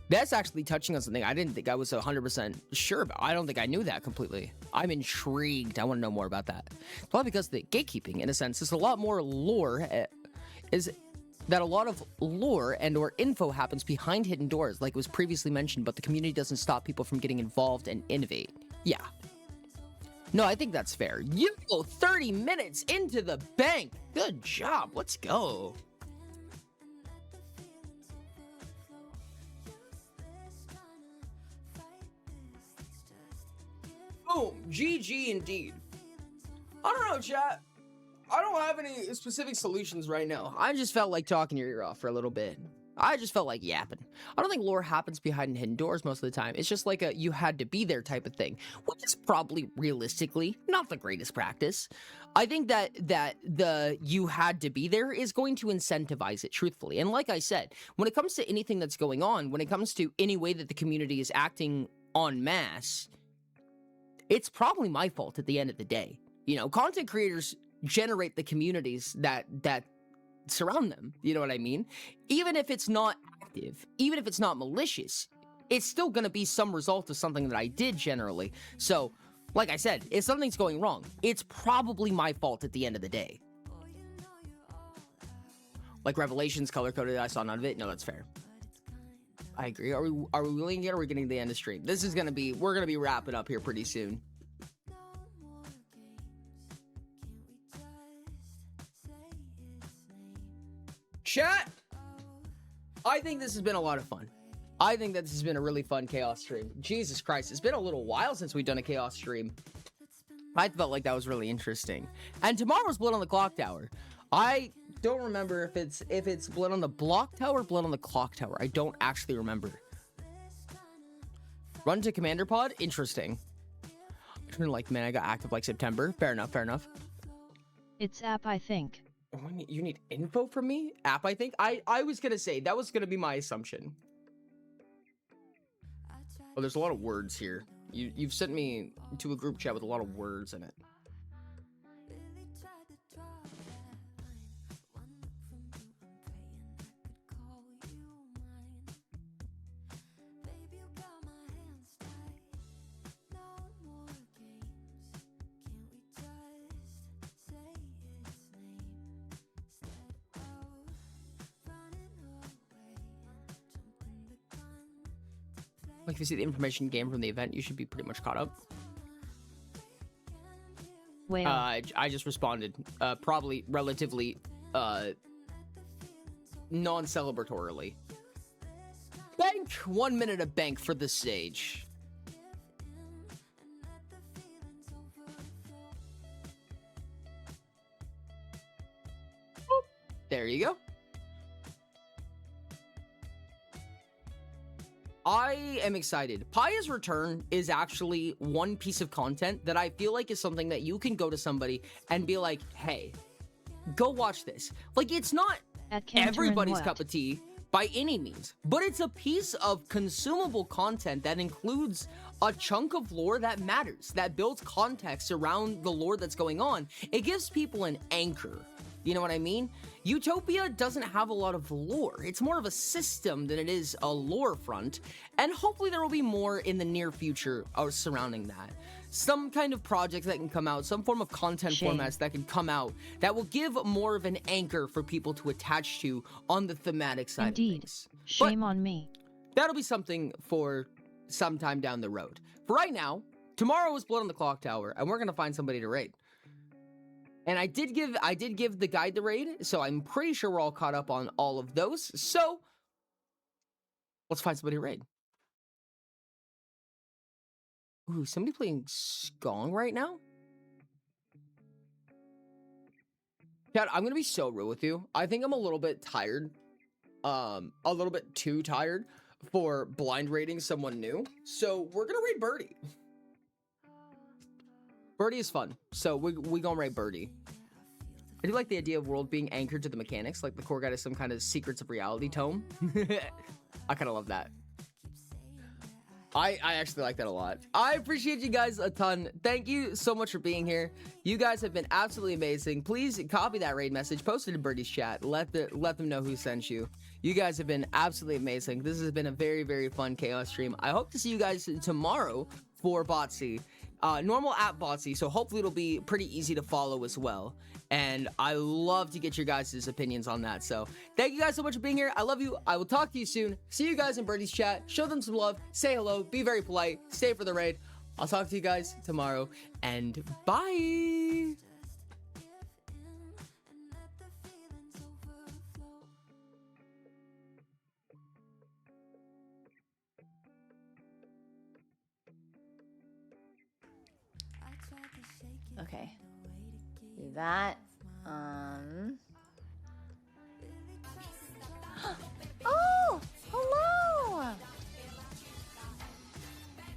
That's actually touching on something I didn't think I was 100% sure about. I don't think I knew that completely. I'm intrigued. I want to know more about that. Probably because the gatekeeping, in a sense, is a lot more lore. Is that a lot of lore and or info happens behind hidden doors, like it was previously mentioned, but the community doesn't stop people from getting involved and innovate. Yeah. No, I think that's fair. You go 30 minutes into the bank. Good job. Let's go. Boom. GG indeed. I don't know, chat. I don't have any specific solutions right now. I just felt like talking your ear off for a little bit. I just felt like yapping. I don't think lore happens behind hidden doors most of the time. It's just like a you had to be there type of thing, which is probably realistically not the greatest practice. I think that the you had to be there is going to incentivize it, truthfully. And like I said, when it comes to anything that's going on, when it comes to any way that the community is acting en masse, it's probably my fault at the end of the day. You know, content creators generate the communities that surround them. You know what I mean? Even if it's not active, even if it's not malicious, it's still going to be some result of something that I did generally. So Like I said, if something's going wrong, it's probably my fault at the end of the day. Like Revelations color coded, I saw none of it. No, that's fair. I agree. Are we willing yet, or are we getting to the end of stream? This is gonna be, we're gonna be wrapping up here pretty soon. Chat, I think this has been a lot of fun. I think that this has been a really fun Chaos stream. Jesus Christ, it's been a little while since we've done a Chaos stream. I felt like that was really interesting. And tomorrow's Blood on the Clock Tower. I don't remember if it's Blood on the Block Tower or Blood on the Clock Tower. I don't actually remember. Run to Commander Pod? Interesting. I've been like, man, I got active like September. Fair enough, fair enough. It's app, I think. You need info from me? App, I think? I was gonna say, that was gonna be my assumption. Oh, there's a lot of words here. You've sent me to a group chat with a lot of words in it. Like, if you see the information gained from the event, you should be pretty much caught up. Whale. I just responded. Probably relatively non-celebratorily. Bank! 1 minute of bank for the sage. Boop. There you go. I am excited. Paya's return is actually one piece of content that I feel like is something that you can go to somebody and be like, hey, go watch this. Like, it's not everybody's cup of tea by any means, but it's a piece of consumable content that includes a chunk of lore that matters, that builds context around the lore that's going on. It gives people an anchor. You know what I mean? Utopia doesn't have a lot of lore. It's more of a system than it is a lore front, and hopefully there will be more in the near future surrounding that. Some kind of project that can come out, some form of content formats that can come out that will give more of an anchor for people to attach to on the thematic side of things. Shame on me. That'll be something for sometime down the road. For right now, tomorrow is Blood on the Clock Tower, and we're gonna find somebody to raid. And I did give the guide the raid, so I'm pretty sure we're all caught up on all of those. So let's find somebody to raid. Ooh, somebody playing Skong right now? Chad, I'm gonna be so real with you. I think I'm a little bit tired. A little bit too tired for blind raiding someone new. So we're gonna raid Birdie. Birdie is fun, so we gonna raid Birdie. I do like the idea of world being anchored to the mechanics, like the core guide is some kind of Secrets of Reality tome. I kind of love that. I actually like that a lot. I appreciate you guys a ton. Thank you so much for being here. You guys have been absolutely amazing. Please copy that raid message, post it in Birdie's chat. Let them know who sent you. You guys have been absolutely amazing. This has been a very, very fun Chaos stream. I hope to see you guys tomorrow for Botsy. Normal at Botsy, so hopefully it'll be pretty easy to follow as well. And I love to get your guys' opinions on that. So thank you guys so much for being here. I love you. I will talk to you soon. See you guys in Birdie's chat. Show them some love. Say hello. Be very polite. Stay for the raid. I'll talk to you guys tomorrow. And bye. Okay. Do that. Oh! Hello!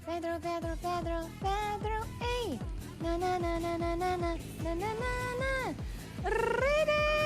Pedro, hey! Na na na na na na na na na na. Ready!